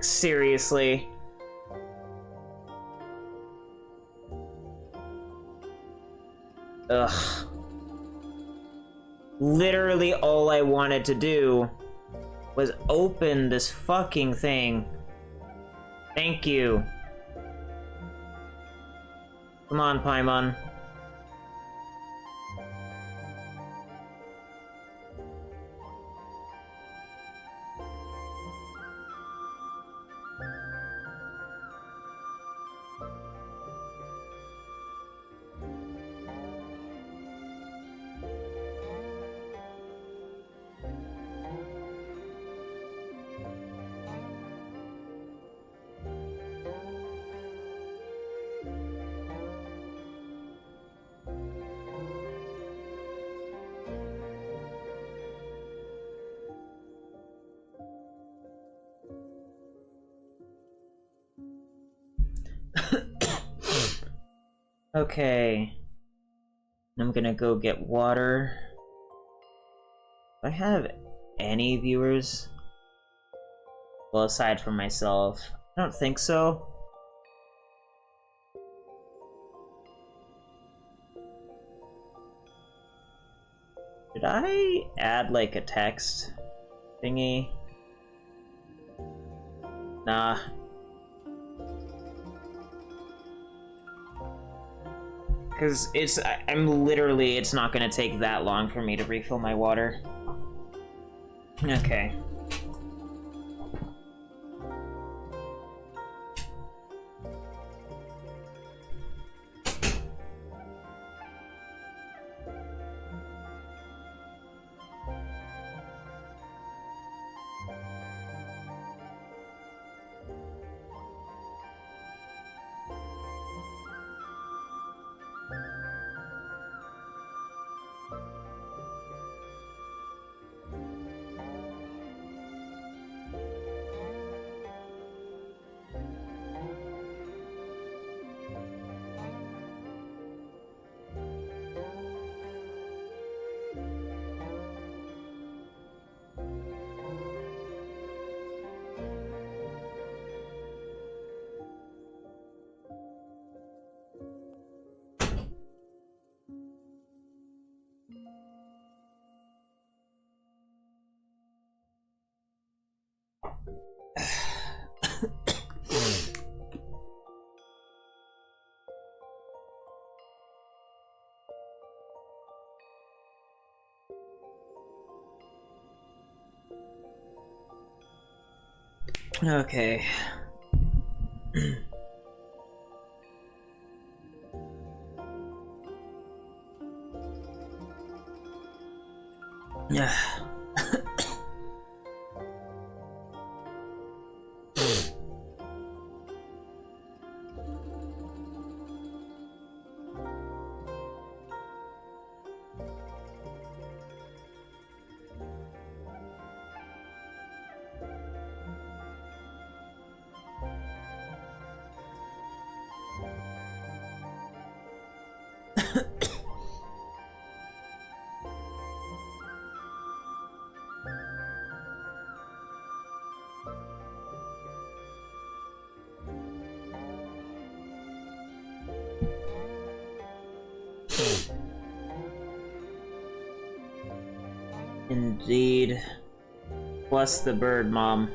seriously. Ugh. Literally all I wanted to do was open this fucking thing. Thank you. Come on, Paimon. Okay. I'm gonna go get water. Do I have any viewers? Well, aside from myself. I don't think so. Did I add, like, a text thingy? Nah. Because it's not gonna take that long for me to refill my water. Okay. Okay. Yeah. Indeed. Bless the bird, Mom.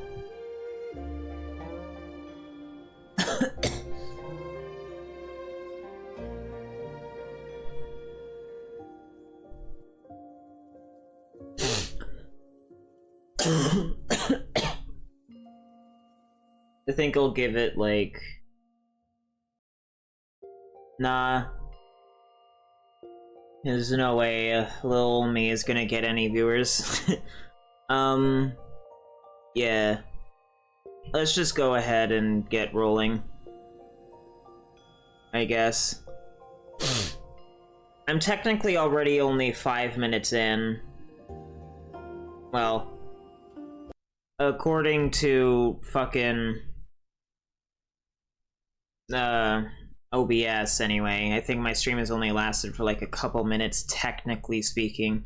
I think I'll give it, like... Nah. There's no way little me is gonna get any viewers. Yeah. Let's just go ahead and get rolling, I guess. I'm technically already only 5 minutes in. Well, according to fucking OBS anyway. I think my stream has only lasted for like a couple minutes, technically speaking.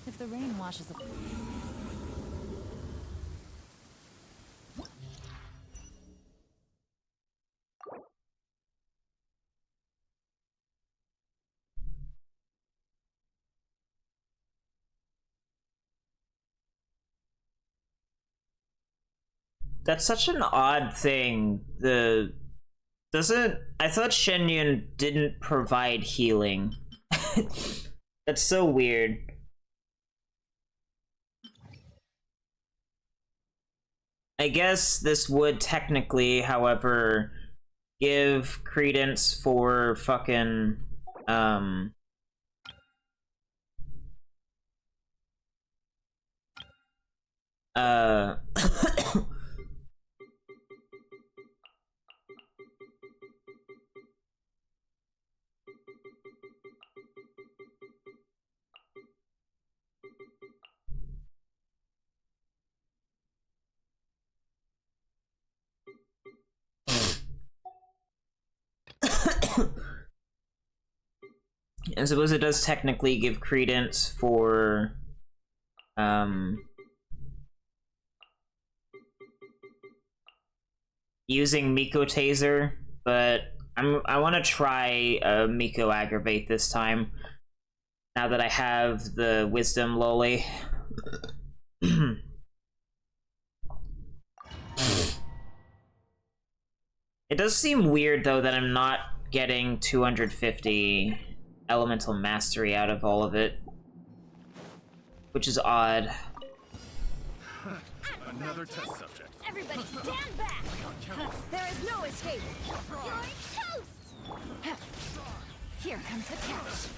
If the rain washes away. That's such an odd thing. I thought Xianyun didn't provide healing. That's so weird. I guess this would technically, however, give credence for fucking, I suppose it does technically give credence for, using Miko Taser, but I want to try Miko Aggravate this time, now that I have the Wisdom Loli. It does seem weird, though, that I'm not getting 250 Elemental Mastery out of all of it, which is odd. Another test subject. Everybody stand back! There is no escape! You're toast! Here comes the catch.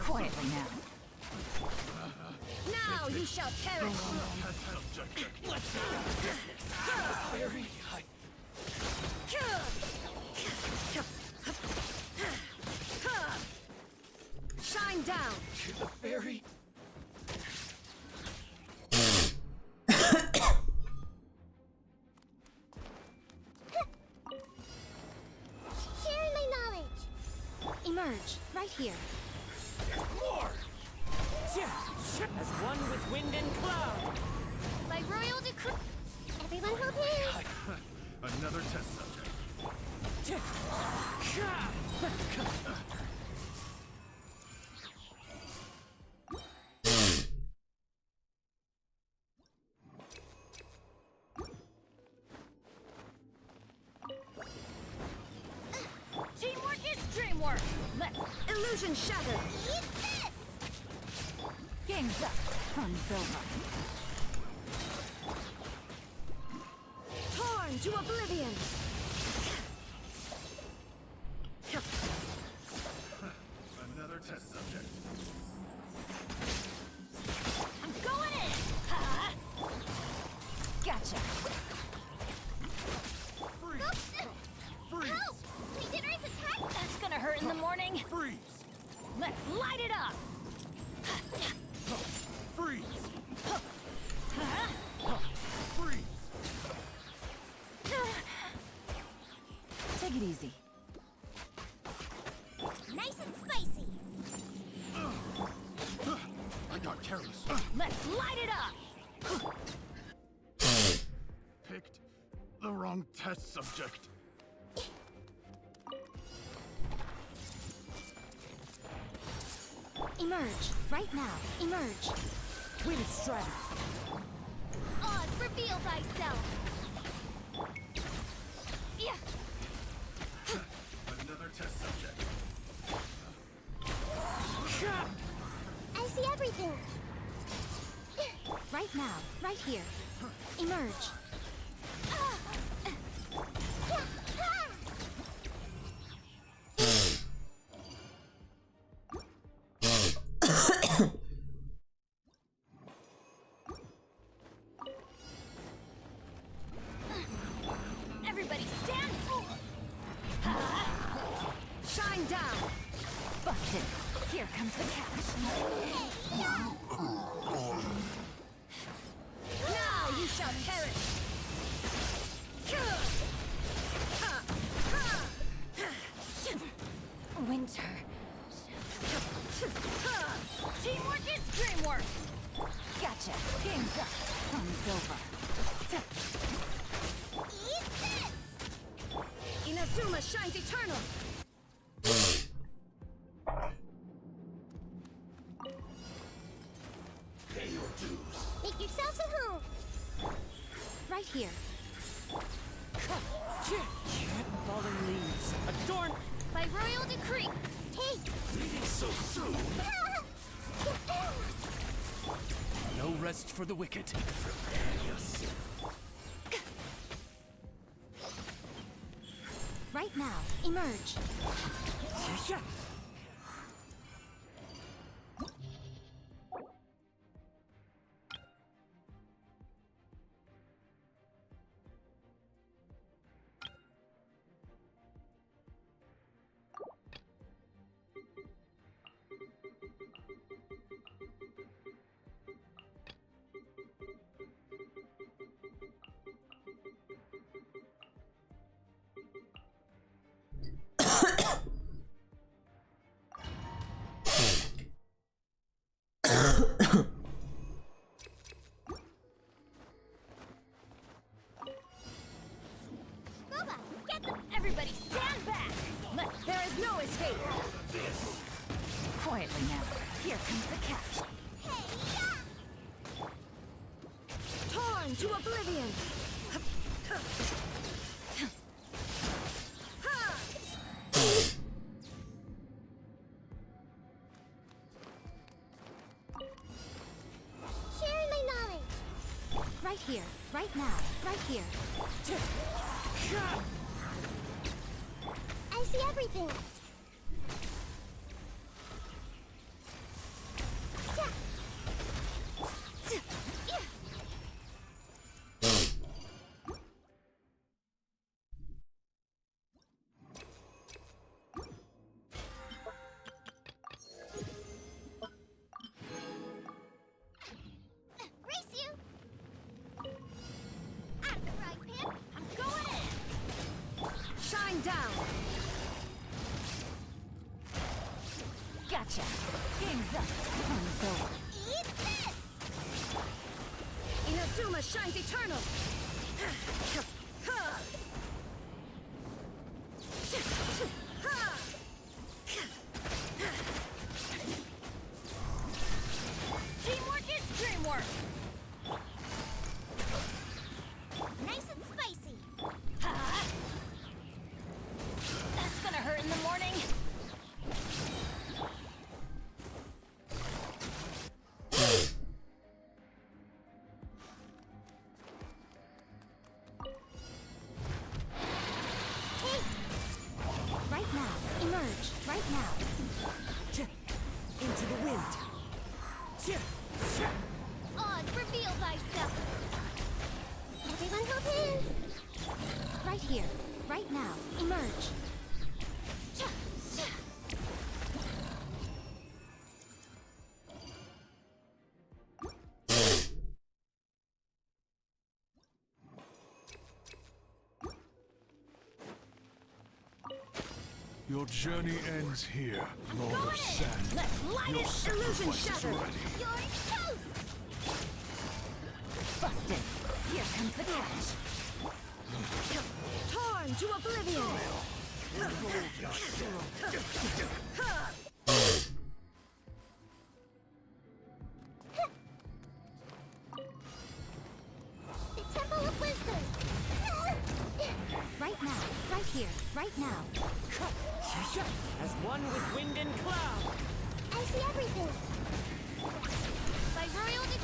Quietly now. Now you shall perish! Shine down! The fairy. Sharing my knowledge! Emerge, right here. More. As one with wind and cloud. By royal decree... Everyone hold hands! Another test subject. Teamwork is dreamwork! Let's... Illusion shattered! Eat this! Game's up. Fun's over. Torn to oblivion! Another test subject. I'm going in! Gotcha. Freeze! Help! Legionnaires attack! That's gonna hurt in the morning. Freeze! Let's light it up. Freeze! Freeze! Take it easy. Nice and spicy! I got careless. Let's light it up. Picked the wrong test subject. Emerge, right now. Emerge. Way to strike. Oz, reveal thyself! Yeah. Another test subject. I see everything! Right now, right here. Emerge. Everybody stand! Shine down! Busted. Here comes the catch. Now you shall perish! Extreme work! Gotcha! Game's up! Fun's over! Eat this! Inazuma shines eternal! Pay your dues. Make yourselves at home! Right here. Fallen leaves. Adorn. By royal decree! Hey! Leaving so soon. No rest for the wicked. Right now, emerge. Boba, get them! Everybody stand back! There is no escape! Quietly now. Here comes the catch. Hey, yeah! Torn to oblivion! Sharing my knowledge! Right here, right now, right here. I see everything! Race you! Out of the frying pan! I'm going in! Shine down! Gotcha! Game's up! Fun's over! Eat this! Inazuma shines eternal! Teamwork is dreamwork! Nice and spicy! That's gonna hurt in the morning! Right now, emerge! Right now! Into the wind. Oz, reveal thyself! Everyone hold hands! Right here, right now, emerge! Your journey ends here, Lord of Sand. Let's light Your it! Illusion sacrifice is shattered! ready. You're toast! Busted! Here comes the catch! Torn to oblivion! The Temple of Wisdom! Right now, right here, right now. As one with wind and cloud. I see everything! By royal decree!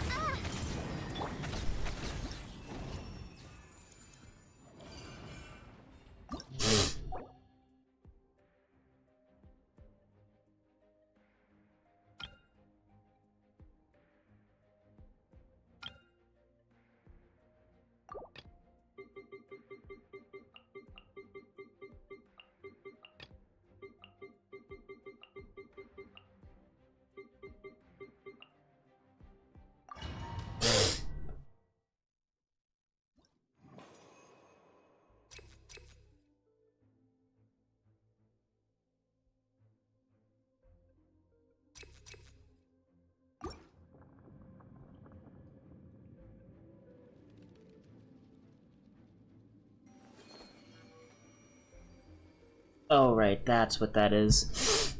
Oh, right, that's what that is.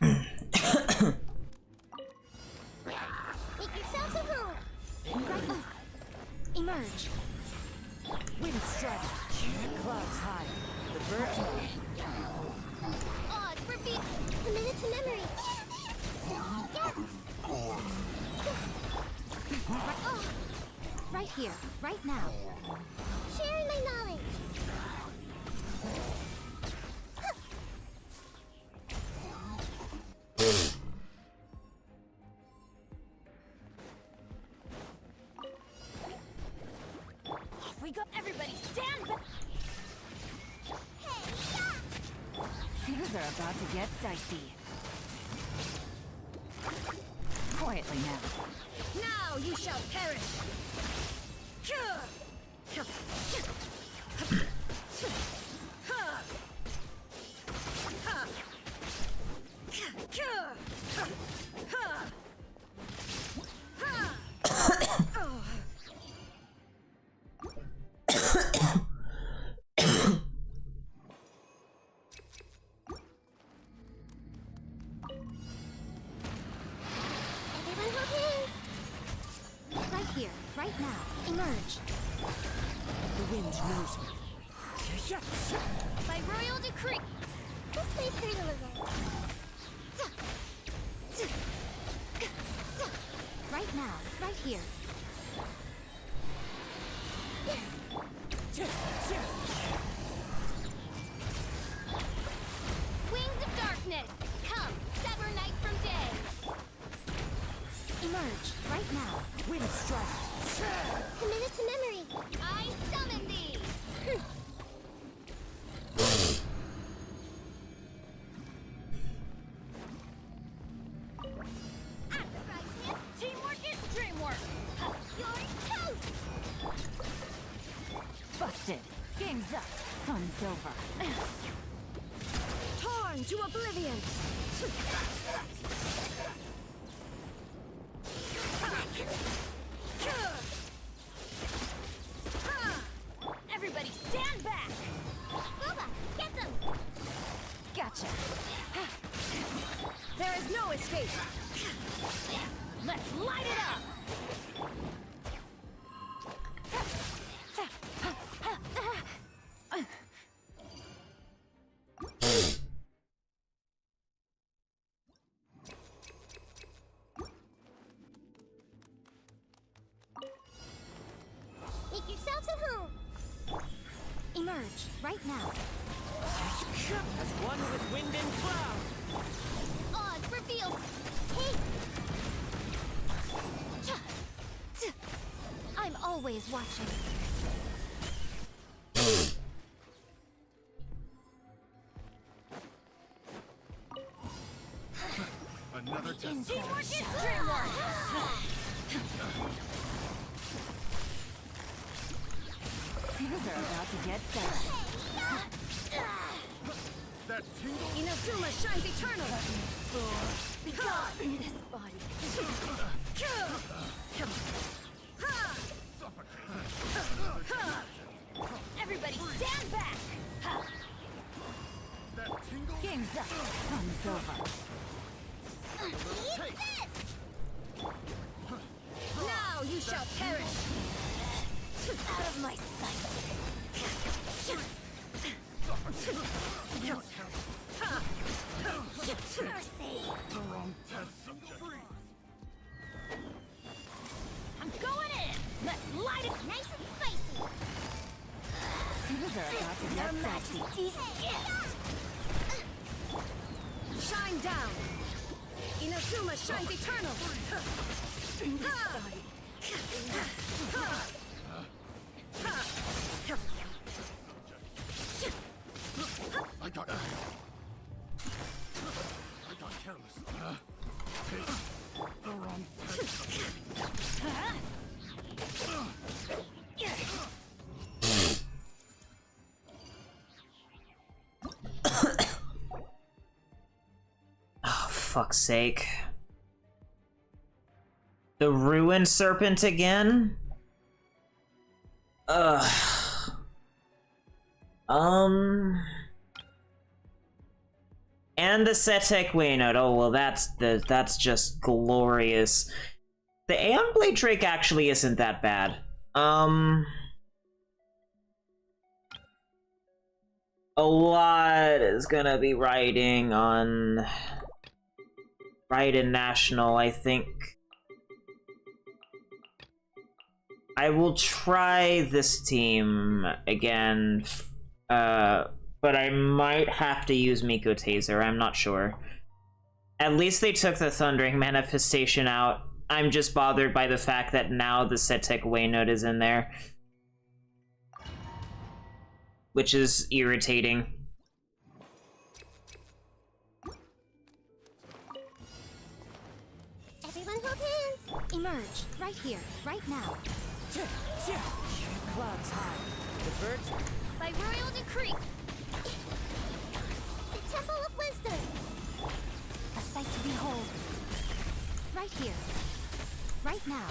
Make yourselves at home. Right. Emerge. Wind strike. The clouds high. The birds Odds for beat. Commit it to memory. Oh, right here, right now. Sharing my knowledge. Off we go. Everybody stand back. Things are about to get dicey. Quietly now. Now you shall perish. Everyone hold hands. Right here, right now. Emerge. The wind knows me. By royal decree. This may hurt a little. Right now, right here. Wings of darkness, come, sever night from day. Emerge, right now. Wind strike. Commit it to memory. I summon thee. Teamwork is dreamwork. You're toast. Busted. Game's up. Fun's over. Torn to oblivion. Everybody stand back. Booba, get them. Gotcha. There is no escape. Let's light it up. Make yourselves at home. Emerge, right now. As one with wind and cloud. Odds revealed. Hey! I'm always watching. Another test. Teamwork is dreamwork. Things are about to get dicey. That tingle. Inazuma shines eternal. Be gone in this body. Everybody stand back. That tingle. Game's up. Fun's over. Eat this! Now you shall perish. Out of my sight. Mercy. The wrong test subject. I'm going in. Let's light it. Nice and spicy. Things are about to get dicey. Shine down. Inazuma shines eternal. I got careless. Take the wrong test subject. Oh, fuck's sake. The ruined serpent again? Ugh. And the Setek Waynot. Oh well, that's just glorious. The Aeon Blade Drake actually isn't that bad. A lot is gonna be riding on Raiden National, I think. I will try this team again, but I might have to use Miko Taser, I'm not sure. At least they took the Thundering Manifestation out. I'm just bothered by the fact that now the Setek Waynot is in there, which is irritating. Everyone hold hands. Emerge. Right here. Right now. Clouds high. The birds By royal decree. The Temple of Wisdom. A sight to behold. Right here. Right now.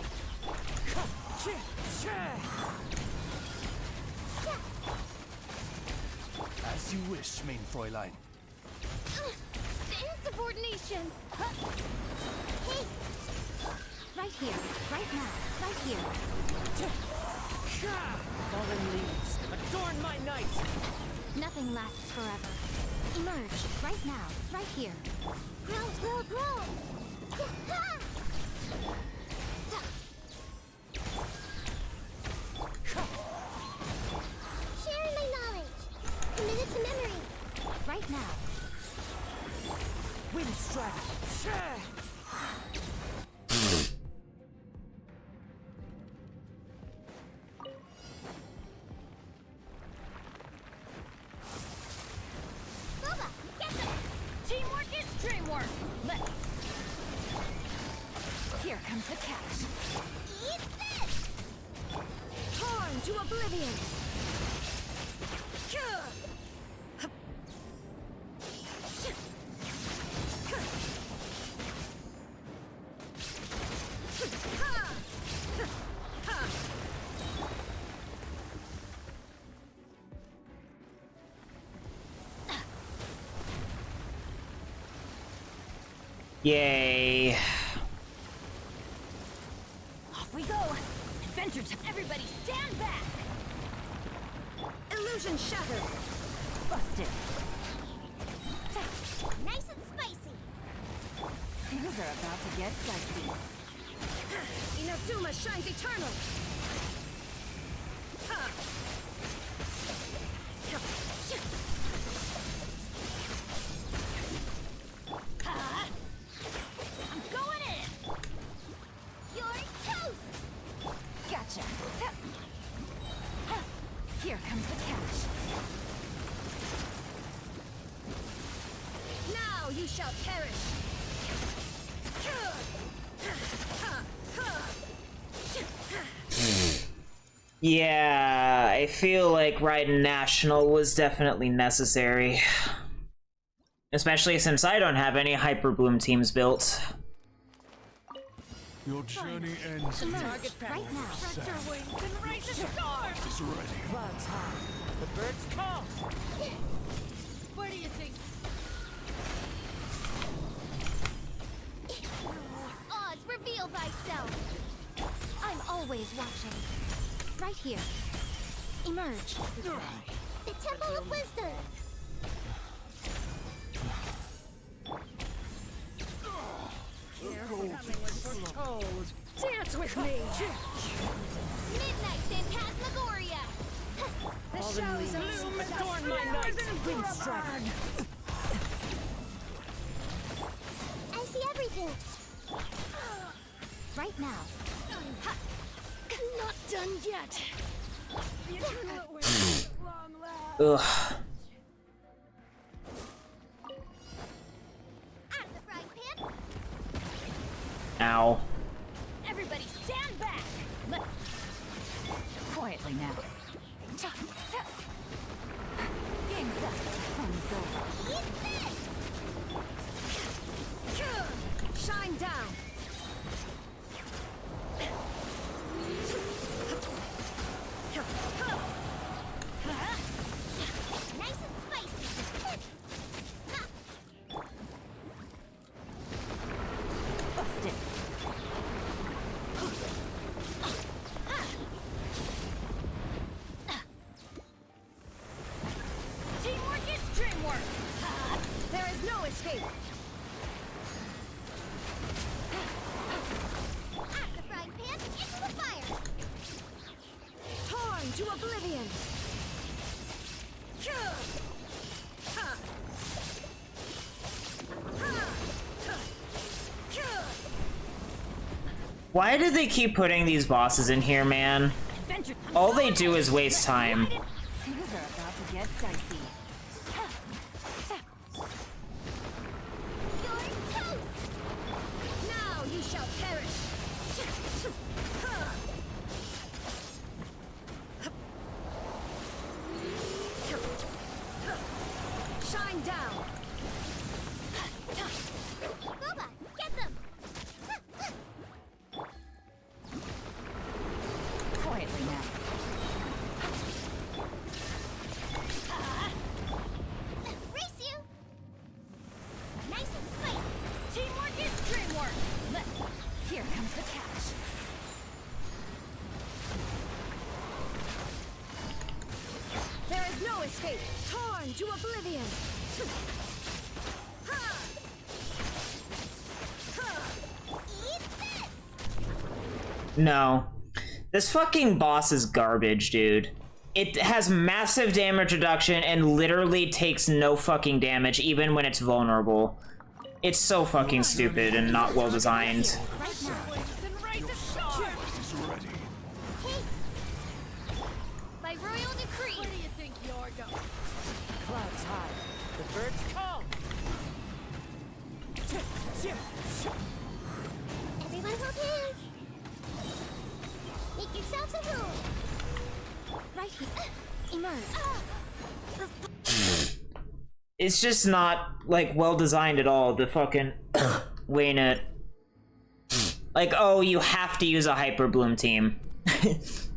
As you wish, main Fräulein. The insubordination. Hey. Right here. Right now. Right here. fallen leaves adorn my night. Nothing lasts forever. Emerge. Right now. Right here. Grow, grow, grow. Sharing my knowledge. Committed to memory. Right now. Wind strike. Boba, get them. Teamwork is dreamwork. Here comes the catch. Eat this. Torn to oblivion. Yay. Off we go. Adventure time. Everybody stand back. Illusion shattered. Busted. Nice and spicy. Things are about to get dicey. Inazuma shines eternal. I'm going in. You're toast. Gotcha. Here comes the catch. Now you shall perish. Yeah, I feel like Raiden National was definitely necessary. Especially since I don't have any Hyper Bloom teams built. Your journey ends here. Emerge right now. Stretch your wings and raise a storm. Is ready. Clouds high. The birds call. Where do you think? Oz, reveal thyself. I'm always watching. Right here. Emerge. The Temple of Wisdom. Dance with me. Midnight Phantasmagoria. The shows Bloom adorn my night. Wind strike. I see everything. Right now. Not done yet. Ugh. Out of the frying pan. Ow. Everybody stand back. Quietly now. Game's up. Fun's over. Eat this. Shine down. Nice and spicy. to oblivion. Why do they keep putting these bosses in here, man? All they do is waste time. Things are about to get dicey. You're toast! Now you shall perish! Shine down! Boba, get them! Quietly now. Race you! Nice and sweet! Teamwork is dreamwork! Here comes the catch. There is no escape! Torn to oblivion! Eat this! No. This fucking boss is garbage, dude. It has massive damage reduction and literally takes no fucking damage, even when it's vulnerable. It's so fucking stupid and not well designed. Justice is ready. By royal decree! Where do you think you're going? Clouds high. The birds call. Everyone hold hands! Make yourselves at home! Right here. Emerge. It's just not, like, well designed at all, the fucking Waynut. Like, oh, you have to use a Hyper Bloom team.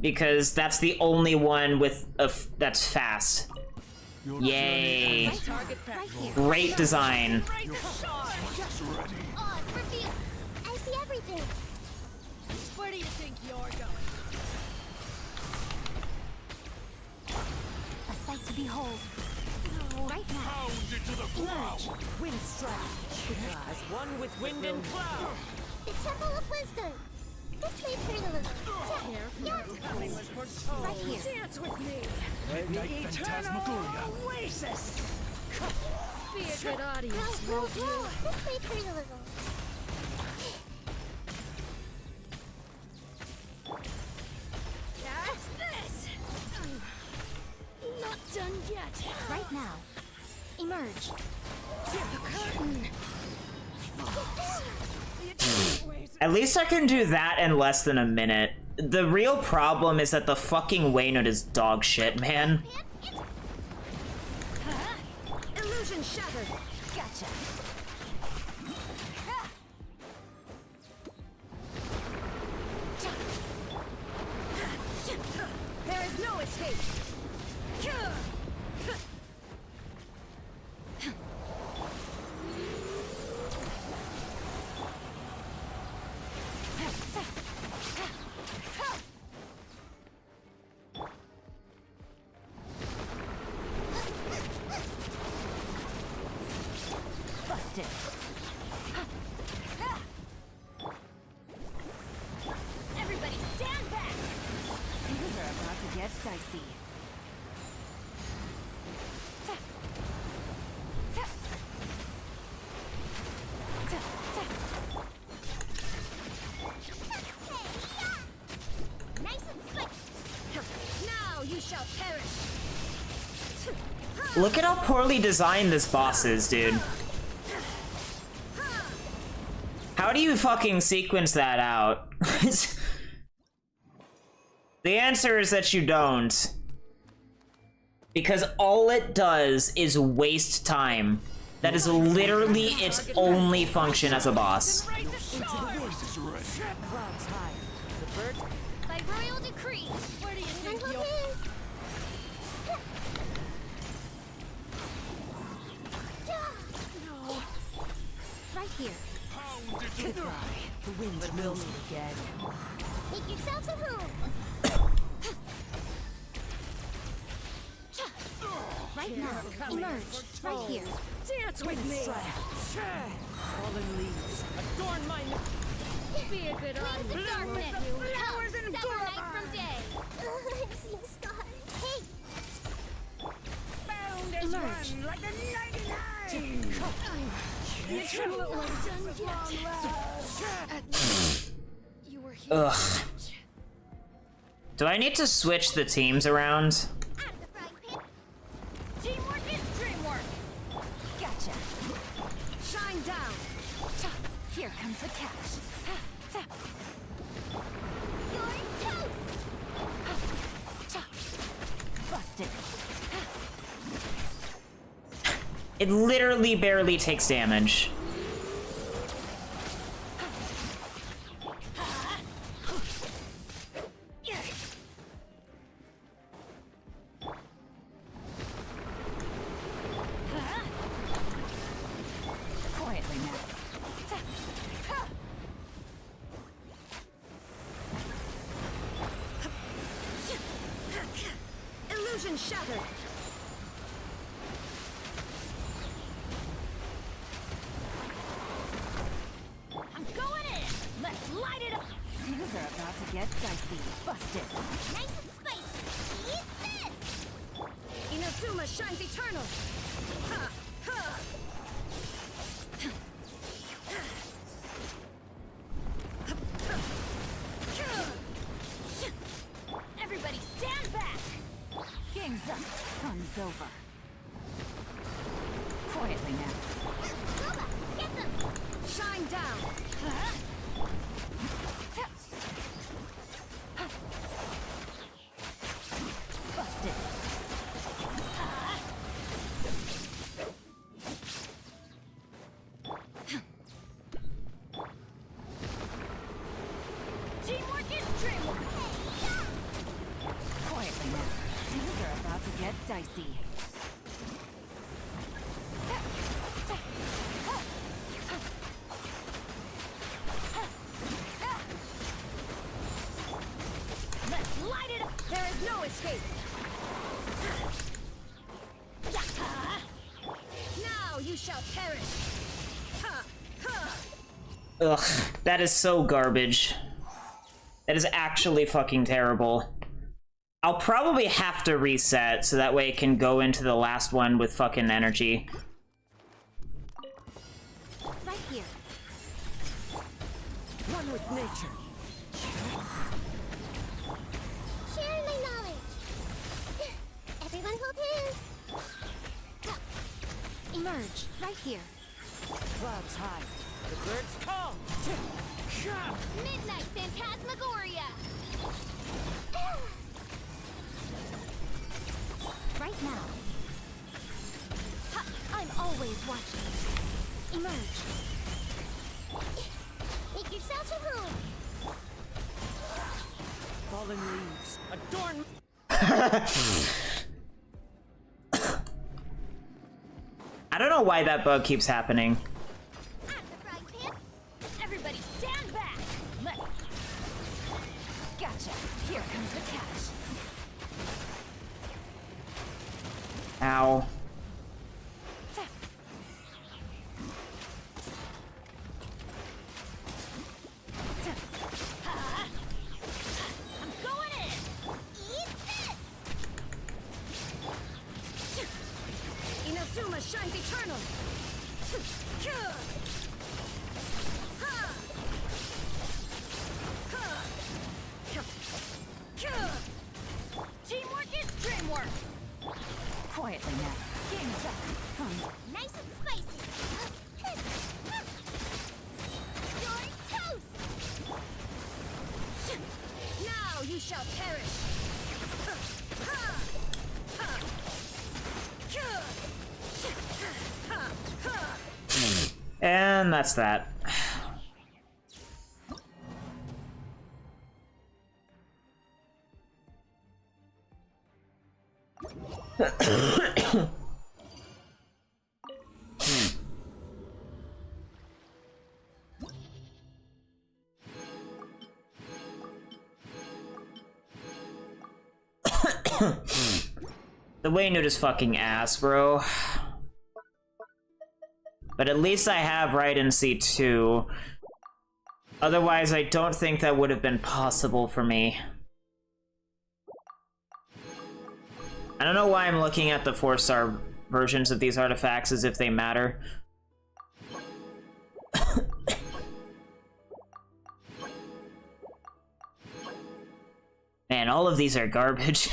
Because that's the only one with that's fast. Your Yay. Target Right here. Great design. justice is ready. Oh, it's revealed! I see everything! Where do you think you're going? A sight to behold. Right now. Pound into the ground. Wind strike. As one with wind and cloud. The Temple of Wisdom. This way, pretty little. Yeah. Right here. Dance with me. Midnight Phantasmagoria. Oasis. Be a good audience. Whoa. This way, pretty little. That's this. Not done yet. Right now. Emerge. At least I can do that in less than a minute. The real problem is that the fucking Waynut is dog shit, man. Illusion shattered. Gotcha. There is no escape. Busted. Everybody stand back. Things are about to get dicey. Nice and slick. Now you shall perish. Look at how poorly designed this boss is, dude. How do you fucking sequence that out? The answer is that you don't. Because all it does is waste time. That is literally its only function as a boss. Justice is ready. Clouds high. The birds. By royal decree. Where do you think Everyone you're hold hands. Right here. Pound into the The wind will meet again. Make yourselves at home. Right now. Emerge. Right here. Dance with me. Fallen leaves. Adorn my. Be a good Wings audience. of darkness. Flowers and Sever night from day. I'm seeing stars. You were here. Ugh. Do I need to switch the teams around? Out of the frying pan. Teamwork is dreamwork. Gotcha. Shine down. Here comes the catch. You're toast. Busted. It literally barely takes damage. Quietly now. Illusion shattered. I'm going in. Let's light it up. Things are about to get dicey. Busted. Nice and spicy. Eat this. Inazuma shines eternal. Ha, ha. Everybody stand back. Game's up. Fun's over. Quietly now. Loba, get them. Shine down. Busted. Teamwork is dreamwork. Quietly now. Things are about to get dicey. Let's light it up. There is no escape. Now you shall perish. Ha, ha. Ugh, that is so garbage. That is actually fucking terrible. I'll probably have to reset so that way it can go into the last one with fucking energy. Right here. One with nature. Share my knowledge. Everyone hold hands. Emerge. Right here. Clouds high. The birds call. Midnight Phantasmagoria. Right now. Ha, I'm always watching. Emerge. Make yourself at home. Fallen leaves. Adorn. I don't know why that bug keeps happening. Out of the frying pan. Everybody stand back. Let Gotcha. Here comes the catch. Ow. I'm going in. Eat this. Inazuma shines eternal. Ha. Ha. Teamwork is dreamwork. Quietly now. Game's up. Fun. Nice and spicy. You're toast. Now you shall perish. Ha. Ha. Ha. Ha. And that's that. The Waynute is fucking ass, bro. But at least I have Raiden C2. Otherwise, I don't think that would have been possible for me. I don't know why I'm looking at the 4-star versions of these artifacts as if they matter. Man, all of these are garbage.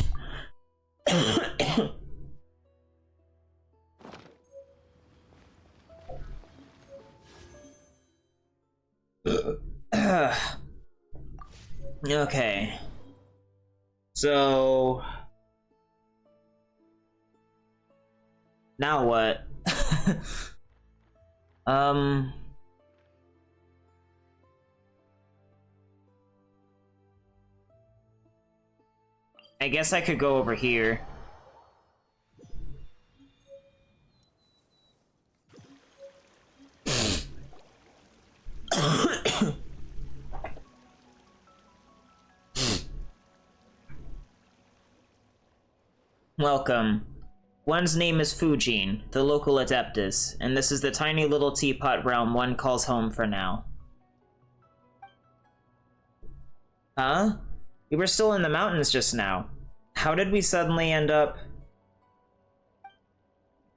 Okay. So... now what? I guess I could go over here. Welcome. One's name is Fujin, the local adeptus, and this is the tiny little teapot realm one calls home for now. Huh? We were still in the mountains just now. How did we suddenly end up...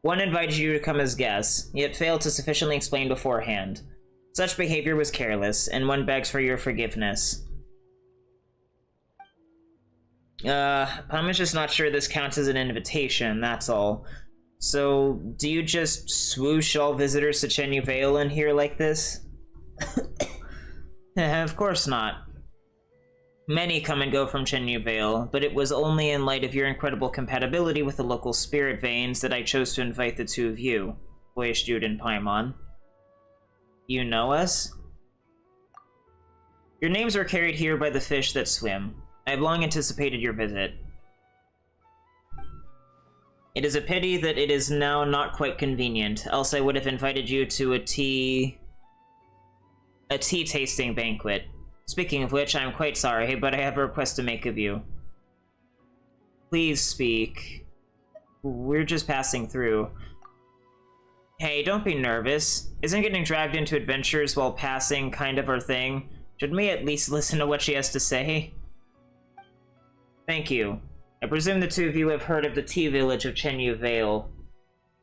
One invited you to come as guests, yet failed to sufficiently explain beforehand. Such behavior was careless, and one begs for your forgiveness. I'm just not sure this counts as an invitation, that's all. So, do you just swoosh all visitors to Xianyun Vale in here like this? Of course not. Many come and go from Xianyun Vale, but it was only in light of your incredible compatibility with the local spirit veins that I chose to invite the two of you, Boyish Jude and Paimon. You know us? Your names were carried here by the fish that swim. I have long anticipated your visit. It is a pity that it is now not quite convenient, else I would have invited you to a tea tasting banquet. Speaking of which, I am quite sorry, but I have a request to make of you. Please speak. We're just passing through. Hey, don't be nervous. Isn't getting dragged into adventures while passing kind of our thing? Shouldn't we at least listen to what she has to say? Thank you. I presume the two of you have heard of the tea village of Xianyun Vale.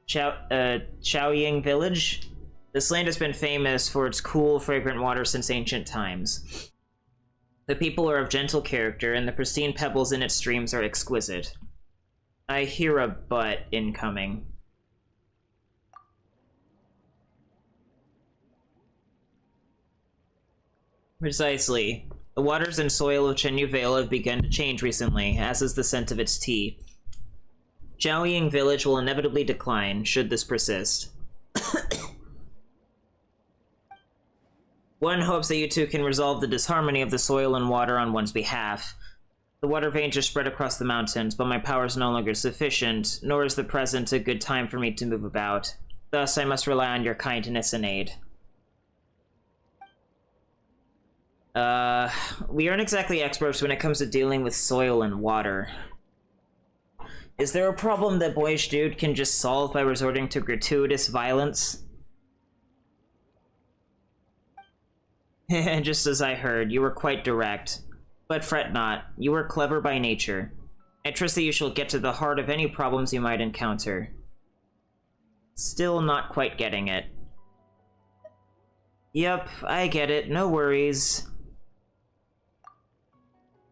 Xiaoying village? This land has been famous for its cool, fragrant water since ancient times. The people are of gentle character, and the pristine pebbles in its streams are exquisite. I hear a but incoming. Precisely. The waters and soil of Xianyun Vale have begun to change recently, as is the scent of its tea. Xiaoying village will inevitably decline, should this persist. One hopes that you two can resolve the disharmony of the soil and water on one's behalf. The water veins are spread across the mountains, but my power is no longer sufficient, nor is the present a good time for me to move about. Thus, I must rely on your kindness and aid. We aren't exactly experts when it comes to dealing with soil and water. Is there a problem that Boyish Dude can just solve by resorting to gratuitous violence? Just as I heard, you were quite direct. But fret not, you are clever by nature. I trust that you shall get to the heart of any problems you might encounter. Still not quite getting it. Yep, I get it, no worries.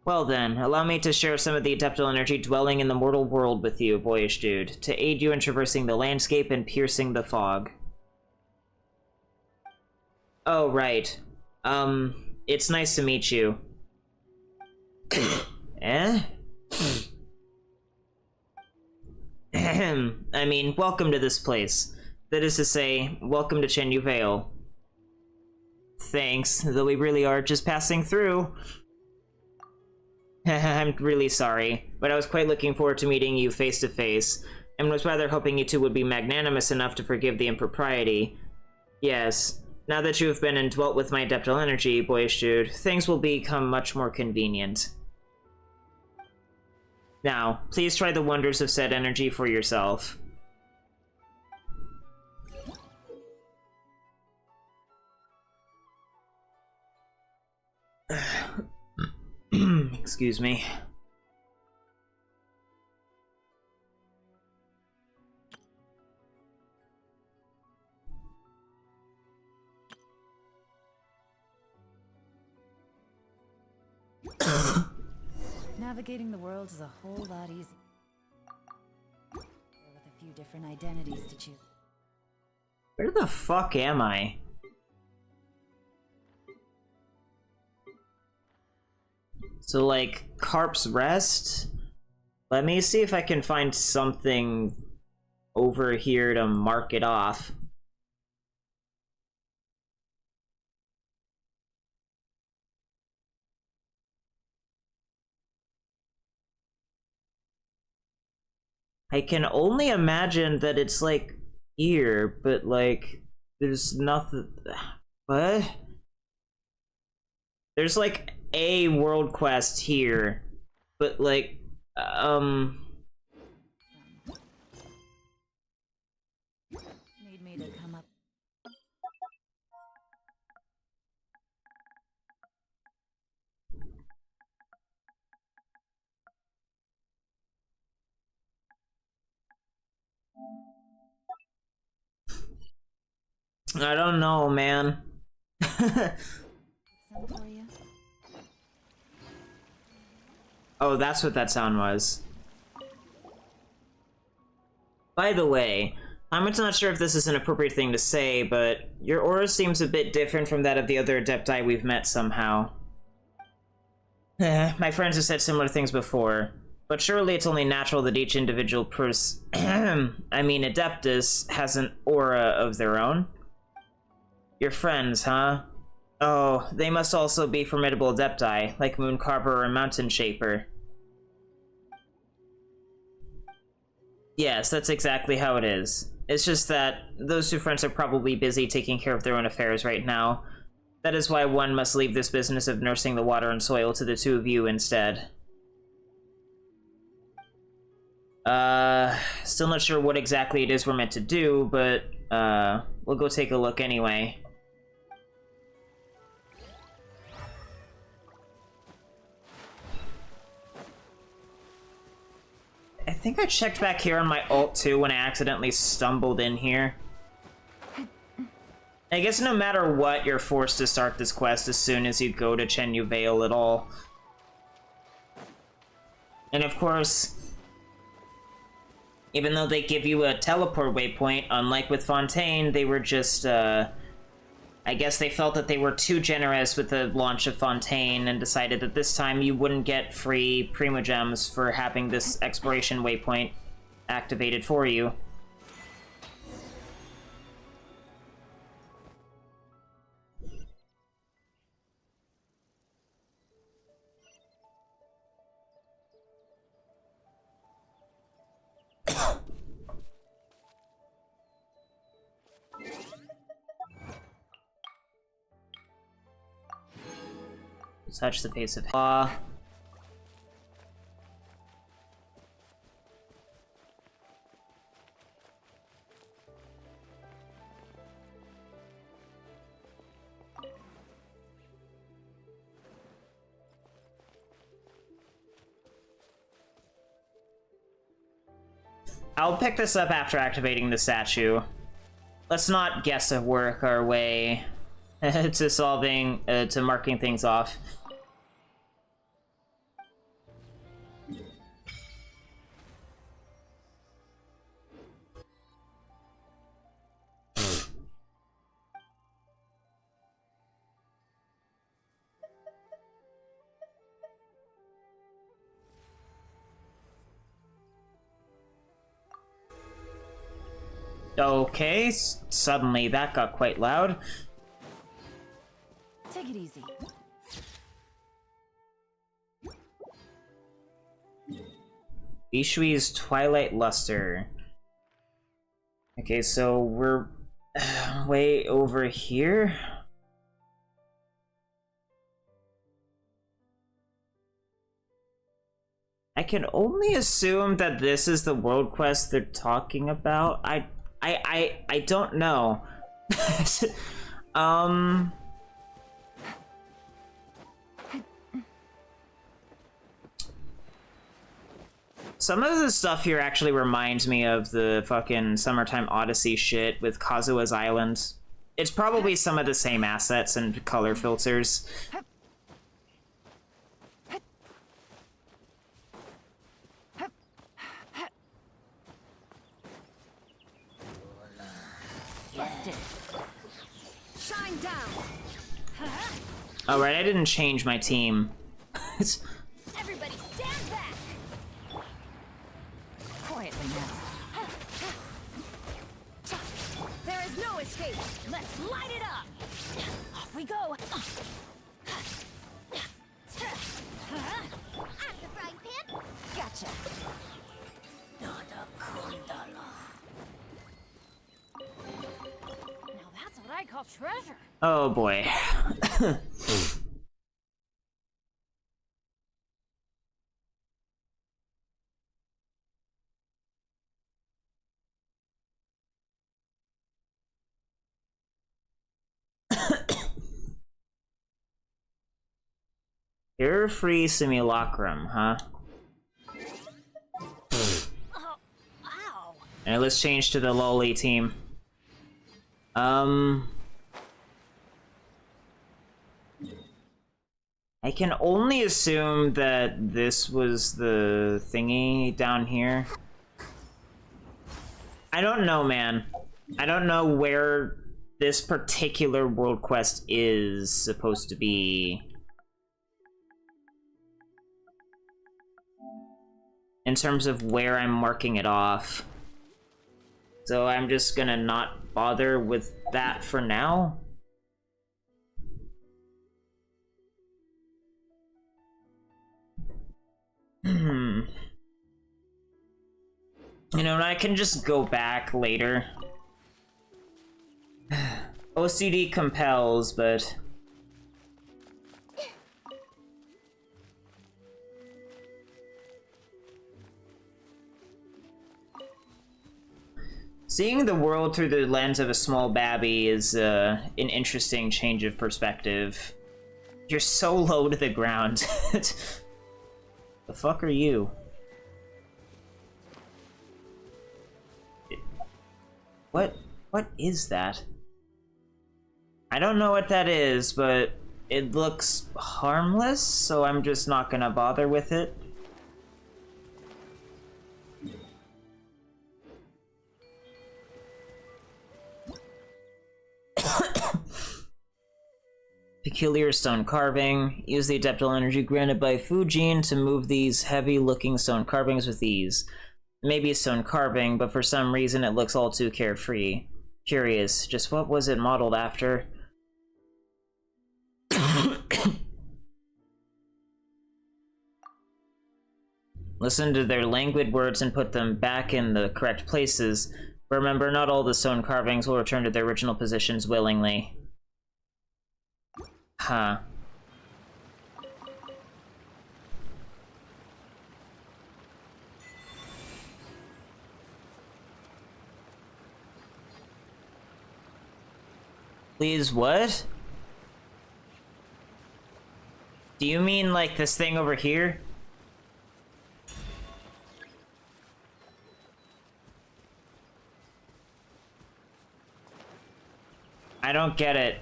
Well then, allow me to share some of the adeptal energy dwelling in the mortal world with you, Boyish Dude, to aid you in traversing the landscape and piercing the fog. Oh, right. It's nice to meet you. Eh? I mean, welcome to this place. That is to say, welcome to Xianyun Vale. Thanks, though we really are just passing through. I'm really sorry, but I was quite looking forward to meeting you face to face, and was rather hoping you two would be magnanimous enough to forgive the impropriety. Yes, now that you have been indwelt with my adeptal energy, Boyish Dude, things will become much more convenient. Now, please try the wonders of said energy for yourself. Excuse me. Navigating the world is a whole lot easier. With a few different identities to choose. Where the fuck am I? So, like, Carp's Rest? Let me see if I can find something over here to mark it off. I can only imagine that it's, like, here, but, like, there's nothing... What? There's, like, a world quest here, but, like, Need me to come up. I don't know, man. Some for you. Oh, that's what that sound was. By the way, I'm not sure if this is an appropriate thing to say, but your aura seems a bit different from that of the other Adepti we've met somehow. My friends have said similar things before, but surely it's only natural that each individual Adeptus has an aura of their own. Your friends, huh? Oh, they must also be formidable Adepti, like Mooncarver or Mountain Shaper. Yes, that's exactly how it is. It's just that those two friends are probably busy taking care of their own affairs right now. That is why one must leave this business of nursing the water and soil to the two of you instead. Still not sure what exactly it is we're meant to do, but, we'll go take a look anyway. I think I checked back here on my ult too when I accidentally stumbled in here. I guess no matter what, you're forced to start this quest as soon as you go to Xianyun Vale at all. And of course, even though they give you a teleport waypoint, unlike with Fontaine, they were just, I guess they felt that they were too generous with the launch of Fontaine and decided that this time you wouldn't get free Primogems for having this exploration waypoint activated for you. Touch the face of law. I'll pick this up after activating the statue. Let's not guess and work our way to solving, to marking things off. Okay, suddenly that got quite loud. Take it easy. Ishui's Twilight Luster. Okay, so we're way over here. I can only assume that this is the world quest they're talking about. I don't know. Some of the stuff here actually reminds me of the fucking Summertime Odyssey shit with Kazua's Island. It's probably some of the same assets and color filters. accepted. Shine down. Alright, I didn't change my team. It's... Everybody stand back! Quietly now. There is no escape. Let's light it up. Off we go. I'm the frying pan! Gotcha. Now that's what I call treasure. Oh boy. Error-free simulacrum, huh? Oh, ow. Alright, let's change to the lowly team. I can only assume that this was the thingy down here. I don't know, man. I don't know where this particular world quest is supposed to be. In terms of where I'm marking it off. So I'm just gonna not bother with that for now. You know, and I can just go back later. OCD compels, but... Seeing the world through the lens of a small babby is an interesting change of perspective. You're so low to the ground. The fuck are you? What is that? I don't know what that is, but it looks harmless, so I'm just not gonna bother with it. Peculiar stone carving. Use the adeptal energy granted by Fujin to move these heavy-looking stone carvings with ease. Maybe a stone carving, but for some reason it looks all too carefree. Curious, just what was it modeled after? Listen to their languid words and put them back in the correct places. Remember, not all the stone carvings will return to their original positions willingly. Huh. Please, what? Do you mean like this thing over here? I don't get it.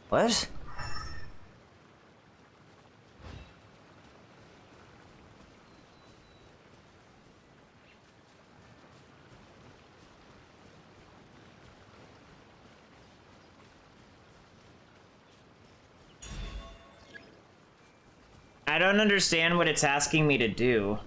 What? I don't understand what it's asking me to do.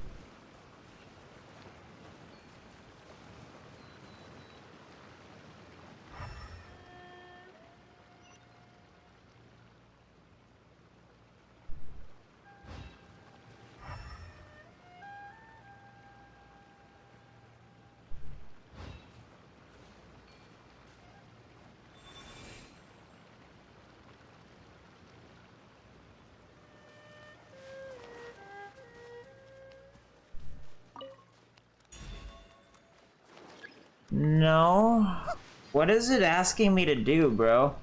No? What is it asking me to do, bro?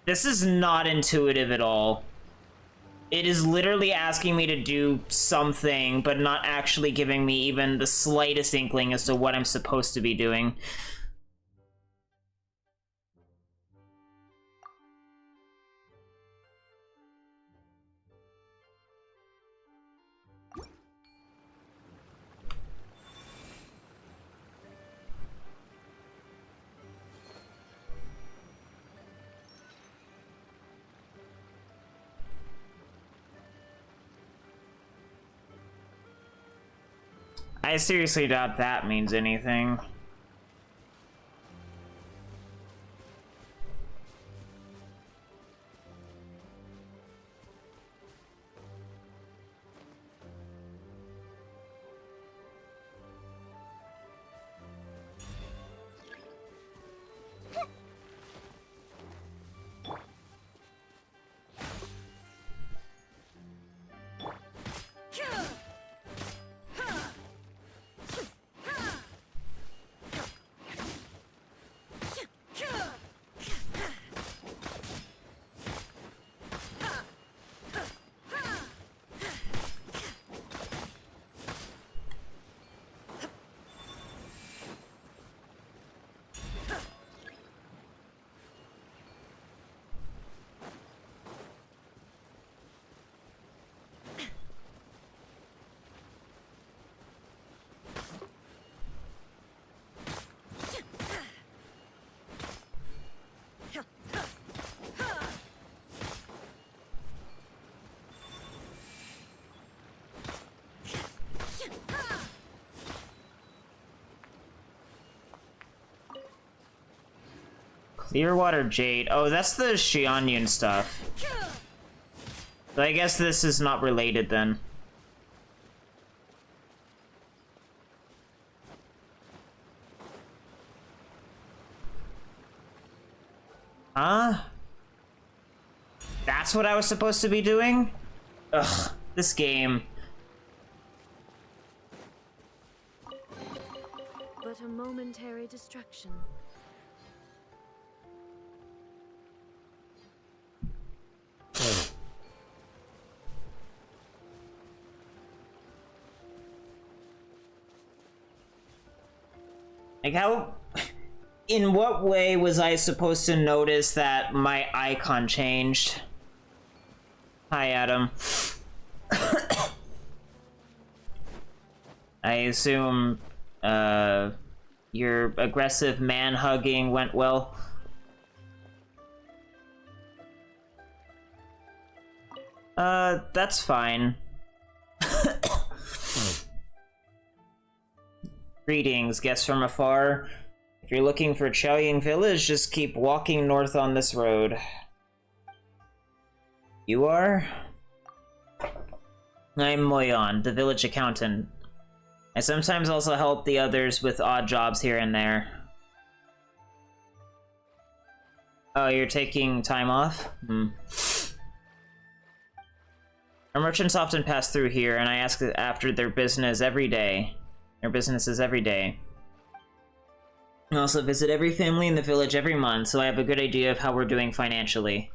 This is not intuitive at all. It is literally asking me to do something, but not actually giving me even the slightest inkling as to what I'm supposed to be doing. I seriously doubt that means anything. Clearwater Jade. Oh, that's the Xianyun stuff. So I guess this is not related then. Huh? That's what I was supposed to be doing? Ugh, this game. But a momentary distraction. Like, how... In what way was I supposed to notice that my icon changed? Hi, Adam. I assume, your aggressive man-hugging went well. That's fine. Greetings, guests from afar. If you're looking for Xianyun Village, just keep walking north on this road. You are? I'm Moyon, the village accountant. I sometimes also help the others with odd jobs here and there. Oh, you're taking time off? Our merchants often pass through here, and I ask after their business every day. Their businesses every day. I also visit every family in the village every month, so I have a good idea of how we're doing financially.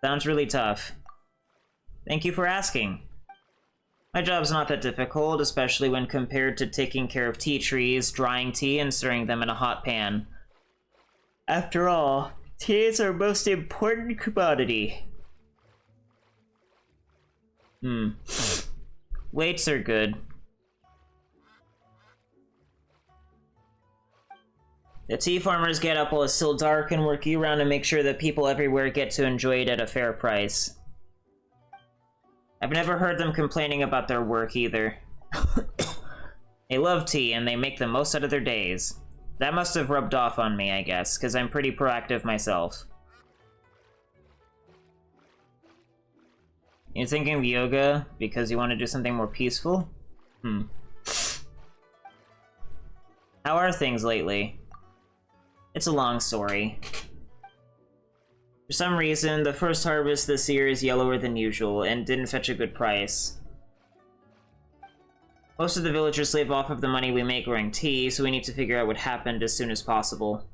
Sounds really tough. Thank you for asking. My job's not that difficult, especially when compared to taking care of tea trees, drying tea, and stirring them in a hot pan. After all, tea is our most important commodity. Weights are good. The tea farmers get up while it's still dark and work year-round to make sure that people everywhere get to enjoy it at a fair price. I've never heard them complaining about their work either. They love tea and they make the most out of their days. That must have rubbed off on me, I guess, because I'm pretty proactive myself. You're thinking of yoga because you want to do something more peaceful? How are things lately? It's a long story. For some reason, the first harvest this year is yellower than usual and didn't fetch a good price. Most of the villagers live off of the money we make growing tea, so we need to figure out what happened as soon as possible.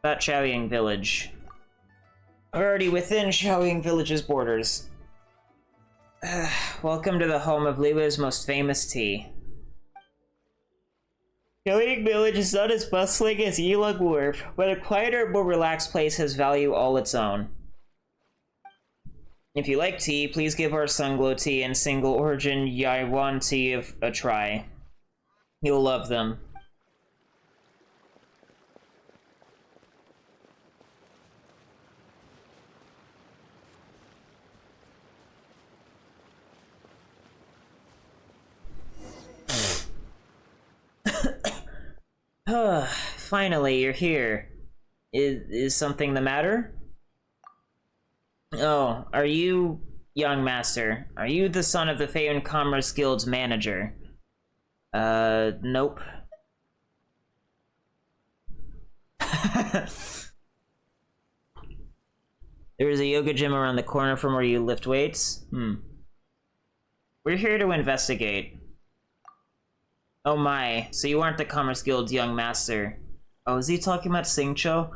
About Xianyun Village. We're already within Xianyun Village's borders. Welcome to the home of Liwa's most famous tea. Xianyun Village is not as bustling as Yilong Wharf, but a quieter, more relaxed place has value all its own. If you like tea, please give our Sunglow tea and single origin Xianyun tea a try. You'll love them. Finally, you're here. Is something the matter? Oh, are you, young master? Are you the son of the Xianyun Commerce Guild's manager? Nope. There is a yoga gym around the corner from where you lift weights? We're here to investigate. Oh my, so you aren't the Commerce Guild's young master. Oh, is he talking about Singcho?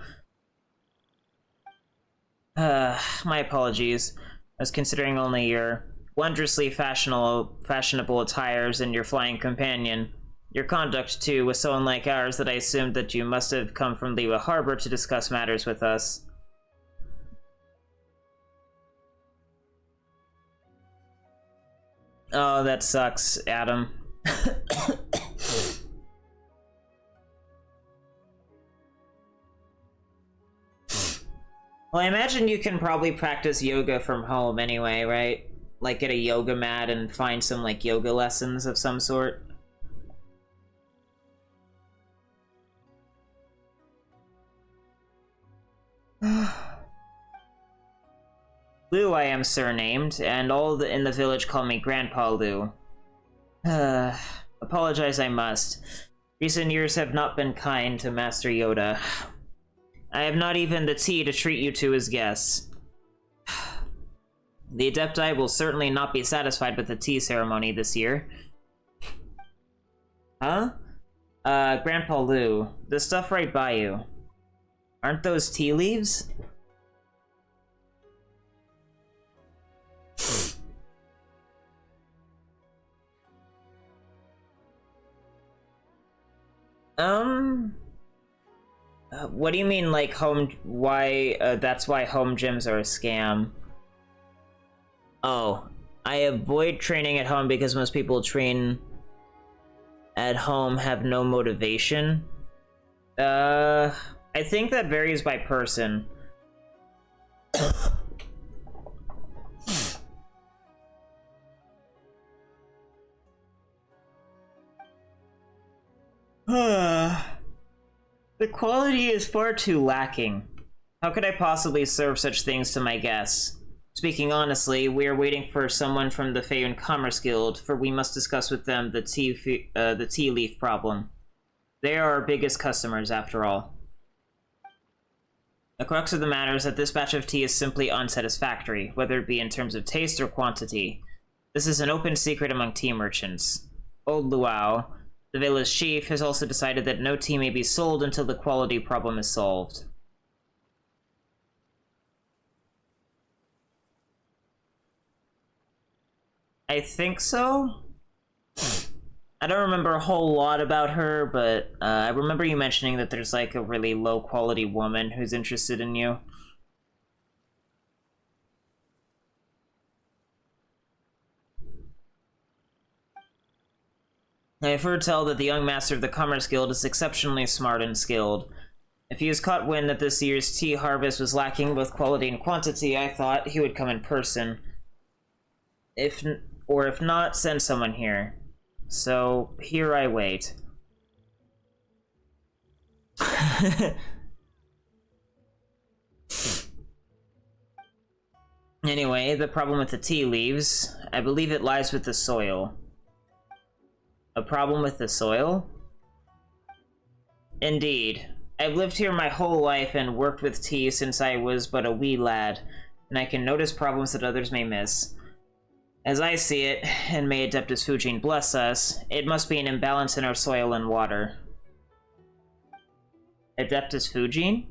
My apologies. I was considering only your wondrously fashionable attires and your flying companion. Your conduct, too, was so unlike ours that I assumed that you must have come from Liwa Harbor to discuss matters with us. Oh, that sucks, Adam. Well, I imagine you can probably practice yoga from home anyway, right? Like get a yoga mat and find some like yoga lessons of some sort. Lu I am surnamed, and all in the village call me Grandpa Lu. Apologize I must. Recent years have not been kind to Master Yoda. I have not even the tea to treat you to as guests. The Adepti will certainly not be satisfied with the tea ceremony this year. Huh? Grandpa Lu, the stuff right by you. Aren't those tea leaves? What do you mean, like, that's why home gyms are a scam? Oh, I avoid training at home because most people train at home have no motivation. I think that varies by person. The quality is far too lacking. How could I possibly serve such things to my guests? Speaking honestly, we are waiting for someone from the Xianyun Commerce Guild, for we must discuss with them the tea leaf problem. They are our biggest customers, after all. The crux of the matter is that this batch of tea is simply unsatisfactory, whether it be in terms of taste or quantity. This is an open secret among tea merchants. Old Luau, the village chief, has also decided that no tea may be sold until the quality problem is solved. I think so? I don't remember a whole lot about her, but I remember you mentioning that there's like a really low quality woman who's interested in you. I've heard tell that the young master of the Commerce Guild is exceptionally smart and skilled. If he was caught wind that this year's tea harvest was lacking both quality and quantity, I thought he would come in person. If not, send someone here. So, here I wait. Anyway, the problem with the tea leaves, I believe it lies with the soil. A problem with the soil? Indeed. I've lived here my whole life and worked with tea since I was but a wee lad, and I can notice problems that others may miss. As I see it, and may Adeptus Fujin bless us, it must be an imbalance in our soil and water. Adeptus Fujin?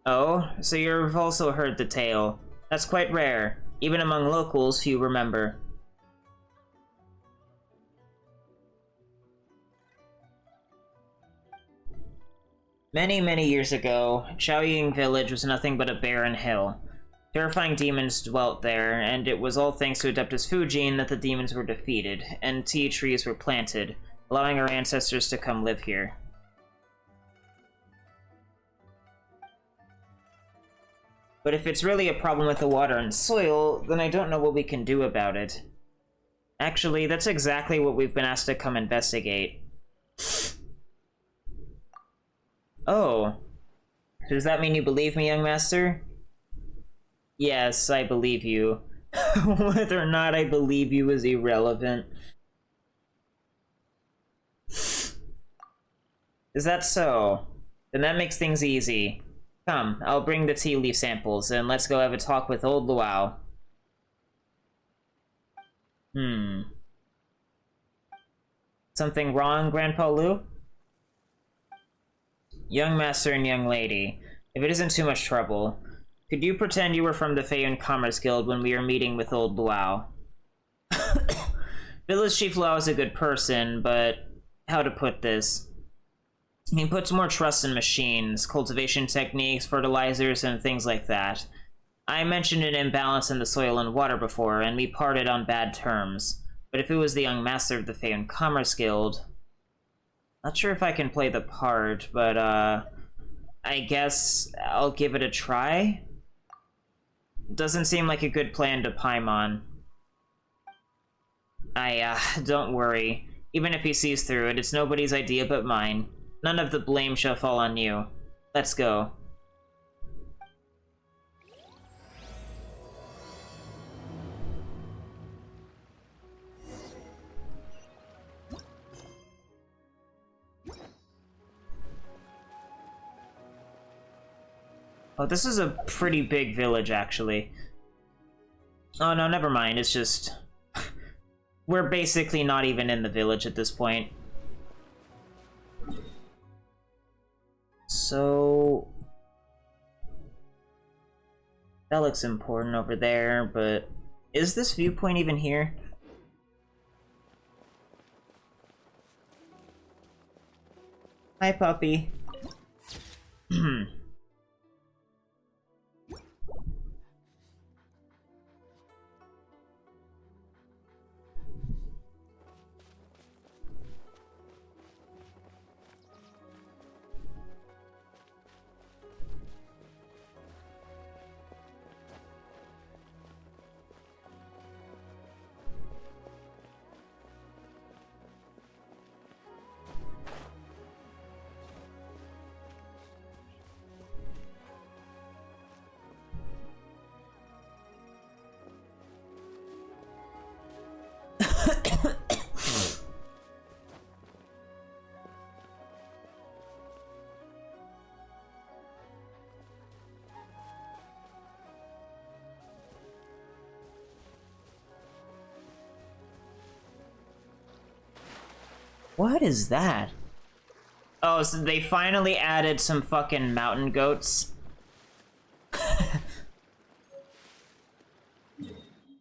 Oh, so you've also heard the tale. That's quite rare. Even among locals, few remember. Many, many years ago, Xianyun village was nothing but a barren hill. Terrifying demons dwelt there, and it was all thanks to Adeptus Fujin that the demons were defeated, and tea trees were planted, allowing our ancestors to come live here. But if it's really a problem with the water and soil, then I don't know what we can do about it. Actually, that's exactly what we've been asked to come investigate. Oh. Does that mean you believe me, young master? Yes, I believe you. Whether or not I believe you is irrelevant. Is that so? Then that makes things easy. Come, I'll bring the tea leaf samples, and let's go have a talk with old Luau. Something wrong, Grandpa Lu? Young master and young lady, if it isn't too much trouble, could you pretend you were from the Xianyun Commerce Guild when we were meeting with old Luau? Village Chief Luau is a good person, but how to put this? He puts more trust in machines, cultivation techniques, fertilizers, and things like that. I mentioned an imbalance in the soil and water before, and we parted on bad terms. But if it was the young master of the Xianyun Commerce Guild... Not sure if I can play the part, but, I guess I'll give it a try? Doesn't seem like a good plan to Paimon. Don't worry. Even if he sees through it, it's nobody's idea but mine. None of the blame shall fall on you. Let's go. Oh, this is a pretty big village, actually. Oh, no, never mind. It's just... We're basically not even in the village at this point. So... That looks important over there, but... Is this viewpoint even here? Hi, puppy. What is that? Oh, so they finally added some fucking mountain goats.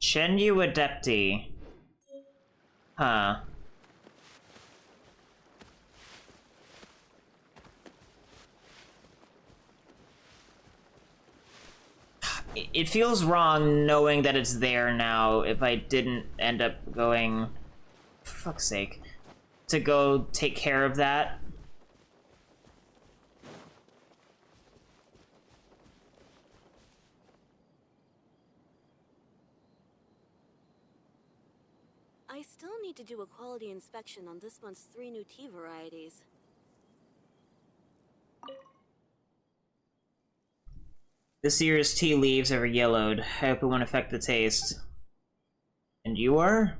Shenyu Adepti. Huh. It feels wrong knowing that it's there now if I didn't end up going... For fuck's sake. To go take care of that. I still need to do a quality inspection on this month's 3 new tea varieties. This year's tea leaves are yellowed. I hope it won't affect the taste. And you are?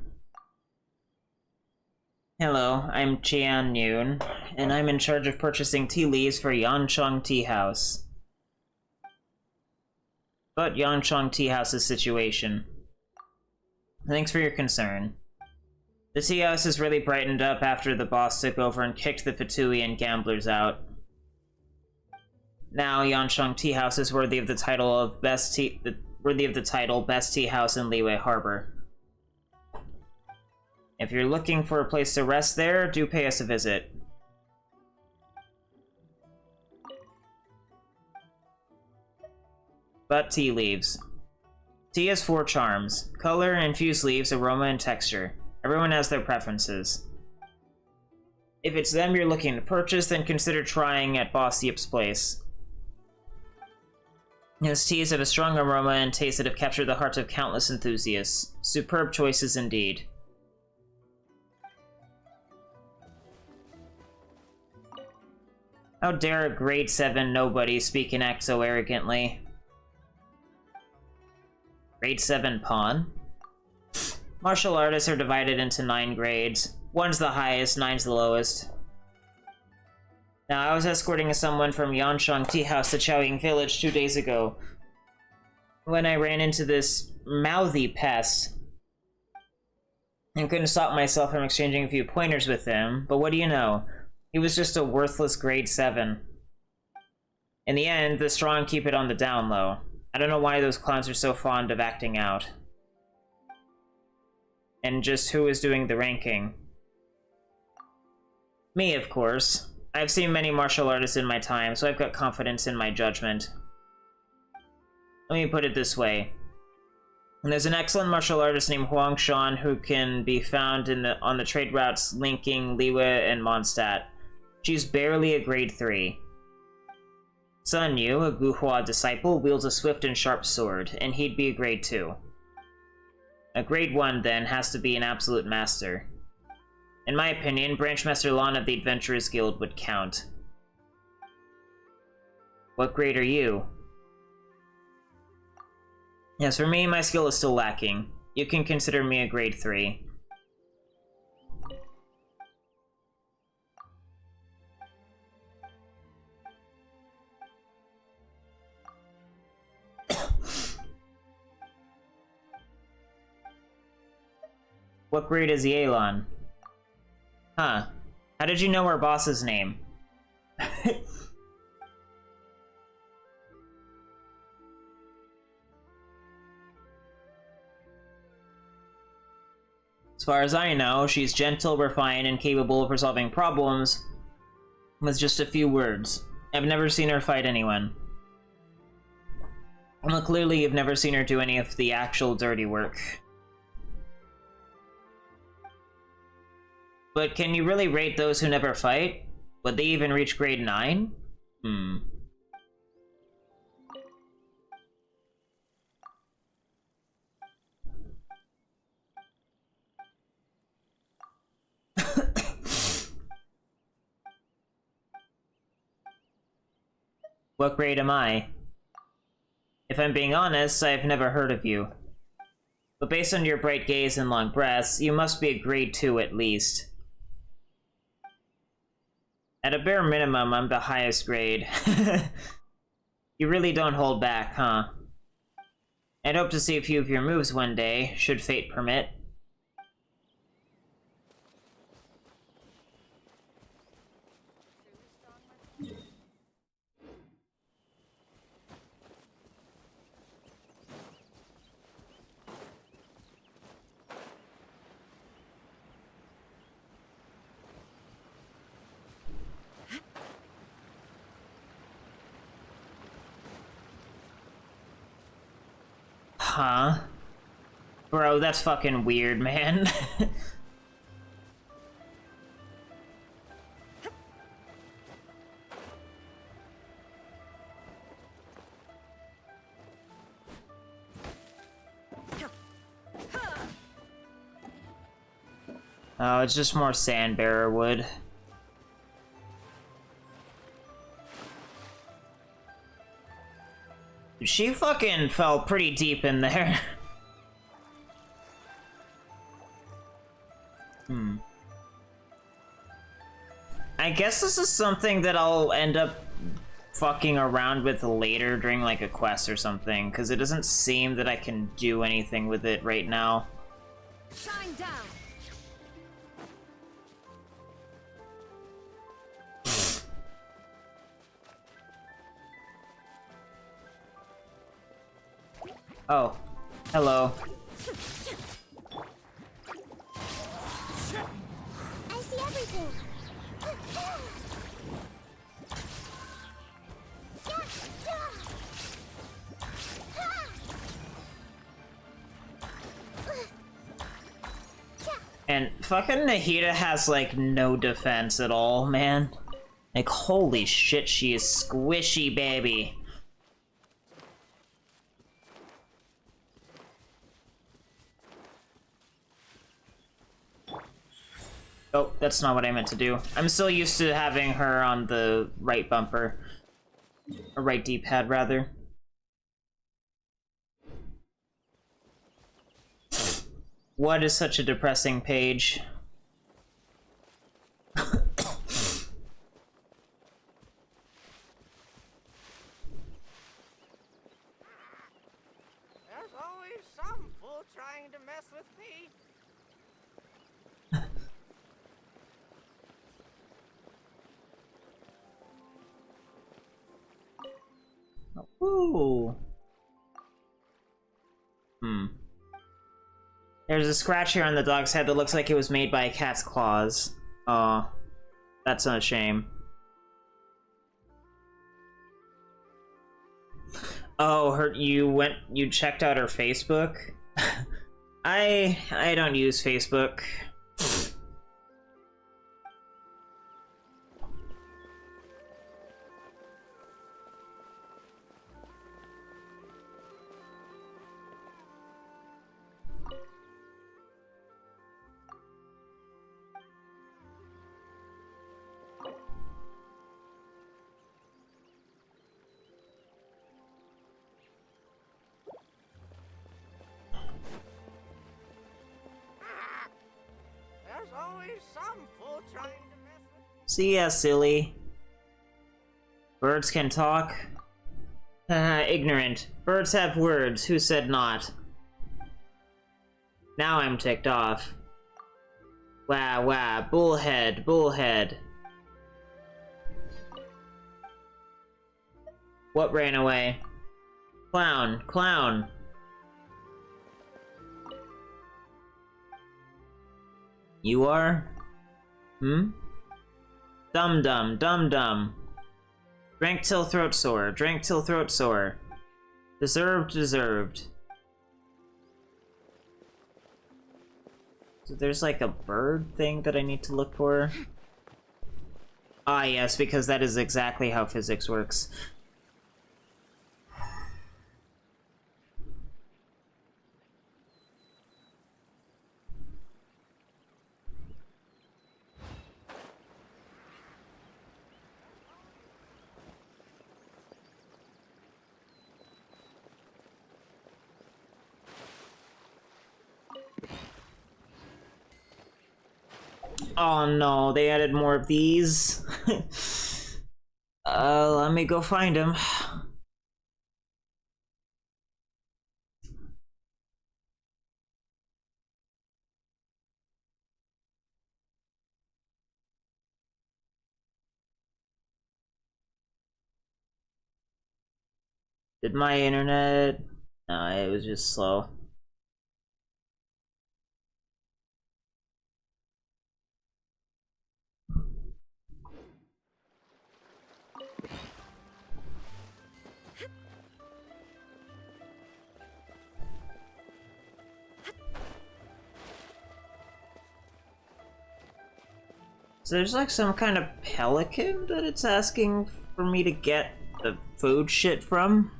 Hello, I'm Xianyun, and I'm in charge of purchasing tea leaves for Yanchong Tea House. But Yanchong Tea House's situation. Thanks for your concern. The tea house has really brightened up after the boss took over and kicked the Fatui and gamblers out. Now Yansheng Tea House is worthy of the title of best tea house in Liyue Harbor. If you're looking for a place to rest there, do pay us a visit. But tea leaves. Tea has 4 charms: color, infused leaves, aroma, and texture. Everyone has their preferences. If it's them you're looking to purchase, then consider trying at Boss Yip's place. His teas have a strong aroma and taste that have captured the hearts of countless enthusiasts. Superb choices indeed. How dare a grade 7 nobody speak and act so arrogantly? Grade 7 pawn? Martial artists are divided into 9 grades. 1's the highest, 9's the lowest. Now, I was escorting someone from Yansheng Tea House to Chaoying Village 2 days ago, when I ran into this mouthy pest and couldn't stop myself from exchanging a few pointers with him, but what do you know? He was just a worthless grade 7. In the end, the strong keep it on the down low. I don't know why those clowns are so fond of acting out. And just who is doing the ranking? Me, of course. I've seen many martial artists in my time, so I've got confidence in my judgment. Let me put it this way. There's an excellent martial artist named Huang Shan who can be found on the trade routes linking Liyue and Mondstadt. She's barely a grade 3. Xianyun, a Guhua disciple, wields a swift and sharp sword, and he'd be a grade 2. A grade 1, then, has to be an absolute master. In my opinion, Branchmaster Lon of the Adventurers Guild would count. What grade are you? Yes, for me, my skill is still lacking. You can consider me a grade 3. What grade is Yelan? Huh. How did you know our boss's name? As far as I know, she's gentle, refined, and capable of resolving problems with just a few words. I've never seen her fight anyone. Well, clearly you've never seen her do any of the actual dirty work. But can you really rate those who never fight? Would they even reach grade 9? What grade am I? If I'm being honest, I've never heard of you. But based on your bright gaze and long breaths, you must be a grade 2 at least. At a bare minimum, I'm the highest grade. You really don't hold back, huh? I'd hope to see a few of your moves one day, should fate permit. Huh? Bro, that's fucking weird, man. Oh, it's just more sandbearer wood. She fucking fell pretty deep in there. I guess this is something that I'll end up fucking around with later during like a quest or something, because it doesn't seem that I can do anything with it right now. Shine down. Oh, hello. I see everything. And fucking Nahida has, like, no defense at all, man. Like, holy shit, she is squishy, baby. Oh, that's not what I meant to do. I'm still used to having her on the right bumper. Or right D-pad, rather. What is such a depressing page? There's always some fool trying to mess with me. Ooh. There's a scratch here on the dog's head that looks like it was made by a cat's claws. Aw. That's a shame. Oh, you checked out her Facebook? I don't use Facebook. There's always some fool trying to mess with me. See ya, silly. Birds can talk? Ignorant. Birds have words. Who said not? Now I'm ticked off. Wah wah. Bullhead. Bullhead. What ran away? Clown. Clown. You are? Dum dum. Dum dum. Drank till throat sore. Drank till throat sore. Deserved. Deserved. So there's like a bird thing that I need to look for. Ah, yes, because that is exactly how physics works. Oh no, they added more of these. Let me go find him. Did my internet? No, it was just slow. So there's like some kind of pelican that it's asking for me to get the food shit from?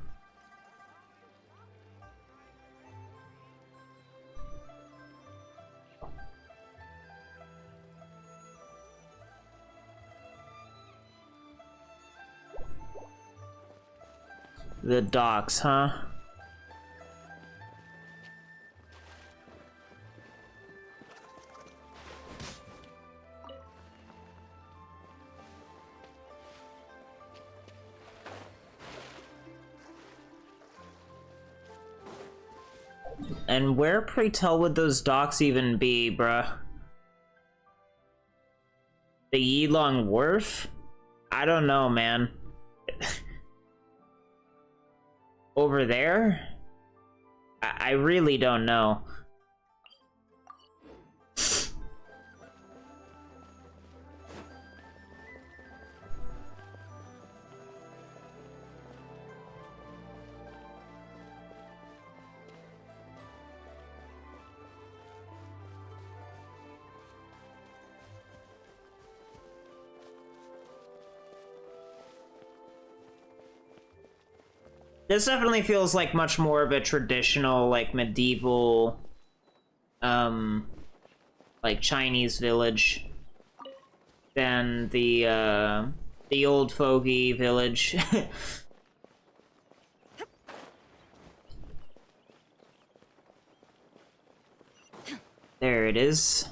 The docks, huh? And where, pray tell, would those docks even be, bruh? The Yilong Wharf? I don't know, man. Over there? I really don't know. This definitely feels like much more of a traditional, like, medieval, like, Chinese village than the old fogey village. There it is.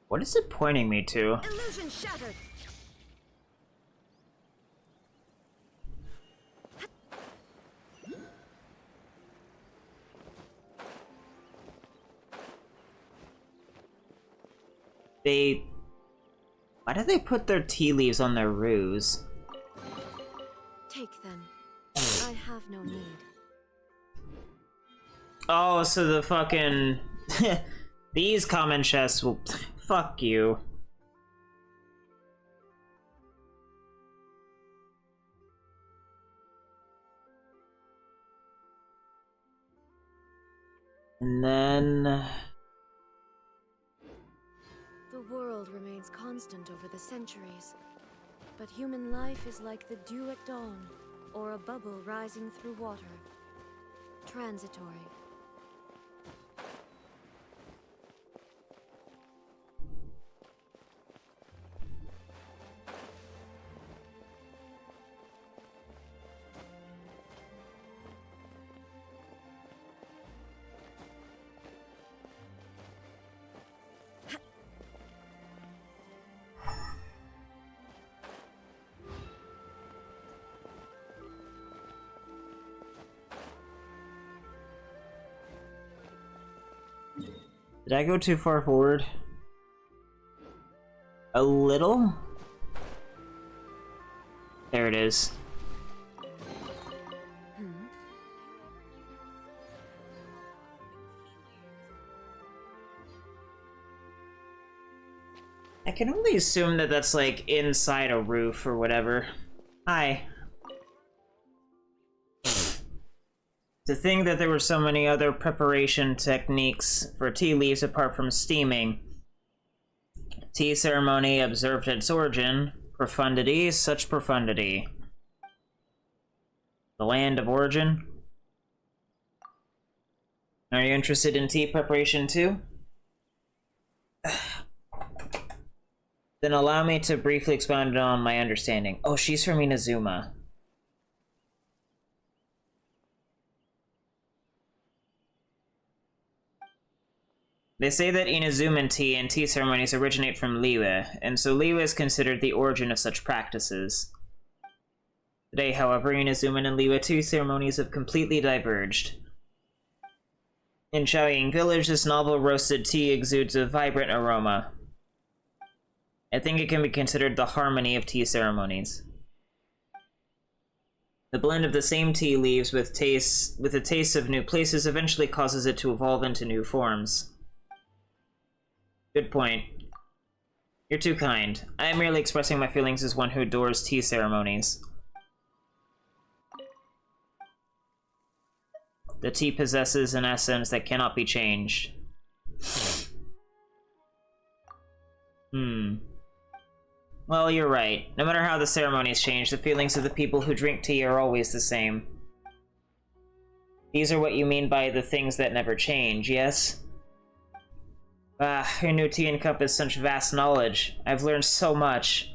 What is it pointing me to? Illusion shattered. Why do they put their tea leaves on their ruse? Take them. I have no need. Oh, so the fucking... These common chests will... Fuck you. And then... The world remains constant over the centuries, but human life is like the dew at dawn, or a bubble rising through water. Transitory. Did I go too far forward? A little? There it is. I can only assume that that's like inside a roof or whatever. Hi. To think that there were so many other preparation techniques for tea leaves apart from steaming. Tea ceremony observed its origin. Profundity, such profundity. The land of origin. Are you interested in tea preparation too? Then allow me to briefly expound on my understanding. Oh, she's from Inazuma. They say that Inazuman tea and tea ceremonies originate from Liyue, and so Liyue is considered the origin of such practices. Today, however, Inazuman and Liyue tea ceremonies have completely diverged. In Xianyun village, this novel roasted tea exudes a vibrant aroma. I think it can be considered the harmony of tea ceremonies. The blend of the same tea leaves with a taste of new places eventually causes it to evolve into new forms. Good point. You're too kind. I am merely expressing my feelings as one who adores tea ceremonies. The tea possesses an essence that cannot be changed. Well, you're right. No matter how the ceremonies change, the feelings of the people who drink tea are always the same. These are what you mean by the things that never change, yes? Ah, your new tea and cup is such vast knowledge. I've learned so much.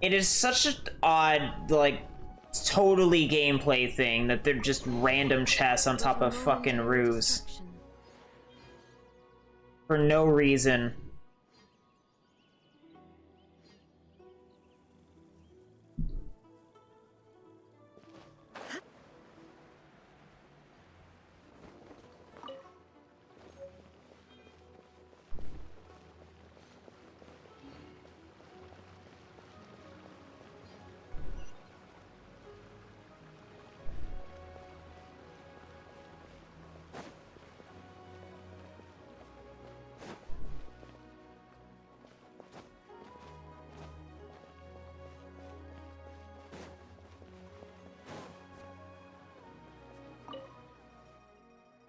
It is such an odd, like, totally gameplay thing that they're just random chests on top of fucking roofs. For no reason.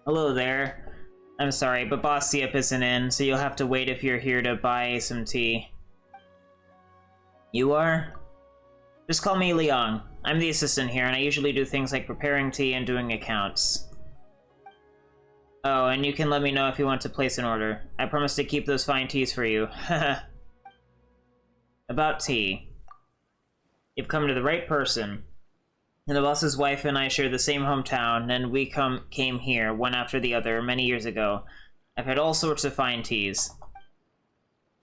Hello there. I'm sorry, but Boss Siep isn't in, so you'll have to wait if you're here to buy some tea. You are? Just call me Liang. I'm the assistant here, and I usually do things like preparing tea and doing accounts. Oh, and you can let me know if you want to place an order. I promise to keep those fine teas for you. About tea. You've come to the right person. And the boss's wife and I share the same hometown, and we came here, one after the other, many years ago. I've had all sorts of fine teas.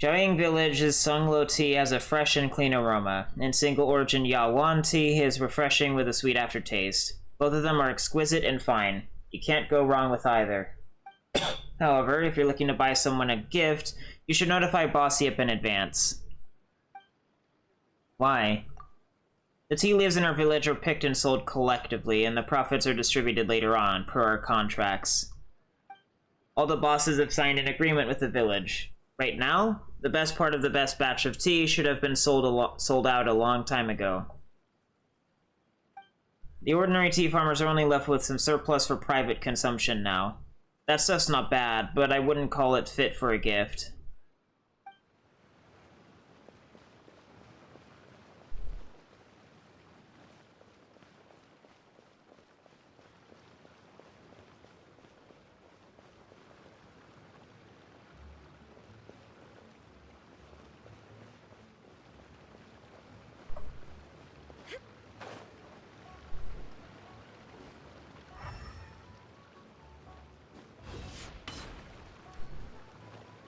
Xianyun Village's Sunglo tea has a fresh and clean aroma, and single origin Yawan tea is refreshing with a sweet aftertaste. Both of them are exquisite and fine. You can't go wrong with either. However, if you're looking to buy someone a gift, you should notify Boss Siep in advance. Why? The tea leaves in our village are picked and sold collectively, and the profits are distributed later on, per our contracts. All the bosses have signed an agreement with the village. Right now, the best part of the best batch of tea should have been sold out a long time ago. The ordinary tea farmers are only left with some surplus for private consumption now. That stuff's not bad, but I wouldn't call it fit for a gift.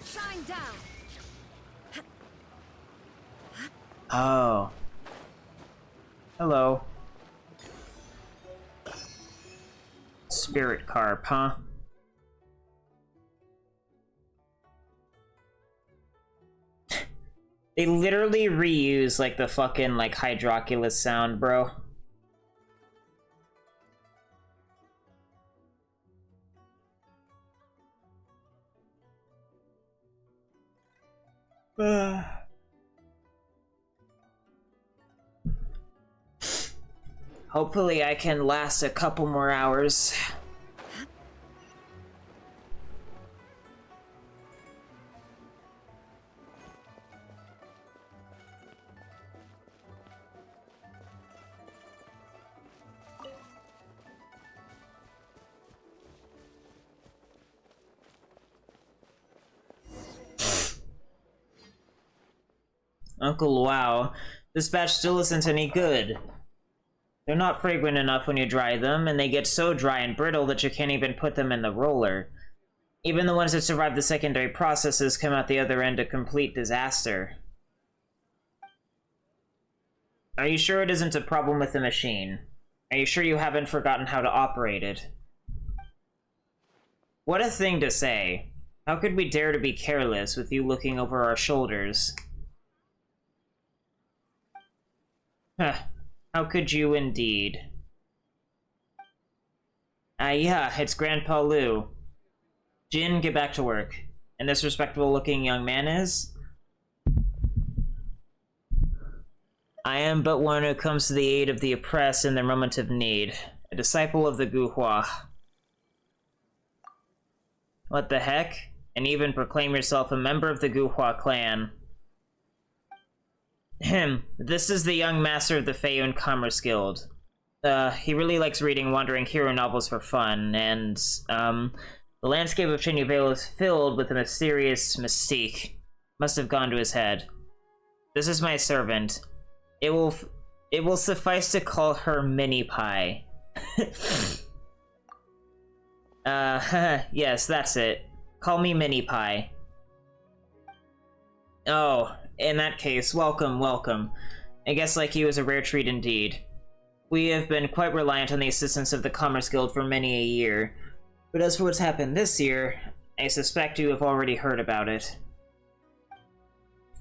Shine down. Oh. Hello. Spirit carp, huh? They literally reuse, like, the fucking, like, Hydroculus sound, bro. Hopefully I can last a couple more hours. Uncle Wow, this batch still isn't any good. They're not fragrant enough when you dry them, and they get so dry and brittle that you can't even put them in the roller. Even the ones that survive the secondary processes come out the other end a complete disaster. Are you sure it isn't a problem with the machine? Are you sure you haven't forgotten how to operate it? What a thing to say. How could we dare to be careless with you looking over our shoulders? Huh. How could you indeed? Yeah, it's Grandpa Lu. Jin, get back to work. And this respectable-looking young man is? I am but one who comes to the aid of the oppressed in their moment of need. A disciple of the Guhua. What the heck? And even proclaim yourself a member of the Guhua clan. This is the young master of the Feiyun Commerce Guild. He really likes reading wandering hero novels for fun, and, the landscape of Shinyu Vale is filled with a mysterious mystique. Must have gone to his head. This is my servant, It will suffice to call her Mini Pie. Yes, that's it. Call me Mini Pie. Oh, in that case, welcome, welcome. I guess like you is a rare treat indeed. We have been quite reliant on the assistance of the Commerce Guild for many a year. But as for what's happened this year, I suspect you have already heard about it.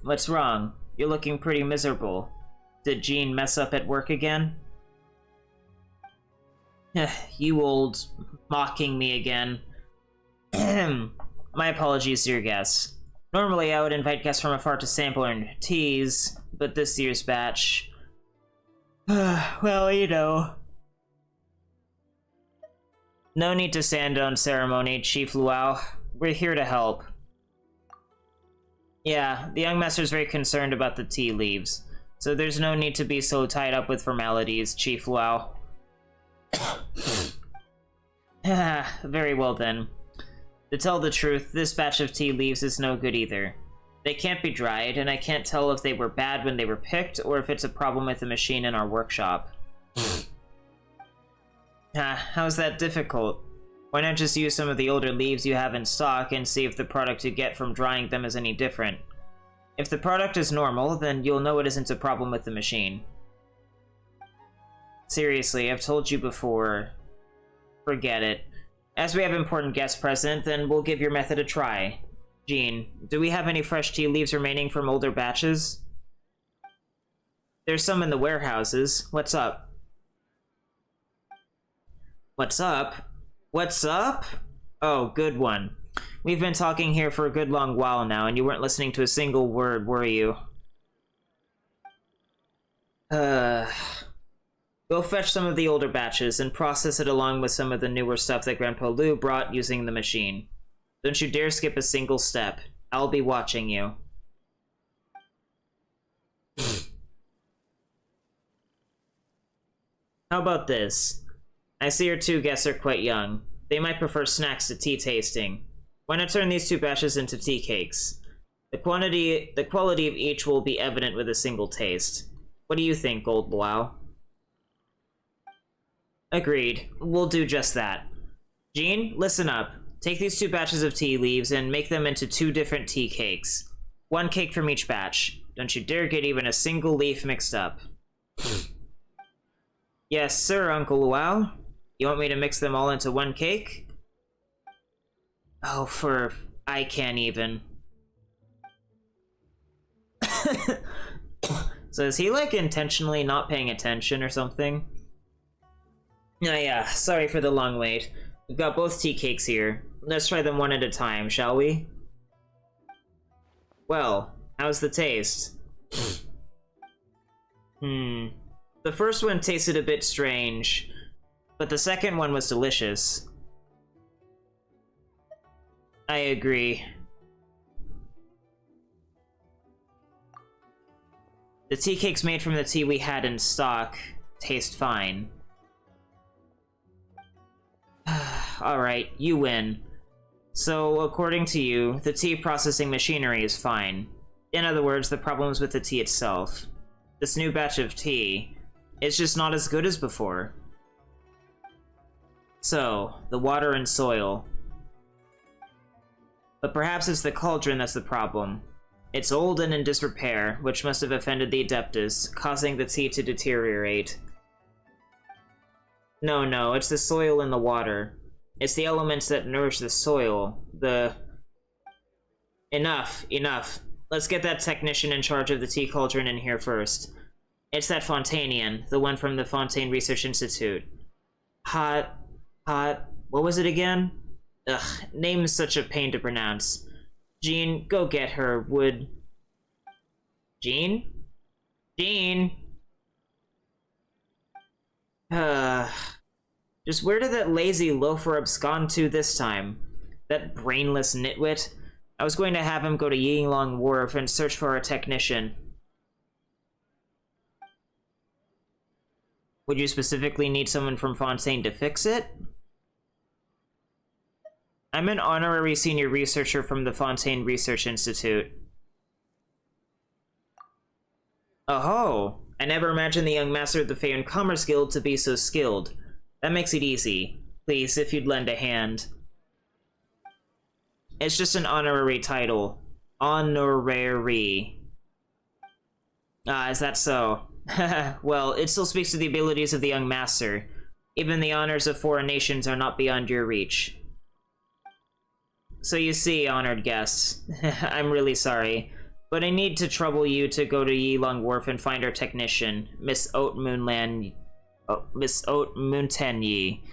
What's wrong? You're looking pretty miserable. Did Jean mess up at work again? You old... mocking me again. My apologies to your guests. Normally I would invite guests from afar to sample our teas, but this year's batch... well, you know... No need to stand on ceremony, Chief Luau. We're here to help. Yeah, the young master's very concerned about the tea leaves, so there's no need to be so tied up with formalities, Chief Luau. Very well then. To tell the truth, this batch of tea leaves is no good either. They can't be dried, and I can't tell if they were bad when they were picked, or if it's a problem with the machine in our workshop. How's that difficult? Why not just use some of the older leaves you have in stock and see if the product you get from drying them is any different? If the product is normal, then you'll know it isn't a problem with the machine. Seriously, I've told you before. Forget it. As we have important guests present, then we'll give your method a try. Jean, do we have any fresh tea leaves remaining from older batches? There's some in the warehouses. What's up? What's up? What's up? Oh, good one. We've been talking here for a good long while now, and you weren't listening to a single word, were you? Go fetch some of the older batches and process it along with some of the newer stuff that Grandpa Lou brought using the machine. Don't you dare skip a single step. I'll be watching you. How about this? I see your two guests are quite young. They might prefer snacks to tea tasting. Why not turn these two batches into tea cakes? The quality of each will be evident with a single taste. What do you think, Gold Luau? Agreed. We'll do just that. Jean, listen up. Take these two batches of tea leaves and make them into two different tea cakes. One cake from each batch. Don't you dare get even a single leaf mixed up. Yes, sir, Uncle Luau. You want me to mix them all into one cake? Oh, I can't even. So is he, like, intentionally not paying attention or something? Oh yeah, sorry for the long wait. We've got both tea cakes here. Let's try them one at a time, shall we? Well, how's the taste? The first one tasted a bit strange, but the second one was delicious. I agree. The tea cakes made from the tea we had in stock taste fine. Alright, you win. So, according to you, the tea processing machinery is fine. In other words, the problem is with the tea itself. This new batch of tea is just not as good as before. So, the water and soil. But perhaps it's the cauldron that's the problem. It's old and in disrepair, which must have offended the Adeptus, causing the tea to deteriorate. No, it's the soil and the water. It's the elements that nourish the soil. Enough. Let's get that technician in charge of the tea cauldron in here first. It's that Fontainian, the one from the Fontaine Research Institute. What was it again? Ugh, name's such a pain to pronounce. Jean, go get her, would... Jean? Just where did that lazy loafer abscond to this time? That brainless nitwit? I was going to have him go to Yinglong Wharf and search for a technician. Would you specifically need someone from Fontaine to fix it? I'm an honorary senior researcher from the Fontaine Research Institute. Oh, I never imagined the young master of the Xianyun Commerce Guild to be so skilled. That makes it easy. Please, if you'd lend a hand. It's just an honorary title. Honorary. Ah, is that so? Well, it still speaks to the abilities of the young master. Even the honors of foreign nations are not beyond your reach. So you see, honored guests, I'm really sorry, but I need to trouble you to go to Yilong Wharf and find our technician, Miss Oat Moonten Yi.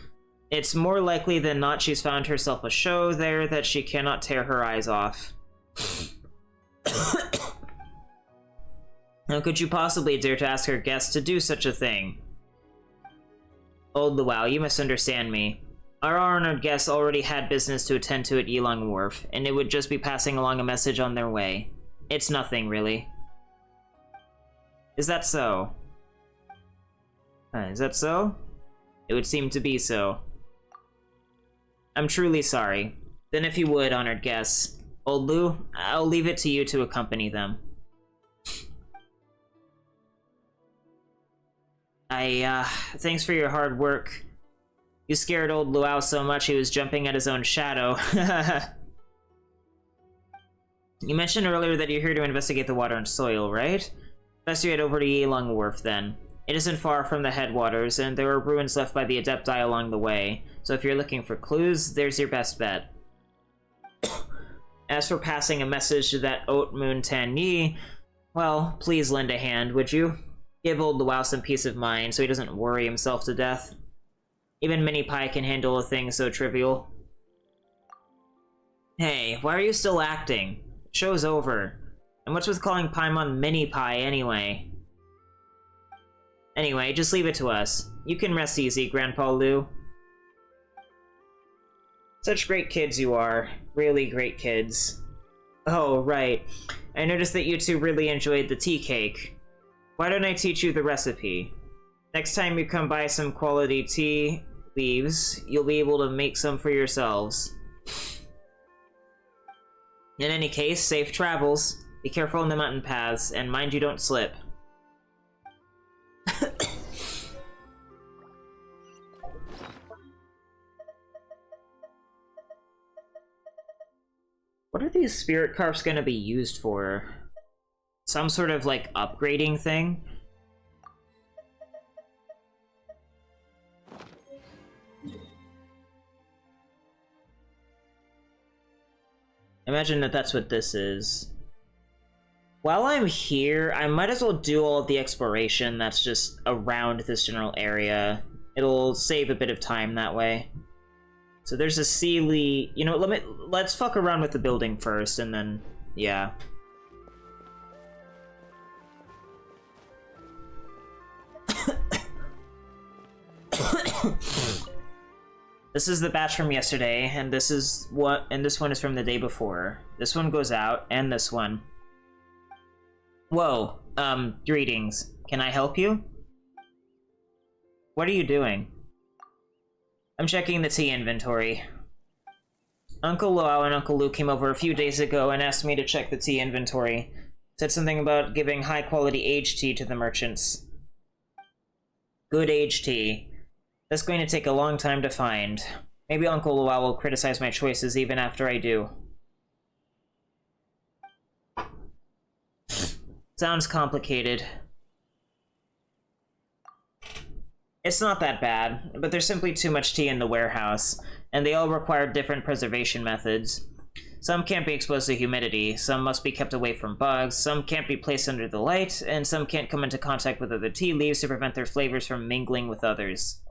It's more likely than not she's found herself a show there that she cannot tear her eyes off. How could you possibly dare to ask her guests to do such a thing? Old Luau, you misunderstand me. Our honored guests already had business to attend to at Yilong Wharf, and it would just be passing along a message on their way. It's nothing, really. Is that so? Is that so? It would seem to be so. I'm truly sorry. Then if you would, honored guests, Old Lu, I'll leave it to you to accompany them. Thanks for your hard work. You scared old Luau so much he was jumping at his own shadow. You mentioned earlier that you're here to investigate the water and soil, right? Best you head over to Yilong Wharf, then. It isn't far from the headwaters, and there are ruins left by the Adepti along the way, so if you're looking for clues, there's your best bet. As for passing a message to that Oat Moonten Yi, well, please lend a hand, would you? Give old Luau some peace of mind so he doesn't worry himself to death. Even Mini Pie can handle a thing so trivial. Hey, why are you still acting? The show's over. And what's with calling Paimon Mini Pie anyway? Anyway, just leave it to us. You can rest easy, Grandpa Lu. Such great kids you are. Really great kids. Oh, right. I noticed that you two really enjoyed the tea cake. Why don't I teach you the recipe? Next time you come by some quality tea leaves, you'll be able to make some for yourselves. In any case, safe travels. Be careful in the mountain paths, and mind you don't slip. What are these spirit carps gonna be used for? Some sort of, like, upgrading thing? Imagine that that's what this is. While I'm here, I might as well do all of the exploration that's just around this general area. It'll save a bit of time that way. So there's a Sealy... You know, let's fuck around with the building first, and then... yeah. This is the batch from yesterday, and this one is from the day before. This one goes out, and this one. Whoa, greetings. Can I help you? What are you doing? I'm checking the tea inventory. Uncle Luau and Uncle Lu came over a few days ago and asked me to check the tea inventory. Said something about giving high-quality aged tea to the merchants. Good aged tea. That's going to take a long time to find. Maybe Uncle Luau will criticize my choices even after I do. Sounds complicated. It's not that bad, but there's simply too much tea in the warehouse, and they all require different preservation methods. Some can't be exposed to humidity, some must be kept away from bugs, some can't be placed under the light, and some can't come into contact with other tea leaves to prevent their flavors from mingling with others.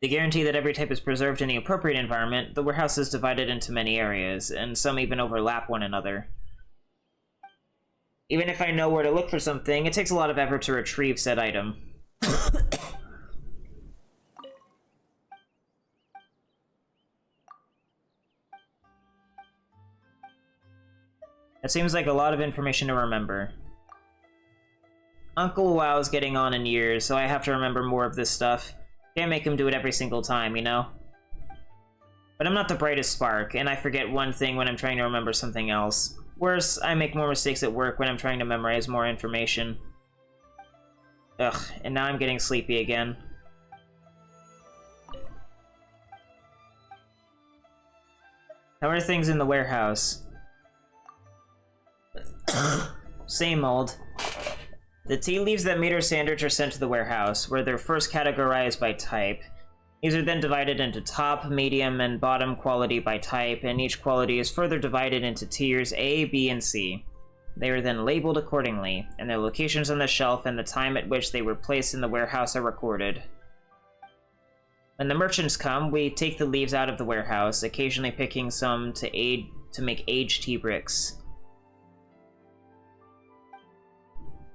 To guarantee that every type is preserved in the appropriate environment, the warehouse is divided into many areas, and some even overlap one another. Even if I know where to look for something, it takes a lot of effort to retrieve said item. That seems like a lot of information to remember. Uncle Luau is getting on in years, so I have to remember more of this stuff. Can't make him do it every single time, you know? But I'm not the brightest spark, and I forget one thing when I'm trying to remember something else. Worse, I make more mistakes at work when I'm trying to memorize more information. Ugh, and now I'm getting sleepy again. How are things in the warehouse? Same old. The tea leaves that meet our standards are sent to the warehouse, where they're first categorized by type. These are then divided into top, medium, and bottom quality by type, and each quality is further divided into tiers A, B, and C. They are then labeled accordingly, and their locations on the shelf and the time at which they were placed in the warehouse are recorded. When the merchants come, we take the leaves out of the warehouse, occasionally picking some to make aged tea bricks.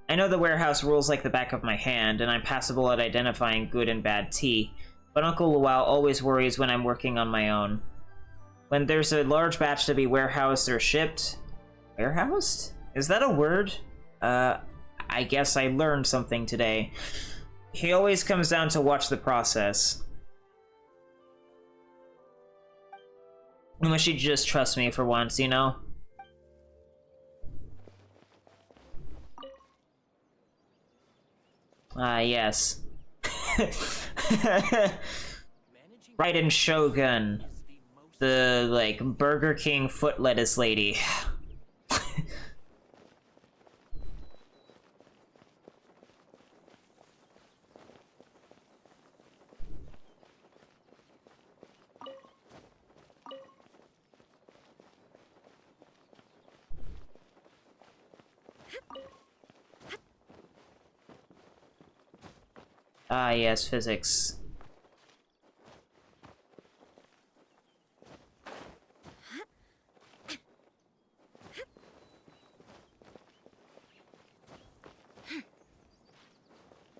I know the warehouse rules like the back of my hand, and I'm passable at identifying good and bad tea, but Uncle Luau always worries when I'm working on my own. When there's a large batch to be warehoused or shipped... Warehoused? Is that a word? I guess I learned something today. He always comes down to watch the process. I wish he'd just trust me for once, you know? Ah, yes. Raiden Shogun. The, like, Burger King foot lettuce lady. Ah, yes, physics.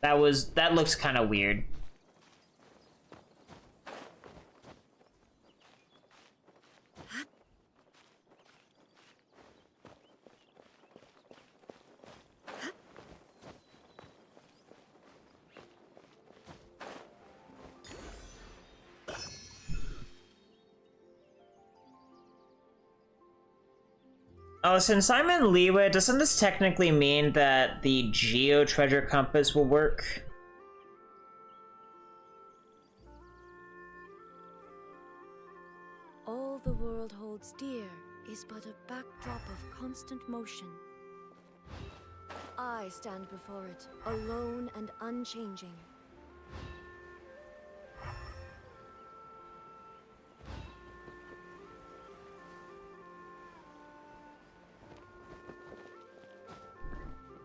That looks kind of weird. Oh, since I'm in Liyue, doesn't this technically mean that the Geo Treasure Compass will work? All the world holds dear is but a backdrop of constant motion. I stand before it, alone and unchanging.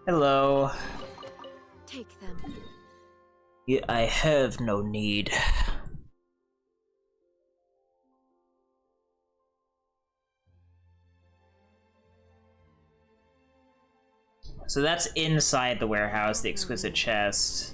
Hello. Take them. Yeah, I have no need. So that's inside the warehouse, the exquisite chest.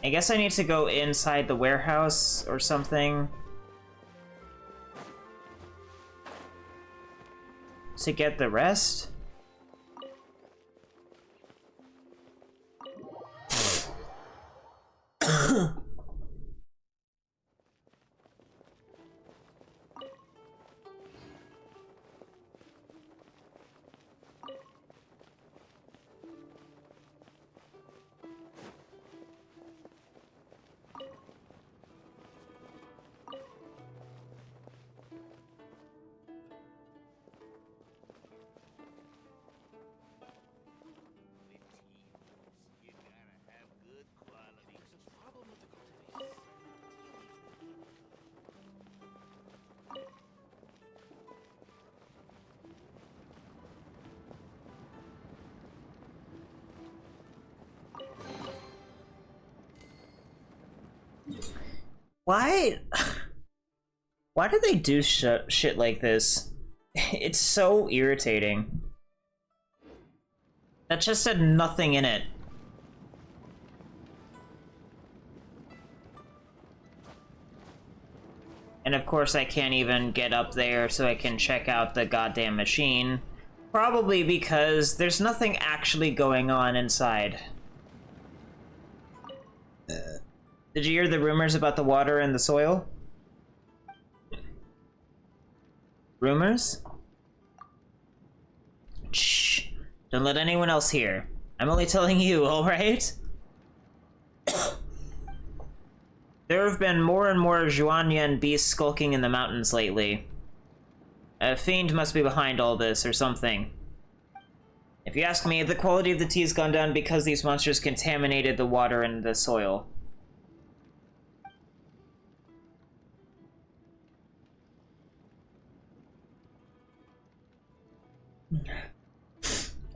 I guess I need to go inside the warehouse or something to get the rest. Why? Why do they do shit like this? It's so irritating. That just had nothing in it. And of course I can't even get up there so I can check out the goddamn machine. Probably because there's nothing actually going on inside. Did you hear the rumors about the water and the soil? Rumors? Shh. Don't let anyone else hear. I'm only telling you, alright? There have been more and more Xianyun beasts skulking in the mountains lately. A fiend must be behind all this, or something. If you ask me, the quality of the tea's gone down because these monsters contaminated the water and the soil.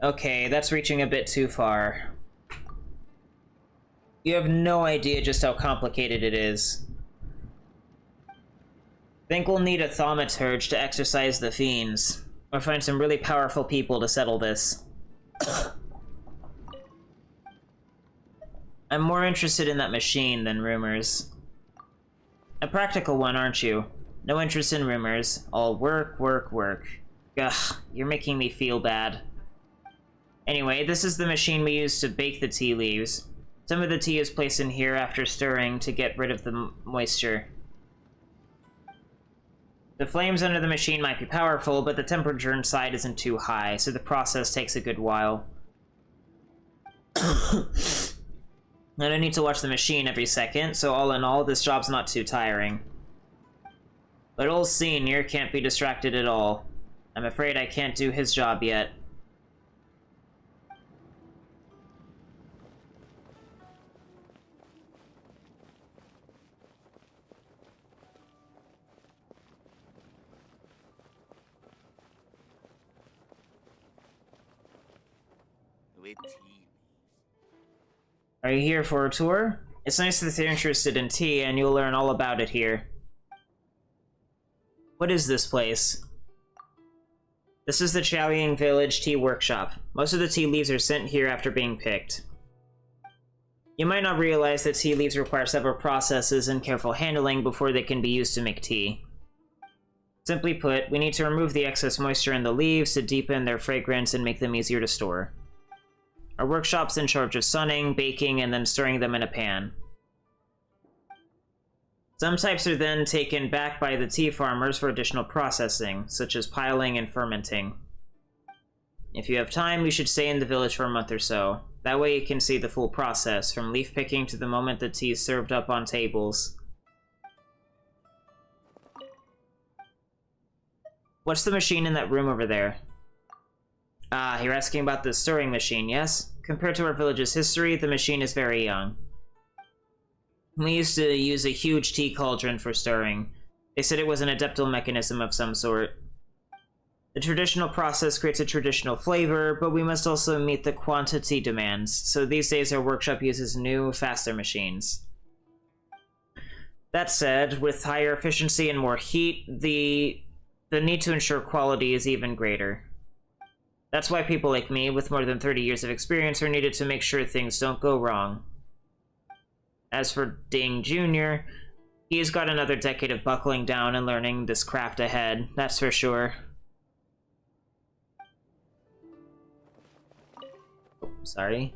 Okay, that's reaching a bit too far. You have no idea just how complicated it is. Think we'll need a thaumaturge to exorcise the fiends, or find some really powerful people to settle this. I'm more interested in that machine than rumors. A practical one, aren't you? No interest in rumors. All work, work, work. Ugh, you're making me feel bad. Anyway, this is the machine we use to bake the tea leaves. Some of the tea is placed in here after stirring to get rid of the moisture. The flames under the machine might be powerful, but the temperature inside isn't too high, so the process takes a good while. I don't need to watch the machine every second, so all in all, this job's not too tiring. But old Senior can't be distracted at all. I'm afraid I can't do his job yet. Are you here for a tour? It's nice that you're interested in tea, and you'll learn all about it here. What is this place? This is the Xianyun Village Tea Workshop. Most of the tea leaves are sent here after being picked. You might not realize that tea leaves require several processes and careful handling before they can be used to make tea. Simply put, we need to remove the excess moisture in the leaves to deepen their fragrance and make them easier to store. Our workshop's in charge of sunning, baking, and then stirring them in a pan. Some types are then taken back by the tea farmers for additional processing, such as piling and fermenting. If you have time, you should stay in the village for a month or so. That way you can see the full process, from leaf picking to the moment the tea is served up on tables. What's the machine in that room over there? Ah, you're asking about the stirring machine, yes? Compared to our village's history, the machine is very young. We used to use a huge tea cauldron for stirring. They said it was an adeptal mechanism of some sort. The traditional process creates a traditional flavor, but we must also meet the quantity demands, so these days our workshop uses new, faster machines. That said, with higher efficiency and more heat, the need to ensure quality is even greater. That's why people like me, with more than 30 years of experience, are needed to make sure things don't go wrong. As for Ding Jr., he's got another decade of buckling down and learning this craft ahead, that's for sure. Oh, sorry.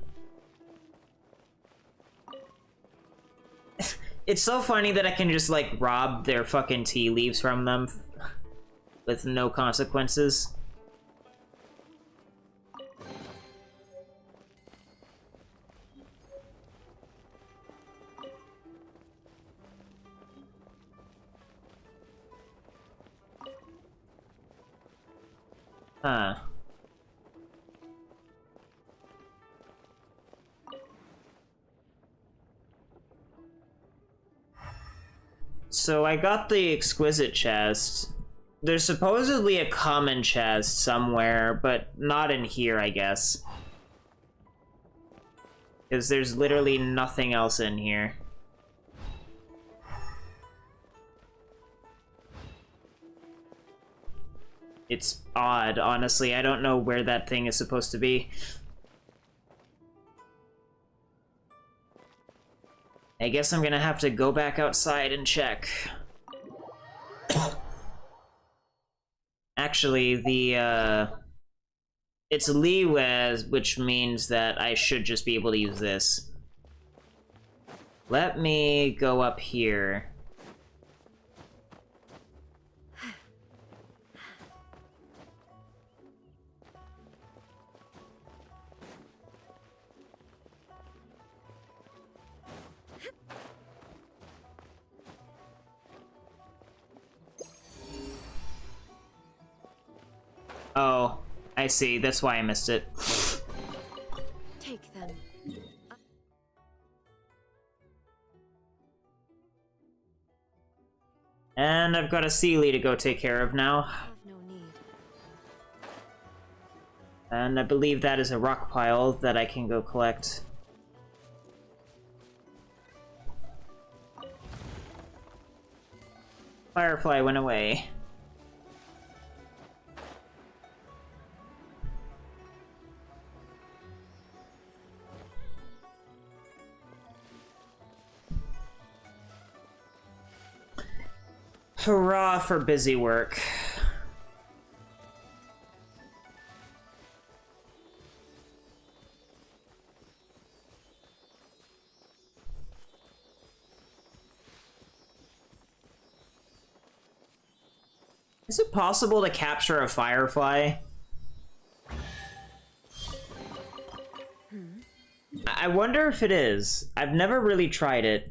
It's so funny that I can just, like, rob their fucking tea leaves from them with no consequences. Huh. So I got the exquisite chest. There's supposedly a common chest somewhere, but not in here, I guess. Because there's literally nothing else in here. It's odd, honestly. I don't know where that thing is supposed to be. I guess I'm gonna have to go back outside and check. actually, the, it's Liwez, which means that I should just be able to use this. Let me go up here. Oh, I see. That's why I missed it. Take them. And I've got a Sealy to go take care of now. I have no need. And I believe that is a rock pile that I can go collect. Firefly went away. Hurrah for busy work. Is it possible to capture a firefly? I wonder if it is. I've never really tried it.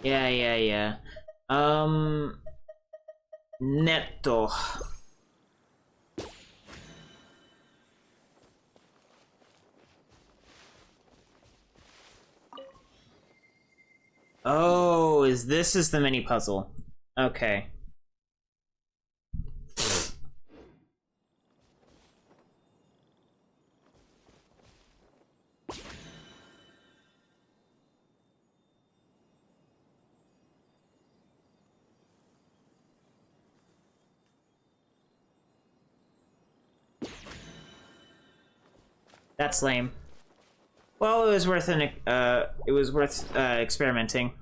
Yeah. Netto. Oh, this is the mini puzzle. Okay. That's lame. Well, it was worth experimenting.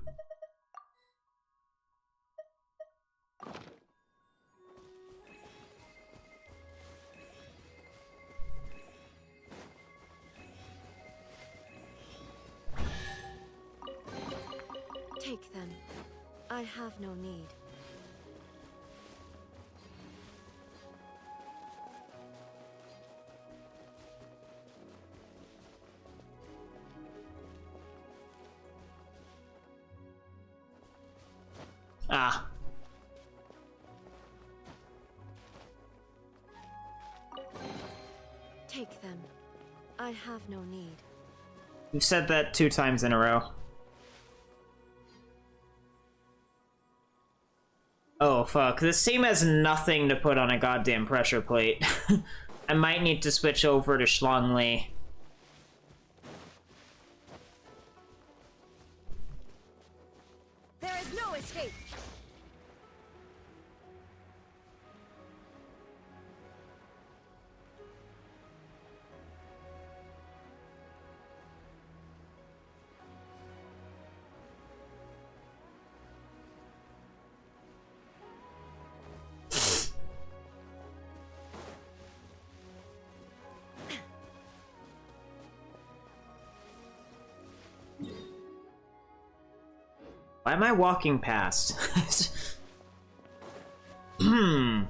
Take them. I have no need. Ah. Take them. I have no need. You've said that 2 times in a row. Oh, fuck. This team has nothing to put on a goddamn pressure plate. I might need to switch over to Schlongli. There is no escape. Why am I walking past? Hmm.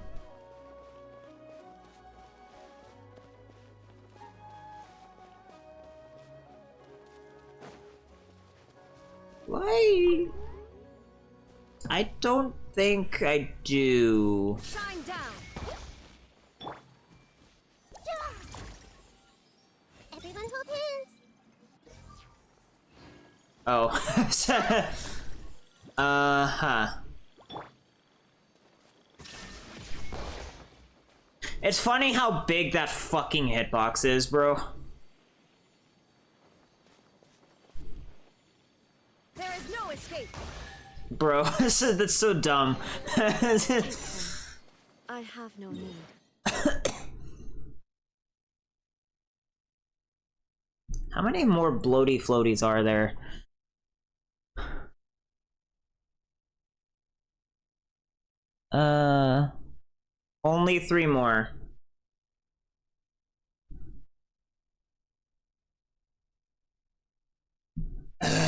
Why? I don't think I do. Shine down. Everyone hold hands. Oh. Uh-huh. It's funny how big that fucking hitbox is, bro. There is no escape. Bro, that's so dumb. I have no need. How many more bloaty floaties are there? Only 3 more.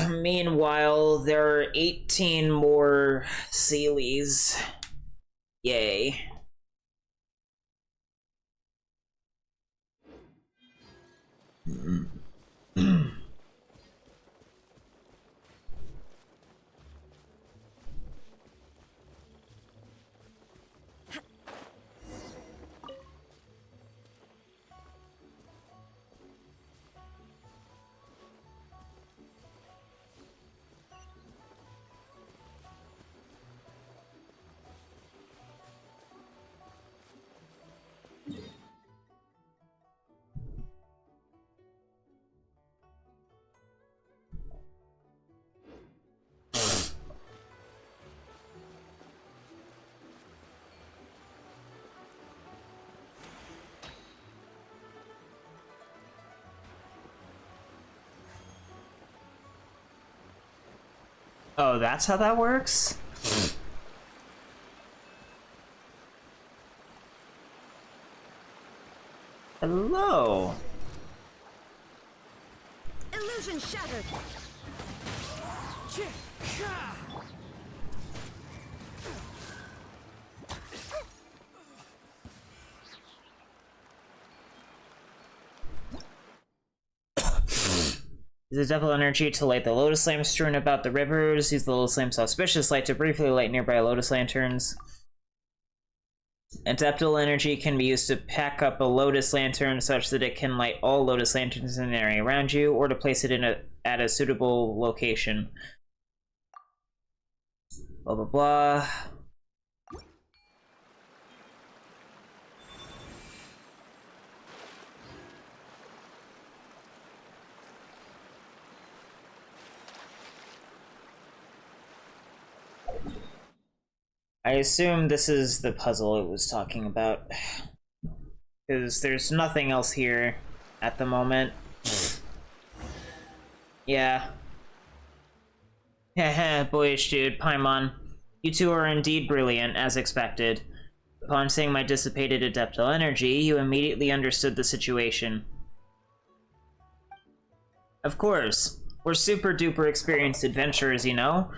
Meanwhile, there are 18 more Sealies. Yay. Oh, that's how that works? Hello. Illusion shattered. Use the devil energy to light the lotus lamps strewn about the rivers. Use the lotus lamp's auspicious light to briefly light nearby lotus lanterns. Adeptal energy can be used to pack up a lotus lantern such that it can light all lotus lanterns in the area around you, or to place it at a suitable location. Blah blah blah. I assume this is the puzzle it was talking about, because there's nothing else here at the moment. Yeah. Heh, boyish dude, Paimon. You two are indeed brilliant, as expected. Upon seeing my dissipated adeptal energy, you immediately understood the situation. Of course. We're super duper experienced adventurers, you know?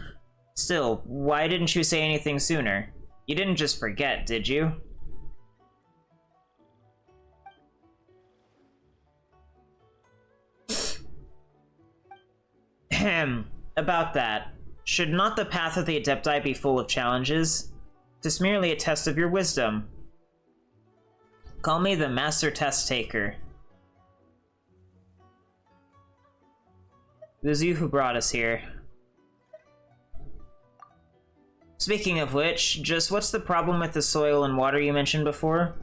Still, why didn't you say anything sooner? You didn't just forget, did you? Ahem. About that. Should not the path of the Adepti be full of challenges? It's merely a test of your wisdom. Call me the Master Test Taker. It was you who brought us here. Speaking of which, just what's the problem with the soil and water you mentioned before?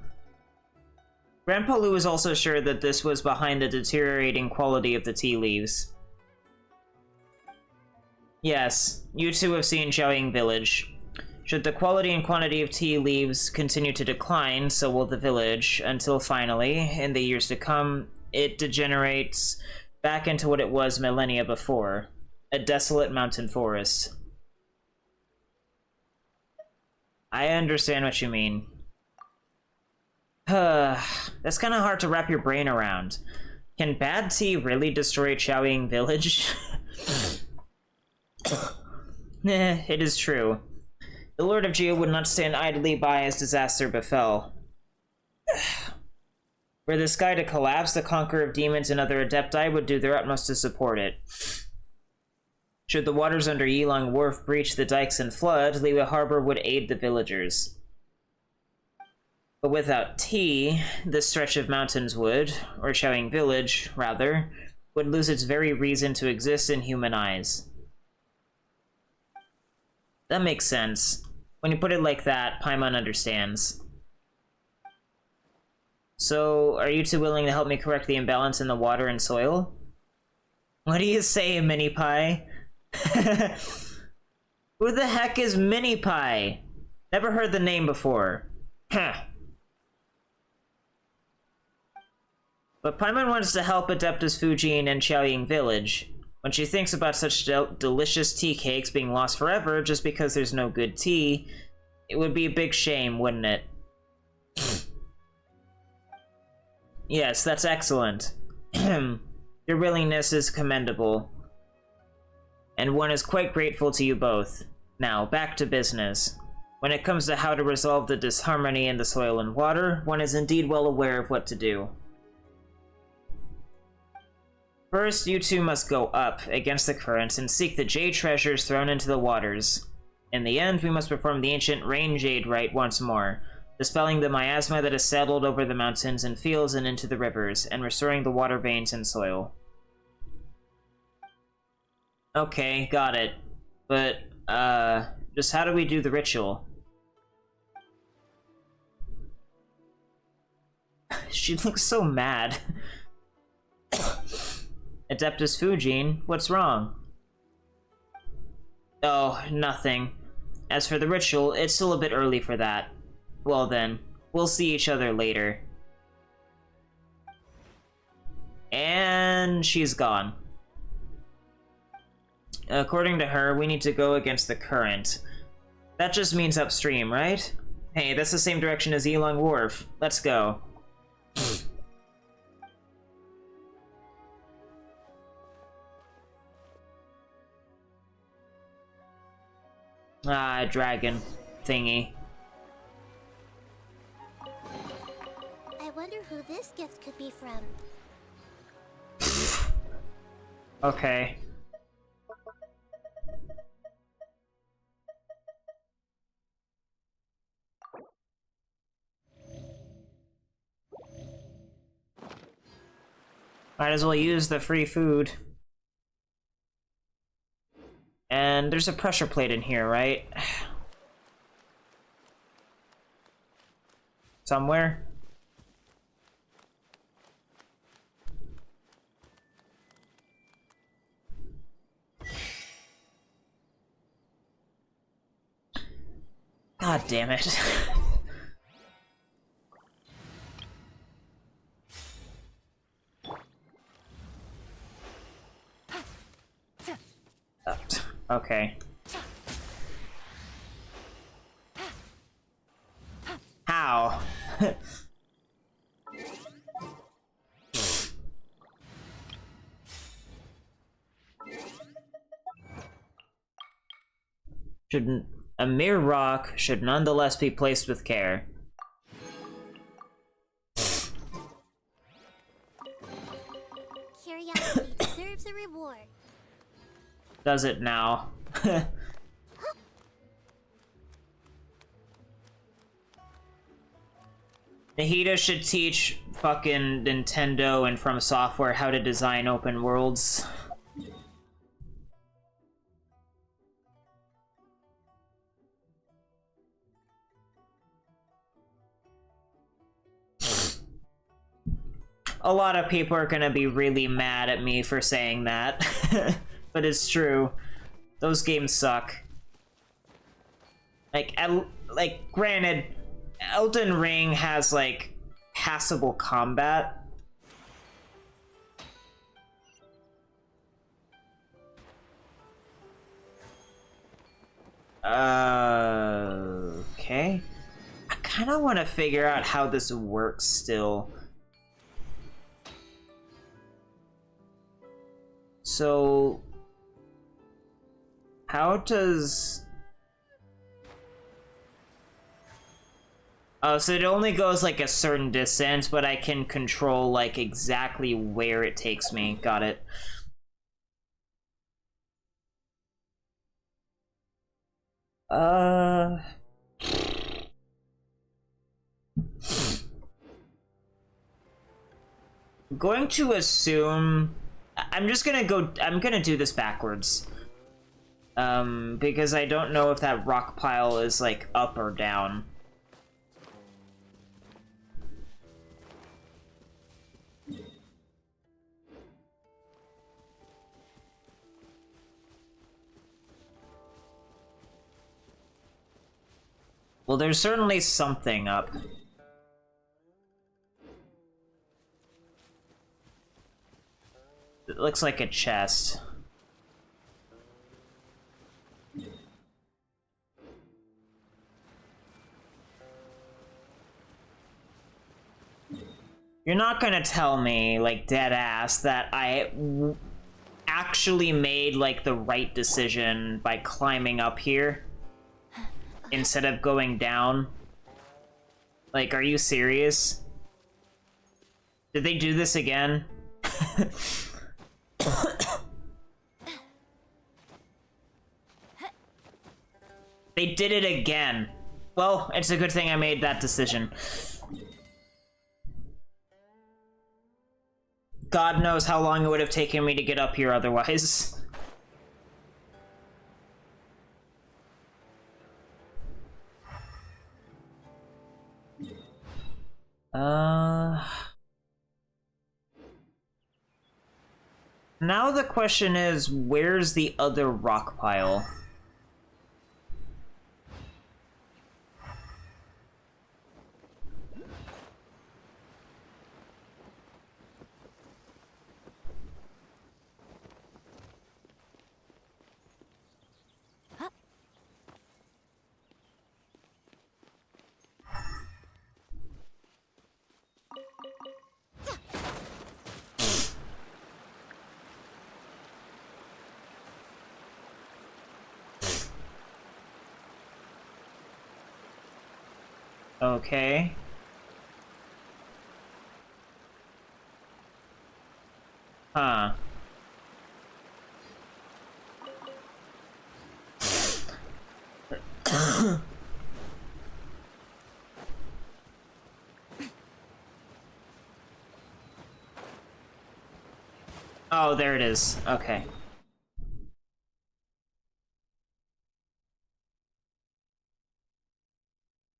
Grandpa Lou was also sure that this was behind the deteriorating quality of the tea leaves. Yes, you two have seen Xianyun Village. Should the quality and quantity of tea leaves continue to decline, so will the village, until finally, in the years to come, it degenerates back into what it was millennia before, a desolate mountain forest. I understand what you mean. That's kind of hard to wrap your brain around. Can bad tea really destroy Xianyun Village? It is true. The Lord of Geo would not stand idly by as disaster befell. Were the sky to collapse, the Conqueror of Demons and other Adepti would do their utmost to support it. Should the waters under Yilong Wharf breach the dikes and flood, Liyue Harbor would aid the villagers. But without tea, this stretch of mountains would, or Xianyun Village, rather, would lose its very reason to exist in human eyes. That makes sense. When you put it like that, Paimon understands. So, are you two willing to help me correct the imbalance in the water and soil? What do you say, Mini Pie? Who the heck is Mini Pie? Never heard the name before. Huh. But Paimon wants to help Adeptus Fujin and Xiaoying village. When she thinks about such delicious tea cakes being lost forever just because there's no good tea, it would be a big shame, wouldn't it? Yes, that's excellent. Your willingness is commendable. And one is quite grateful to you both. Now, back to business. When it comes to how to resolve the disharmony in the soil and water, one is indeed well aware of what to do. First, you two must go up against the current and seek the jade treasures thrown into the waters. In the end, we must perform the ancient rain jade rite once more, dispelling the miasma that has settled over the mountains and fields and into the rivers, and restoring the water veins and soil. Okay, got it. But, just how do we do the ritual? She looks so mad. Adeptus Fujin, what's wrong? Oh, nothing. As for the ritual, it's still a bit early for that. Well then, we'll see each other later. And she's gone. According to her, we need to go against the current. That just means upstream, right? Hey, that's the same direction as Elong Wharf. Let's go. Ah, dragon thingy. I wonder who this gift could be from. Okay. Might as well use the free food. And there's a pressure plate in here, right? Somewhere? God damn it. Okay. How? Shouldn't a mere rock should nonetheless be placed with care. Curiosity deserves a reward. Does it now? Nahida should teach fucking Nintendo and From Software how to design open worlds. A lot of people are gonna be really mad at me for saying that. But it's true. Those games suck. Like, granted, Elden Ring has, like, passable combat. Okay. I kinda wanna figure out how this works still. So... how does... oh, so it only goes like a certain distance, but I can control like exactly where it takes me. Got it. I'm going to assume... I'm gonna do this backwards. Because I don't know if that rock pile is, like, up or down. Well, there's certainly something up. looks like a chest. You're not gonna tell me, like, dead ass, that I actually made, like, the right decision by climbing up here instead of going down? Like, are you serious? Did they do this again? They did it again. Well, it's a good thing I made that decision. God knows how long it would have taken me to get up here otherwise. Now the question is, where's the other rock pile? Okay. Huh. Oh, there it is. Okay.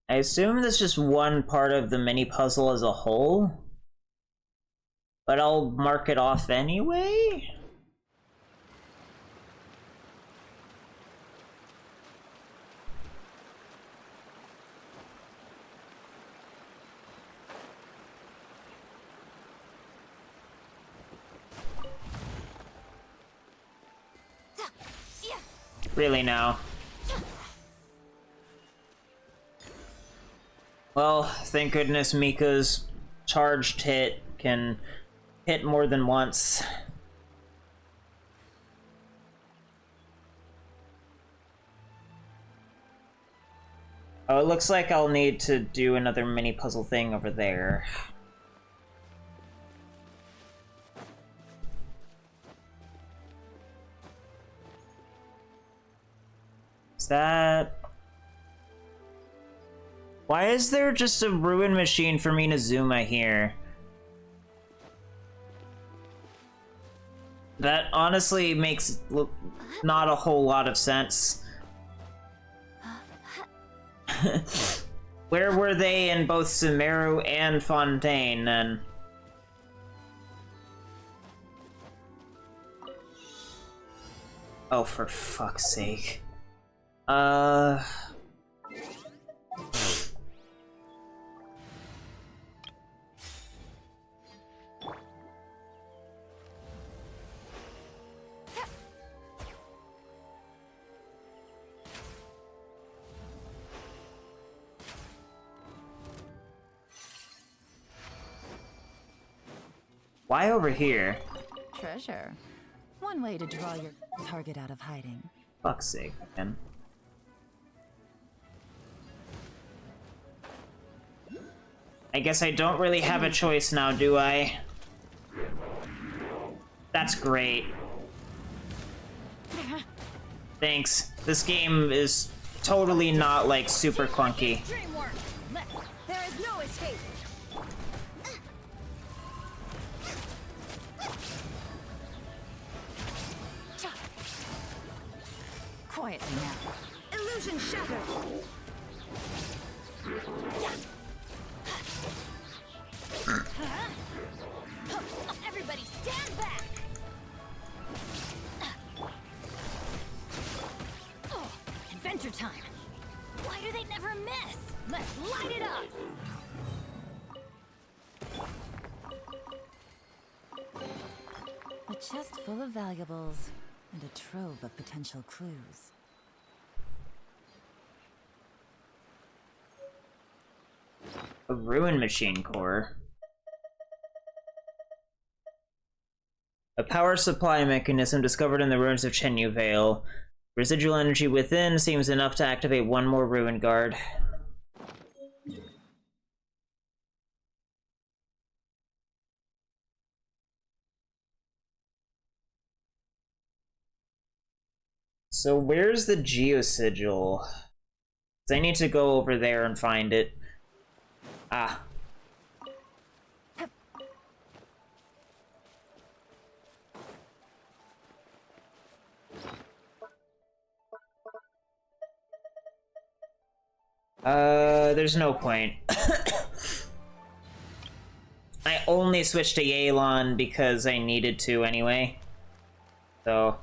I assume that's just one part of the mini puzzle as a whole, but I'll mark it off anyway. Really now. Well, thank goodness Mika's charged hit can hit more than once. Oh, it looks like I'll need to do another mini puzzle thing over there. Is that... Why is there just a ruin machine for Minazuma here? That honestly makes not a whole lot of sense. Where were they in both Sumeru and Fontaine, then? Oh, for fuck's sake. Why over here? Treasure. One way to draw your target out of hiding. Fuck's sake, man. I guess I don't really have a choice now, do I? That's great. Thanks. This game is totally not, like, super clunky. There is no escape. Quietly now. Illusion shattered. Everybody stand back. Adventure time. Why do they never miss? Let's light it up. A chest full of valuables and a trove of potential clues. A ruin machine core. A power supply mechanism discovered in the ruins of Xianyun Vale. Residual energy within seems enough to activate one more ruin guard. So where's the geosigil? 'Cause I need to go over there and find it. Ah. There's no point. I only switched to Yelan because I needed to anyway. So...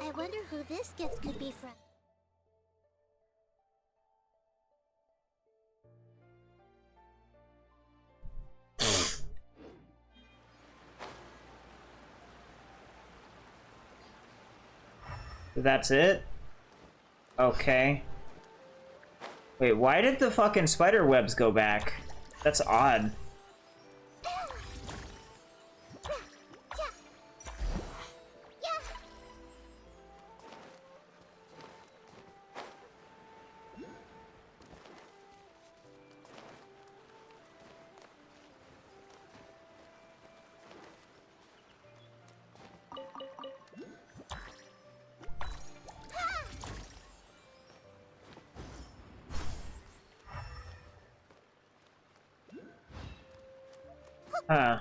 I wonder who this gift could be from. That's it? Okay. Wait, why did the fucking spider webs go back? That's odd. Huh.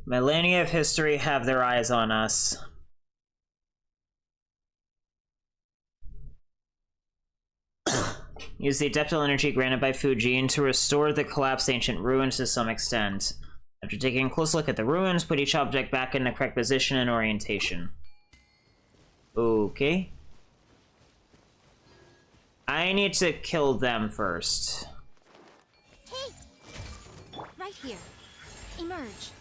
Millennia of history have their eyes on us. Use the adeptal energy granted by Fujin to restore the collapsed ancient ruins to some extent. After taking a close look at the ruins, put each object back in the correct position and orientation. Okay. I need to kill them first. Hey! Right here. Emerge.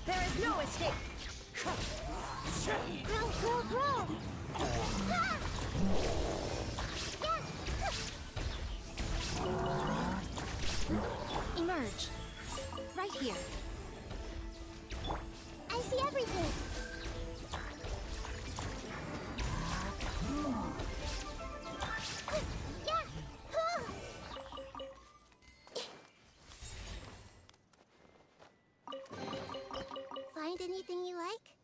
There is no escape. Grow, grow, grow! Emerge. Right here. I see everything! Find anything you like?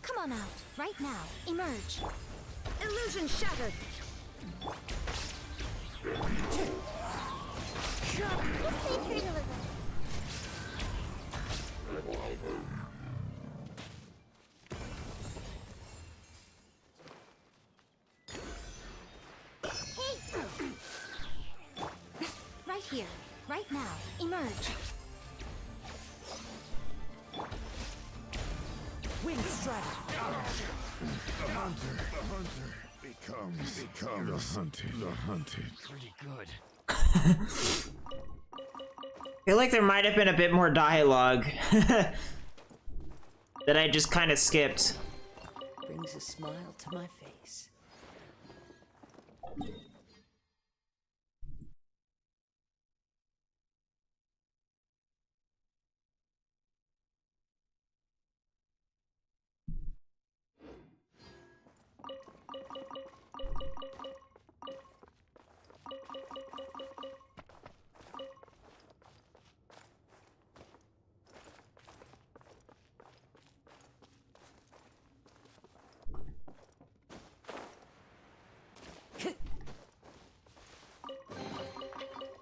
Come on out. Right now. Emerge. Illusion shattered. Just take her to the Right here. Right now. Emerge. Wind strike. The hunter becomes the hunted. Pretty good. I feel like there might have been a bit more dialogue that I just kind of skipped. Brings a smile to my face.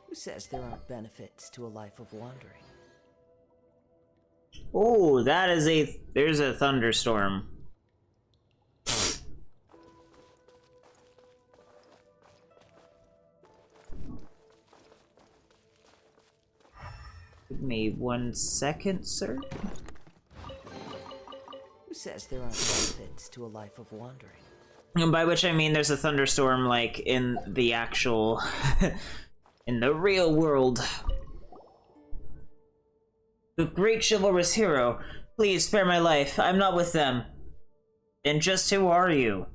Who says there aren't benefits to a life of wandering? Oh, that is there's a thunderstorm. Give me 1 second, sir. Who says there aren't benefits to a life of wandering? And by which I mean there's a thunderstorm, like, in the actual... in the real world. The great chivalrous hero, please spare my life. I'm not with them. Then just who are you?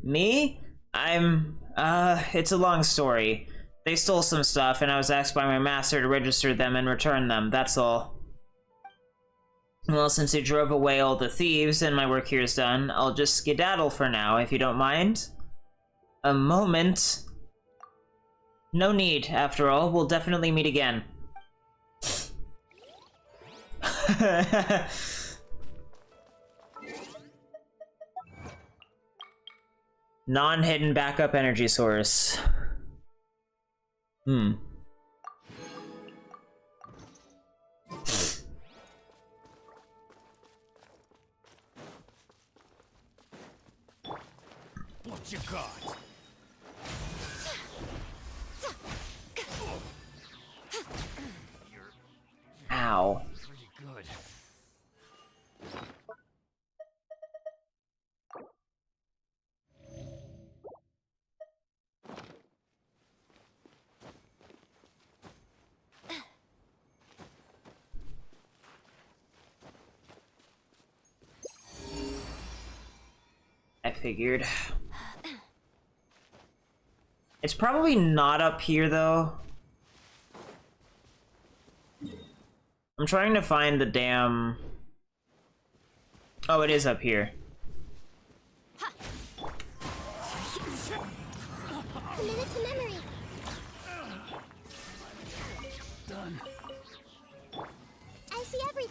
Me? It's a long story. They stole some stuff, and I was asked by my master to register them and return them, that's all. Well, since they drove away all the thieves and my work here is done, I'll just skedaddle for now, if you don't mind. A moment. No need, after all. We'll definitely meet again. Non-hidden backup energy source. What you got? Ow. Pretty good. I figured. It's probably not up here, though. I'm trying to find the damn... Oh, it is up here. Commit it to memory.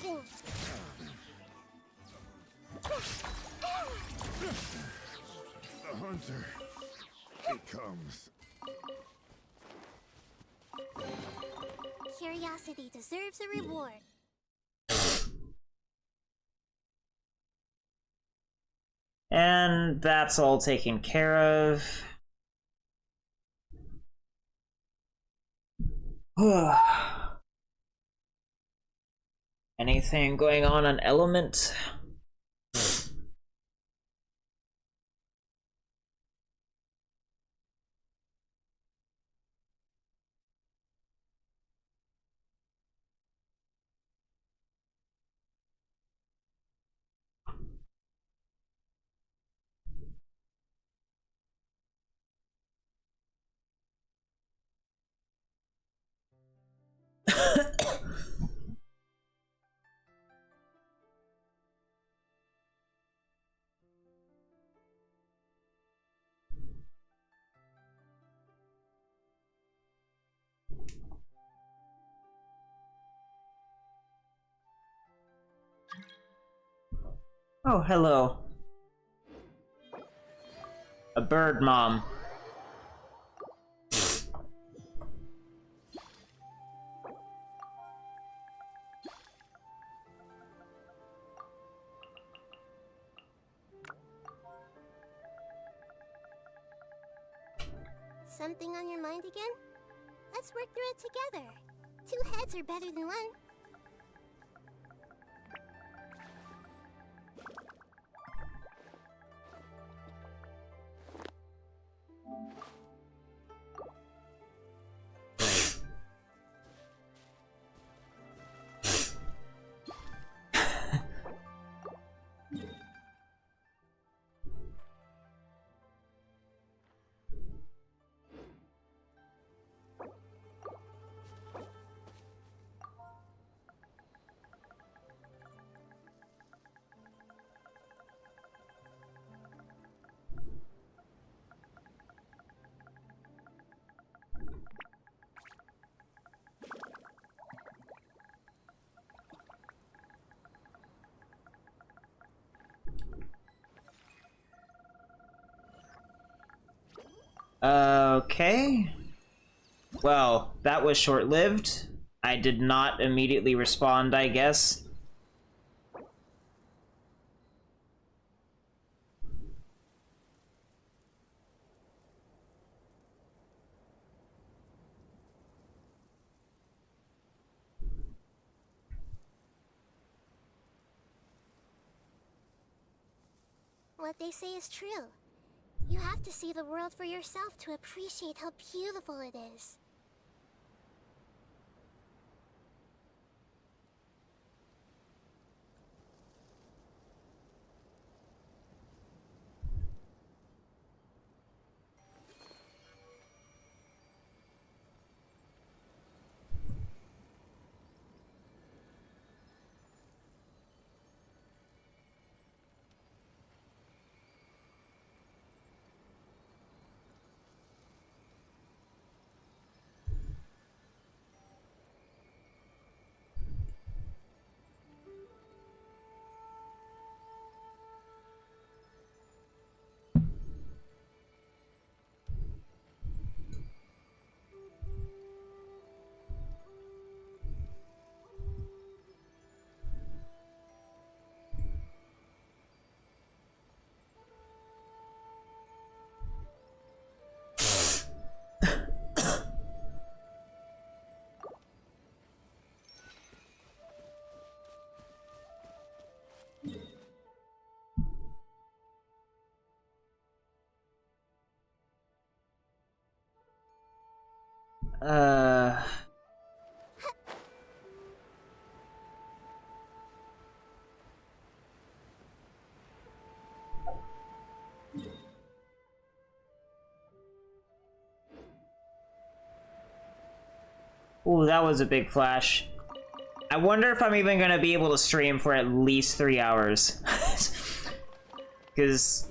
nothing. The hunter. It comes. Curiosity deserves a reward. And that's all taken care of. Anything going on Element? Oh, hello. A bird mom. Something on your mind again? Let's work through it together. 2 heads are better than one. Okay. Well, that was short-lived. I did not immediately respond, I guess. What they say is true. You have to see the world for yourself to appreciate how beautiful it is. Uh... Ooh, that was a big flash. I wonder if I'm even gonna be able to stream for at least 3 hours. Because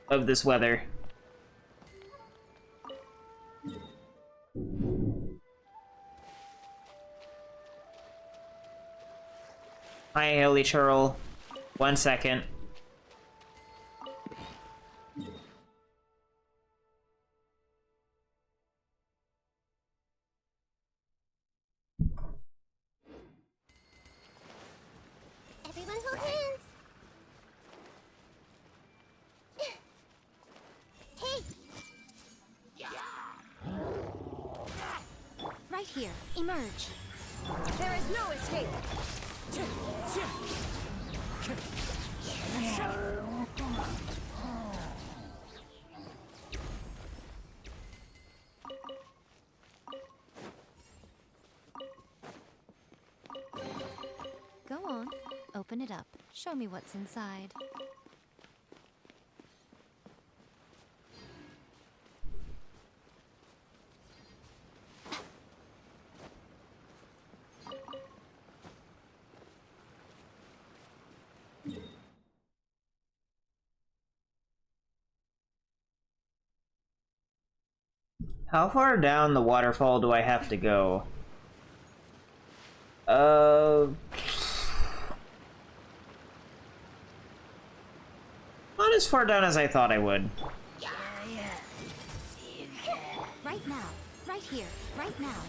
of this weather. Hi, Haley Churl. 1 second. Everyone hold hands. Hey! Right here. Emerge. There is no escape. Go on. Open it up. Show me what's inside. How far down the waterfall do I have to go? Not as far down as I thought I would. Right now. Right here. Right now.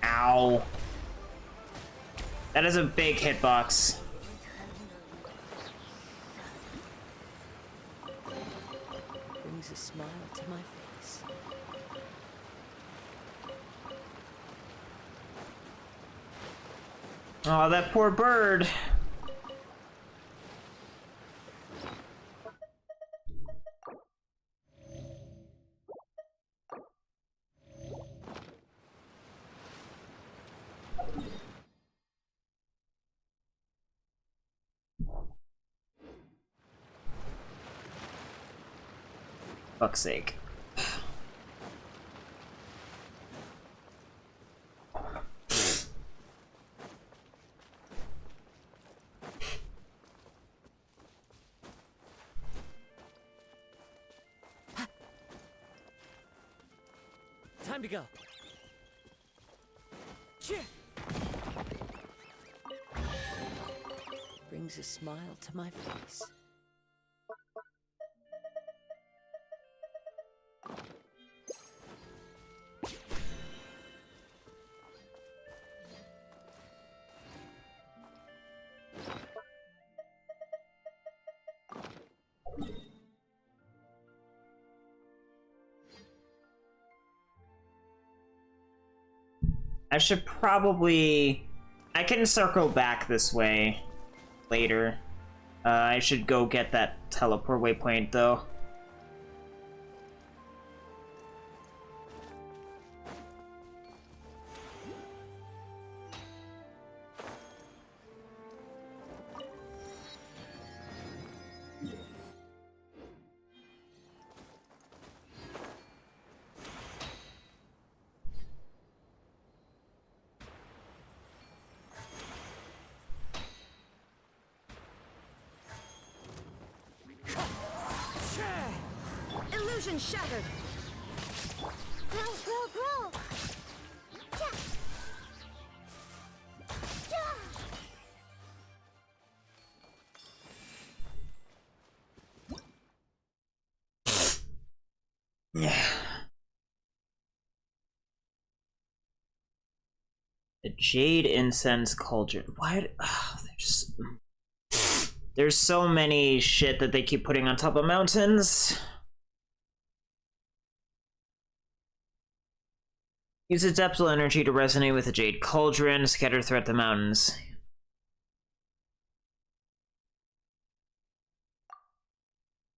Ow. That is a big hitbox. Brings a smile to my face. Oh, that poor bird. Fuck's sake. Time to go. Brings a smile to my face. I should probably... I can circle back this way later. I should go get that teleport waypoint, though. Illusion shattered. Grow, grow, grow. Yeah. The Jade Incense Cauldron. Why? There's so many shit that they keep putting on top of mountains. Use its depthful energy to resonate with the Jade Cauldron, scattered throughout the mountains.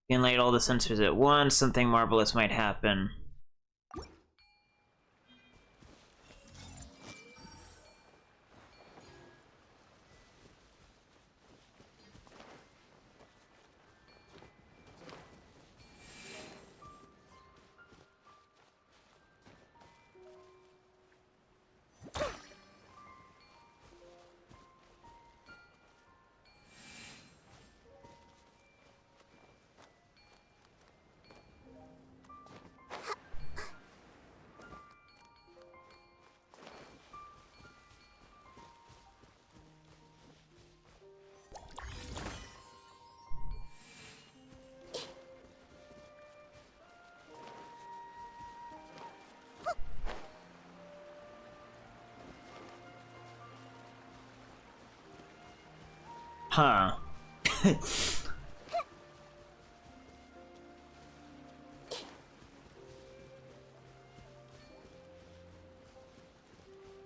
You can light all the sensors at once, something marvelous might happen. Huh.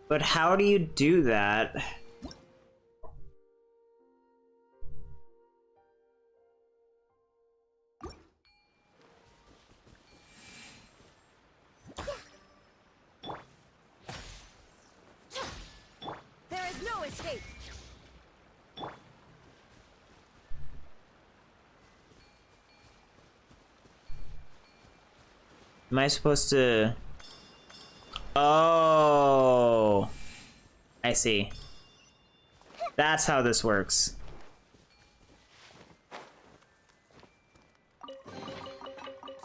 But how do you do that? There is no escape. Am I supposed to... Oh, I see. That's how this works.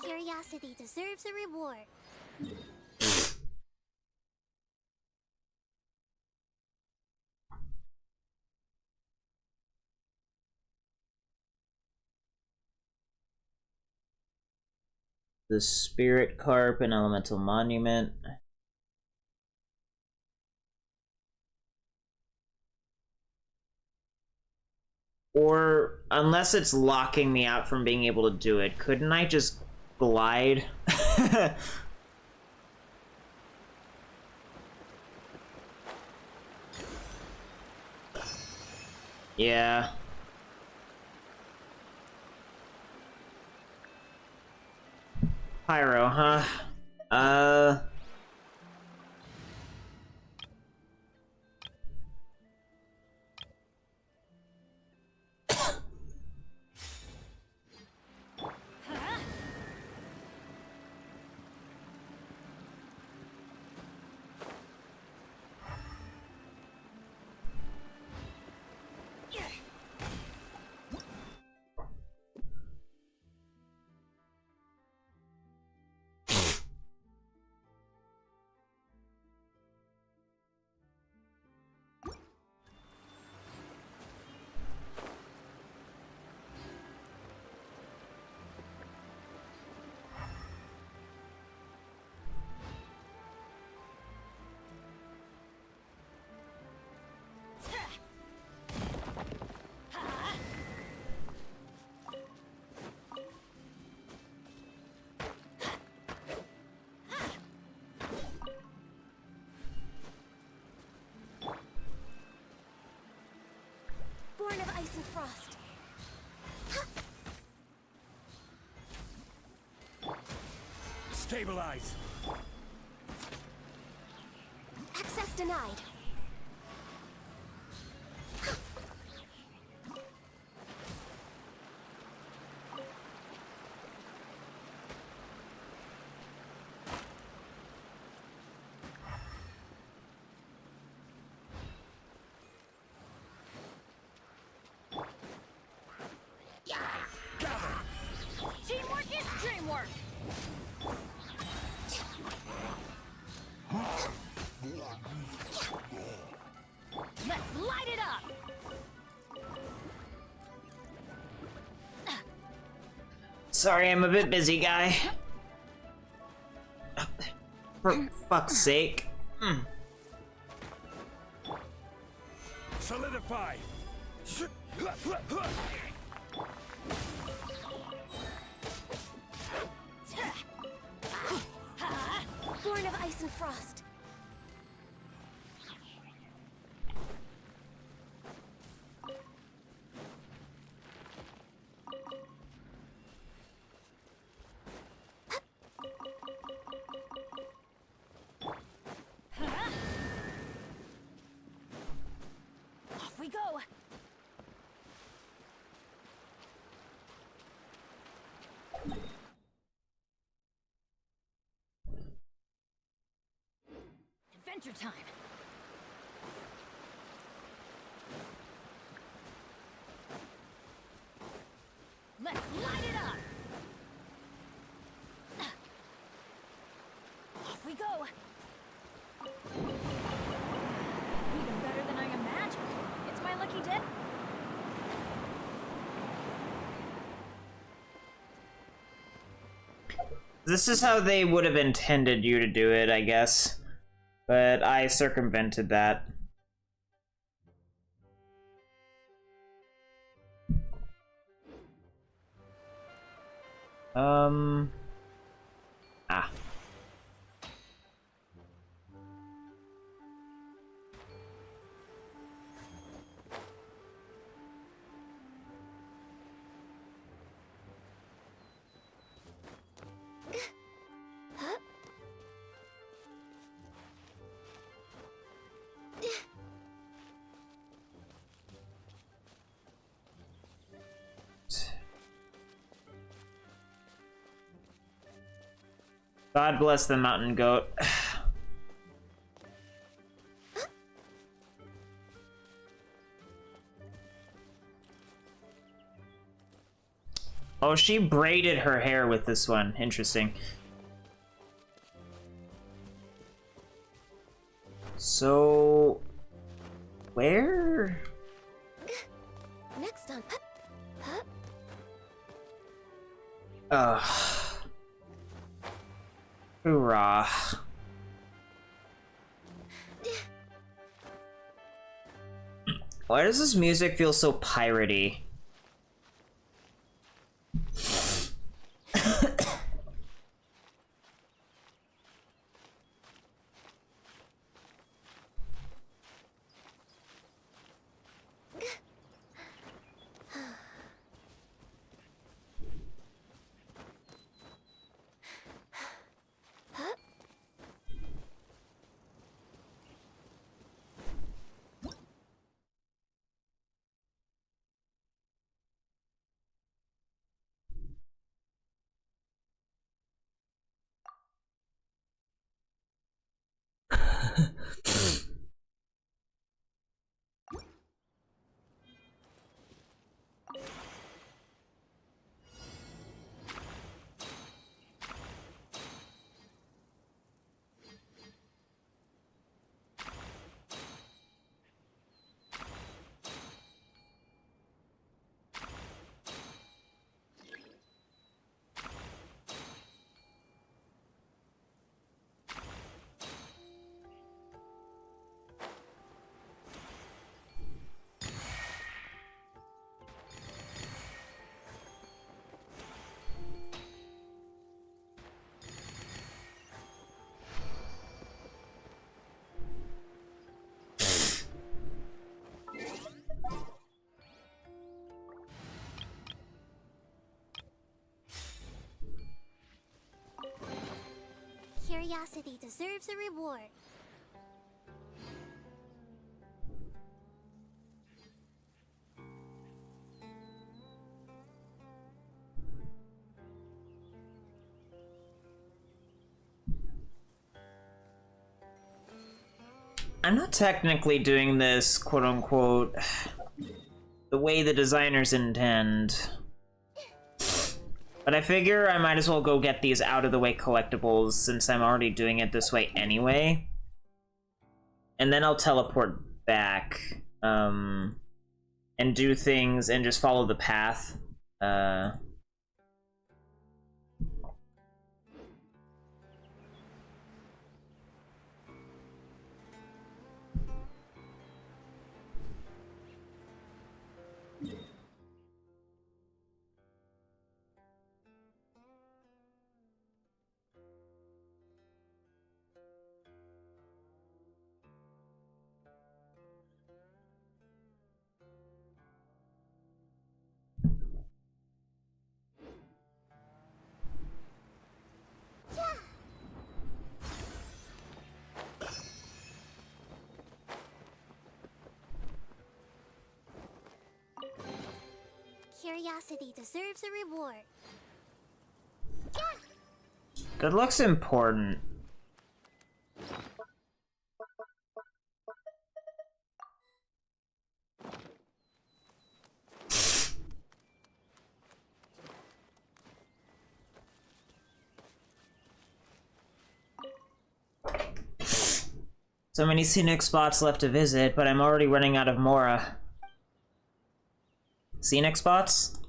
Curiosity deserves a reward. The Spirit Carp and Elemental Monument. Or, unless it's locking me out from being able to do it, couldn't I just glide? Yeah. Pyro, huh? Born of ice and frost. Stabilize. Access denied. Teamwork is dreamwork. Let's light it up. Sorry, I'm a bit busy, guy. For fuck's sake. Solidify. Born of ice and frost. Off we go. Adventure time. Let's light it up. Off we go. Even better than I imagined. It's my lucky day. This is how they would have intended you to do it, I guess. But I circumvented that. Ah. God bless the mountain goat. Oh, she braided her hair with this one. Interesting. So... where? Next on. Ugh. Hoorah. Why does this music feel so piratey? Curiosity deserves a reward. I'm not technically doing this, quote-unquote, the way the designers intend. But I figure I might as well go get these out-of-the-way collectibles since I'm already doing it this way anyway. And then I'll teleport back, and do things and just follow the path. Curiosity deserves a reward. That looks important. So many scenic spots left to visit, but I'm already running out of Mora. Scenic spots?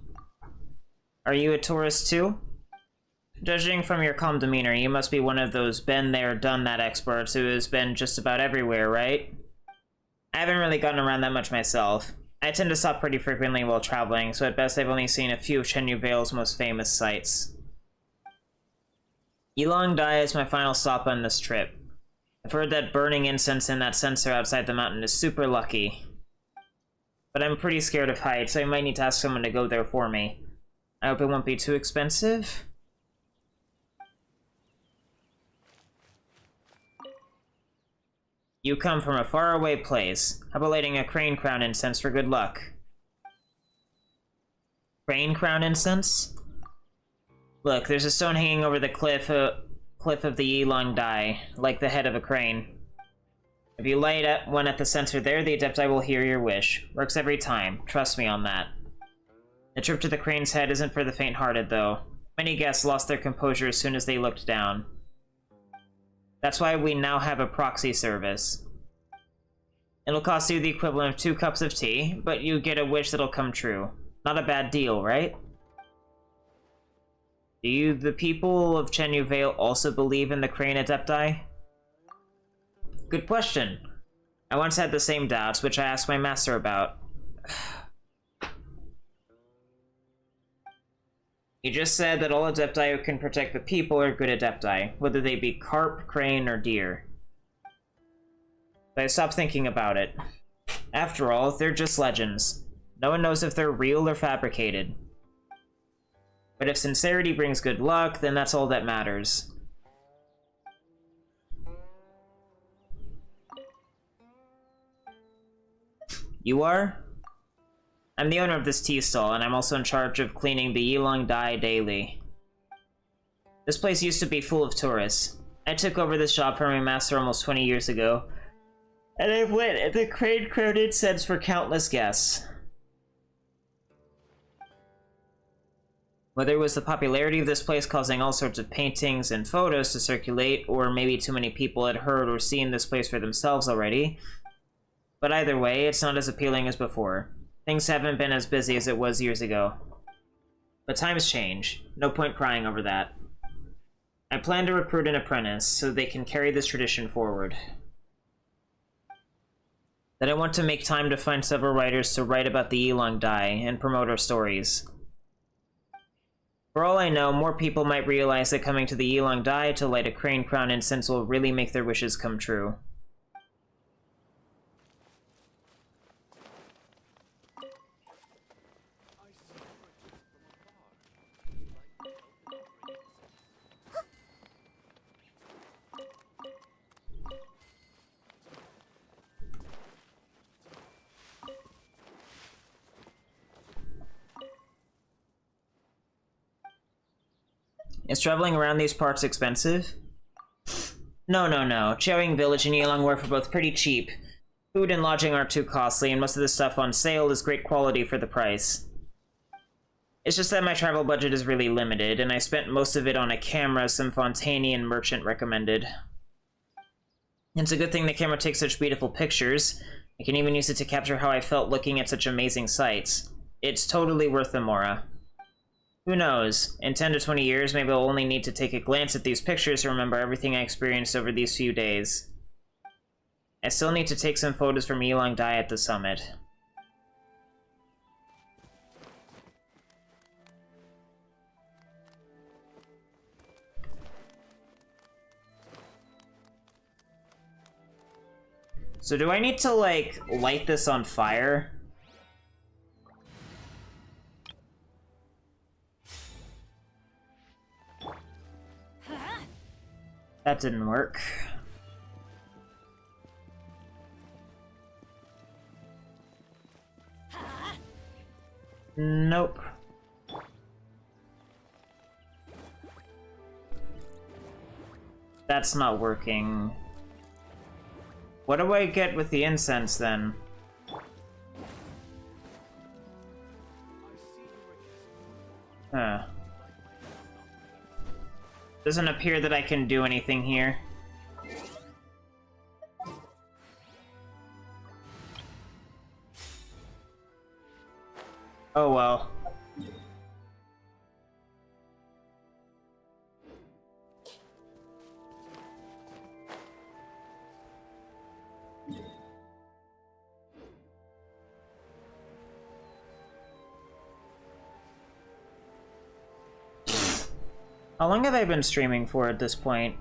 Are you a tourist too? Judging from your calm demeanor, you must be one of those been there, done that experts who has been just about everywhere, right? I haven't really gotten around that much myself. I tend to stop pretty frequently while traveling, so at best I've only seen a few of Xianyun Vale's most famous sights. Yilong Dai is my final stop on this trip. I've heard that burning incense in that censer outside the mountain is super lucky. But I'm pretty scared of heights, so I might need to ask someone to go there for me. I hope it won't be too expensive. You come from a faraway place. How about lighting a crane crown incense for good luck? Crane crown incense? Look, there's a stone hanging over the cliff of the Yilong Dai, like the head of a crane. If you light up one at the center there, the Adepti will hear your wish. Works every time. Trust me on that. The trip to the crane's head isn't for the faint-hearted, though. Many guests lost their composure as soon as they looked down. That's why we now have a proxy service. It'll cost you the equivalent of 2 cups of tea, but you get a wish that'll come true. Not a bad deal, right? Do you, the people of Xianyun Vale, also believe in the crane Adepti? Good question. I once had the same doubts, which I asked my master about. He just said that all Adepti who can protect the people are good Adepti, whether they be carp, crane, or deer. But I stopped thinking about it. After all, they're just legends. No one knows if they're real or fabricated. But if sincerity brings good luck, then that's all that matters. You are? I'm the owner of this tea stall, and I'm also in charge of cleaning the Yilong Dai daily. This place used to be full of tourists. I took over this shop from my master almost 20 years ago, and I've lit the crane crown incense for countless guests. Whether it was the popularity of this place causing all sorts of paintings and photos to circulate, or maybe too many people had heard or seen this place for themselves already, but either way, it's not as appealing as before. Things haven't been as busy as it was years ago. But times change. No point crying over that. I plan to recruit an apprentice so they can carry this tradition forward. Then I want to make time to find several writers to write about the Yilong Dai and promote our stories. For all I know, more people might realize that coming to the Yilong Dai to light a crane crown incense will really make their wishes come true. Is traveling around these parts expensive? No. Xianyun Village and Yilong Wharf are both pretty cheap. Food and lodging aren't too costly, and most of the stuff on sale is great quality for the price. It's just that my travel budget is really limited, and I spent most of it on a camera some Fontanian merchant recommended. It's a good thing the camera takes such beautiful pictures. I can even use it to capture how I felt looking at such amazing sights. It's totally worth the mora. Who knows? In 10 to 20 years, maybe I'll only need to take a glance at these pictures to remember everything I experienced over these few days. I still need to take some photos from Yilong Dai at the summit. So do I need to, like, light this on fire? That didn't work. Nope. That's not working. What do I get with the incense, then? Huh. Doesn't appear that I can do anything here. Oh well. How long have I been streaming for at this point?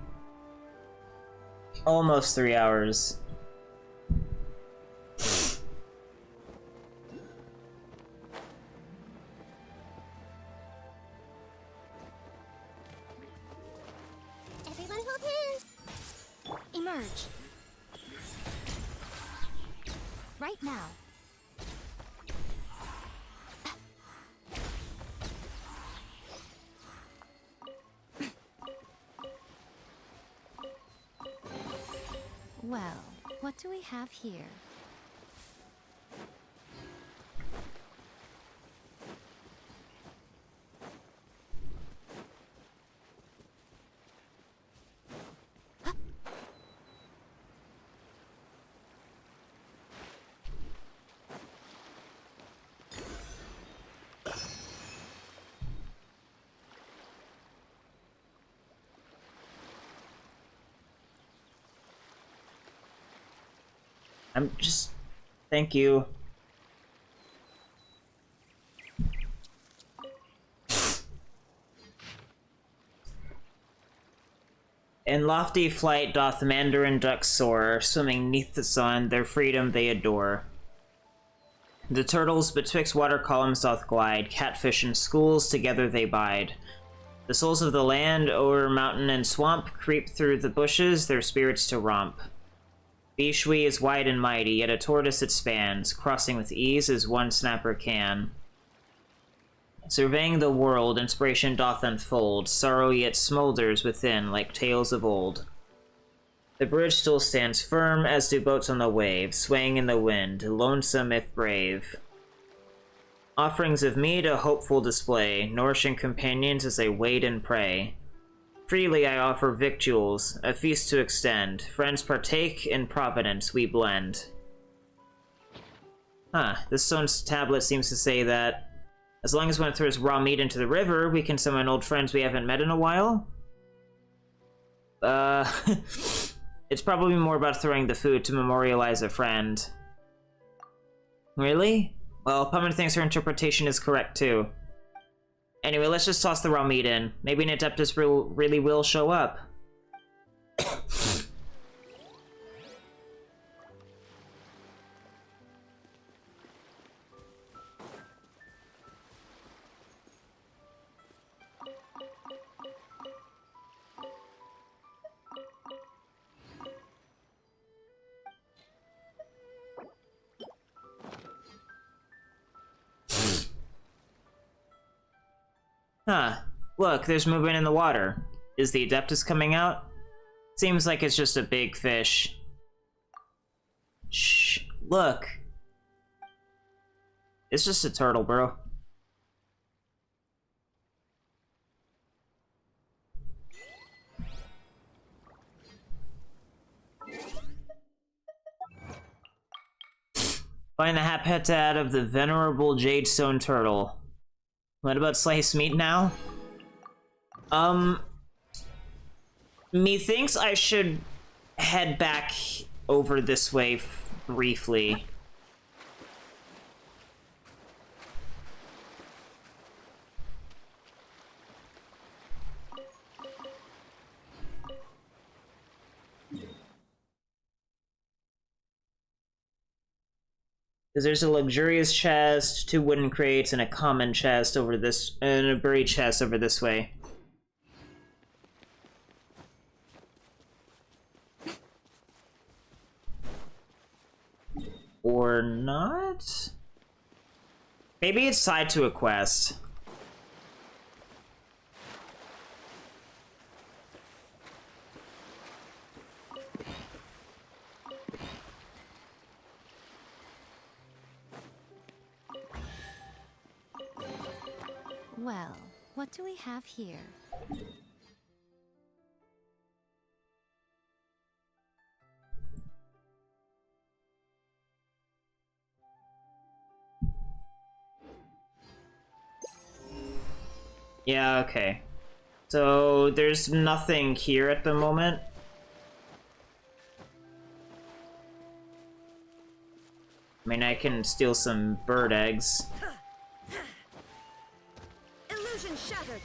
Almost 3 hours. Everyone hold hands. Emerge. Right now. Well, what do we have here? I'm just... Thank you. In lofty flight doth mandarin duck soar, swimming neath the sun, their freedom they adore. The turtles betwixt water columns doth glide, catfish in schools together they bide. The souls of the land o'er mountain and swamp creep through the bushes, their spirits to romp. Bishui is wide and mighty, yet a tortoise it spans, crossing with ease as one snapper can. Surveying the world, inspiration doth unfold, sorrow yet smolders within like tales of old. The bridge still stands firm, as do boats on the wave, swaying in the wind, lonesome if brave. Offerings of meat a hopeful display, nourishing companions as they wait and pray. Freely I offer victuals, a feast to extend. Friends partake, in providence we blend. Huh, this stone tablet seems to say that as long as one throws raw meat into the river, we can summon old friends we haven't met in a while? It's probably more about throwing the food to memorialize a friend. Really? Well, Pummon thinks her interpretation is correct too. Anyway, let's just toss the raw meat in. Maybe an Adeptus really will show up. Huh. Look, there's movement in the water. Is the Adeptus coming out? Seems like it's just a big fish. Shh. Look. It's just a turtle, bro. Find the habitat of the venerable jadestone turtle. What about sliced meat now? Methinks I should head back over this way briefly. Because there's a luxurious chest, 2 wooden crates, and a common chest over this, and a buried chest over this way. Or not? Maybe it's tied to a quest. Well, what do we have here? Yeah, okay. So, there's nothing here at the moment. I mean, I can steal some bird eggs. Illusion shattered.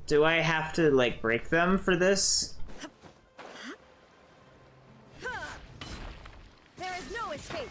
Do I have to, like, break them for this? There is no escape.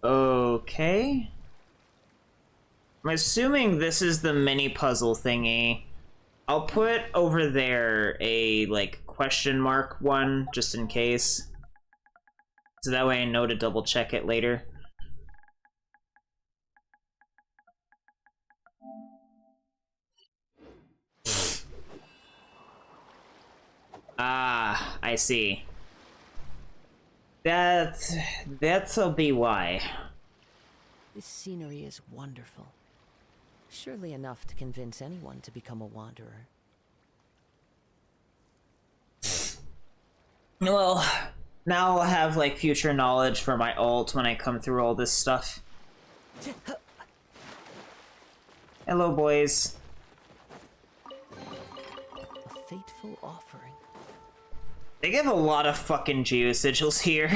Okay. I'm assuming this is the mini puzzle thingy. I'll put over there a, like, question mark one, just in case. So that way I know to double check it later. Ah, I see. That'll be why. This scenery is wonderful. Surely enough to convince anyone to become a wanderer. Well, now I'll have, like, future knowledge for my ult when I come through all this stuff. Hello, boys. A fateful offering. They give a lot of fucking geosigils here.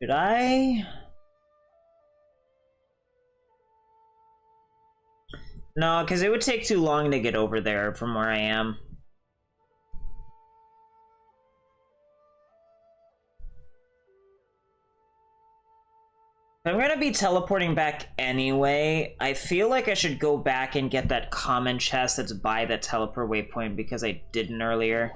Should I? No, because it would take too long to get over there from where I am. I'm gonna be teleporting back anyway. I feel like I should go back and get that common chest that's by the teleport waypoint because I didn't earlier.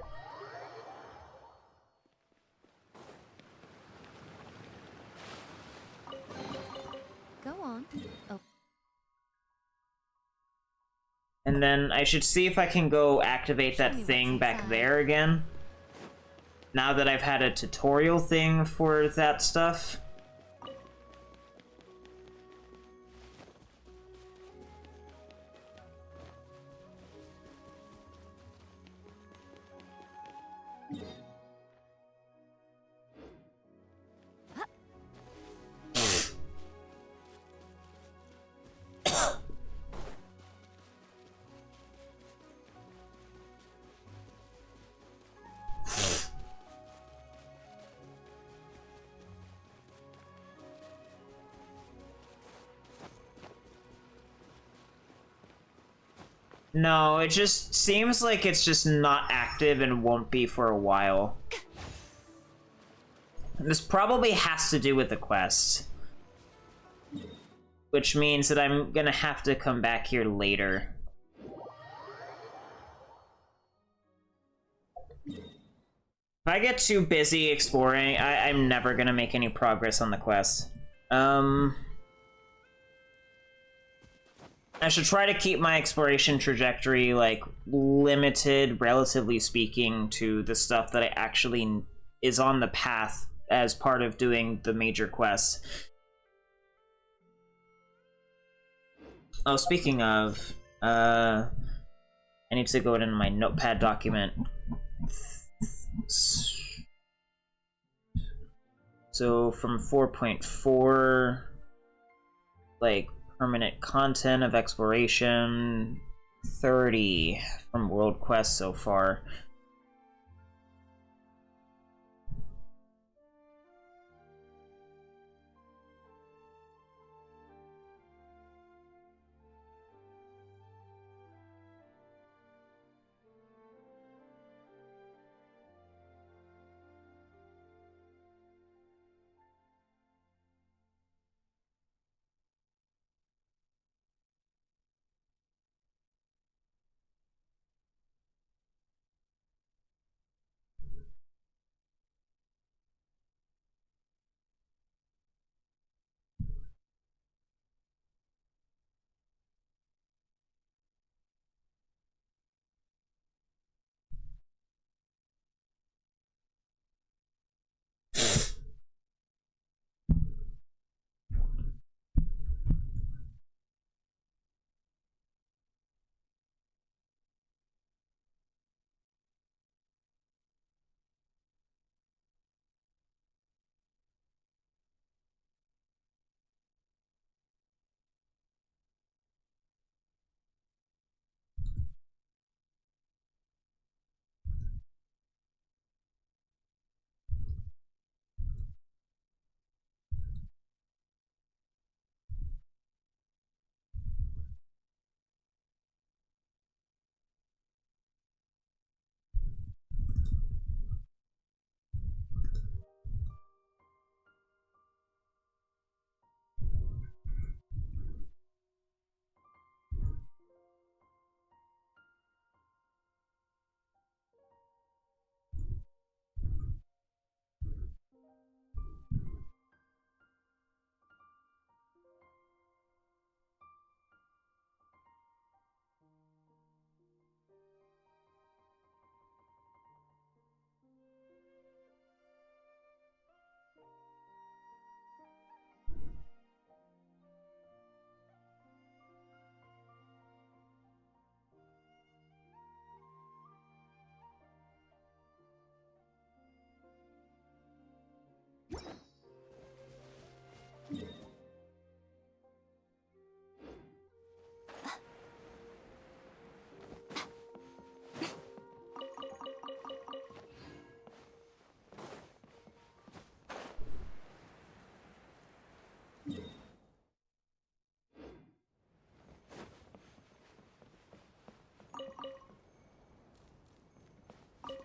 Go on. Oh, And then I should see if I can go activate that Show me thing what's back inside. there again. Now that I've had a tutorial thing for that stuff. No, it just seems like it's just not active and won't be for a while. This probably has to do with the quest. Which means that I'm gonna have to come back here later. If I get too busy exploring, I'm never gonna make any progress on the quest. I should try to keep my exploration trajectory, like, limited, relatively speaking, to the stuff that I actually is on the path as part of doing the major quests. Oh, speaking of, I need to go into my notepad document. So from 4.4, like, permanent content of exploration, 30 from world quest so far.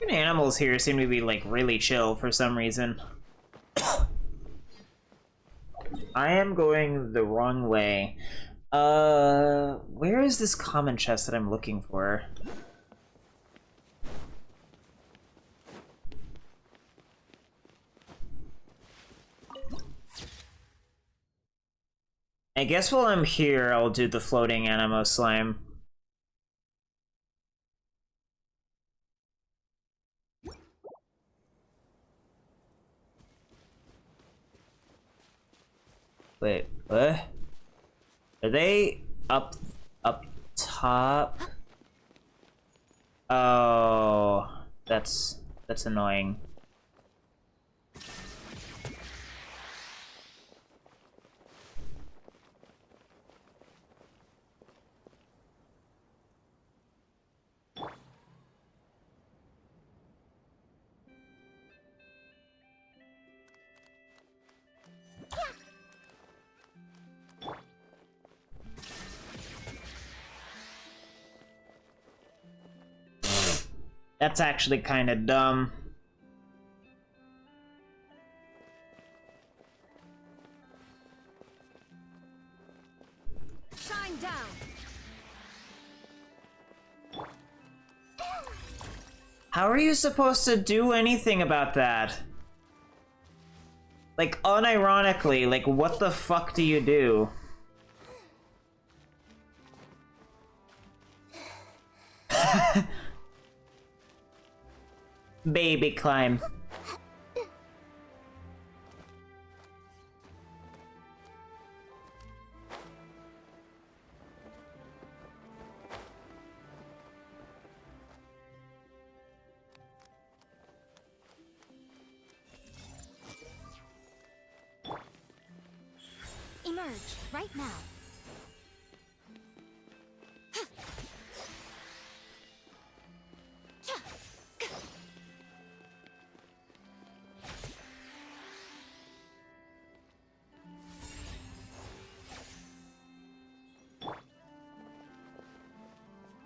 The animals here seem to be, like, really chill for some reason. I am going the wrong way. Where is this common chest that I'm looking for? I guess while I'm here, I'll do the floating animo slime. Wait, what? Are they up top? Oh, that's annoying. That's actually kind of dumb. Shine down. How are you supposed to do anything about that? Like, unironically, like, what the fuck do you do? Baby climb. Emerge right now.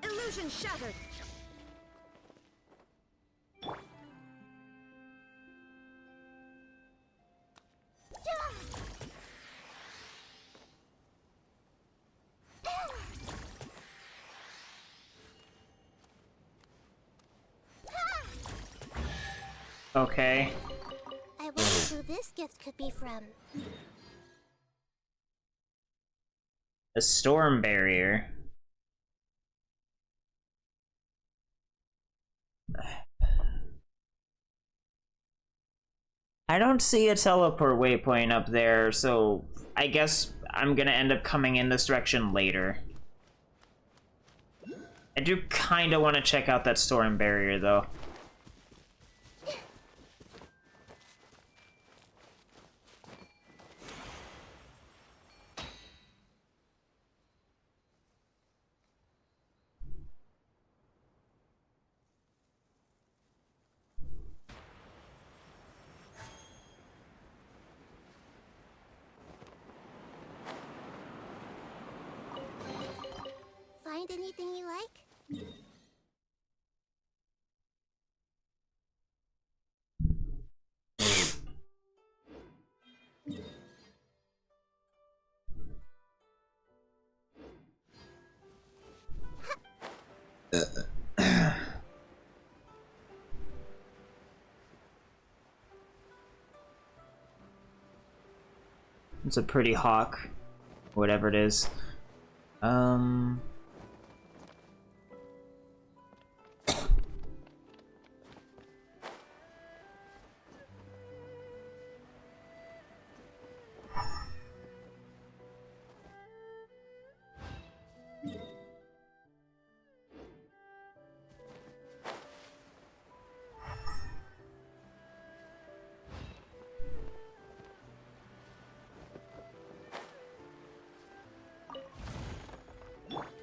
Illusion shattered. Okay. I wonder who this gift could be from. A storm barrier. I don't see a teleport waypoint up there, so I guess I'm gonna end up coming in this direction later. I do kinda want to check out that storm barrier, though. Find anything you like? It's a pretty hawk, whatever it is.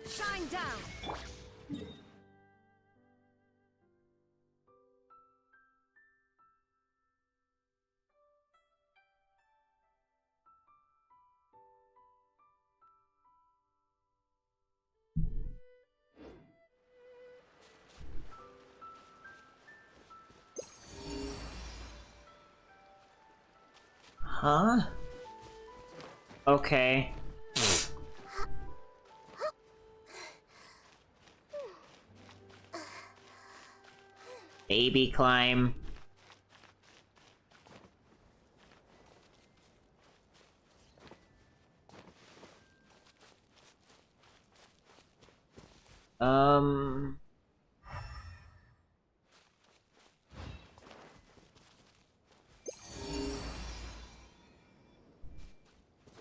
Shine down. Huh? Okay. Baby climb.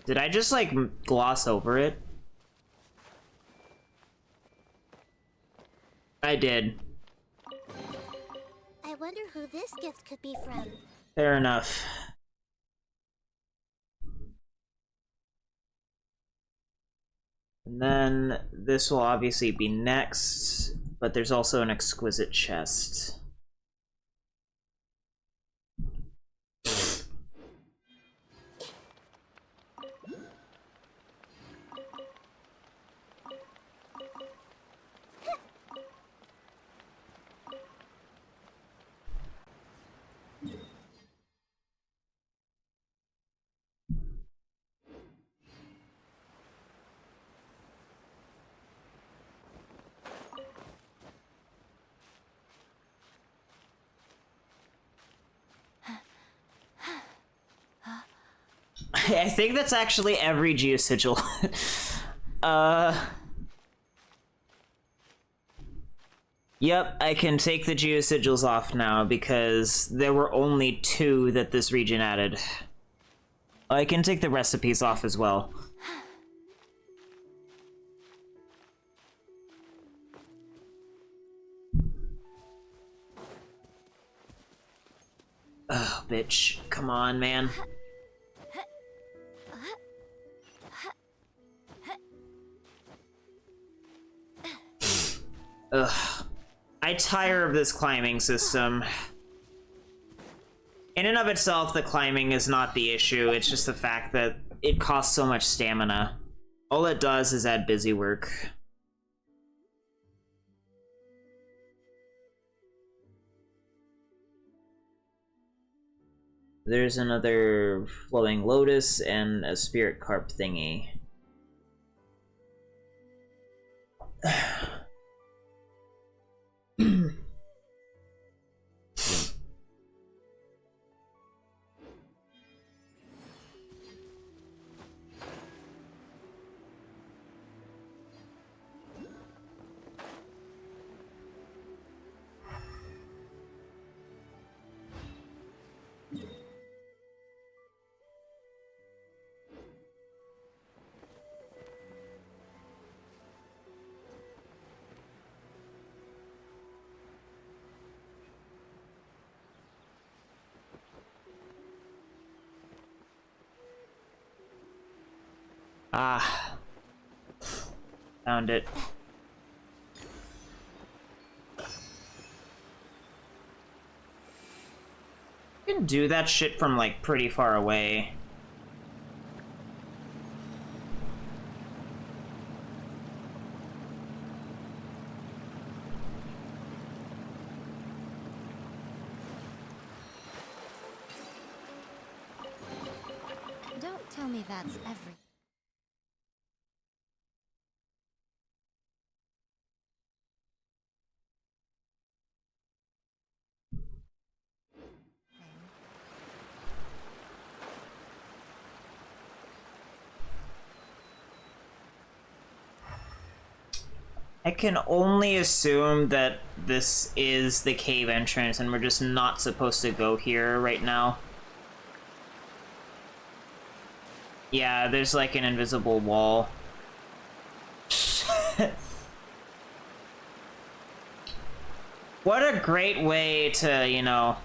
Did I just, like, gloss over it? I did. I wonder who this gift could be from. Fair enough. And then this will obviously be next, but there's also an exquisite chest. I think that's actually every geosigil. Yep, I can take the geosigils off now because there were only 2 that this region added. I can take the recipes off as well. Oh, bitch. Come on, man. Ugh. I tire of this climbing system. In and of itself, the climbing is not the issue, it's just the fact that it costs so much stamina. All it does is add busy work. There's another flowing lotus and a spirit carp thingy. Ah. Found it. You can do that shit from, like, pretty far away. Don't tell me that's every. I can only assume that this is the cave entrance and we're just not supposed to go here right now. Yeah, there's like an invisible wall. What a great way to, you know,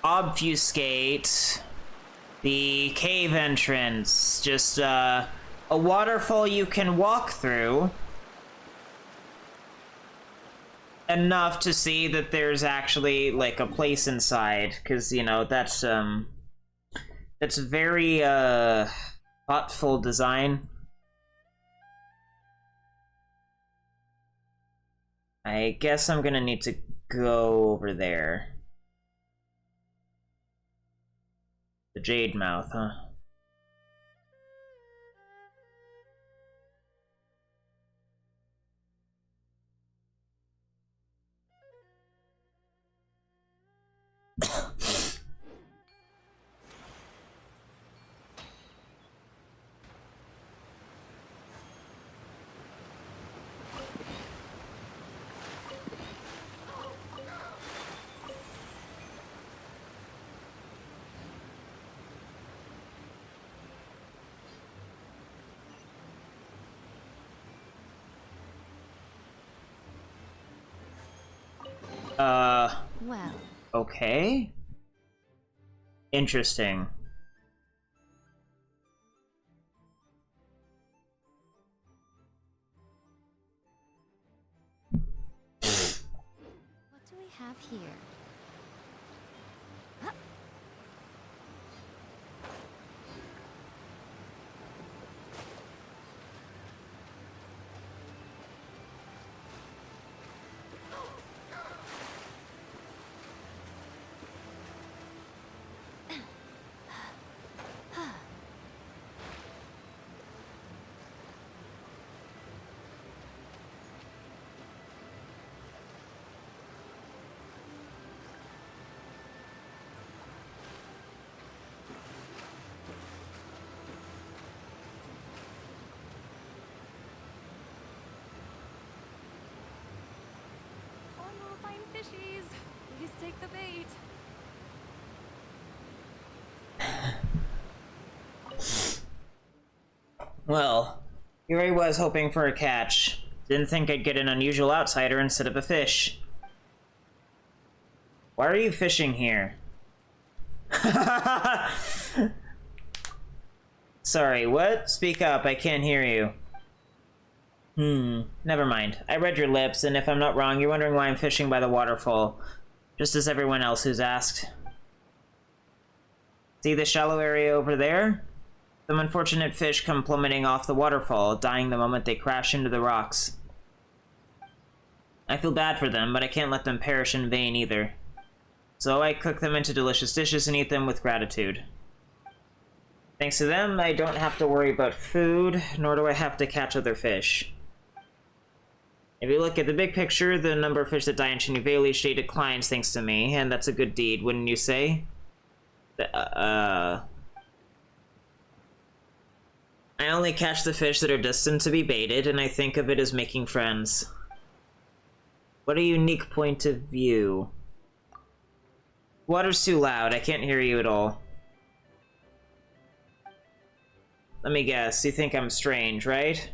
obfuscate the cave entrance. Just a waterfall you can walk through. Enough to see that there's actually like a place inside, because you know that's very thoughtful design. I guess I'm gonna need to go over there. The Jade Mouth, huh? Well, Okay. Interesting. what do we have here? Oh, no, fine fishies. Please take the bait. Well, here I was hoping for a catch. Didn't think I'd get an unusual outsider instead of a fish. Why are you fishing here? Sorry, what? Speak up, I can't hear you. Never mind. I read your lips, and if I'm not wrong, you're wondering why I'm fishing by the waterfall. Just as everyone else who's asked. See the shallow area over there? Some unfortunate fish come plummeting off the waterfall, dying the moment they crash into the rocks. I feel bad for them, but I can't let them perish in vain either. So I cook them into delicious dishes and eat them with gratitude. Thanks to them, I don't have to worry about food, nor do I have to catch other fish. If you look at the big picture, the number of fish that die in Xianyun Vale each day declines thanks to me, and that's a good deed, wouldn't you say? I only catch the fish that are destined to be baited, and I think of it as making friends. What a unique point of view. Water's too loud, I can't hear you at all. Let me guess, you think I'm strange, right?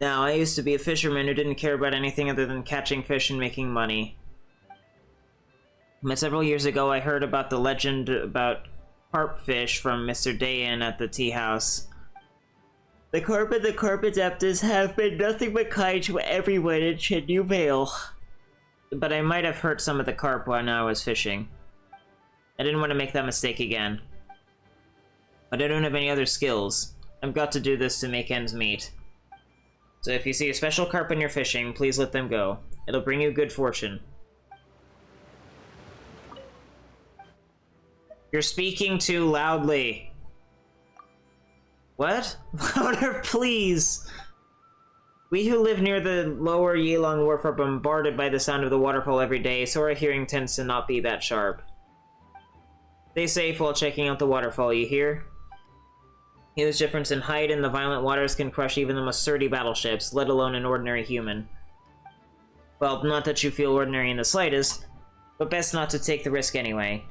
Now, I used to be a fisherman who didn't care about anything other than catching fish and making money. But several years ago, I heard about the legend about carp fish from Mr. Dayan at the tea house. The carp and the carp adeptus have been nothing but kind to everyone in Xianyun Vale. But I might have hurt some of the carp when I was fishing. I didn't want to make that mistake again. But I don't have any other skills. I've got to do this to make ends meet. So if you see a special carp in your fishing, please let them go. It'll bring you good fortune. You're speaking too loudly. What? Louder, please! We who live near the lower Yilong Wharf are bombarded by the sound of the waterfall every day, so our hearing tends to not be that sharp. Stay safe while checking out the waterfall, you hear? Huge difference in height, and the violent waters can crush even the most sturdy battleships, let alone an ordinary human. Well, not that you feel ordinary in the slightest, but best not to take the risk anyway.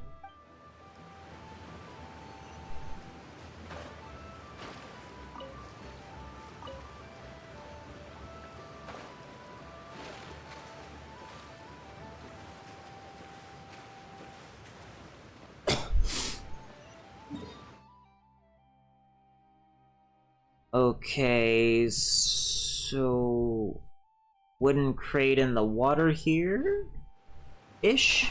Okay, so... wooden crate in the water here? Ish?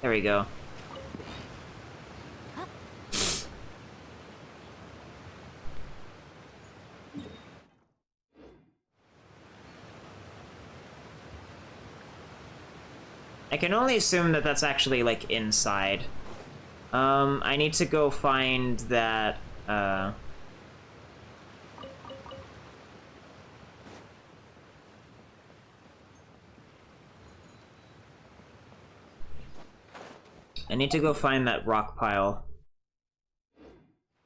There we go. I can only assume that that's actually, like, inside. I need to go find that, I need to go find that rock pile.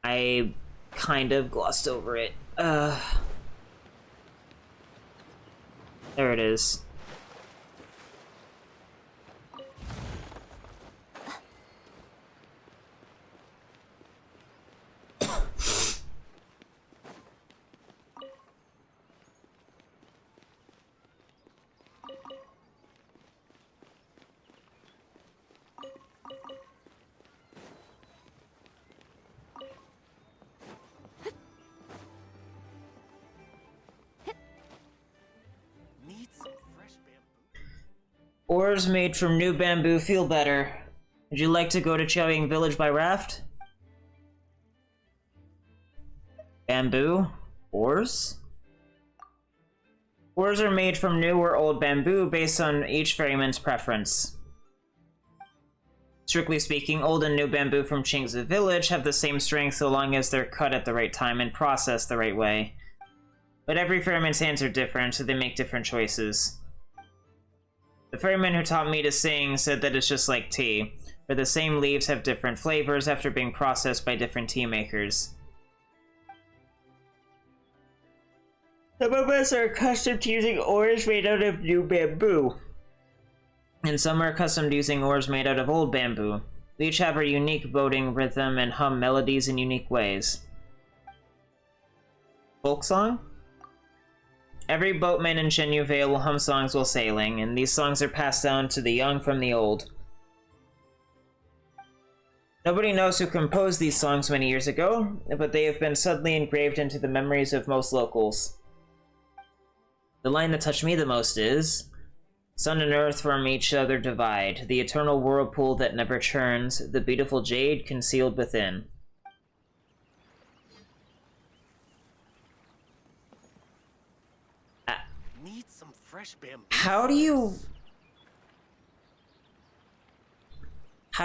I kind of glossed over it. There it is. Ores made from new bamboo feel better. Would you like to go to Xianyun village by raft? Bamboo? Ores? Ores are made from new or old bamboo based on each ferryman's preference. Strictly speaking, old and new bamboo from Qingzi village have the same strength so long as they're cut at the right time and processed the right way. But every ferryman's hands are different, so they make different choices. The ferryman who taught me to sing said that it's just like tea, where the same leaves have different flavors after being processed by different tea makers. Some of us are accustomed to using ores made out of new bamboo, and some are accustomed to using ores made out of old bamboo. We each have our unique boating rhythm and hum melodies in unique ways. Folk song? Every boatman in Xianyun Vale will hum songs while sailing, and these songs are passed down to the young from the old. Nobody knows who composed these songs many years ago, but they have been suddenly engraved into the memories of most locals. The line that touched me the most is, "Sun and earth from each other divide, the eternal whirlpool that never churns, the beautiful jade concealed within." Need some fresh bamboo. How do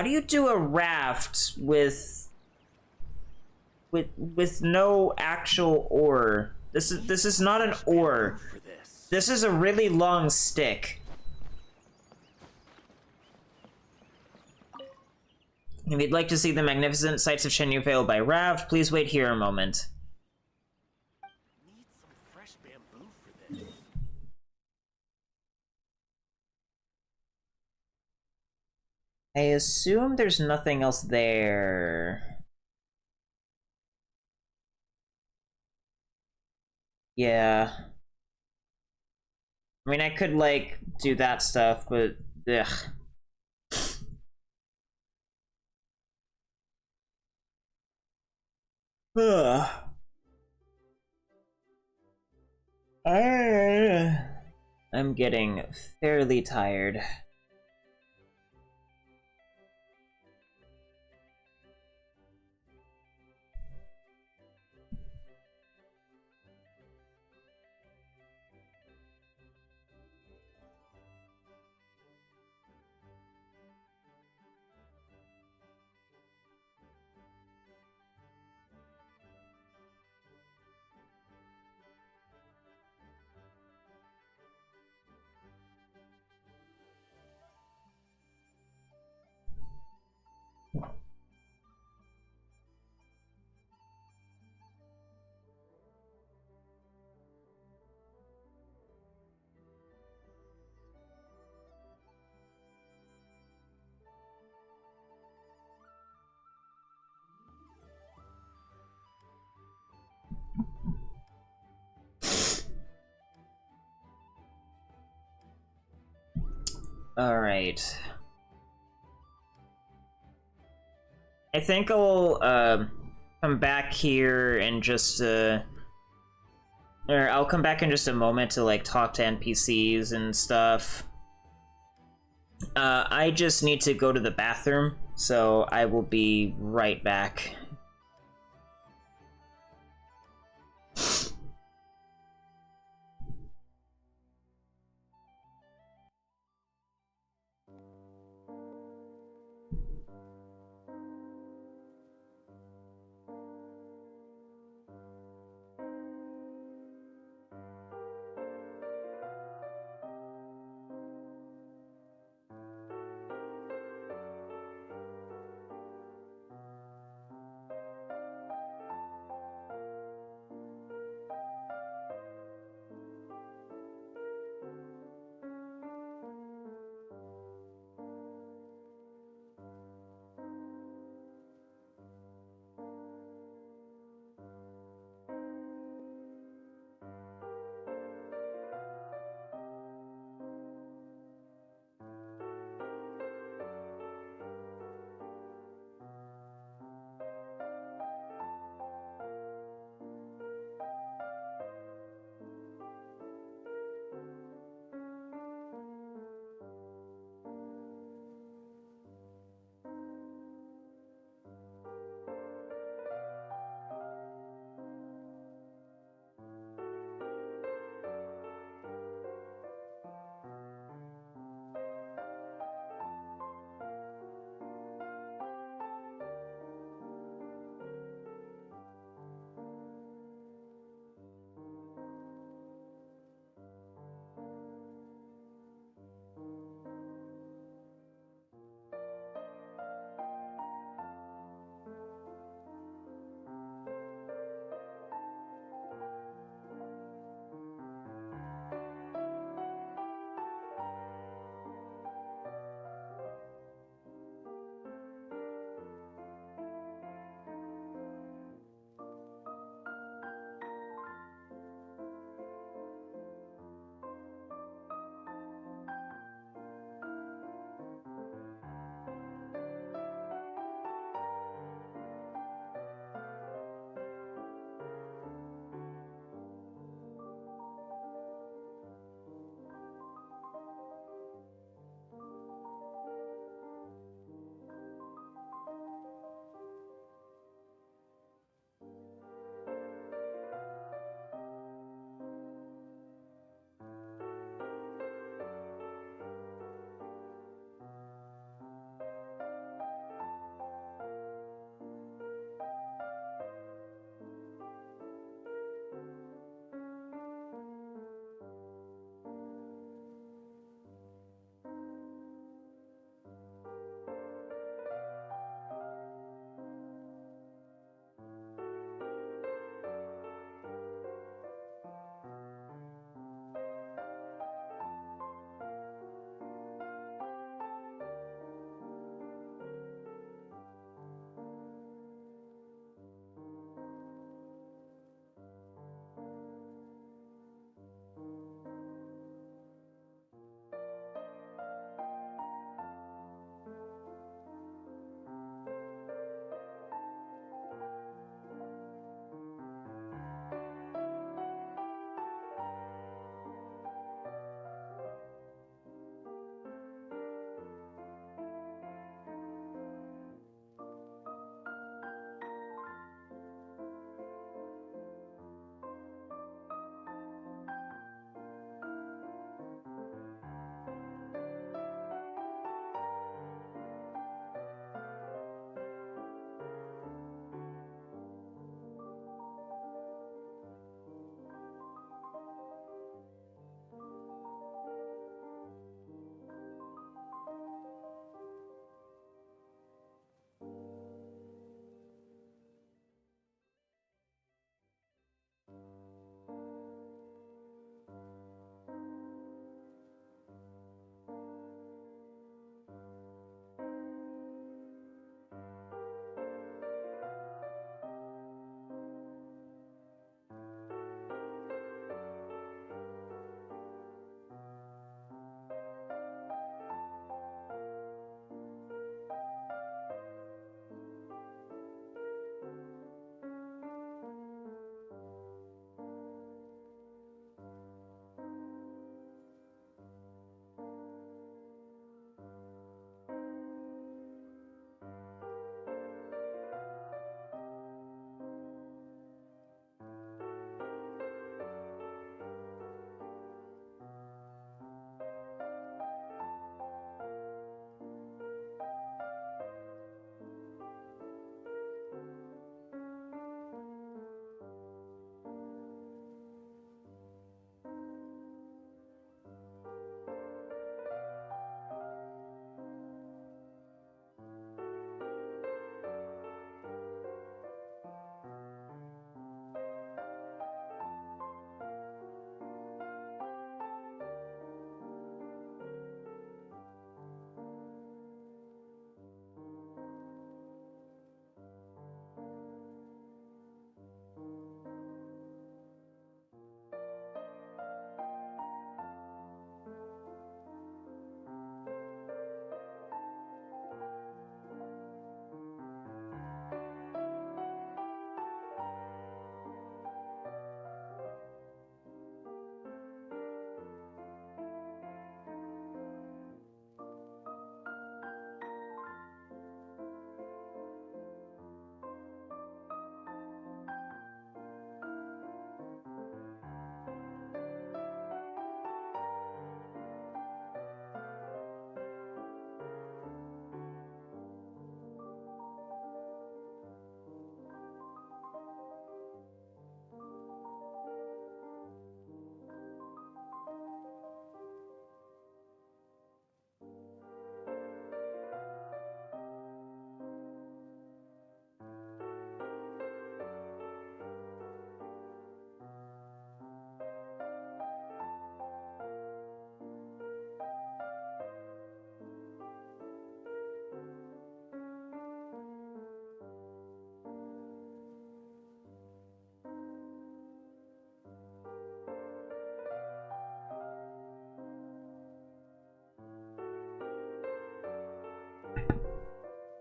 you do a raft with no actual ore? This is not an ore. This is a really long stick. If you'd like to see the magnificent sights of Xianyun Vale by raft, please wait here a moment. Need some fresh bamboo for this. I assume there's nothing else there. Yeah. I mean, I could, like, do that stuff, but ugh. Ugh. I'm getting fairly tired. Alright. I think I'll come back here and just or I'll come back in just a moment to like talk to NPCs and stuff. I just need to go to the bathroom, so I will be right back.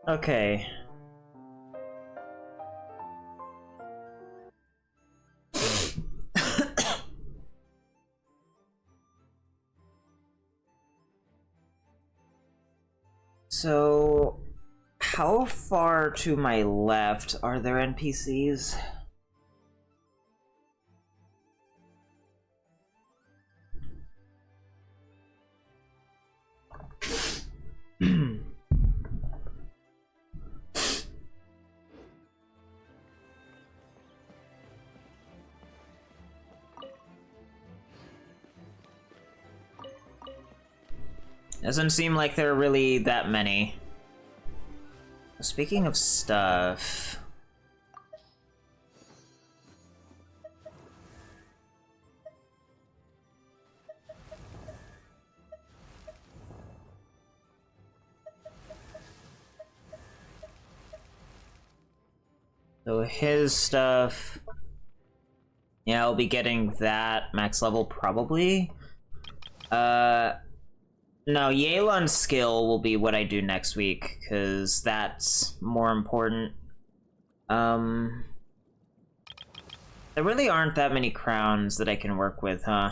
Okay. So, how far to my left are there NPCs? Doesn't seem like there are really that many. Speaking of stuff... So his stuff... Yeah, I'll be getting that max level probably. No, Yelan's skill will be what I do next week, because that's more important. There really aren't that many crowns that I can work with, huh?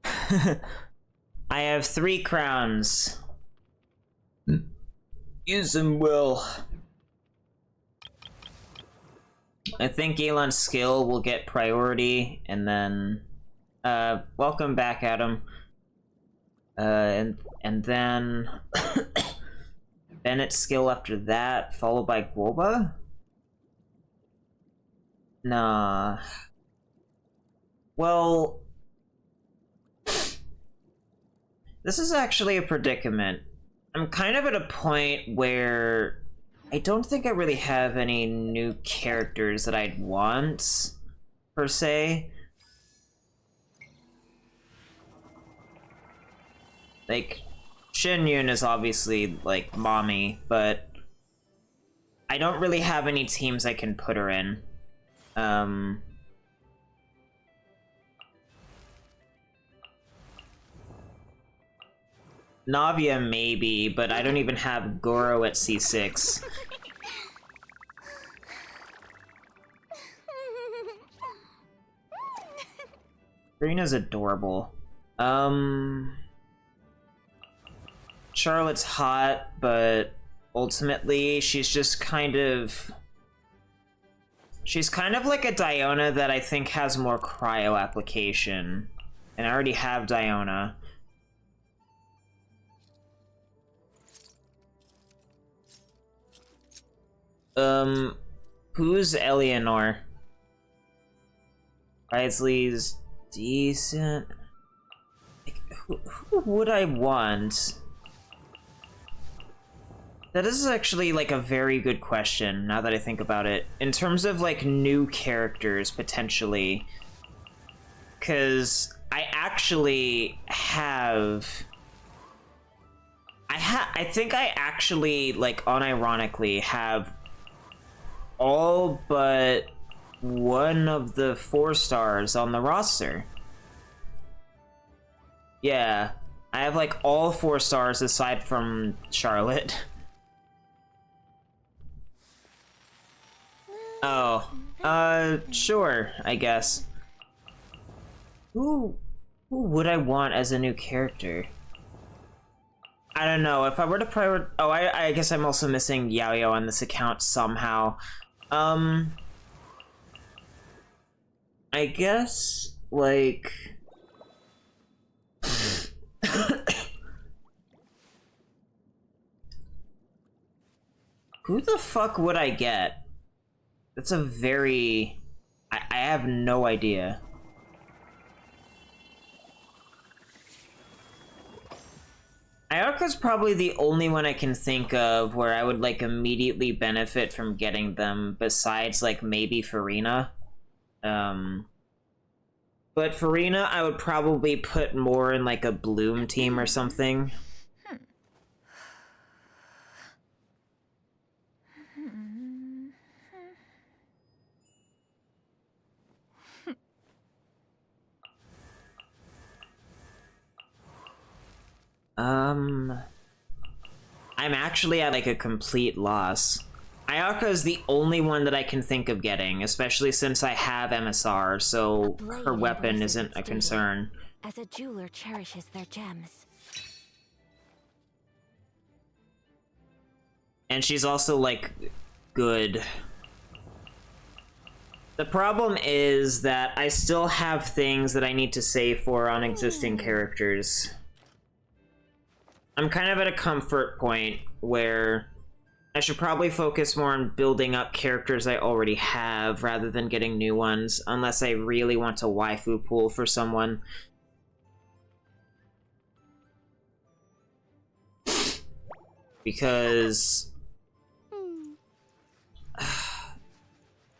I have 3 crowns. Use them well. I think Yelan's skill will get priority, and then... welcome back, Adam. And then... Bennett's skill after that, followed by Guoba? Nah... Well... This is actually a predicament. I'm kind of at a point where... I don't think I really have any new characters that I'd want, per se. Like, Xianyun is obviously, like, mommy, but I don't really have any teams I can put her in. Navia maybe, but I don't even have Goro at C6. Karina's adorable. Charlotte's hot, but ultimately she's just kind of... She's kind of like a Diona that I think has more cryo application. And I already have Diona. Who's Eleanor? Isley's decent. Like, who would I want? That is actually, like, a very good question, now that I think about it. In terms of, like, new characters, potentially. Because I actually have... I think I actually, like, unironically have all but one of the 4 stars on the roster. Yeah, I have, like, all 4 stars aside from Charlotte. Oh, sure, I guess. Who would I want as a new character? I don't know, if I were to prioritize... Oh, I guess I'm also missing Yao on this account somehow. I guess, like... Who the fuck would I get? That's a very... I have no idea. Ayaka's probably the only one I can think of where I would, like, immediately benefit from getting them, besides, like, maybe Farina. But Farina, I would probably put more in, like, a Bloom team or something. I I'm actually at like a complete loss. Ayaka is the only one that I can think of getting, especially since I have MSR, so her weapon isn't a concern. As a jeweler cherishes their gems. And she's also, like, good. The problem is that I still have things that I need to save for on existing characters. I'm kind of at a comfort point where I should probably focus more on building up characters I already have rather than getting new ones, unless I really want to waifu pool for someone. Because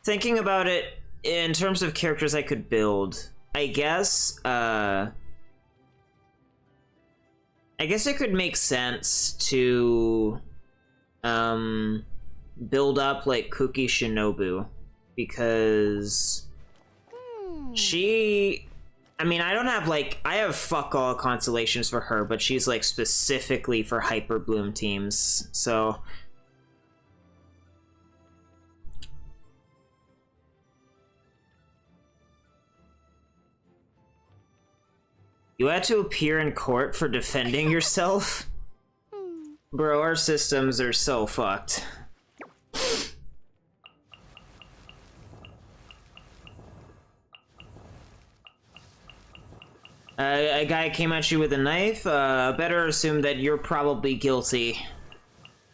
thinking about it in terms of characters I could build, I guess it could make sense to build up like Kuki Shinobu, because she, I mean, I don't have like, I have fuck all constellations for her, but she's like specifically for Hyper Bloom teams, so you had to appear in court for defending yourself? Bro, our systems are so fucked. A guy came at you with a knife? Better assume that you're probably guilty.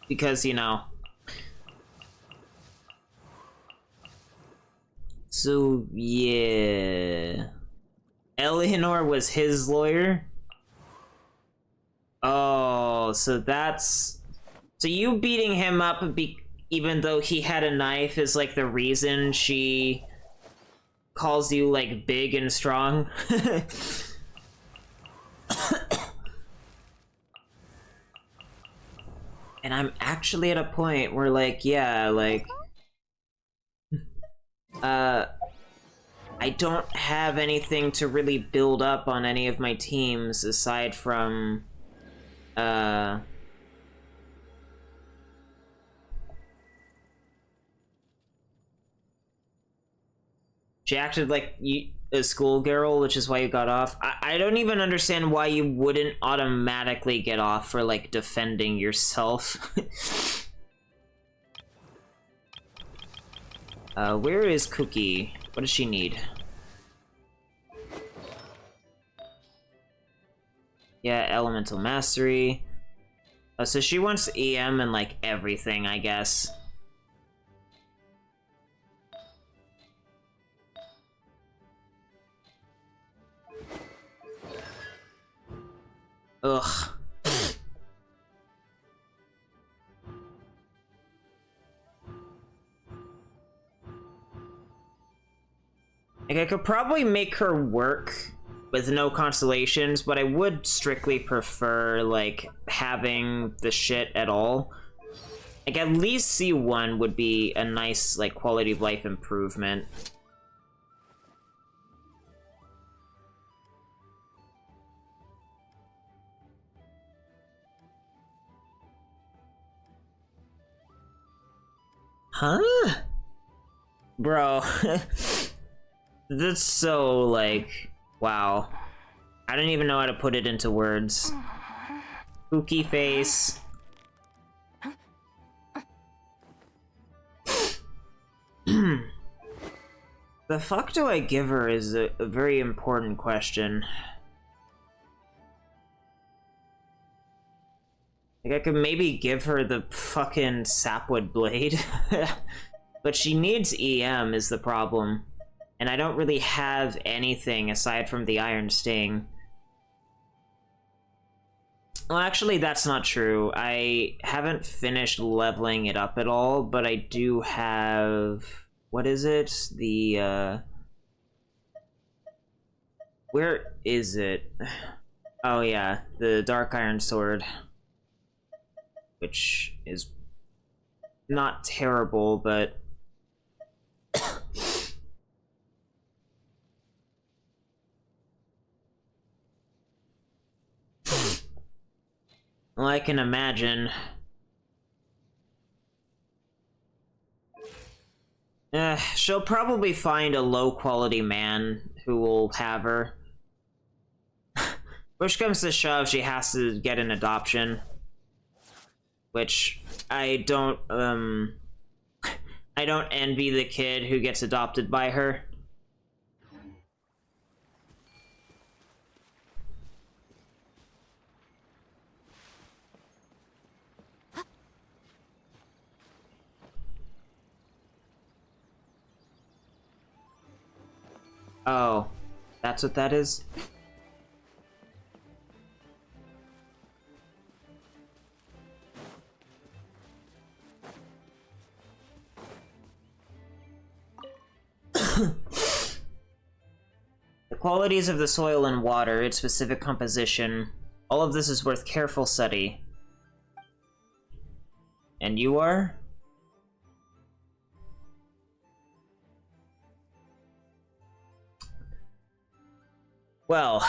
Because, you know. So, yeah. Eleanor was his lawyer? Oh, so that's... So you beating him up even though he had a knife is like the reason she calls you like big and strong? And I'm actually at a point where like, yeah, like... I don't have anything to really build up on any of my teams aside from, she acted like a schoolgirl, which is why you got off. I don't even understand why you wouldn't automatically get off for, like, defending yourself. Where is Cookie? What does she need? Yeah, Elemental Mastery. Oh, so she wants EM and, like, everything, I guess. Ugh. Like, I could probably make her work with no constellations, but I would strictly prefer, like, having the shit at all. Like, at least C1 would be a nice, like, quality of life improvement. Huh? Bro. That's so, like, wow. I don't even know how to put it into words. Spooky face. The fuck do I give her is a very important question. Like, I could maybe give her the fucking sapwood blade. But she needs EM is the problem. And I don't really have anything aside from the Iron Sting. Well, actually, that's not true. I haven't finished leveling it up at all, but I do have... What is it? The, where is it? Oh, yeah. The Dark Iron Sword. Which is not terrible, but... Well, I can imagine She'll probably find a low-quality man who will have her. Push comes to shove, she has to get an adoption. Which, I don't envy the kid who gets adopted by her. Oh, that's what that is? The qualities of the soil and water, its specific composition, all of this is worth careful study. And you are? Well,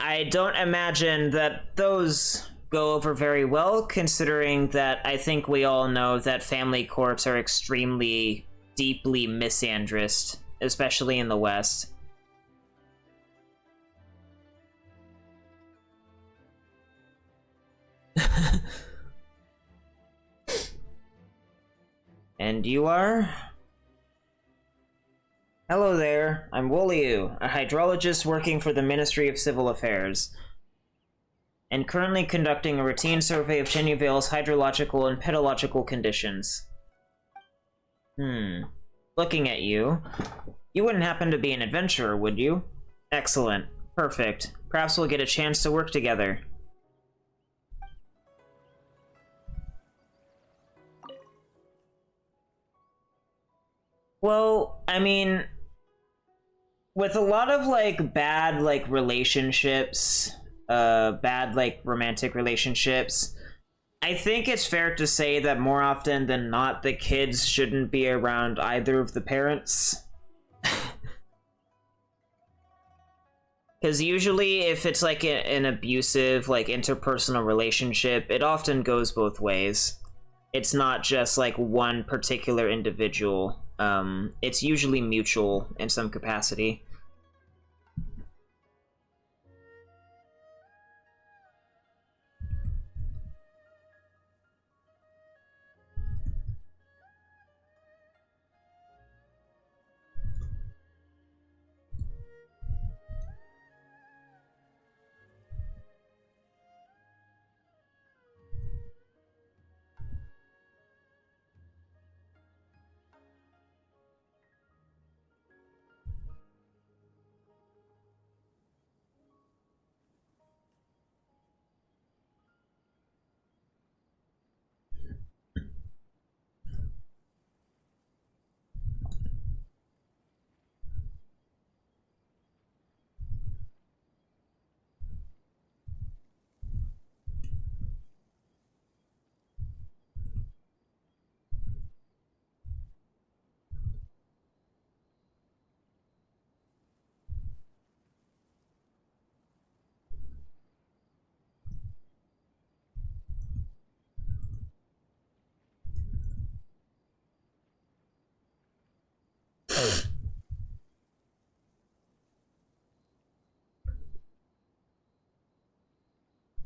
I don't imagine that those go over very well, considering that I think we all know that family courts are extremely deeply misandrist, especially in the West. And you are? Hello there, I'm Woliu, a hydrologist working for the Ministry of Civil Affairs, and currently conducting a routine survey of Xianyun's hydrological and pedological conditions. Looking at you, you wouldn't happen to be an adventurer, would you? Excellent. Perfect. Perhaps we'll get a chance to work together. Well, I mean, with a lot of, like, bad, like, relationships, bad, like, romantic relationships, I think it's fair to say that more often than not, the kids shouldn't be around either of the parents. Because usually, if it's, like, an abusive, like, interpersonal relationship, it often goes both ways. It's not just, like, one particular individual. It's usually mutual in some capacity.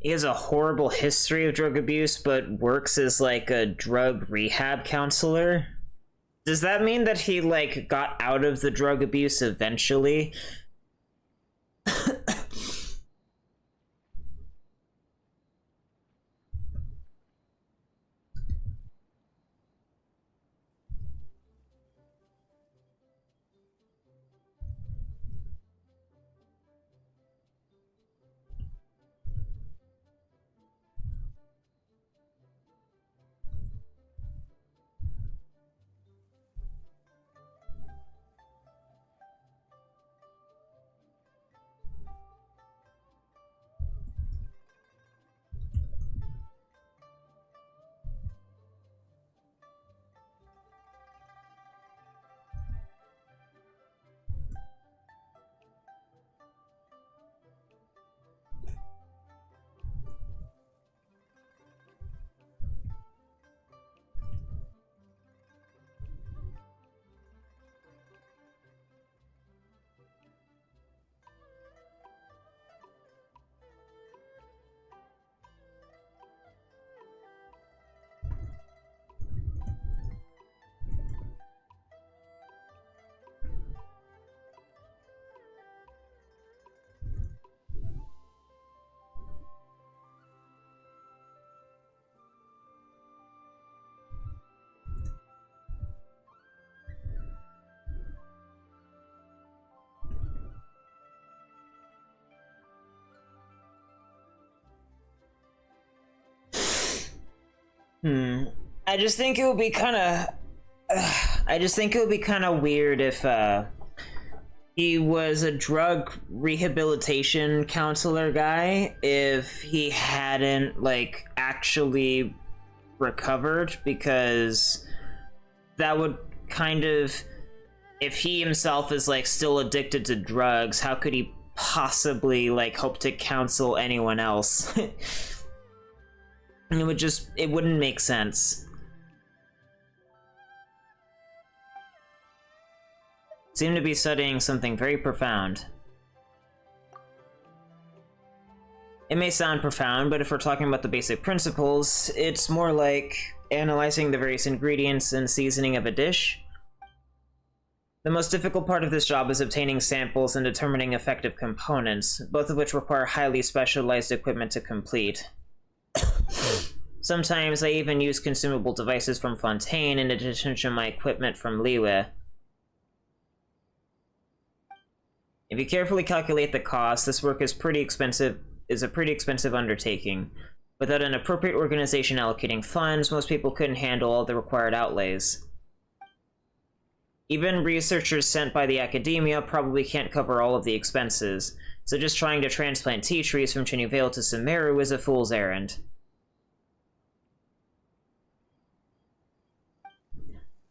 He has a horrible history of drug abuse, but works as, like, a drug rehab counselor. Does that mean that he, like, got out of the drug abuse eventually? I just think it would be kind of... I just think it would be kind of weird if, he was a drug rehabilitation counselor guy if he hadn't, like, actually recovered, because that would kind of... If he himself is, like, still addicted to drugs, how could he possibly, like, hope to counsel anyone else? It wouldn't make sense. Seem to be studying something very profound. It may sound profound, but if we're talking about the basic principles, it's more like analyzing the various ingredients and seasoning of a dish. The most difficult part of this job is obtaining samples and determining effective components, both of which require highly specialized equipment to complete. Sometimes I even use consumable devices from Fontaine in addition to my equipment from Liwe. If you carefully calculate the cost, this work is a pretty expensive undertaking. Without an appropriate organization allocating funds, most people couldn't handle all the required outlays. Even researchers sent by the academia probably can't cover all of the expenses, so just trying to transplant tea trees from Xianyun Vale to Sumeru is a fool's errand.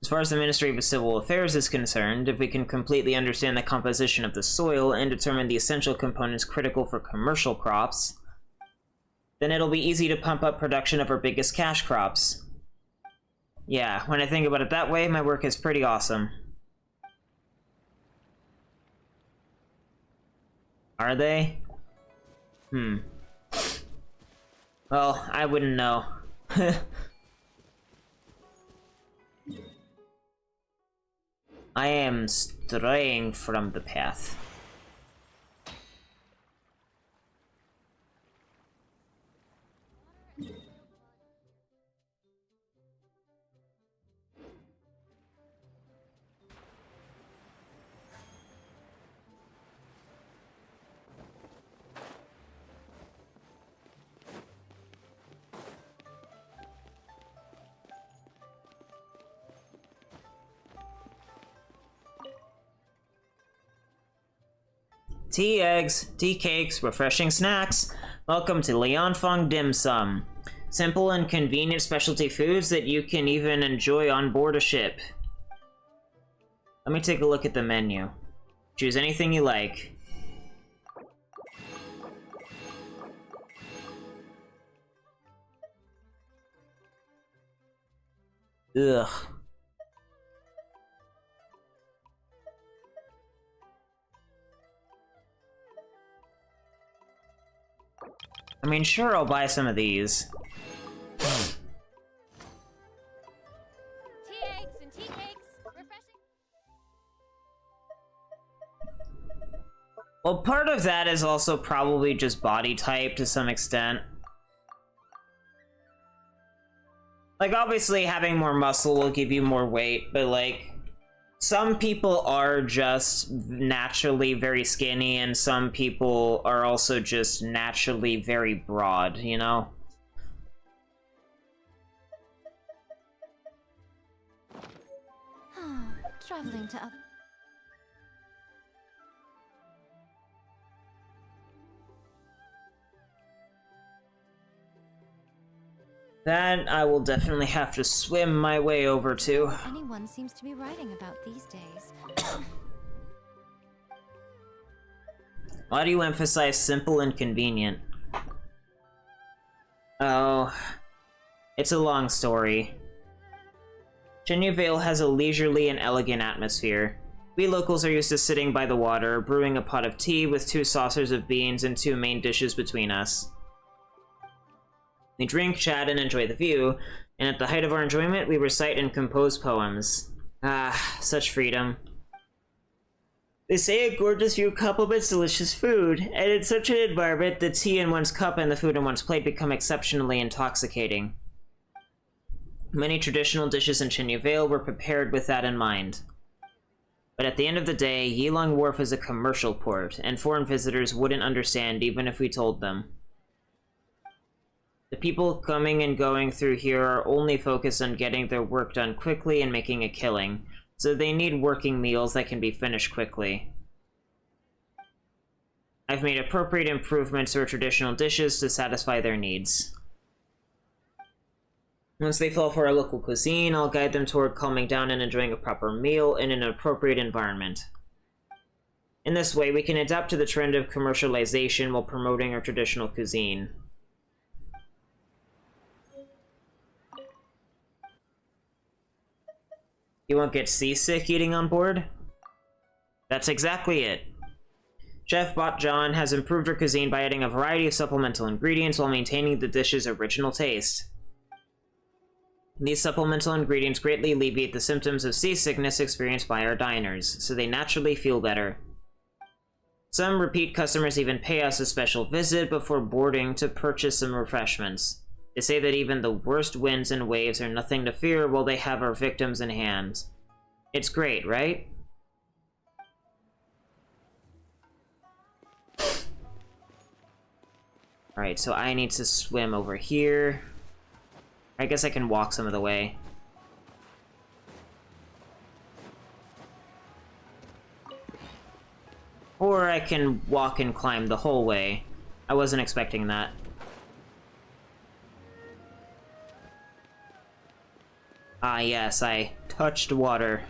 As far as the Ministry of Civil Affairs is concerned, if we can completely understand the composition of the soil and determine the essential components critical for commercial crops, then it'll be easy to pump up production of our biggest cash crops. Yeah, when I think about it that way, my work is pretty awesome. Are they? Well, I wouldn't know. I am straying from the path. Tea eggs, tea cakes, refreshing snacks. Welcome to Lianfeng Dim Sum. Simple and convenient specialty foods that you can even enjoy on board a ship. Let me take a look at the menu. Choose anything you like. Ugh. I mean, sure, I'll buy some of these. Tea eggs and tea cakes, refreshing. Well, part of that is also probably just body type to some extent. Like, obviously, having more muscle will give you more weight, but, like, some people are just naturally very skinny, and some people are also just naturally very broad, you know? Traveling to other... That I will definitely have to swim my way over to. Anyone seems to be writing about these days. Why do you emphasize simple and convenient? Oh, it's a long story. Xianyun Vale has a leisurely and elegant atmosphere. We locals are used to sitting by the water, brewing a pot of tea with 2 saucers of beans and 2 main dishes between us. We drink, chat, and enjoy the view, and at the height of our enjoyment, we recite and compose poems. Ah, such freedom. They say a gorgeous view complements delicious food, and in such an environment, the tea in one's cup and the food in one's plate become exceptionally intoxicating. Many traditional dishes in Xianyun Vale were prepared with that in mind. But at the end of the day, Yilong Wharf is a commercial port, and foreign visitors wouldn't understand even if we told them. The people coming and going through here are only focused on getting their work done quickly and making a killing, so they need working meals that can be finished quickly. I've made appropriate improvements to our traditional dishes to satisfy their needs. Once they fall for our local cuisine, I'll guide them toward calming down and enjoying a proper meal in an appropriate environment. In this way, we can adapt to the trend of commercialization while promoting our traditional cuisine. You won't get seasick eating on board? That's exactly it. Chef Bot John has improved our cuisine by adding a variety of supplemental ingredients while maintaining the dish's original taste. These supplemental ingredients greatly alleviate the symptoms of seasickness experienced by our diners, so they naturally feel better. Some repeat customers even pay us a special visit before boarding to purchase some refreshments. They say that even the worst winds and waves are nothing to fear while they have our victims in hand. It's great, right? Alright, so I need to swim over here. I guess I can walk some of the way. Or I can walk and climb the whole way. I wasn't expecting that. Ah, yes, I touched water.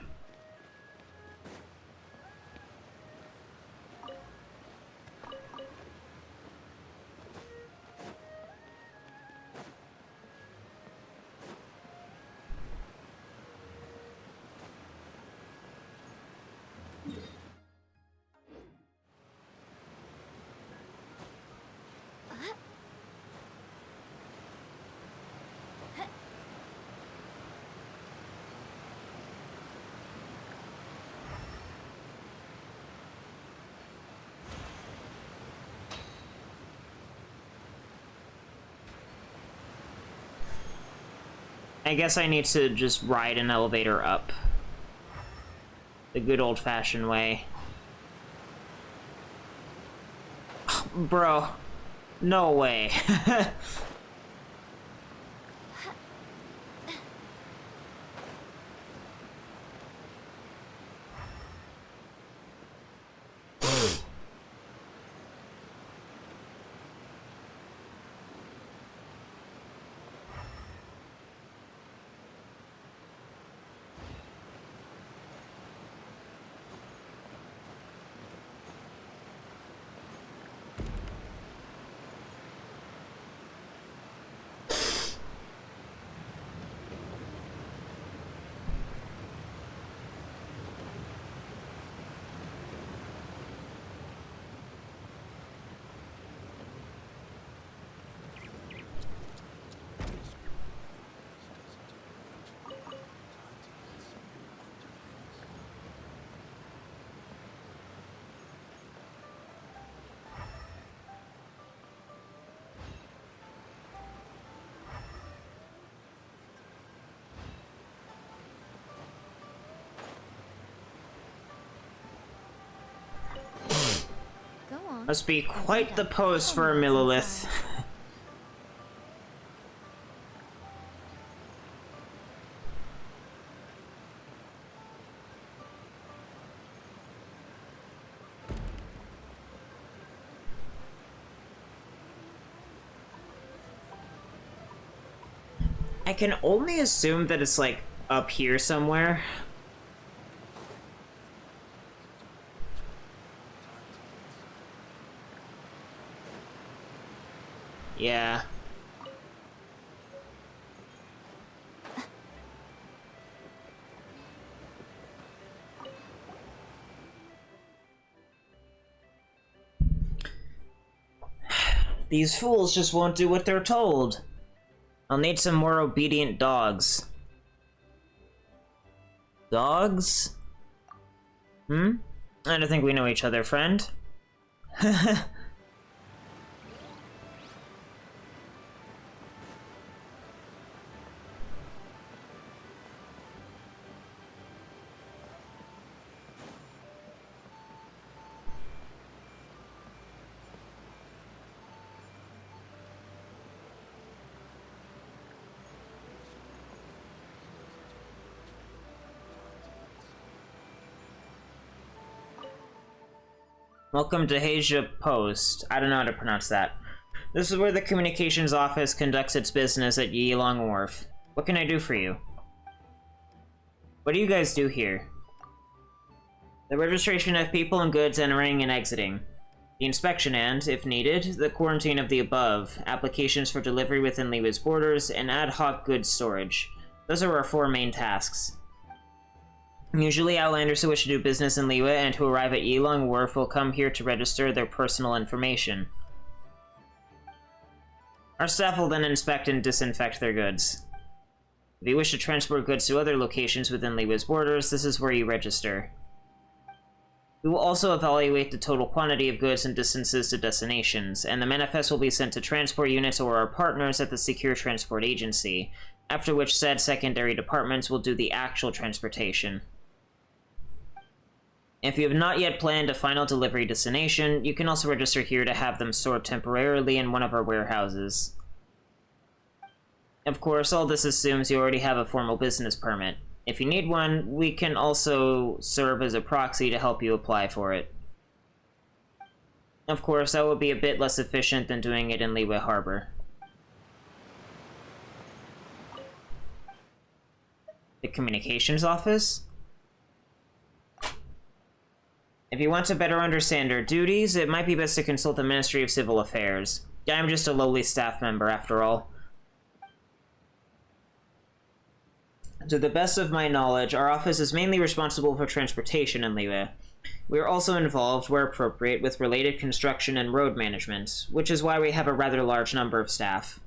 I guess I need to just ride an elevator up. The good old-fashioned way. Bro. No way. Go on. Must be quite the pose for a Millilith. I can only assume that it's like up here somewhere. Yeah. These fools just won't do what they're told. I'll need some more obedient dogs. Dogs? I don't think we know each other, friend. Welcome to Asia Post. I don't know how to pronounce that. This is where the communications office conducts its business at Yilong Wharf. What can I do for you? What do you guys do here? The registration of people and goods entering and exiting. The inspection and, if needed, the quarantine of the above, applications for delivery within Liyue's borders, and ad hoc goods storage. Those are our 4 main tasks. Usually, Outlanders who wish to do business in Liyue and who arrive at Yilong Wharf will come here to register their personal information. Our staff will then inspect and disinfect their goods. If you wish to transport goods to other locations within Liyue's borders, this is where you register. We will also evaluate the total quantity of goods and distances to destinations, and the manifest will be sent to transport units or our partners at the Secure Transport Agency, after which said secondary departments will do the actual transportation. If you have not yet planned a final delivery destination, you can also register here to have them stored temporarily in one of our warehouses. Of course, all this assumes you already have a formal business permit. If you need one, we can also serve as a proxy to help you apply for it. Of course, that would be a bit less efficient than doing it in Liyue Harbor. The communications office? If you want to better understand our duties, it might be best to consult the Ministry of Civil Affairs. I'm just a lowly staff member, after all. To the best of my knowledge, our office is mainly responsible for transportation in Liyue. We are also involved, where appropriate, with related construction and road management, which is why we have a rather large number of staff.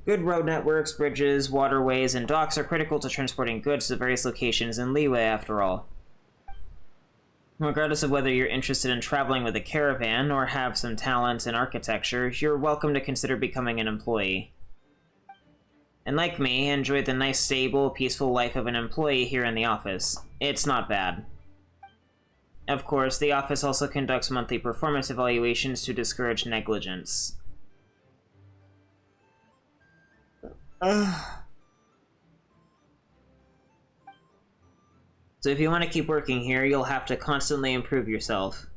Good road networks, bridges, waterways, and docks are critical to transporting goods to various locations in Liyue, after all. Regardless of whether you're interested in traveling with a caravan or have some talent in architecture, you're welcome to consider becoming an employee. And like me, enjoy the nice, stable, peaceful life of an employee here in the office. It's not bad. Of course, the office also conducts monthly performance evaluations to discourage negligence. So if you want to keep working here, you'll have to constantly improve yourself.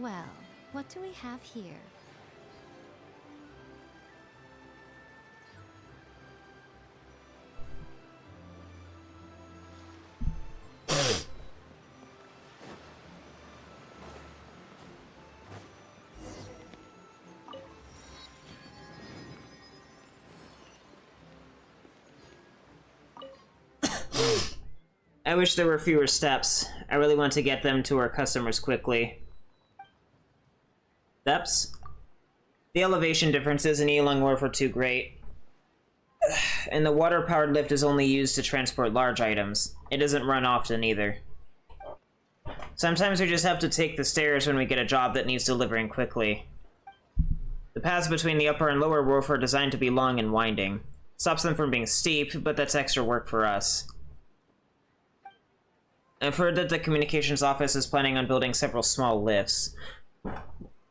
Well, what do we have here? I wish there were fewer steps. I really want to get them to our customers quickly. Steps? The elevation differences in Yilong Wharf are too great. And the water-powered lift is only used to transport large items. It doesn't run often either. Sometimes we just have to take the stairs when we get a job that needs delivering quickly. The paths between the upper and lower wharf are designed to be long and winding. Stops them from being steep, but that's extra work for us. I've heard that the communications office is planning on building several small lifts.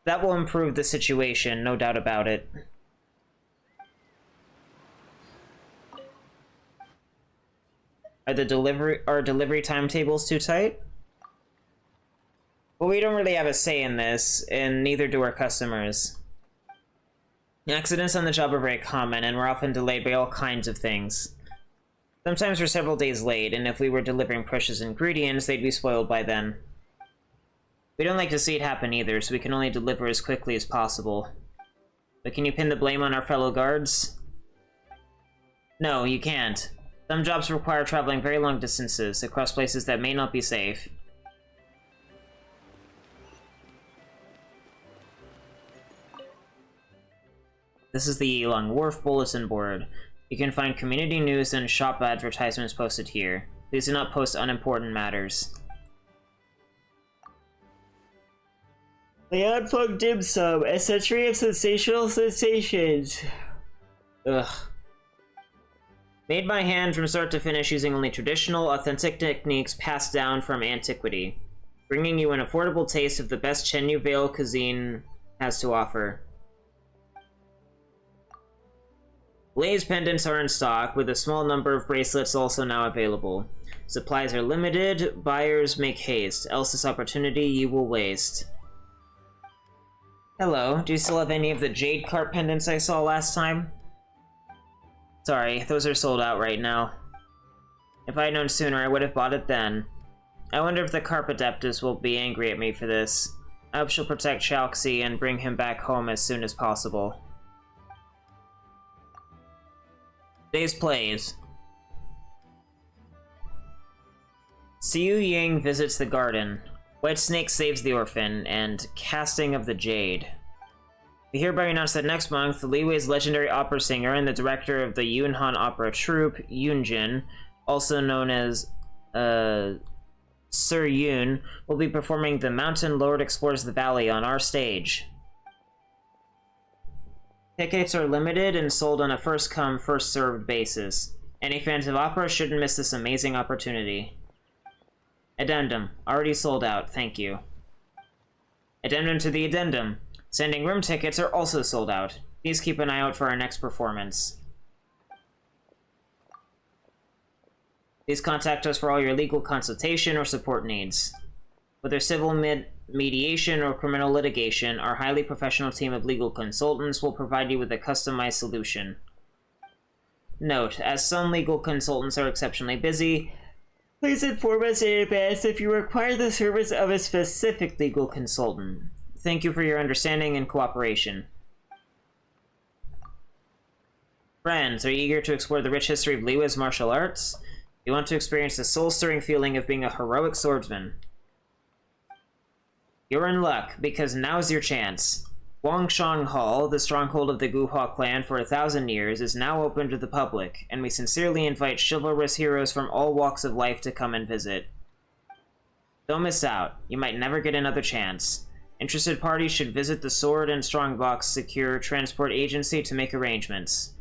That will improve the situation, no doubt about it. Are delivery timetables too tight? Well, we don't really have a say in this, and neither do our customers. Accidents on the job are very common, and we're often delayed by all kinds of things. Sometimes we're several days late, and if we were delivering precious ingredients, they'd be spoiled by then. We don't like to see it happen either, so we can only deliver as quickly as possible. But can you pin the blame on our fellow guards? No, you can't. Some jobs require traveling very long distances, across places that may not be safe. This is the Yilong Wharf Bulletin Board. You can find community news and shop advertisements posted here. Please do not post unimportant matters. The unplugged dim sum, a century of sensational sensations. Ugh. Made by hand from start to finish using only traditional, authentic techniques passed down from antiquity, bringing you an affordable taste of the best Xianyun Vale cuisine has to offer. Blaze pendants are in stock, with a small number of bracelets also now available. Supplies are limited, buyers make haste, else this opportunity you will waste. Hello, do you still have any of the jade carp pendants I saw last time? Sorry, those are sold out right now. If I had known sooner, I would have bought it then. I wonder if the Carp Adeptus will be angry at me for this. I hope she'll protect Chalksy and bring him back home as soon as possible. Today's plays. Xianyun visits the garden. White Snake saves the orphan, and Casting of the Jade. We hereby announce that next month, Liyue's legendary opera singer and the director of the Yunhan opera troupe, Yunjin, also known as Sir Yun, will be performing The Mountain Lord Explores the Valley on our stage. Tickets are limited and sold on a first-come, first-served basis. Any fans of opera shouldn't miss this amazing opportunity. Addendum. Already sold out, thank you. Addendum to the addendum. Standing room tickets are also sold out. Please keep an eye out for our next performance. Please contact us for all your legal consultation or support needs. Whether civil mediation or criminal litigation, our highly professional team of legal consultants will provide you with a customized solution. Note, as some legal consultants are exceptionally busy, please inform us in advance if you require the service of a specific legal consultant. Thank you for your understanding and cooperation. Friends, are you eager to explore the rich history of Liyue's martial arts? You want to experience the soul-stirring feeling of being a heroic swordsman? You're in luck, because now's your chance. Guangshang Hall, the stronghold of the Guhua clan for 1,000 years, is now open to the public, and we sincerely invite chivalrous heroes from all walks of life to come and visit. Don't miss out. You might never get another chance. Interested parties should visit the Sword and Strongbox Secure Transport Agency to make arrangements.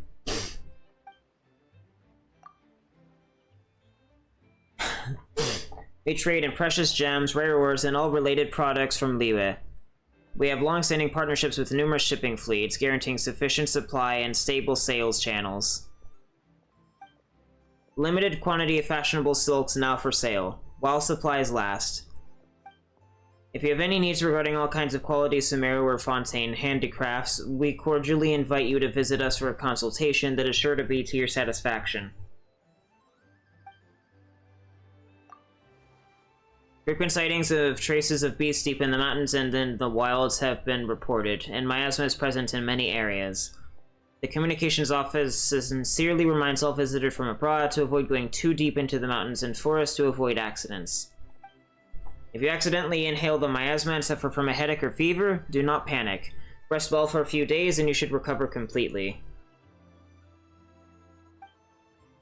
We trade in precious gems, rare ores, and all related products from Liyue. We have long-standing partnerships with numerous shipping fleets, guaranteeing sufficient supply and stable sales channels. Limited quantity of fashionable silks now for sale, while supplies last. If you have any needs regarding all kinds of quality Sumeru or Fontaine handicrafts, we cordially invite you to visit us for a consultation that is sure to be to your satisfaction. Frequent sightings of traces of beasts deep in the mountains and in the wilds have been reported, and miasma is present in many areas. The Communications Office sincerely reminds all visitors from abroad to avoid going too deep into the mountains and forests to avoid accidents. If you accidentally inhale the miasma and suffer from a headache or fever, do not panic. Rest well for a few days and you should recover completely.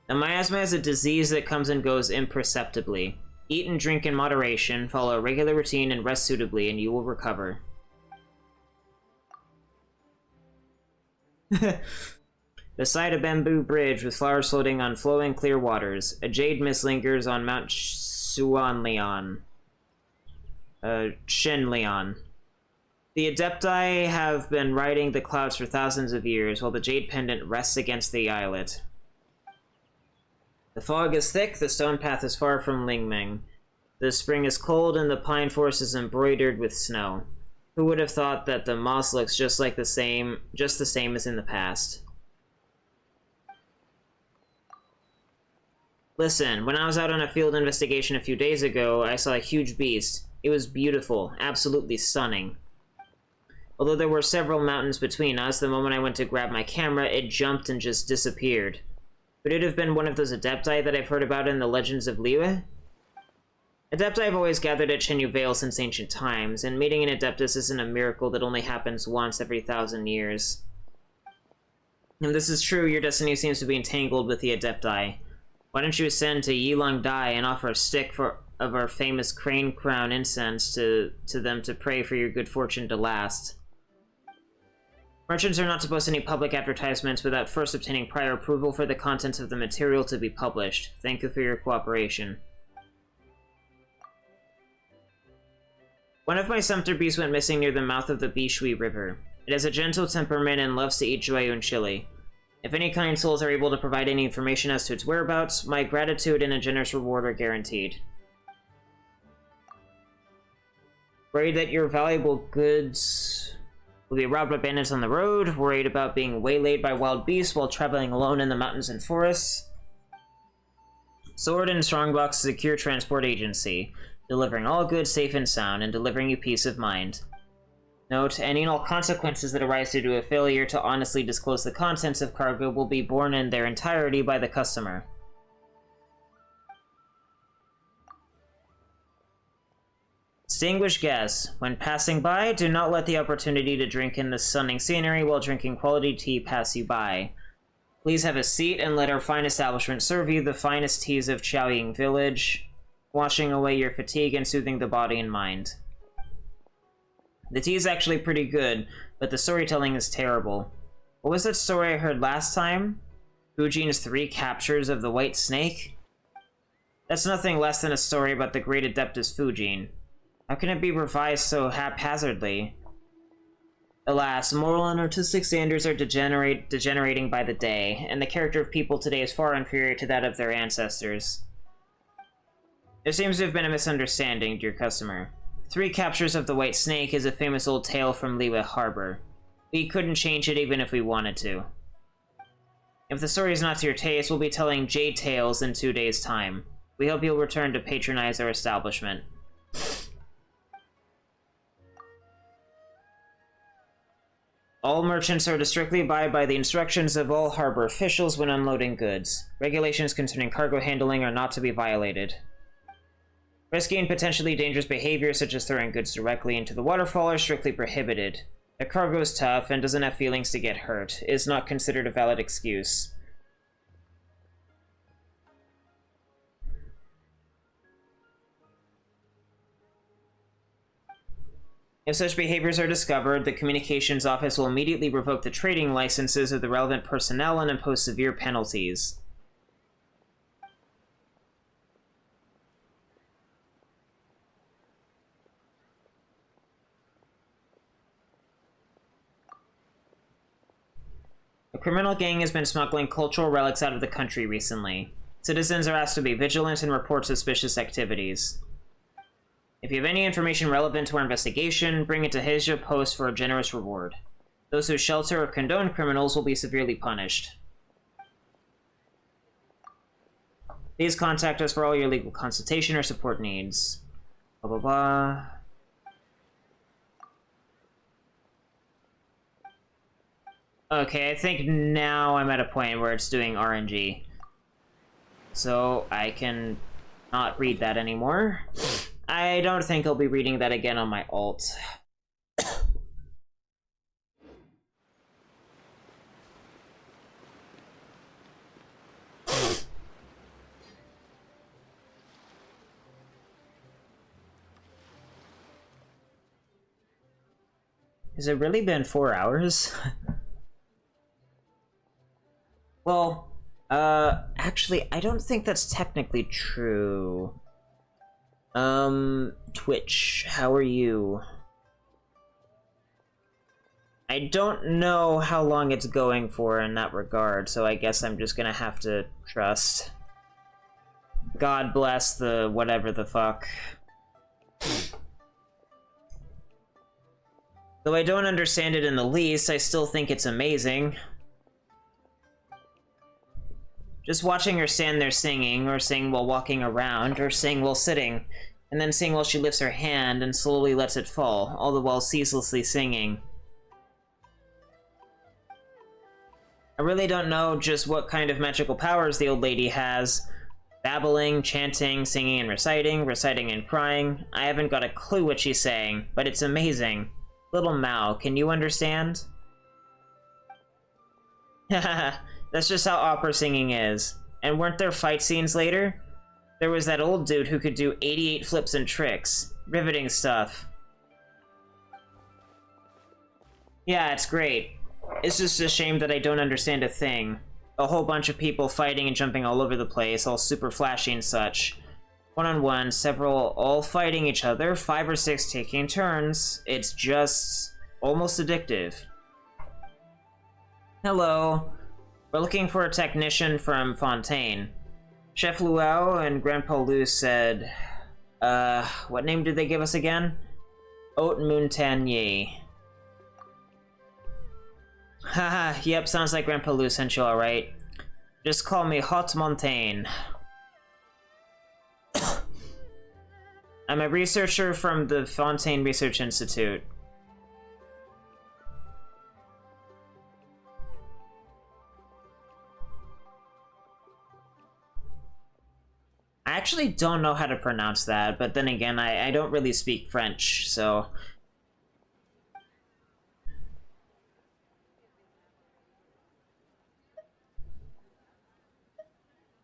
The miasma is a disease that comes and goes imperceptibly. Eat and drink in moderation, follow a regular routine, and rest suitably, and you will recover. Beside a bamboo bridge with flowers floating on flowing clear waters, a jade mist lingers on Mount Shenlian. The Adepti have been riding the clouds for thousands of years, while the jade pendant rests against the islet. The fog is thick, the stone path is far from Lingming. The spring is cold, and the pine forest is embroidered with snow. Who would have thought that the moss looks just the same as in the past? Listen, when I was out on a field investigation a few days ago, I saw a huge beast. It was beautiful, absolutely stunning. Although there were several mountains between us, the moment I went to grab my camera, it jumped and just disappeared. Could it have been one of those Adepti that I've heard about in the legends of Liyue? Adepti have always gathered at Xianyun Vale since ancient times, and meeting an Adeptus isn't a miracle that only happens once every 1,000 years. If this is true, your destiny seems to be entangled with the Adepti. Why don't you ascend to Yilong Dai and offer a stick for of our famous crane crown incense to them to pray for your good fortune to last. Merchants are not to post any public advertisements without first obtaining prior approval for the contents of the material to be published. Thank you for your cooperation. One of my sumpter bees went missing near the mouth of the Bishui River. It has a gentle temperament and loves to eat Xianyun chili. If any kind souls are able to provide any information as to its whereabouts, my gratitude and a generous reward are guaranteed. Worried that your valuable goods will be robbed by bandits on the road? Worried about being waylaid by wild beasts while traveling alone in the mountains and forests? Sword and Strongbox Secure Transport Agency, delivering all goods safe and sound, and delivering you peace of mind. Note, any and all consequences that arise due to a failure to honestly disclose the contents of cargo will be borne in their entirety by the customer. Distinguished guests, when passing by, do not let the opportunity to drink in the stunning scenery while drinking quality tea pass you by. Please have a seat and let our fine establishment serve you the finest teas of Xiaoying Village, washing away your fatigue and soothing the body and mind. The tea is actually pretty good, but the storytelling is terrible. What was that story I heard last time? Fujin's 3 captures of the White Snake? That's nothing less than a story about the great Adeptus Fujin. How can it be revised so haphazardly? Alas, moral and artistic standards are degenerating by the day, and the character of people today is far inferior to that of their ancestors. There seems to have been a misunderstanding, dear customer. 3 captures of the White Snake is a famous old tale from Liyue Harbor. We couldn't change it even if we wanted to. If the story is not to your taste, we'll be telling Jade Tales in 2 days' time. We hope you'll return to patronize our establishment. All merchants are to strictly abide by the instructions of all harbor officials when unloading goods. Regulations concerning cargo handling are not to be violated. Risky and potentially dangerous behavior, such as throwing goods directly into the waterfall, are strictly prohibited. The cargo is tough and doesn't have feelings to get hurt. It is not considered a valid excuse. If such behaviors are discovered, the Communications Office will immediately revoke the trading licenses of the relevant personnel and impose severe penalties. A criminal gang has been smuggling cultural relics out of the country recently. Citizens are asked to be vigilant and report suspicious activities. If you have any information relevant to our investigation, bring it to Heijia Post for a generous reward. Those who shelter or condone criminals will be severely punished. Please contact us for all your legal consultation or support needs. Blah blah blah. Okay, I think now I'm at a point where it's doing RNG. So I can not read that anymore. I don't think I'll be reading that again on my alt. Has it really been 4 hours? Well, actually, I don't think that's technically true. Twitch, how are you? I don't know how long it's going for in that regard, so I guess I'm just gonna have to trust. God bless the whatever the fuck. Though I don't understand it in the least, I still think it's amazing. Just watching her stand there singing, or sing while walking around, or sing while sitting, and then sing while she lifts her hand and slowly lets it fall, all the while ceaselessly singing. I really don't know just what kind of magical powers the old lady has. Babbling, chanting, singing and reciting, reciting and crying. I haven't got a clue what she's saying, but it's amazing. Little Mao, can you understand? Haha. That's just how opera singing is. And weren't there fight scenes later? There was that old dude who could do 88 flips and tricks. Riveting stuff. Yeah, it's great. It's just a shame that I don't understand a thing. A whole bunch of people fighting and jumping all over the place, all super flashy and such. One-on-one, several all fighting each other, 5 or 6 taking turns. It's just almost addictive. Hello. We're looking for a technician from Fontaine. Chef Luau and Grandpa Lu said... what name did they give us again? Haute Montagnier. Haha, yep, sounds like Grandpa Lu sent you alright. Just call me Haute Montaigne. I'm a researcher from the Fontaine Research Institute. I actually don't know how to pronounce that, but then again, I don't really speak French, so...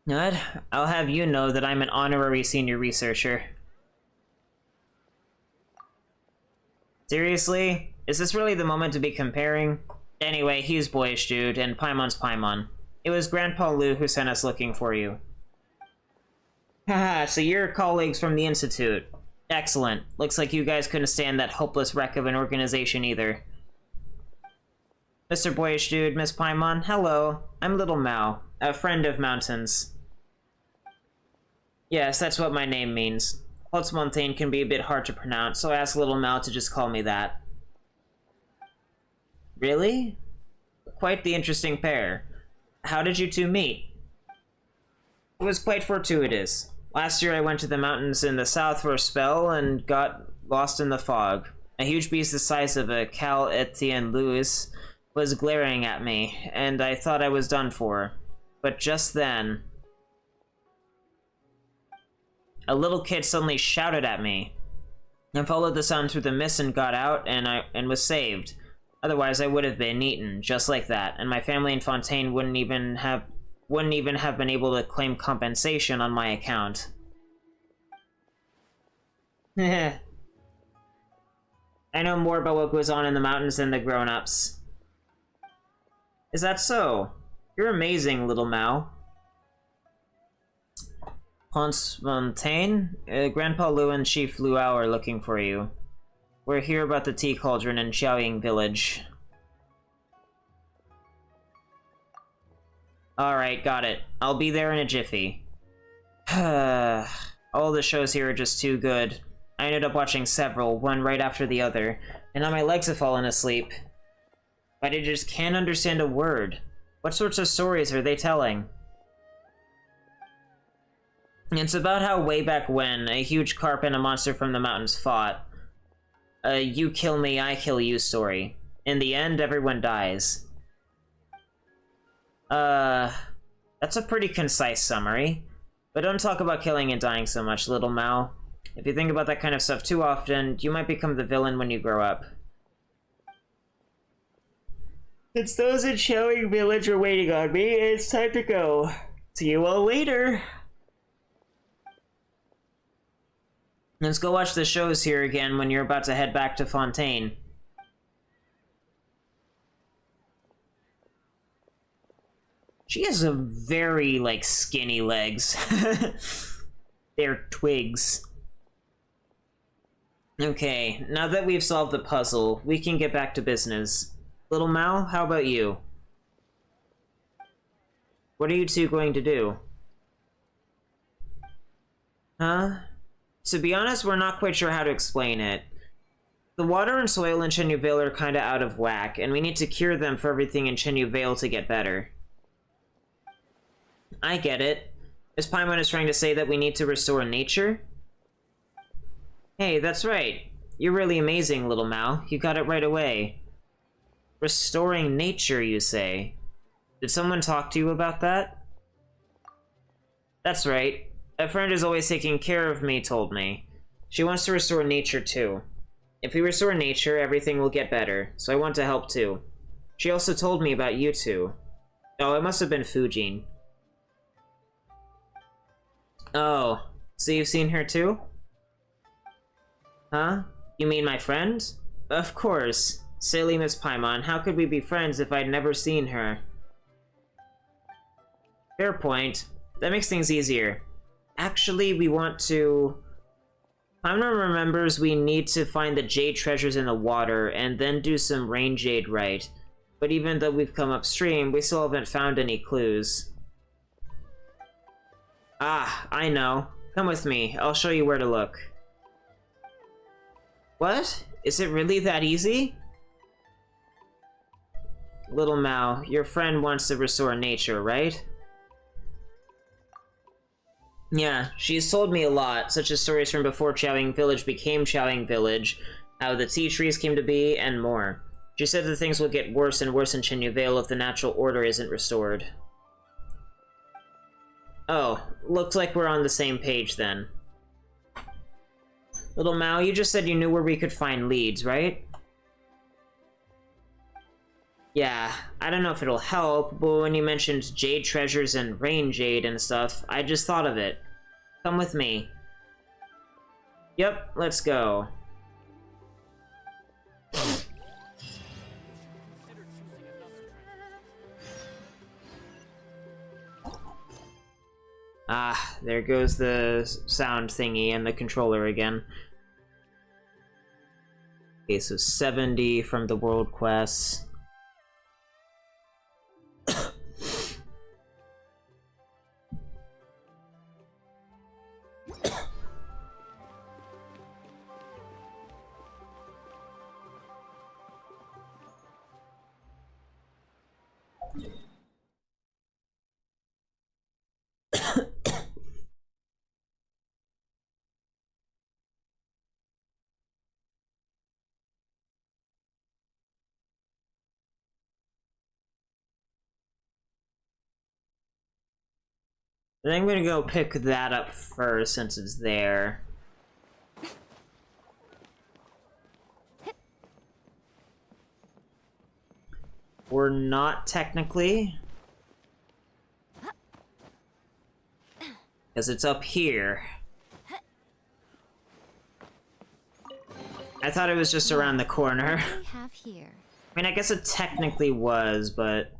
Good. I'll have you know that I'm an honorary senior researcher. Seriously? Is this really the moment to be comparing? Anyway, he's boyish dude, and Paimon's Paimon. It was Grandpa Lu who sent us looking for you. Haha, so you're colleagues from the Institute. Excellent. Looks like you guys couldn't stand that hopeless wreck of an organization either. Mr. Boyish Dude, Miss Paimon, hello. I'm Little Mao, a friend of Mountains. Yes, that's what my name means. Haute Montaigne can be a bit hard to pronounce, so I asked Little Mao to just call me that. Really? Quite the interesting pair. How did you two meet? It was quite fortuitous. Last year I went to the mountains in the south for a spell and got lost in the fog. A huge beast the size of a Cal Etienne Louis was glaring at me, and I thought I was done for. But just then... a little kid suddenly shouted at me. I followed the sound through the mist and got out, and was saved. Otherwise I would have been eaten, just like that, and my family in Fontaine wouldn't even have been able to claim compensation on my account. I know more about what goes on in the mountains than the grown-ups. Is that so? You're amazing, Little Mao. Haute Montaigne? Grandpa Lu and Chief Luau are looking for you. We're here about the tea cauldron in Xianyun village. Alright, got it. I'll be there in a jiffy. All the shows here are just too good. I ended up watching several, one right after the other, and now my legs have fallen asleep. But I just can't understand a word. What sorts of stories are they telling? It's about how way back when, a huge carp and a monster from the mountains fought. A you kill me, I kill you story. In the end, everyone dies. That's a pretty concise summary. But don't talk about killing and dying so much, Little Mao. If you think about that kind of stuff too often, you might become the villain when you grow up. Since those in Xianyun village are waiting on me, it's time to go. See you all later! Let's go watch the shows here again when you're about to head back to Fontaine. She has a very, like, skinny legs. They're twigs. Okay, now that we've solved the puzzle, we can get back to business. Little Mao, how about you? What are you two going to do? Huh? To be honest, we're not quite sure how to explain it. The water and soil in Xianyun Vale are kinda out of whack, and we need to cure them for everything in Xianyun Vale to get better. I get it. Miss Paimon is trying to say that we need to restore nature? Hey, that's right. You're really amazing, Little Mao. You got it right away. Restoring nature, you say? Did someone talk to you about that? That's right. A friend who's always taking care of me told me. She wants to restore nature too. If we restore nature, everything will get better, so I want to help too. She also told me about you two. Oh, it must have been Fujin. Oh, So you've seen her too? Huh? You mean my friend? Of course. Silly Miss Paimon, how could we be friends if I'd never seen her? Fair point. That makes things easier. Actually, we want to... Paimon remembers we need to find the jade treasures in the water and then do some rain jade right. But even though we've come upstream, we still haven't found any clues. Ah, I know. Come with me. I'll show you where to look. What? Is it really that easy? Little Mao, your friend wants to restore nature, right? Yeah, she's told me a lot, such as stories from before Xianyun Village became Xianyun Village, how the tea trees came to be, and more. She said that things will get worse and worse in Xianyun Vale if the natural order isn't restored. Oh, looks like we're on the same page then. Little Mao, you just said you knew where we could find leads, right? Yeah, I don't know if it'll help, but when you mentioned jade treasures and rain jade and stuff, I just thought of it. Come with me. Yep, let's go. Ah, there goes the sound thingy and the controller again. Okay, so 70 from the world quests. I think I'm gonna go pick that up first since it's there. Or not technically. Because it's up here. I thought it was just around the corner. What do we have here? I mean, I guess it technically was, but...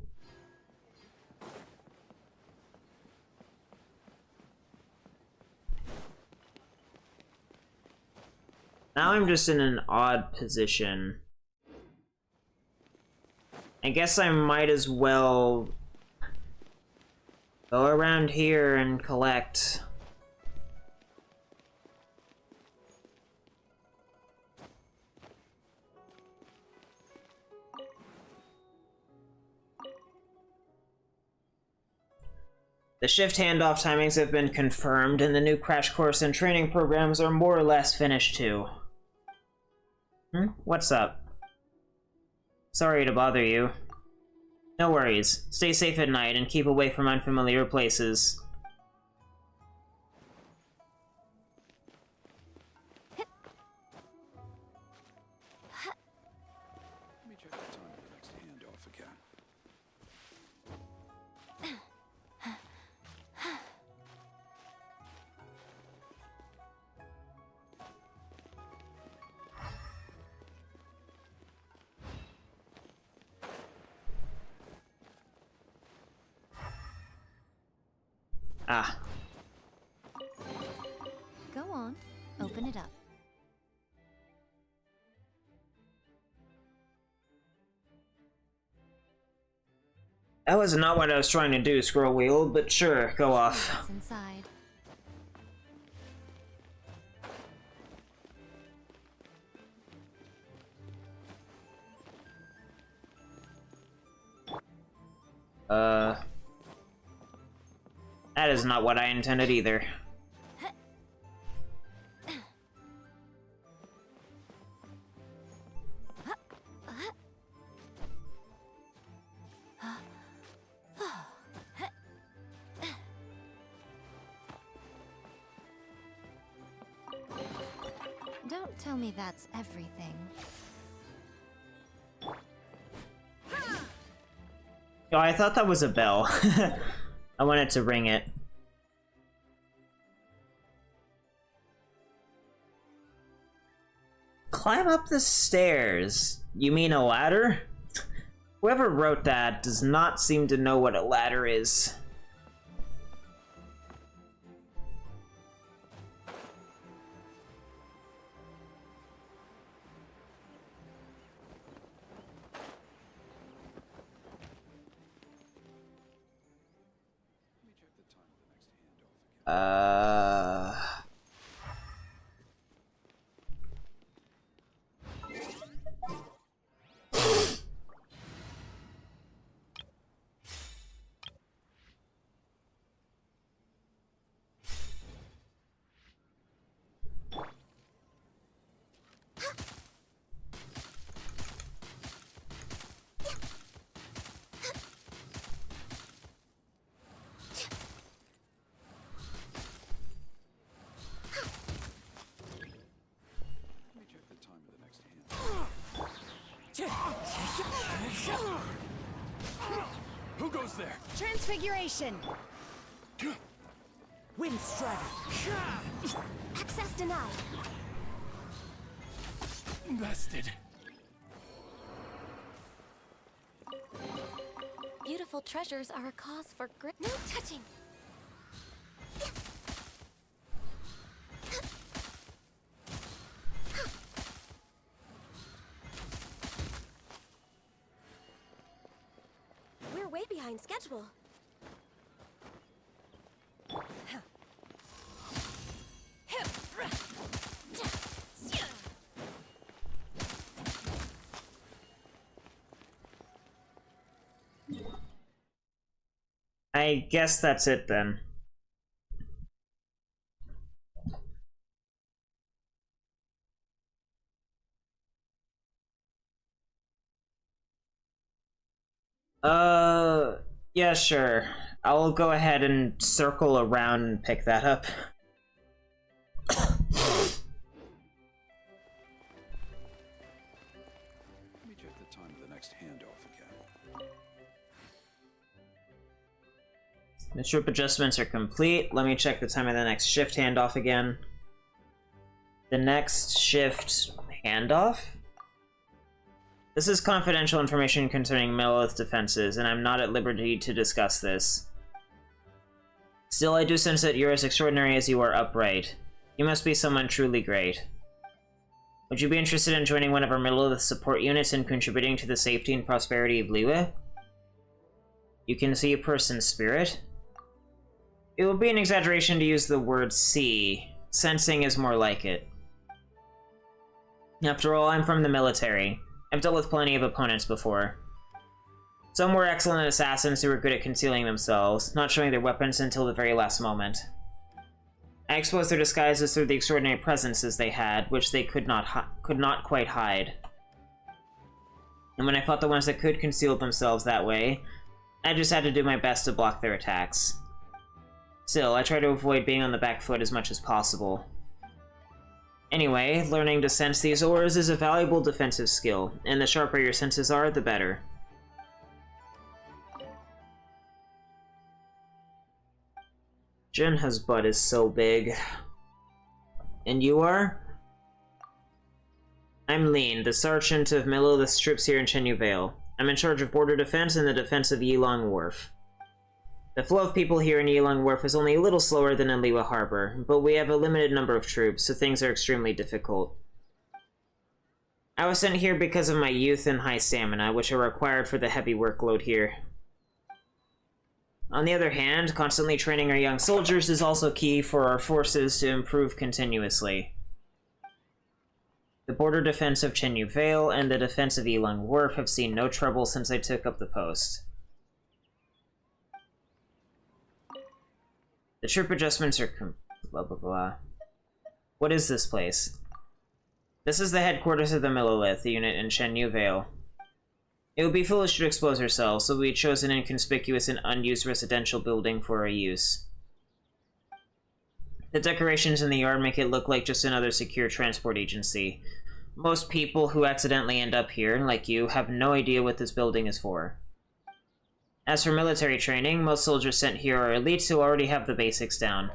Now I'm just in an odd position. I guess I might as well go around here and collect. The shift handoff timings have been confirmed, and the new crash course and training programs are more or less finished too. What's up? Sorry to bother you. No worries. Stay safe at night and keep away from unfamiliar places. Let me check the time of the next handoff again. Ah. Go on, open it up. That was not what I was trying to do, Scroll Wheel, but sure, go off. What's inside? That is not what I intended either. Don't tell me that's everything. Oh, I thought that was a bell. I wanted to ring it. climb up the stairs. You mean a ladder? Whoever wrote that does not seem to know what a ladder is. Who goes there? Transfiguration! Wind Strider. Access denied. Bested. Beautiful treasures are a cause for great. No touching! We're way behind schedule. I guess that's it then. Yeah, sure. I'll go ahead and circle around and pick that up. Let me check the time of the next handoff again. The trip adjustments are complete. Let me check the time of the next shift handoff again. The next shift handoff? This is confidential information concerning Melith defenses, and I'm not at liberty to discuss this. Still, I do sense that you're as extraordinary as you are upright. You must be someone truly great. Would you be interested in joining one of our Melith support units and contributing to the safety and prosperity of Liyue? You can see a person's spirit? It would be an exaggeration to use the word see. Sensing is more like it. After all, I'm from the military. I've dealt with plenty of opponents before. Some were excellent assassins who were good at concealing themselves, not showing their weapons until the very last moment. I exposed their disguises through the extraordinary presences they had, which they could not quite hide. And when I fought the ones that could conceal themselves that way, I just had to do my best to block their attacks. Still, I try to avoid being on the back foot as much as possible. Anyway, learning to sense these auras is a valuable defensive skill, and the sharper your senses are, the better. Jinha's butt is so big. And you are? I'm Lean, the sergeant of Melith's troops here in Xianyun Vale. I'm in charge of border defense and the defense of Yilong Wharf. The flow of people here in Yilong Wharf is only a little slower than in Liyue Harbor, but we have a limited number of troops, so things are extremely difficult. I was sent here because of my youth and high stamina, which are required for the heavy workload here. On the other hand, constantly training our young soldiers is also key for our forces to improve continuously. The border defense of Xianyun Vale and the defense of Yilong Wharf have seen no trouble since I took up the post. The troop adjustments are blah blah blah. What is this place? This is the headquarters of the Millilith unit in Xianyun Vale. It would be foolish to expose ourselves, so we chose an inconspicuous and unused residential building for our use. The decorations in the yard make it look like just another secure transport agency. Most people who accidentally end up here, like you, have no idea what this building is for. As for military training, most soldiers sent here are elites who already have the basics down.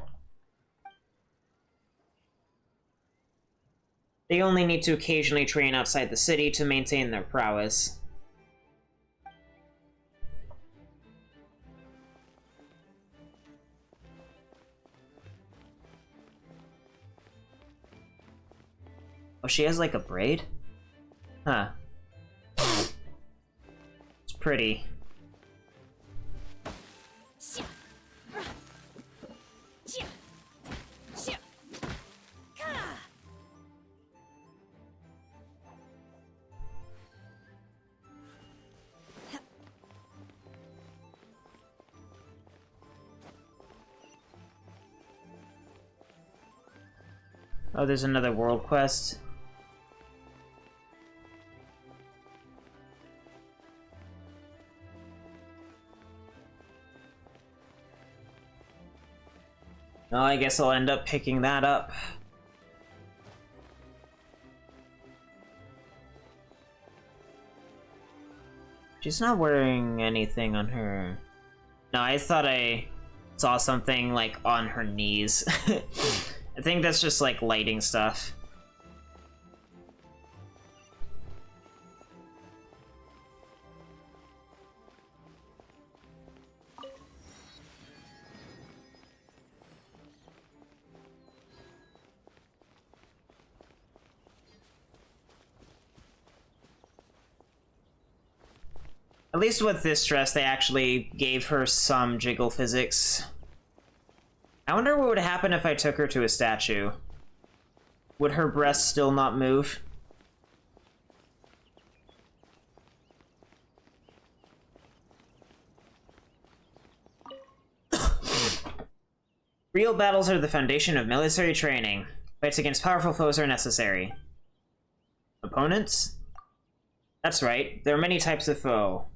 They only need to occasionally train outside the city to maintain their prowess. Oh, she has like a braid? Huh. It's pretty. Oh, there's another world quest. Oh, I guess I'll end up picking that up. She's not wearing anything on her... No, I thought I saw something, like, on her knees. I think that's just, like, lighting stuff. At least with this dress, they actually gave her some jiggle physics. I wonder what would happen if I took her to a statue. Would her breasts still not move? Real battles are the foundation of military training. Fights against powerful foes are necessary. Opponents? That's right, there are many types of foe.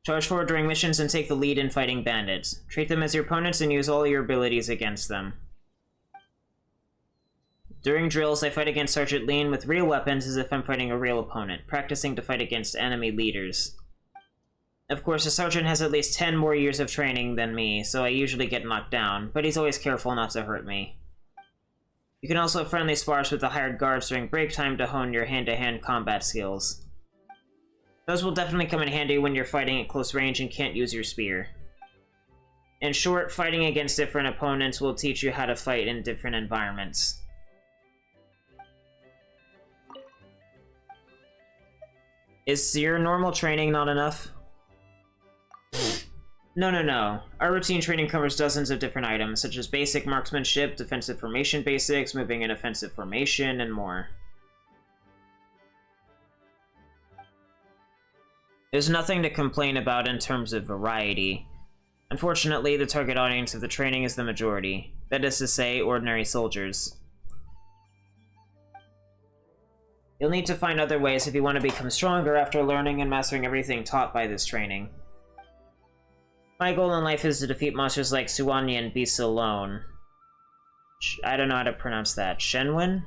Charge forward during missions and take the lead in fighting bandits. Treat them as your opponents and use all your abilities against them. During drills, I fight against Sergeant Lean with real weapons as if I'm fighting a real opponent, practicing to fight against enemy leaders. Of course, a sergeant has at least 10 more years of training than me, so I usually get knocked down, but he's always careful not to hurt me. You can also friendly spars with the hired guards during break time to hone your hand-to-hand combat skills. Those will definitely come in handy when you're fighting at close range and can't use your spear. In short, fighting against different opponents will teach you how to fight in different environments. Is your normal training not enough? No. Our routine training covers dozens of different items, such as basic marksmanship, defensive formation basics, moving in offensive formation, and more. There's nothing to complain about in terms of variety. Unfortunately, the target audience of the training is the majority. That is to say, ordinary soldiers. You'll need to find other ways if you want to become stronger after learning and mastering everything taught by this training. My goal in life is to defeat monsters like Xianyun beasts alone. I don't know how to pronounce that. Xianyun?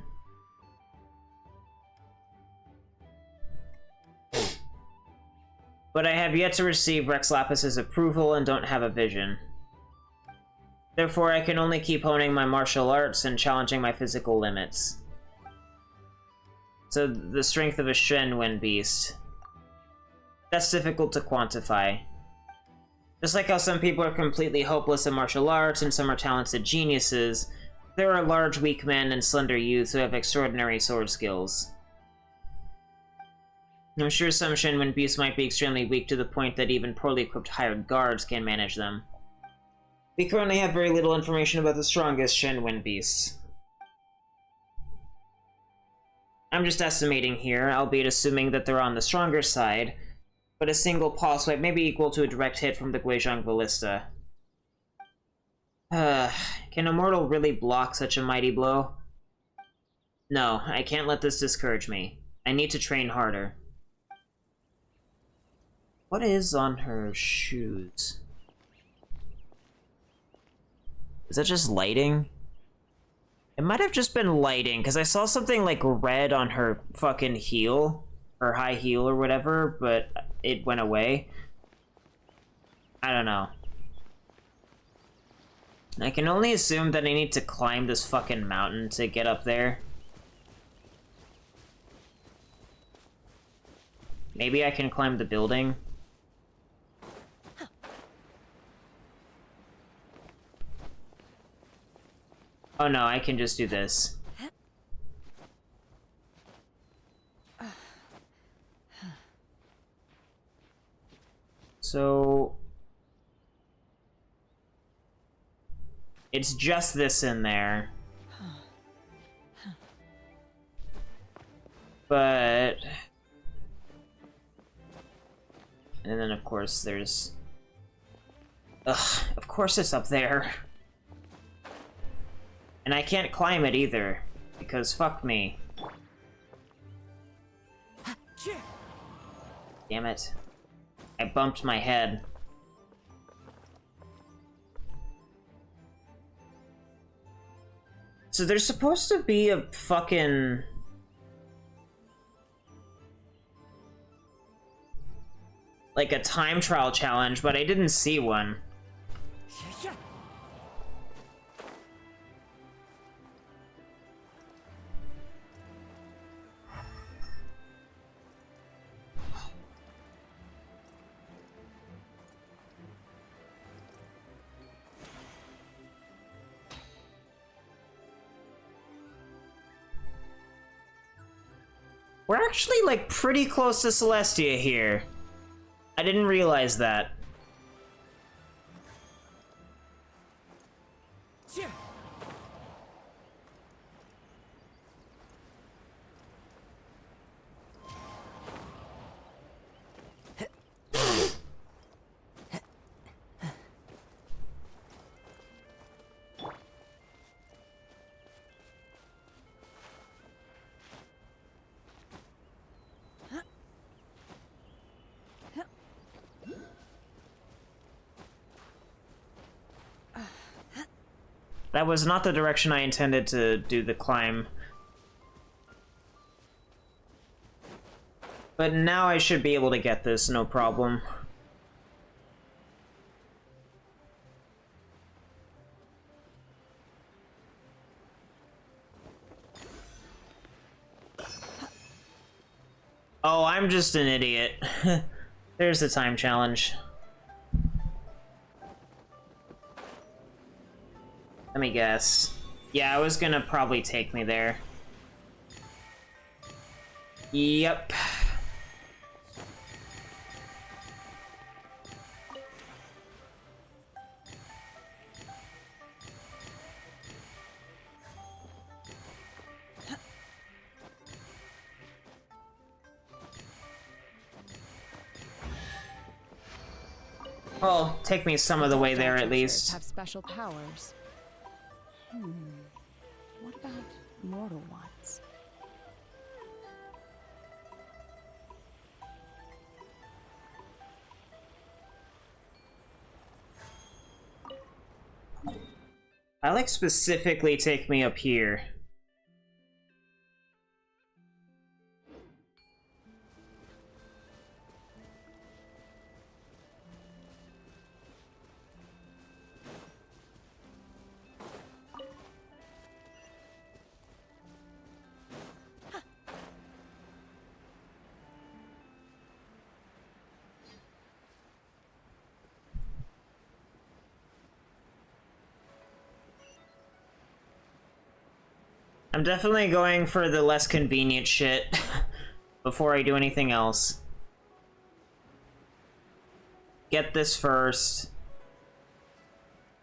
But I have yet to receive Rex Lapis's approval and don't have a vision. Therefore, I can only keep honing my martial arts and challenging my physical limits. So, the strength of a Xianyun beast. That's difficult to quantify. Just like how some people are completely hopeless in martial arts and some are talented geniuses, there are large weak men and slender youths who have extraordinary sword skills. I'm sure some Xianyun beasts might be extremely weak to the point that even poorly equipped hired guards can manage them. We currently have very little information about the strongest Xianyun beasts. I'm just estimating here, albeit assuming that they're on the stronger side, but a single paw swipe may be equal to a direct hit from the Guizhong Ballista. Can a mortal really block such a mighty blow? No, I can't let this discourage me. I need to train harder. What is on her shoes? Is that just lighting? It might have just been lighting, because I saw something like red on her fucking heel, or high heel or whatever, but it went away. I don't know. I can only assume that I need to climb this fucking mountain to get up there. Maybe I can climb the building. Oh no, I can just do this. So... it's just this in there. But... and then of course there's... ugh, of course it's up there. And I can't climb it either, because fuck me. Damn it. I bumped my head. So there's supposed to be a fucking... like a time trial challenge, but I didn't see one. We're actually, like, pretty close to Celestia here. I didn't realize that. That was not the direction I intended to do the climb. But now I should be able to get this, no problem. Oh, I'm just an idiot. There's the time challenge. Let me guess. Yeah, it was gonna probably take me there. Yep. Well, take me some of the way there at least. Have special powers. What about mortal ones? I like specifically take me up here. I'm definitely going for the less convenient shit before I do anything else. Get this first,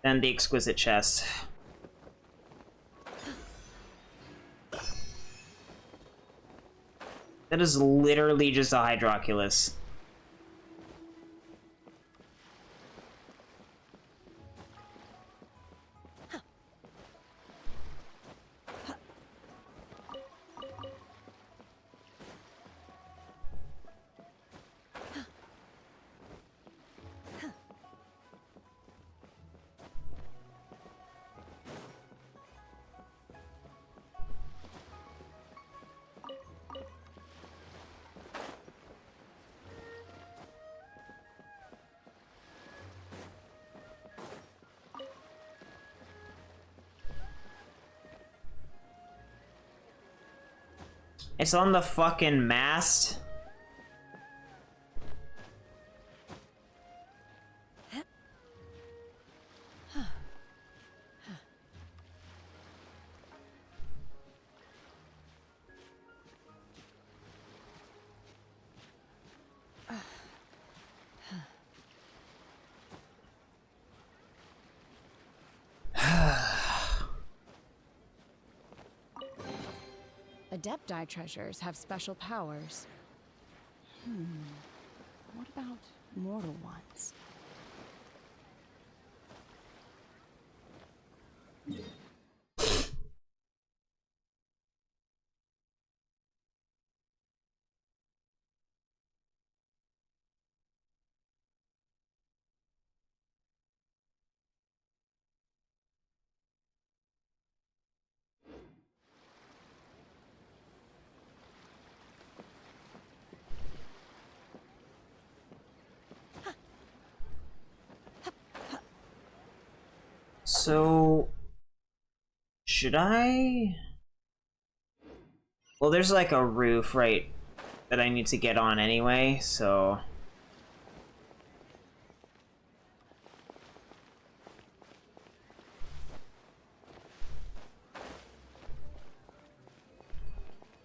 then the exquisite chest. That is literally just a Hydroculus. It's on the fucking mast. Adepti treasures have special powers. What about mortal ones? So, should I? Well, there's like a roof, right, that I need to get on anyway, so...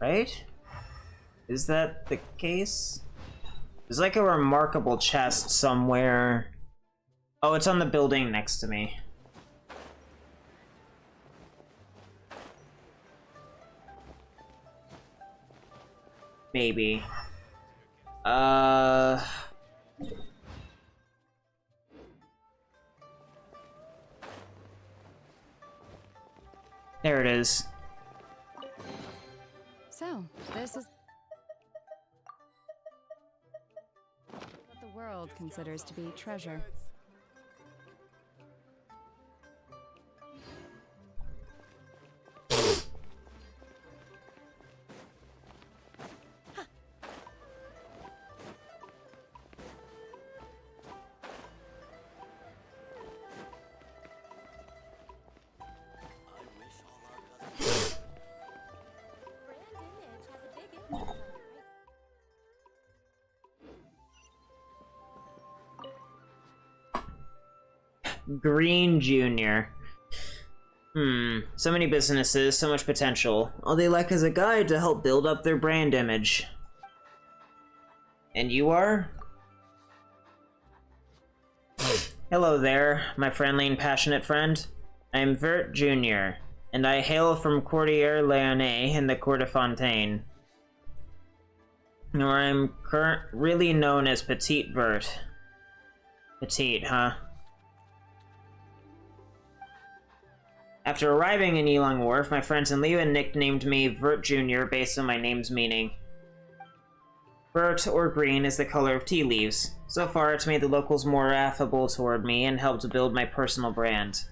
Right? Is that the case? There's like a remarkable chest somewhere. Oh, it's on the building next to me. Maybe. There it is. So, this is what the world considers to be treasure. Green Jr. So many businesses, so much potential. All they lack is a guide to help build up their brand image. And you are? Hello there, my friendly and passionate friend. I am Vert Jr., and I hail from Courtier Lyonnais in the Court of Fontaine. Or I'm really known as Petite Vert. Petite, huh? After arriving in Yilong Wharf, my friends in Liyuan nicknamed me Vert Jr. based on my name's meaning. Vert, or green, is the color of tea leaves. So far, it's made the locals more affable toward me and helped build my personal brand.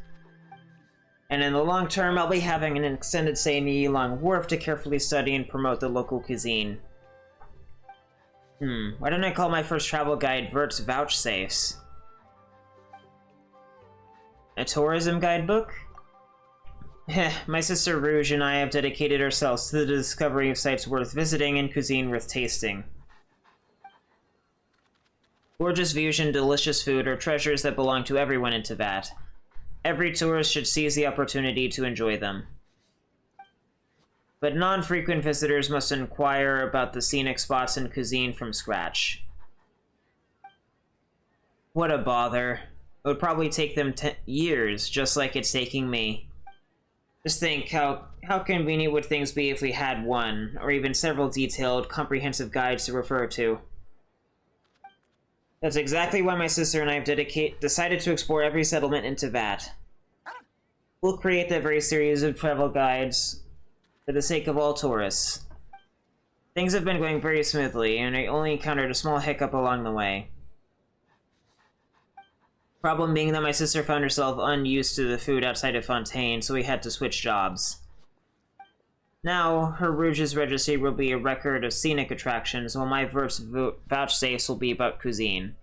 And in the long term, I'll be having an extended stay in Yilong Wharf to carefully study and promote the local cuisine. Why don't I call my first travel guide Vert's Vouchsafes? A tourism guidebook? My sister Rouge and I have dedicated ourselves to the discovery of sites worth visiting and cuisine worth tasting. Gorgeous views and delicious food are treasures that belong to everyone in Teyvat. Every tourist should seize the opportunity to enjoy them. But non-frequent visitors must inquire about the scenic spots and cuisine from scratch. What a bother. It would probably take them years, just like it's taking me. Just think how convenient would things be if we had one, or even several detailed, comprehensive guides to refer to. That's exactly why my sister and I have decided to explore every settlement in Teyvat. We'll create that very series of travel guides for the sake of all tourists. Things have been going very smoothly, and I only encountered a small hiccup along the way. Problem being that my sister found herself unused to the food outside of Fontaine, so we had to switch jobs. Now, her Rouge's registry will be a record of scenic attractions, while my Vert's Vouchsafes will be about cuisine.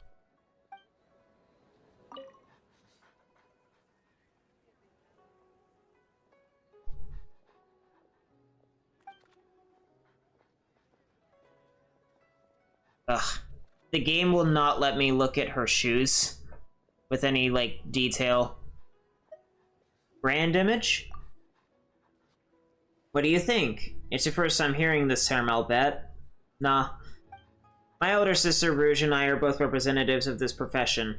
Ugh. The game will not let me look at her shoes with any, like, detail. Brand image? What do you think? It's your first time hearing this term, I'll bet. Nah. My older sister, Rouge, and I are both representatives of this profession.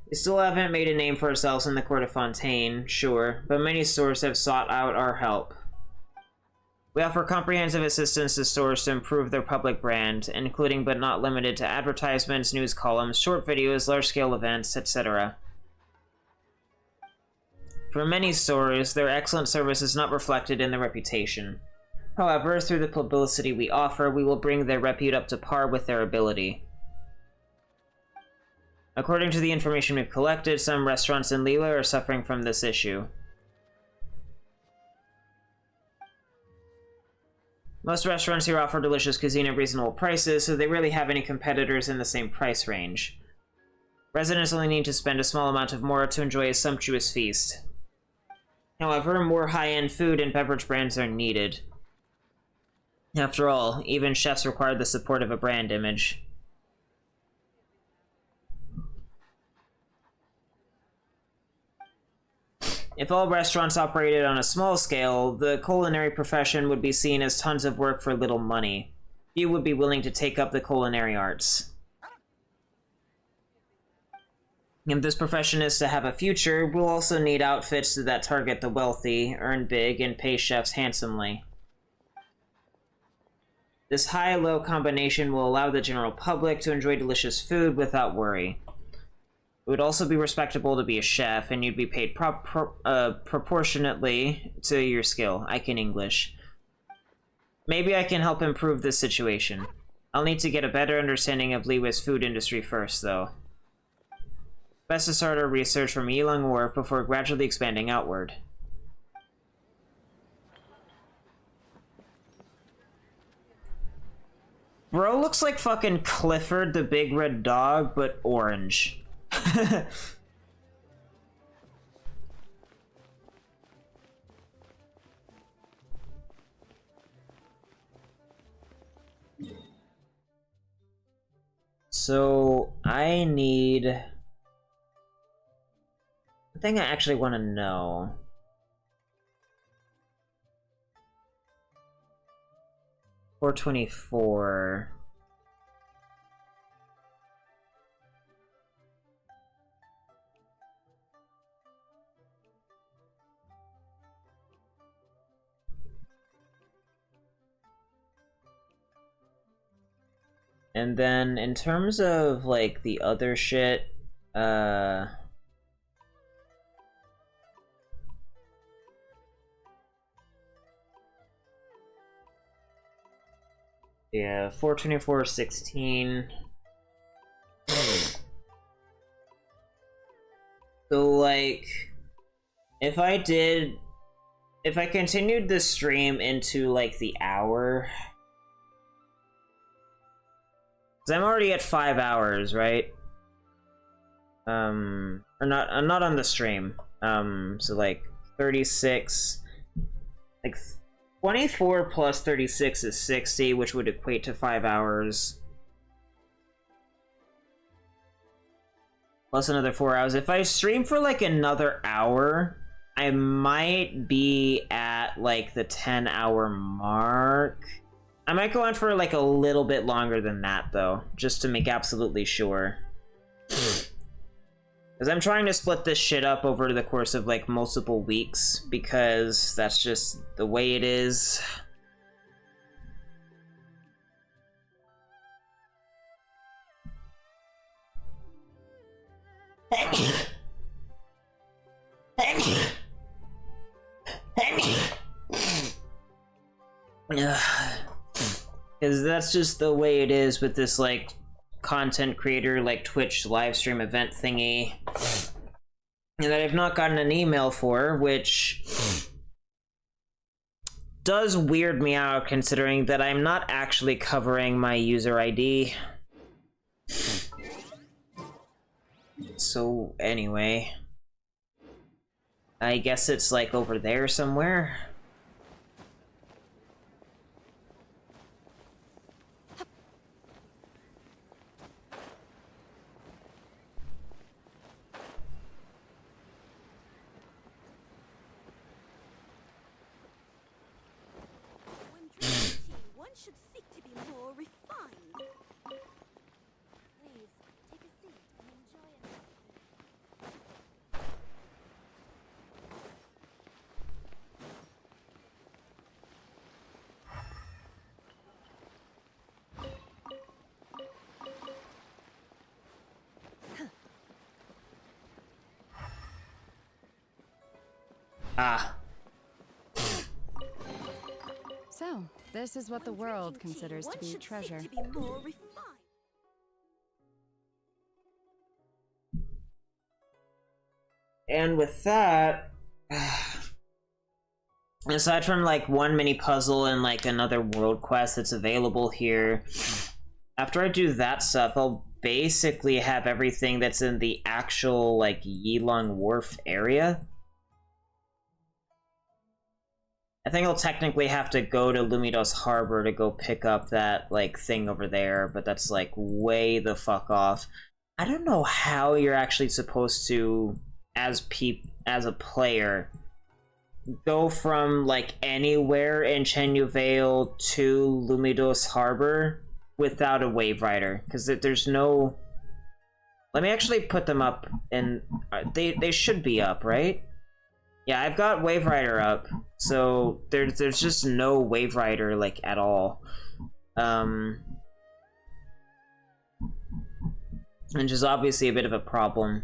We still haven't made a name for ourselves in the court of Fontaine, sure, but many stores have sought out our help. We offer comprehensive assistance to stores to improve their public brand, including but not limited to advertisements, news columns, short videos, large-scale events, etc. For many stores, their excellent service is not reflected in their reputation. However, through the publicity we offer, we will bring their repute up to par with their ability. According to the information we've collected, some restaurants in Liyue are suffering from this issue. Most restaurants here offer delicious cuisine at reasonable prices, so they rarely have any competitors in the same price range. Residents only need to spend a small amount of more to enjoy a sumptuous feast. However, more high-end food and beverage brands are needed. After all, even chefs require the support of a brand image. If all restaurants operated on a small scale, the culinary profession would be seen as tons of work for little money. Few would be willing to take up the culinary arts. If this profession is to have a future, we'll also need outfits that target the wealthy, earn big, and pay chefs handsomely. This high-low combination will allow the general public to enjoy delicious food without worry. It would also be respectable to be a chef, and you'd be paid proportionately to your skill. I can English. Maybe I can help improve this situation. I'll need to get a better understanding of Liyue's food industry first, though. Best to start our research from Yilong Wharf before gradually expanding outward. Bro looks like fucking Clifford the Big Red Dog, but orange. So, I need... I think I actually want to know. $424. And then in terms of like the other shit, yeah, 424.16. So like, if I continued the stream into like the hour, because I'm already at 5 hours, right? Or not, I'm not on the stream. So like 36, like 24 plus 36 is 60, which would equate to 5 hours. Plus another 4 hours. If I stream for like another hour, I might be at like the 10-hour mark. I might go on for like a little bit longer than that though, just to make absolutely sure. Because I'm trying to split this shit up over the course of like multiple weeks, because that's just the way it is. Because that's just the way it is with this like content creator like Twitch live stream event thingy, and that I've not gotten an email for, which does weird me out considering that I'm not actually covering my user ID. So anyway, I guess it's like over there somewhere. should seek to be more refined. Please, take a seat and enjoy a nice Ah. So, this is what the world considers to be treasure. To be more refined. And with that, aside from like one mini puzzle and like another world quest that's available here, after I do that stuff, I'll basically have everything that's in the actual like Yilong Wharf area. I think I'll technically have to go to Lumidos Harbor to go pick up that like thing over there, but that's like way the fuck off. I don't know how you're actually supposed to, as a player, go from like anywhere in Chenyu Vale to Lumidos Harbor without a wave rider, because there's no. Let me actually put them up, and they should be up, right? Yeah, I've got Wave Rider up, so there's just no Wave Rider like at all, which is obviously a bit of a problem.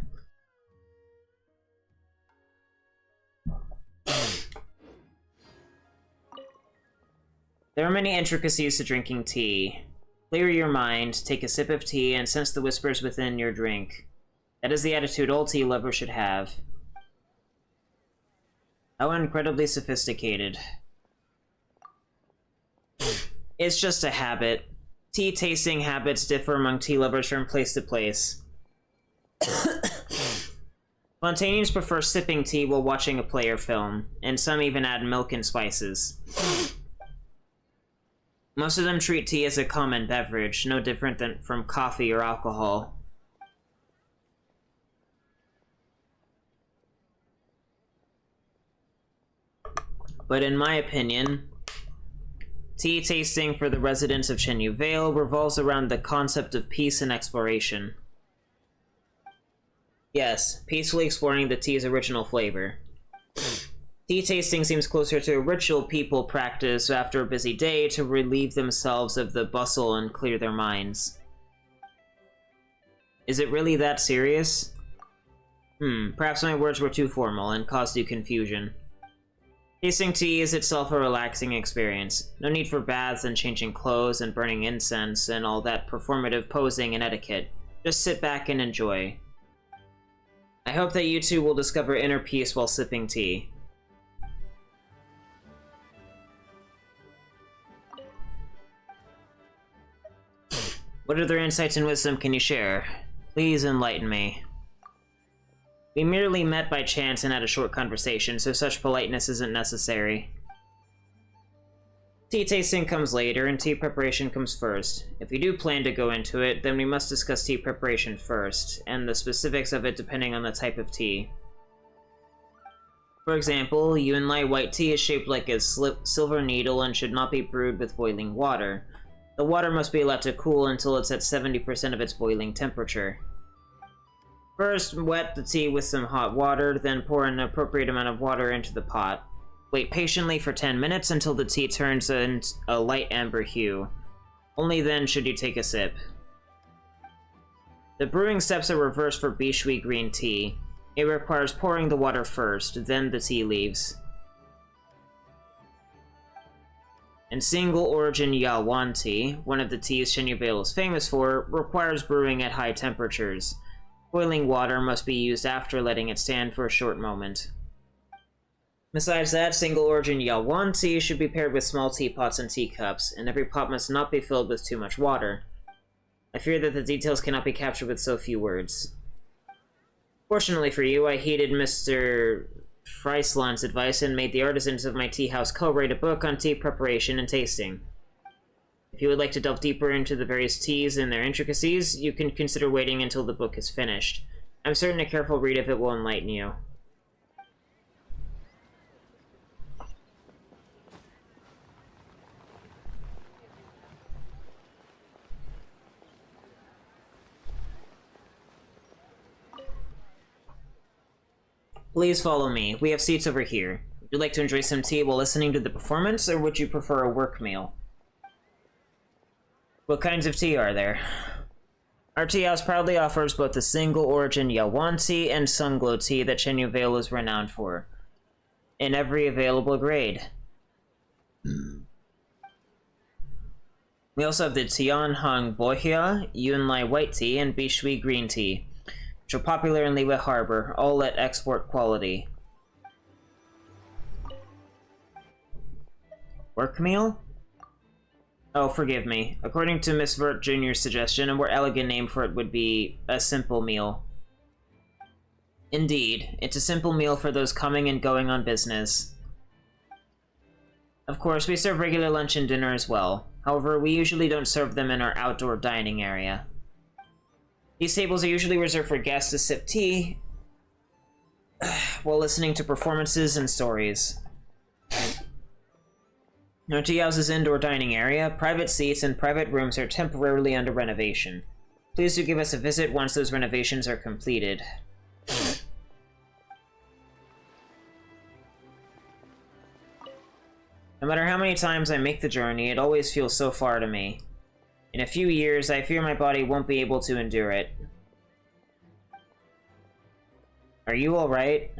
There are many intricacies to drinking tea. Clear your mind, take a sip of tea, and sense the whispers within your drink. That is the attitude all tea lovers should have. How incredibly sophisticated. It's just a habit. Tea tasting habits differ among tea lovers from place to place. Spontaneans prefer sipping tea while watching a play or film, and some even add milk and spices. Most of them treat tea as a common beverage, no different than from coffee or alcohol. But in my opinion, tea tasting for the residents of Chenyu Vale revolves around the concept of peace and exploration. Yes, peacefully exploring the tea's original flavor. Tea tasting seems closer to a ritual people practice after a busy day to relieve themselves of the bustle and clear their minds. Is it really that serious? Perhaps my words were too formal and caused you confusion. Tasting tea is itself a relaxing experience. No need for baths and changing clothes and burning incense and all that performative posing and etiquette. Just sit back and enjoy. I hope that you two will discover inner peace while sipping tea. What other insights and wisdom can you share? Please enlighten me. We merely met by chance and had a short conversation, so such politeness isn't necessary. Tea tasting comes later, and tea preparation comes first. If we do plan to go into it, then we must discuss tea preparation first, and the specifics of it depending on the type of tea. For example, Yunlai white tea is shaped like a silver needle and should not be brewed with boiling water. The water must be allowed to cool until it's at 70% of its boiling temperature. First, wet the tea with some hot water, then pour an appropriate amount of water into the pot. Wait patiently for 10 minutes until the tea turns a light amber hue. Only then should you take a sip. The brewing steps are reversed for Bishui green tea. It requires pouring the water first, then the tea leaves. And single origin Yawan tea, one of the teas Chenyu Vale is famous for, requires brewing at high temperatures. Boiling water must be used after letting it stand for a short moment. Besides that, single origin Yawan tea should be paired with small teapots and teacups, and every pot must not be filled with too much water. I fear that the details cannot be captured with so few words. Fortunately for you, I heeded Mr. Friesland's advice and made the artisans of my tea house co-write a book on tea preparation and tasting. If you would like to delve deeper into the various teas and their intricacies, you can consider waiting until the book is finished. I'm certain a careful read of it will enlighten you. Please follow me. We have seats over here. Would you like to enjoy some tea while listening to the performance, or would you prefer a work meal? What kinds of tea are there? Our tea house proudly offers both the single-origin Yawan tea and Sunglow tea that Xianyun Vale is renowned for, in every available grade. We also have the Tianheng Bohia, Yunlai white tea, and Bishui green tea, which are popular in Liyue Harbor, all at export quality. Work meal? Oh, forgive me. According to Miss Vert Jr.'s suggestion, a more elegant name for it would be a simple meal. Indeed, it's a simple meal for those coming and going on business. Of course, we serve regular lunch and dinner as well. However, we usually don't serve them in our outdoor dining area. These tables are usually reserved for guests to sip tea while listening to performances and stories. Our tea house's indoor dining area, private seats, and private rooms are temporarily under renovation. Please do give us a visit once those renovations are completed. No matter how many times I make the journey, it always feels so far to me. In a few years, I fear my body won't be able to endure it. Are you alright?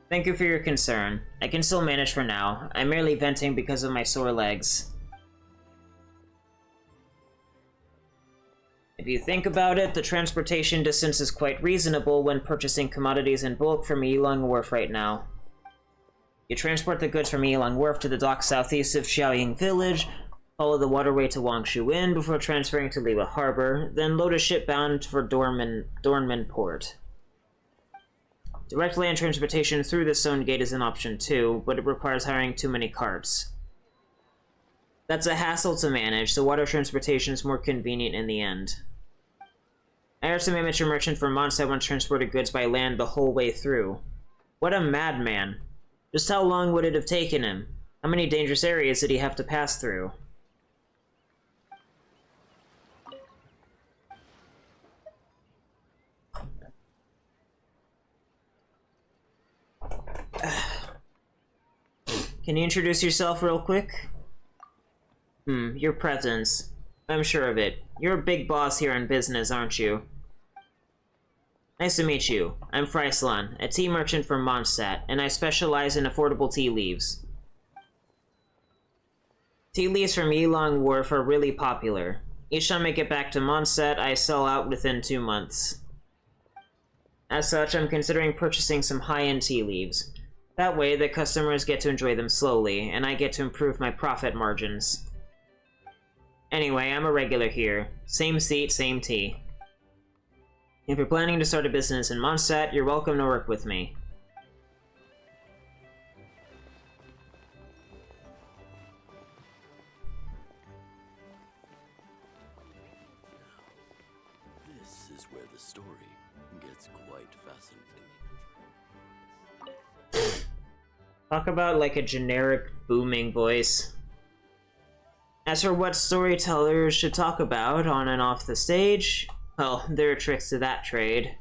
Thank you for your concern. I can still manage for now. I'm merely venting because of my sore legs. If you think about it, the transportation distance is quite reasonable when purchasing commodities in bulk from Yilang Wharf right now. You transport the goods from Yilang Wharf to the dock southeast of Xiaoying Village, follow the waterway to Wangshu Inn before transferring to Liyue Harbor, then load a ship bound for Dornman Port. Direct land transportation through the Stone Gate is an option too, but it requires hiring too many carts. That's a hassle to manage, so water transportation is more convenient in the end. I heard some amateur merchant from Mondstadt once transported goods by land the whole way through. What a madman. Just how long would it have taken him? How many dangerous areas did he have to pass through? Can you introduce yourself real quick? Your presence. I'm sure of it. You're a big boss here in business, aren't you? Nice to meet you. I'm Frieslan, a tea merchant from Mondstadt, and I specialize in affordable tea leaves. Tea leaves from Yilang Wharf are really popular. Each time I get back to Mondstadt, I sell out within 2 months. As such, I'm considering purchasing some high-end tea leaves. That way, the customers get to enjoy them slowly, and I get to improve my profit margins. Anyway, I'm a regular here. Same seat, same tea. If you're planning to start a business in Mondstadt, you're welcome to work with me. This is where the story gets quite fascinating. Talk about like a generic booming voice. As for what storytellers should talk about on and off the stage, well, there are tricks to that trade.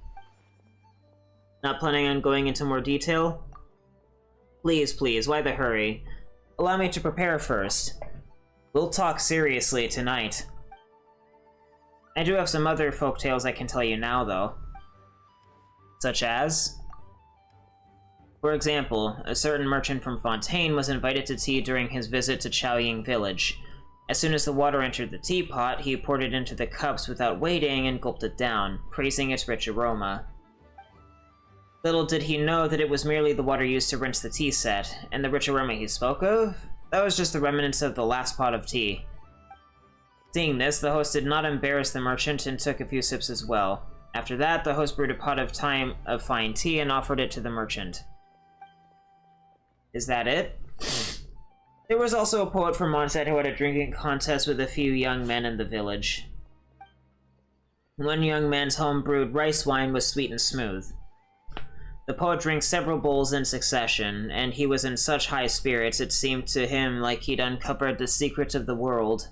Not planning on going into more detail? Please, please, why the hurry? Allow me to prepare first. We'll talk seriously tonight. I do have some other folktales I can tell you now, though. Such as? For example, a certain merchant from Fontaine was invited to tea during his visit to Xiaoying Village. As soon as the water entered the teapot, he poured it into the cups without waiting and gulped it down, praising its rich aroma. Little did he know that it was merely the water used to rinse the tea set, and the rich aroma he spoke of? That was just the remnants of the last pot of tea. Seeing this, the host did not embarrass the merchant and took a few sips as well. After that, the host brewed a pot of fine tea and offered it to the merchant. Is that it? There was also a poet from Mondstadt who had a drinking contest with a few young men in the village. One young man's home-brewed rice wine was sweet and smooth. The poet drank several bowls in succession, and he was in such high spirits it seemed to him like he'd uncovered the secrets of the world.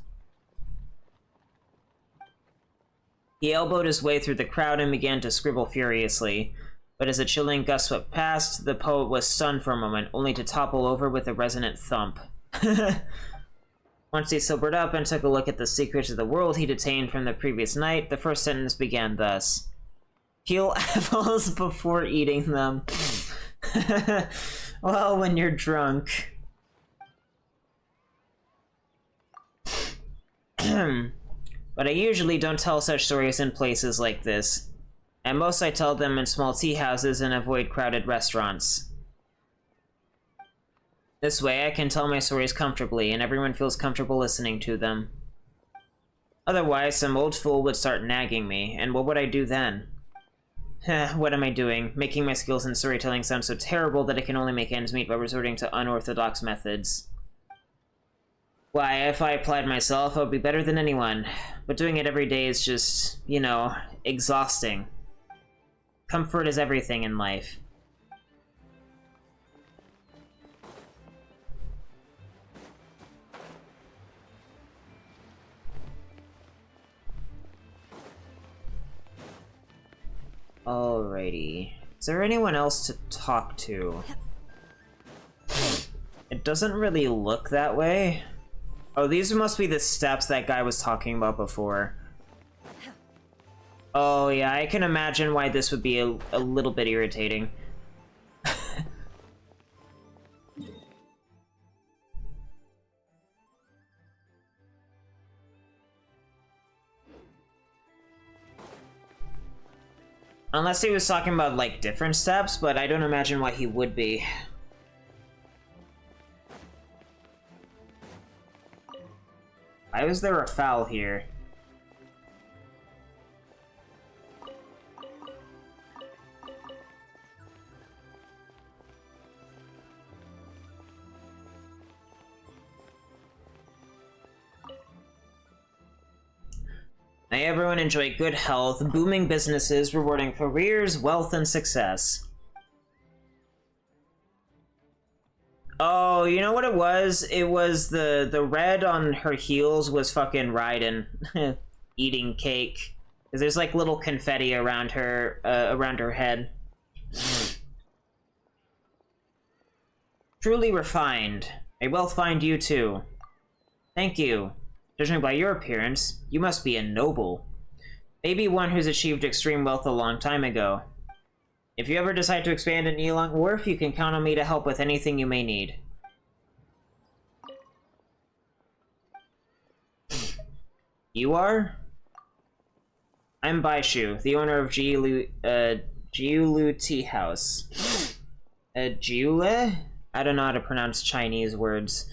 He elbowed his way through the crowd and began to scribble furiously. But as a chilling gust swept past, the poet was stunned for a moment, only to topple over with a resonant thump. Once he sobered up and took a look at the secrets of the world he'd attained from the previous night, the first sentence began thus. Peel apples before eating them. Well, when you're drunk. But I usually don't tell such stories in places like this. At most I tell them in small tea houses and avoid crowded restaurants. This way I can tell my stories comfortably and everyone feels comfortable listening to them. Otherwise, some old fool would start nagging me, and what would I do then? What am I doing? Making my skills in storytelling sound so terrible that I can only make ends meet by resorting to unorthodox methods. Why, if I applied myself, I would be better than anyone. But doing it every day is just, you know, exhausting. Comfort is everything in life. Alrighty. Is there anyone else to talk to? It doesn't really look that way. Oh, these must be the steps that guy was talking about before. Oh yeah, I can imagine why this would be a little bit irritating. Unless he was talking about, like, different steps, but I don't imagine why he would be. Why was there a foul here? May everyone enjoy good health, booming businesses, rewarding careers, wealth, and success. Oh, you know what it was? It was the red on her heels was fucking Raiden eating cake. 'Cause there's like little confetti around her head. Truly refined. May wealth find you too. Thank you. Judging by your appearance, you must be a noble. Maybe one who's achieved extreme wealth a long time ago. If you ever decide to expand in Yilong Wharf, you can count on me to help with anything you may need. You are? I'm Baishu, the owner of Jiulu Tea House. Jiule? I don't know how to pronounce Chinese words.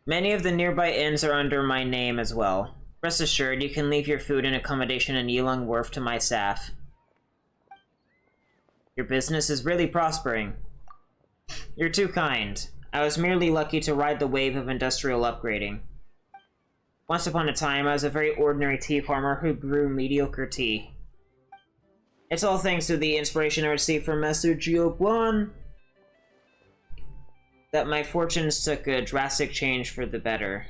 Many of the nearby inns are under my name as well. Rest assured, you can leave your food and accommodation in Yilong Wharf to my staff. Your business is really prospering. You're too kind. I was merely lucky to ride the wave of industrial upgrading. Once upon a time, I was a very ordinary tea farmer who grew mediocre tea. It's all thanks to the inspiration I received from Master Jiuguan that my fortunes took a drastic change for the better.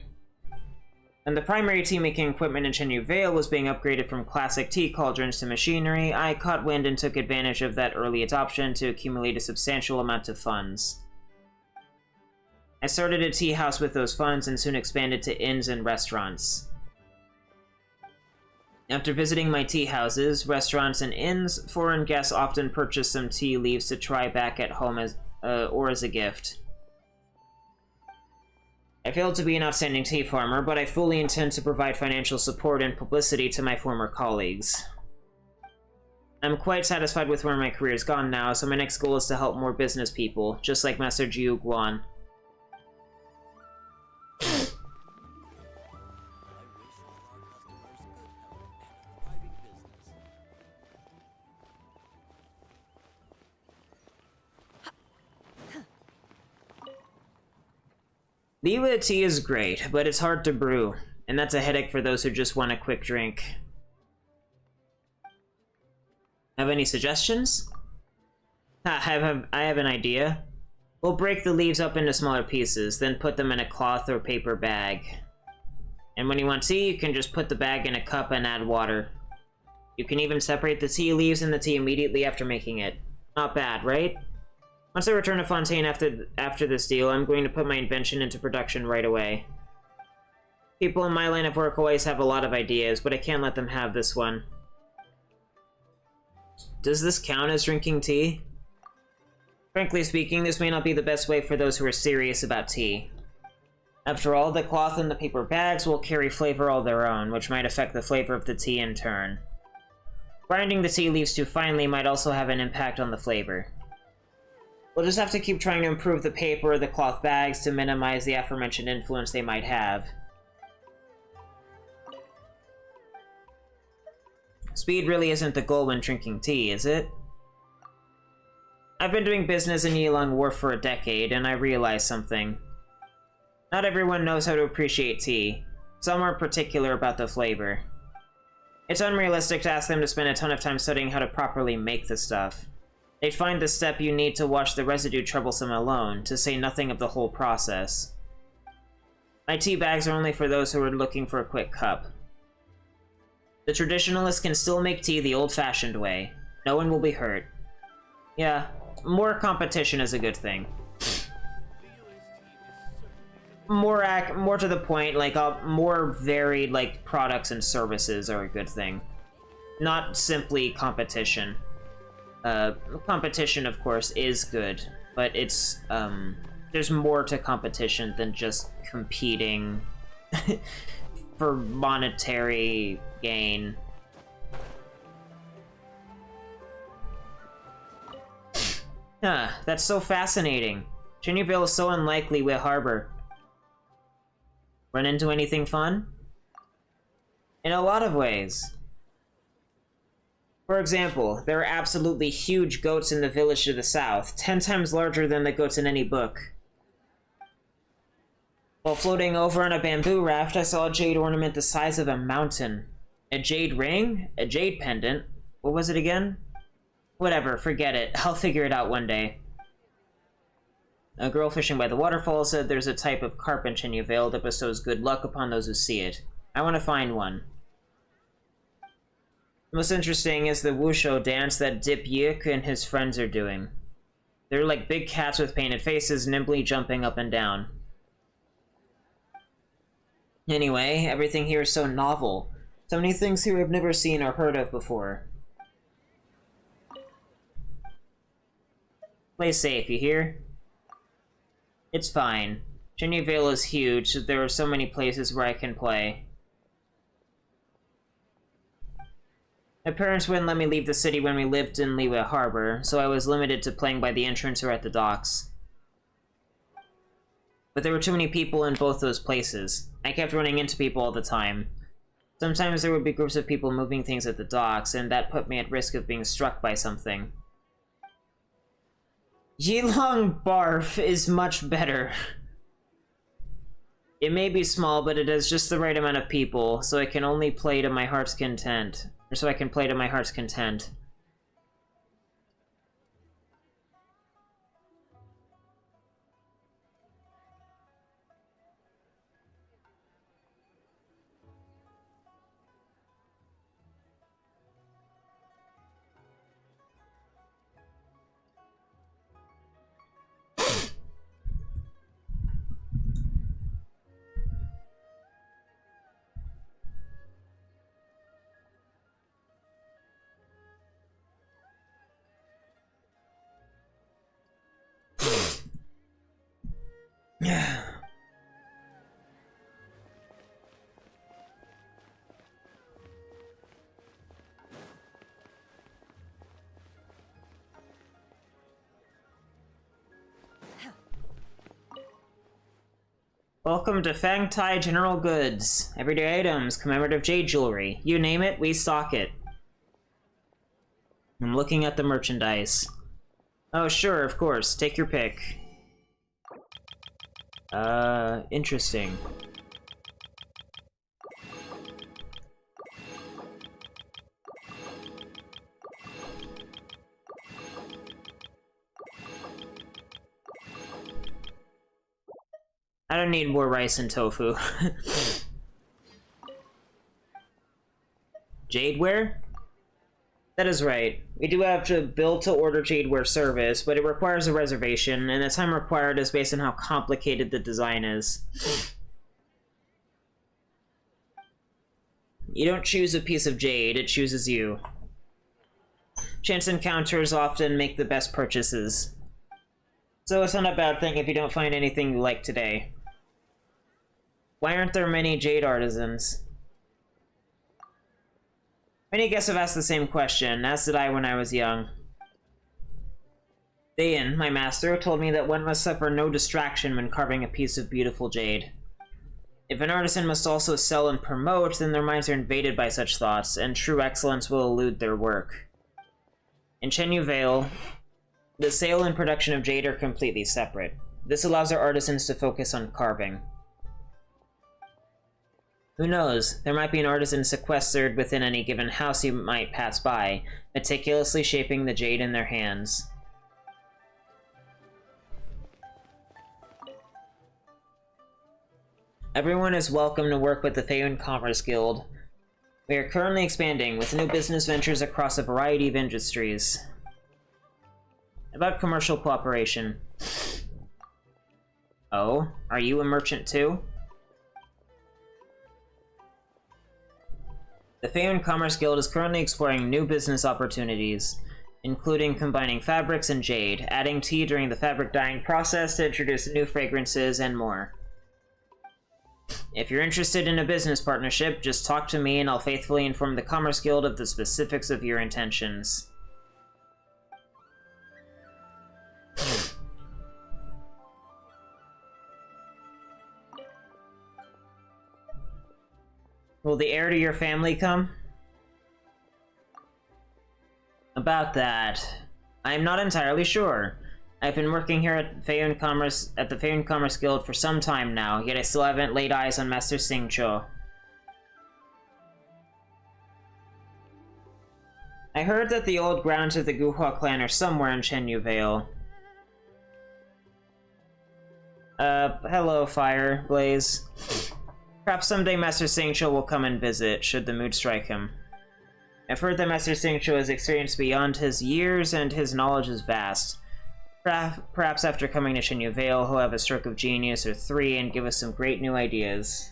When the primary tea-making equipment in Chenyu Vale was being upgraded from classic tea cauldrons to machinery, I caught wind and took advantage of that early adoption to accumulate a substantial amount of funds. I started a tea house with those funds and soon expanded to inns and restaurants. After visiting my tea houses, restaurants, and inns, foreign guests often purchase some tea leaves to try back at home or as a gift. I failed to be an outstanding tea farmer, but I fully intend to provide financial support and publicity to my former colleagues. I'm quite satisfied with where my career has gone now, so my next goal is to help more business people, just like Master Jiu Guan. Liwa tea is great, but it's hard to brew, and that's a headache for those who just want a quick drink. Have any suggestions? I have an idea. We'll break the leaves up into smaller pieces, then put them in a cloth or paper bag. And when you want tea, you can just put the bag in a cup and add water. You can even separate the tea leaves and the tea immediately after making it. Not bad, right? Once I return to Fontaine after this deal, I'm going to put my invention into production right away. People in my line of work always have a lot of ideas, but I can't let them have this one. Does this count as drinking tea? Frankly speaking, this may not be the best way for those who are serious about tea. After all, the cloth and the paper bags will carry flavor all their own, which might affect the flavor of the tea in turn. Grinding the tea leaves too finely might also have an impact on the flavor. We'll just have to keep trying to improve the paper or the cloth bags to minimize the aforementioned influence they might have. Speed really isn't the goal when drinking tea, is it? I've been doing business in Yilong Wharf for a decade, and I realized something. Not everyone knows how to appreciate tea. Some are particular about the flavor. It's unrealistic to ask them to spend a ton of time studying how to properly make the stuff. They'd find the step you need to wash the residue troublesome alone, to say nothing of the whole process. My tea bags are only for those who are looking for a quick cup. The traditionalists can still make tea the old-fashioned way. No one will be hurt. Yeah, more competition is a good thing. More to the point, like, more varied, like, products and services are a good thing. Not simply competition. Competition, of course, is good, but it's, there's more to competition than just competing for monetary gain. That's so fascinating. Xianyun is so unlikely with Harbor. Run into anything fun? In a lot of ways. For example, there are absolutely huge goats in the village to the south, 10 times larger than the goats in any book. While floating over on a bamboo raft, I saw a jade ornament the size of a mountain. A jade ring? A jade pendant? What was it again? Whatever, forget it. I'll figure it out one day. A girl fishing by the waterfall said there's a type of carp in Xianyun that bestows good luck upon those who see it. I want to find one. Most interesting is the wushu dance that Dip Yik and his friends are doing. They're like big cats with painted faces, nimbly jumping up and down. Anyway, everything here is so novel. So many things here I've never seen or heard of before. Play safe, you hear? It's fine. Xianyun is huge, so there are so many places where I can play. My parents wouldn't let me leave the city when we lived in Liyue Harbor, so I was limited to playing by the entrance or at the docks. But there were too many people in both those places. I kept running into people all the time. Sometimes there would be groups of people moving things at the docks, and that put me at risk of being struck by something. Yilong Barf is much better. It may be small, but it has just the right amount of people, so I can only play to my heart's content. Or so I can play to my heart's content. Yeah. Welcome to Fangtai General Goods. Everyday items, commemorative jade jewelry. You name it, we stock it. I'm looking at the merchandise. Oh, sure, of course. Take your pick. Interesting. I don't need more rice and tofu. Jadeware? That is right. We do have to build-to-order Jadeware service, but it requires a reservation, and the time required is based on how complicated the design is. You don't choose a piece of jade, it chooses you. Chance encounters often make the best purchases. So it's not a bad thing if you don't find anything you like today. Why aren't there many jade artisans? Many guests have asked the same question, as did I when I was young. Dayan, my master, told me that one must suffer no distraction when carving a piece of beautiful jade. If an artisan must also sell and promote, then their minds are invaded by such thoughts, and true excellence will elude their work. In Xianyun Vale, the sale and production of jade are completely separate. This allows our artisans to focus on carving. Who knows, there might be an artisan sequestered within any given house you might pass by, meticulously shaping the jade in their hands. Everyone is welcome to work with the Xianyun Commerce Guild. We are currently expanding, with new business ventures across a variety of industries. About commercial cooperation. Oh, are you a merchant too? The Xianyun Commerce Guild is currently exploring new business opportunities, including combining fabrics and jade, adding tea during the fabric dyeing process to introduce new fragrances, and more. If you're interested in a business partnership, just talk to me and I'll faithfully inform the Commerce Guild of the specifics of your intentions. Will the heir to your family come? About that, I am not entirely sure. I've been working here at the Xianyun Commerce Guild for some time now, yet I still haven't laid eyes on Master Xingqiu. I heard that the old grounds of the Guhua clan are somewhere in Xianyun Vale. Hello, Fire Blaze. Perhaps someday Master Xingqiu will come and visit, should the mood strike him. I've heard that Master Xingqiu has experience beyond his years, and his knowledge is vast. Perhaps after coming to Xianyun Vale, he'll have a stroke of genius or three and give us some great new ideas.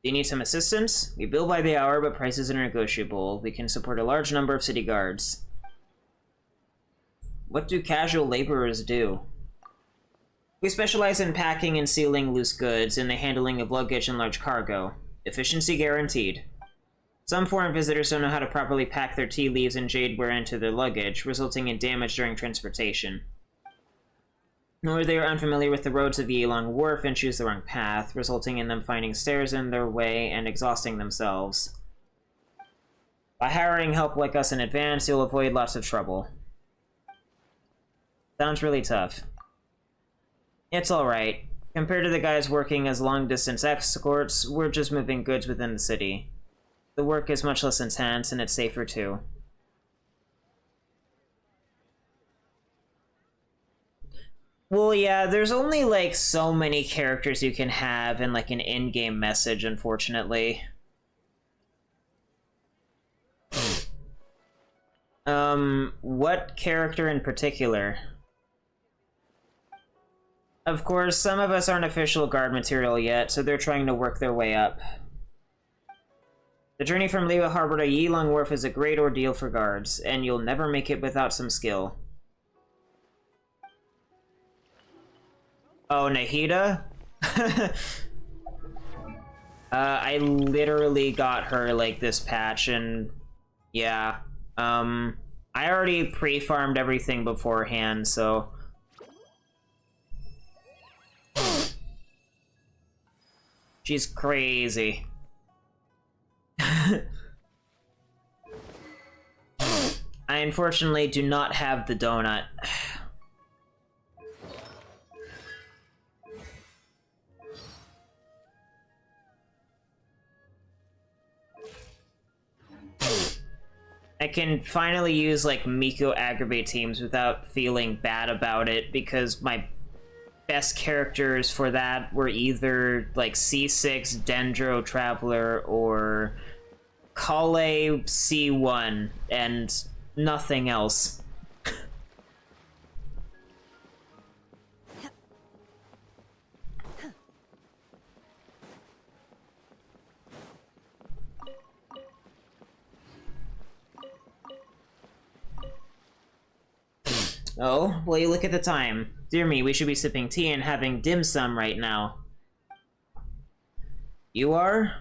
Do you need some assistance? We bill by the hour, but prices are negotiable. We can support a large number of city guards. What do casual laborers do? We specialize in packing and sealing loose goods and the handling of luggage and large cargo. Efficiency guaranteed. Some foreign visitors don't know how to properly pack their tea leaves and jadeware into their luggage, resulting in damage during transportation. Nor they are unfamiliar with the roads of Yilong Wharf and choose the wrong path, resulting in them finding stairs in their way and exhausting themselves. By hiring help like us in advance, you'll avoid lots of trouble. Sounds really tough. It's alright. Compared to the guys working as long-distance escorts, we're just moving goods within the city. The work is much less intense, and it's safer too. Well, yeah, there's only, like, so many characters you can have in, like, an in-game message, unfortunately. What character in particular? Of course, some of us aren't official guard material yet, so they're trying to work their way up. The journey from Liwa Harbor to Yilong Wharf is a great ordeal for guards, and you'll never make it without some skill. Oh, Nahida? I literally got her, like, this patch, and yeah. I already pre-farmed everything beforehand, so... She's crazy. I unfortunately do not have the donut. I can finally use, like, Miko aggravate teams without feeling bad about it, because my best characters for that were either, like, C6, Dendro Traveler, or Kale C1, and nothing else. Oh, well, you look at the time. Dear me, we should be sipping tea and having dim sum right now. You are?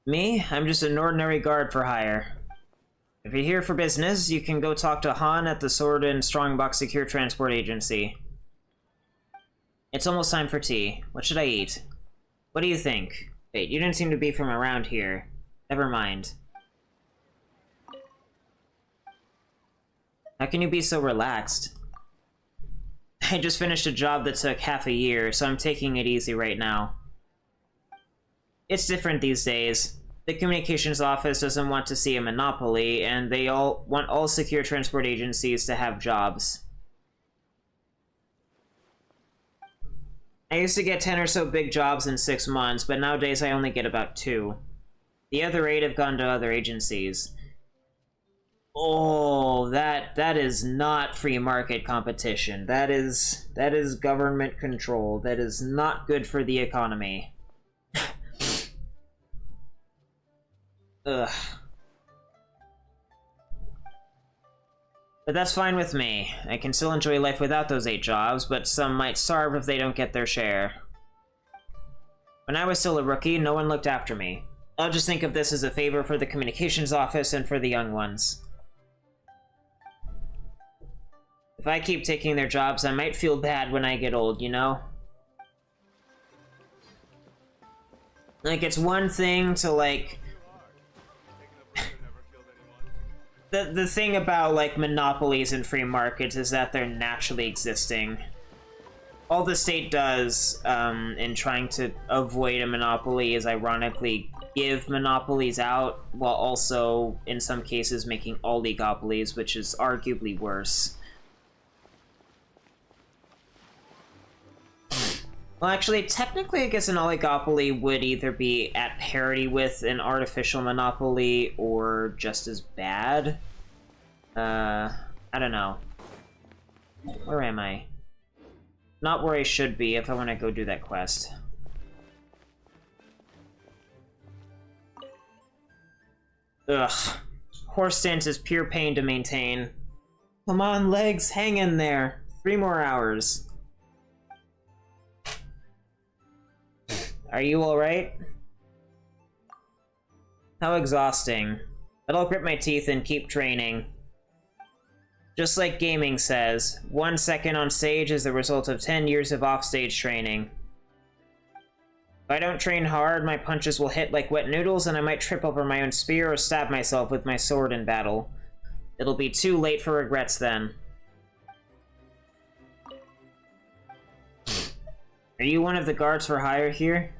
Me? I'm just an ordinary guard for hire. If you're here for business, you can go talk to Han at the Sword and Strongbox Secure Transport Agency. It's almost time for tea. What should I eat? What do you think? Wait, you didn't seem to be from around here. Never mind. How can you be so relaxed? I just finished a job that took half a year, so I'm taking it easy right now. It's different these days. The communications office doesn't want to see a monopoly, and they all want all secure transport agencies to have jobs. I used to get 10 or so big jobs in 6 months, but nowadays I only get about 2. The other 8 have gone to other agencies. Oh, that is not free market competition. That is government control. That is not good for the economy. Ugh. But that's fine with me. I can still enjoy life without those 8 jobs, but some might starve if they don't get their share. When I was still a rookie, no one looked after me. I'll just think of this as a favor for the communications office and for the young ones. If I keep taking their jobs, I might feel bad when I get old, you know? Like, it's one thing to, like... the thing about, like, monopolies and free markets is that they're naturally existing. All the state does, in trying to avoid a monopoly is ironically give monopolies out, while also, in some cases, making oligopolies, which is arguably worse. Well, actually, technically, I guess an oligopoly would either be at parity with an artificial monopoly or just as bad. I don't know. Where am I? Not where I should be if I want to go do that quest. Ugh. Horse stance is pure pain to maintain. Come on, legs, hang in there. 3 more hours. Are you alright? How exhausting. But I'll grit my teeth and keep training. Just like gaming says, 1 second on stage is the result of 10 years of offstage training. If I don't train hard, my punches will hit like wet noodles and I might trip over my own spear or stab myself with my sword in battle. It'll be too late for regrets then. Are you one of the guards for hire here?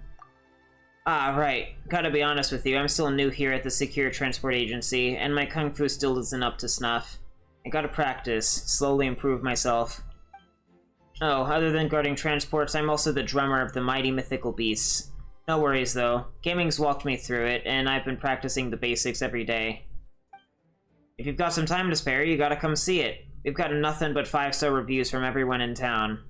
Ah, right. Gotta be honest with you, I'm still new here at the Secure Transport Agency, and my kung fu still isn't up to snuff. I gotta practice, slowly improve myself. Oh, other than guarding transports, I'm also the drummer of the mighty mythical beasts. No worries, though. Gaming's walked me through it, and I've been practicing the basics every day. If you've got some time to spare, you gotta come see it. We've got nothing but 5-star reviews from everyone in town.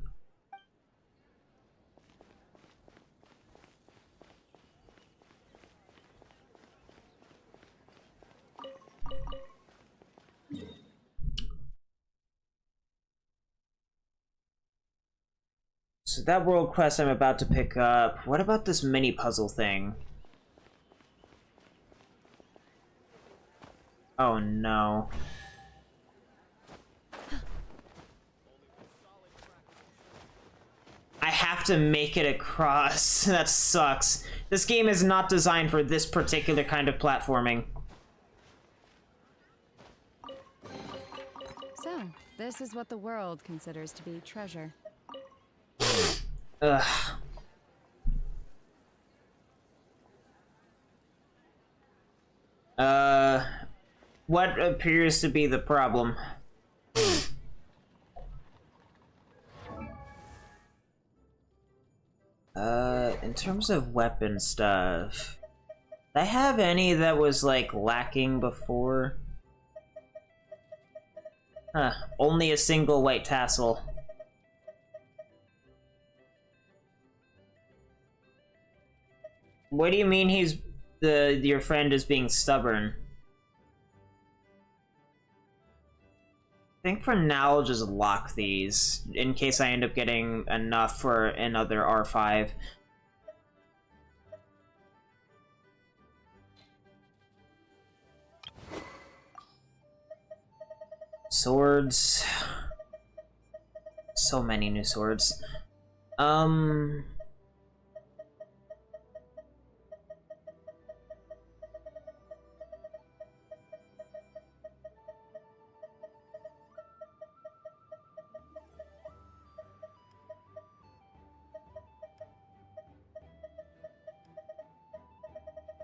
So that world quest I'm about to pick up, what about this mini puzzle thing? Oh no. I have to make it across. That sucks. This game is not designed for this particular kind of platforming. So, this is what the world considers to be treasure. Ugh. what appears to be the problem? In terms of weapon stuff, did I have any that was, like, lacking before? Huh, only a single white tassel. What do you mean your friend is being stubborn? I think for now I'll just lock these, in case I end up getting enough for another R5. Swords. So many new swords.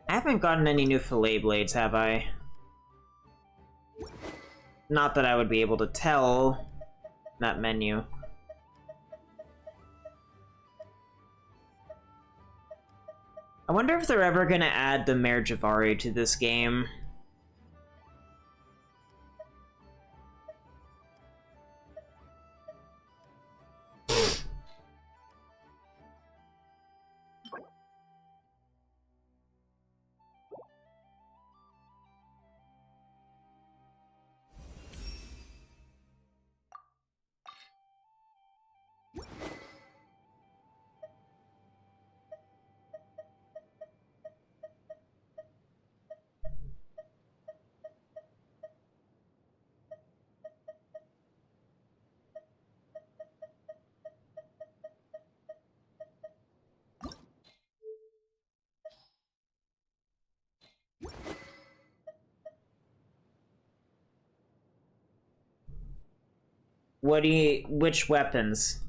I haven't gotten any new fillet blades, have I? Not that I would be able to tell that menu. I wonder if they're ever gonna add the Mare Javari to this game. Which weapons?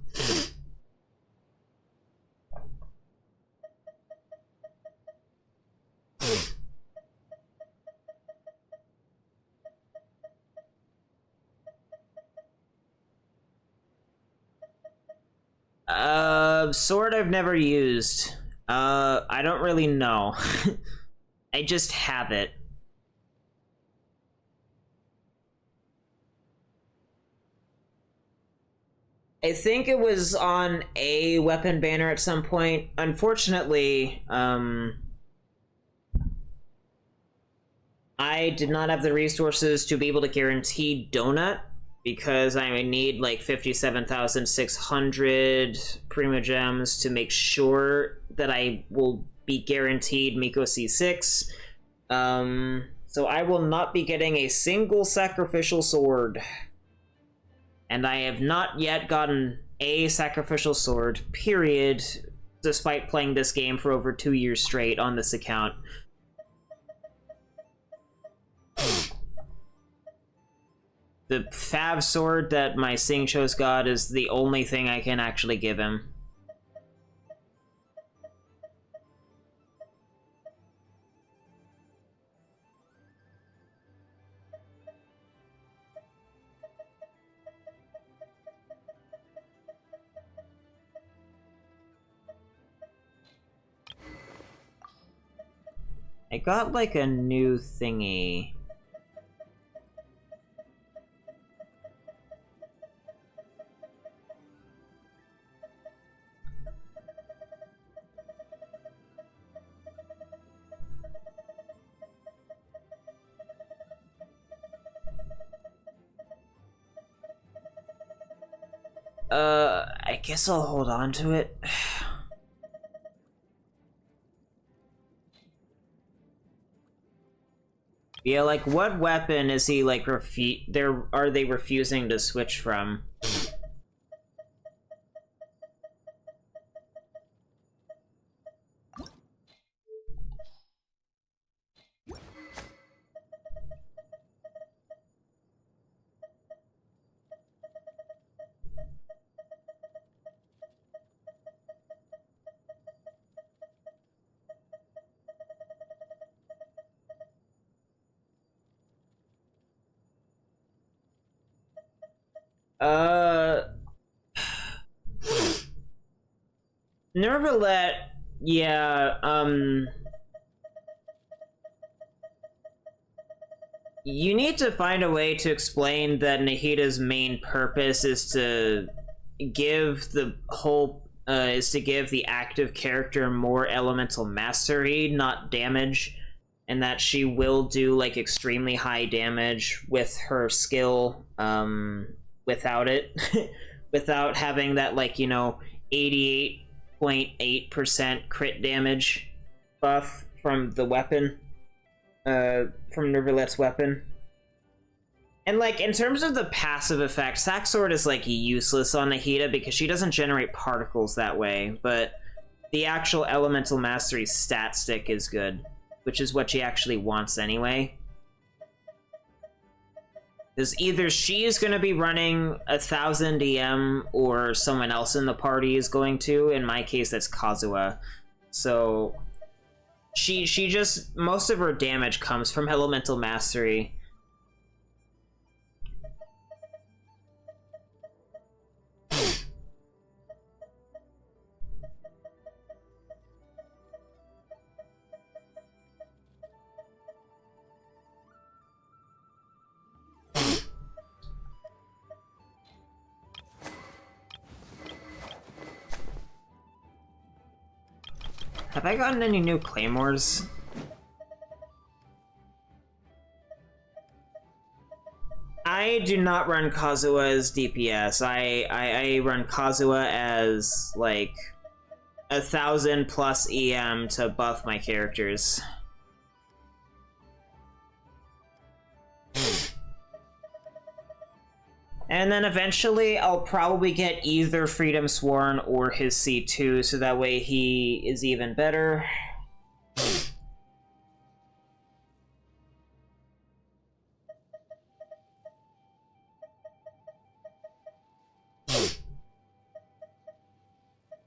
Sword I've never used. I don't really know. I just have it. I think it was on a weapon banner at some point. Unfortunately, I did not have the resources to be able to guarantee Donut, because I need like 57,600 Prima Gems to make sure that I will be guaranteed Miko C6. So I will not be getting a single sacrificial sword. And I have not yet gotten a sacrificial sword, period, despite playing this game for over 2 years straight on this account. The Fav sword that my Sing Show's got is the only thing I can actually give him. I got like a new thingy. I guess I'll hold on to it. Yeah, like, what weapon is he, like, are they refusing to switch from? Nervalet, yeah, you need to find a way to explain that Nahida's main purpose is to give the whole, is to give the active character more elemental mastery, not damage, and that she will do, like, extremely high damage with her skill, without it. Without having that, like, you know, 88.8% crit damage buff from the weapon. From Nervalet's weapon. And, like, in terms of the passive effect, Sack Sword is, like, useless on Nahida because she doesn't generate particles that way, but the actual Elemental Mastery stat stick is good, which is what she actually wants anyway. Because either she is going to be running 1,000 EM or someone else in the party is going to. In my case, that's Kazuha. So she just, most of her damage comes from Elemental Mastery. Have I gotten any new claymores? I do not run Kazuha as DPS. I run Kazuha as, like, 1,000 plus EM to buff my characters. And then eventually I'll probably get either Freedom Sworn or his C2, so that way he is even better.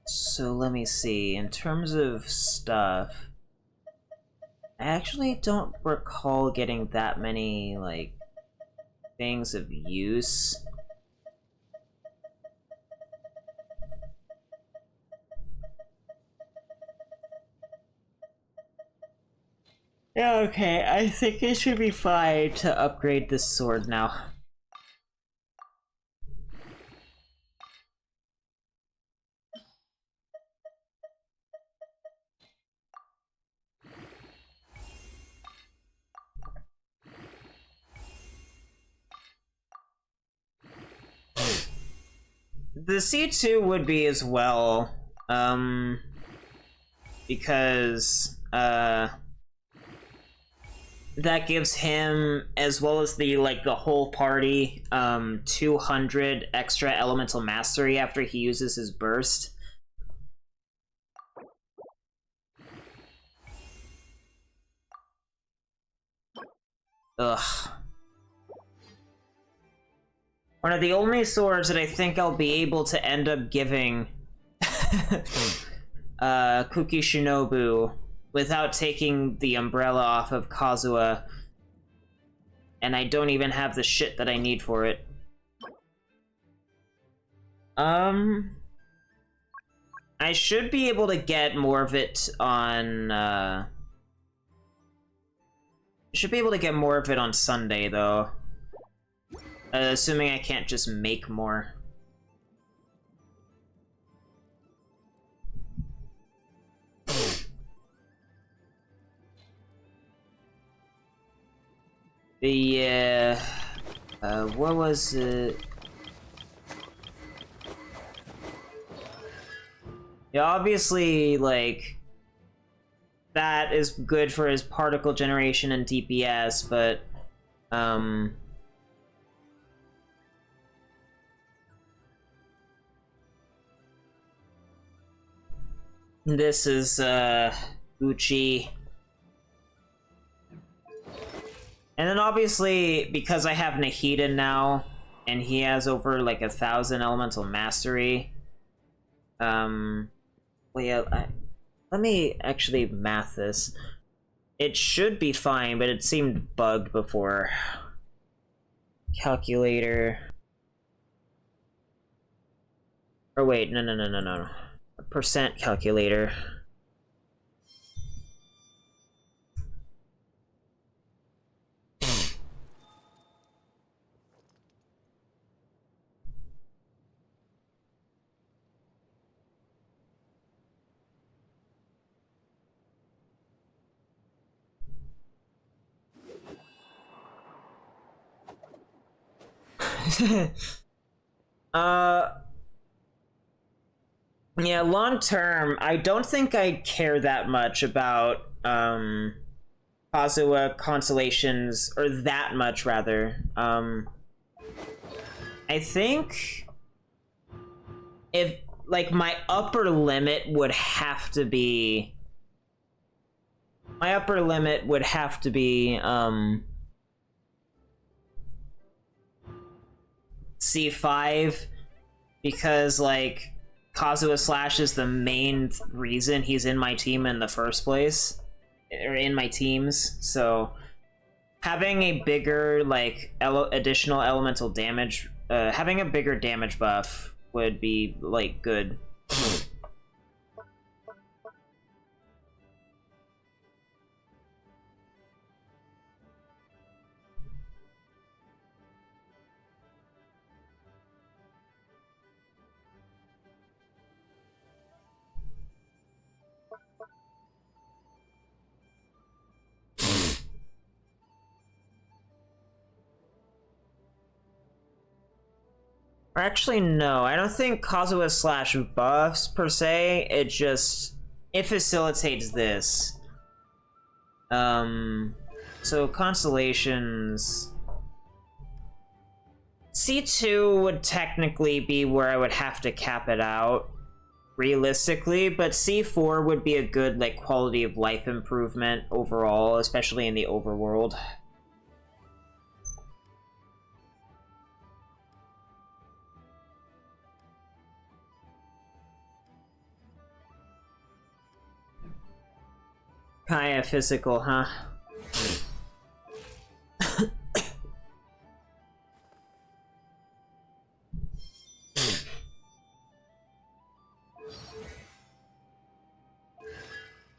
So let me see, in terms of stuff, I actually don't recall getting that many, like, things of use. Yeah, okay, I think it should be fine to upgrade this sword now. The C2 would be as well, because, that gives him, as well as the, like, the whole party, 200 extra elemental mastery after he uses his burst. Ugh. One of the only swords that I think I'll be able to end up giving Kuki Shinobu without taking the umbrella off of Kazuha, and I don't even have the shit that I need for it. I should be able to get more of it on, should be able to get more of it on Sunday, though. Assuming I can't just make more. The, what was it? Yeah, obviously, like, that is good for his particle generation and DPS, but, this is, Uchi. And then obviously, because I have Nahida now, and he has over, like, 1,000 elemental mastery, well, yeah, let me actually math this. It should be fine, but it seemed bugged before. Calculator. Or wait, no. A percent calculator. Yeah, long term, I don't think I care that much about Kazuha constellations, or that much rather. I think if like my upper limit would have to be C5, because like Kazuha Slash is the main reason he's in my team in the first place, or in my teams. So having a bigger like additional elemental damage, having a bigger damage buff would be like good. Or actually, no, I don't think Kazuha Slash buffs per se. It facilitates this. So constellations. C2 would technically be where I would have to cap it out, realistically, but C4 would be a good like quality of life improvement overall, especially in the overworld. Kaya physical, huh?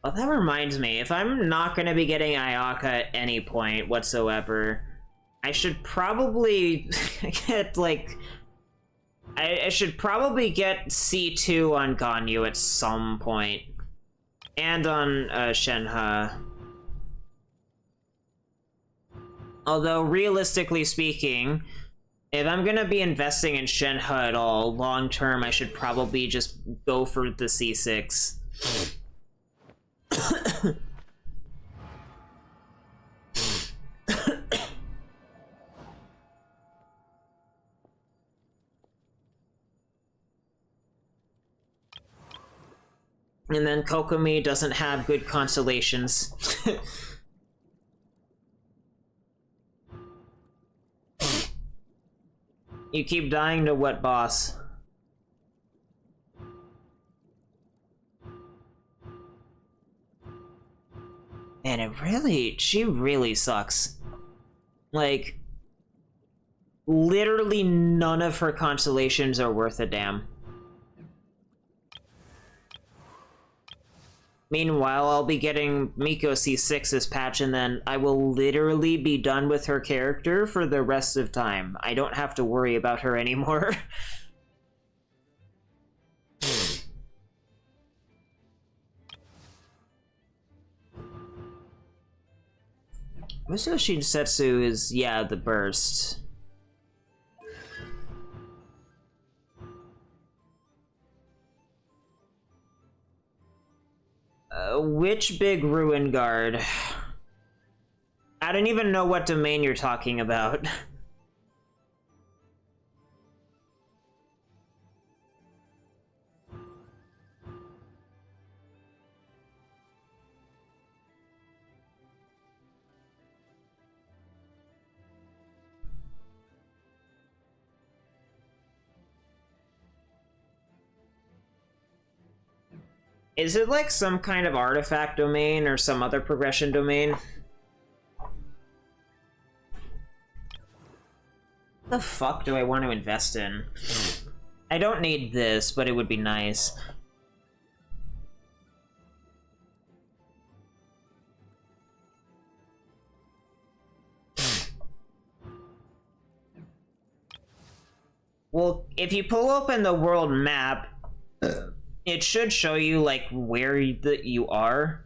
Well, that reminds me, if I'm not going to be getting Ayaka at any point whatsoever, I should probably get, like... I should probably get C2 on Ganyu at some point. And on Shenhe. Although, realistically speaking, if I'm going to be investing in Shenhe at all, long term, I should probably just go for the C6. And then Kokomi doesn't have good constellations. You keep dying to what, boss? And she really sucks. Like, literally none of her constellations are worth a damn. Meanwhile, I'll be getting Miko C6 this patch, and then I will literally be done with her character for the rest of time. I don't have to worry about her anymore. Muso Shinsetsu is, yeah, the burst. Which big ruin guard? I don't even know what domain you're talking about. Is it like some kind of artifact domain or some other progression domain? What the fuck do I want to invest in? I don't need this, but it would be nice. Well, if you pull open the world map, it should show you, like, where you are.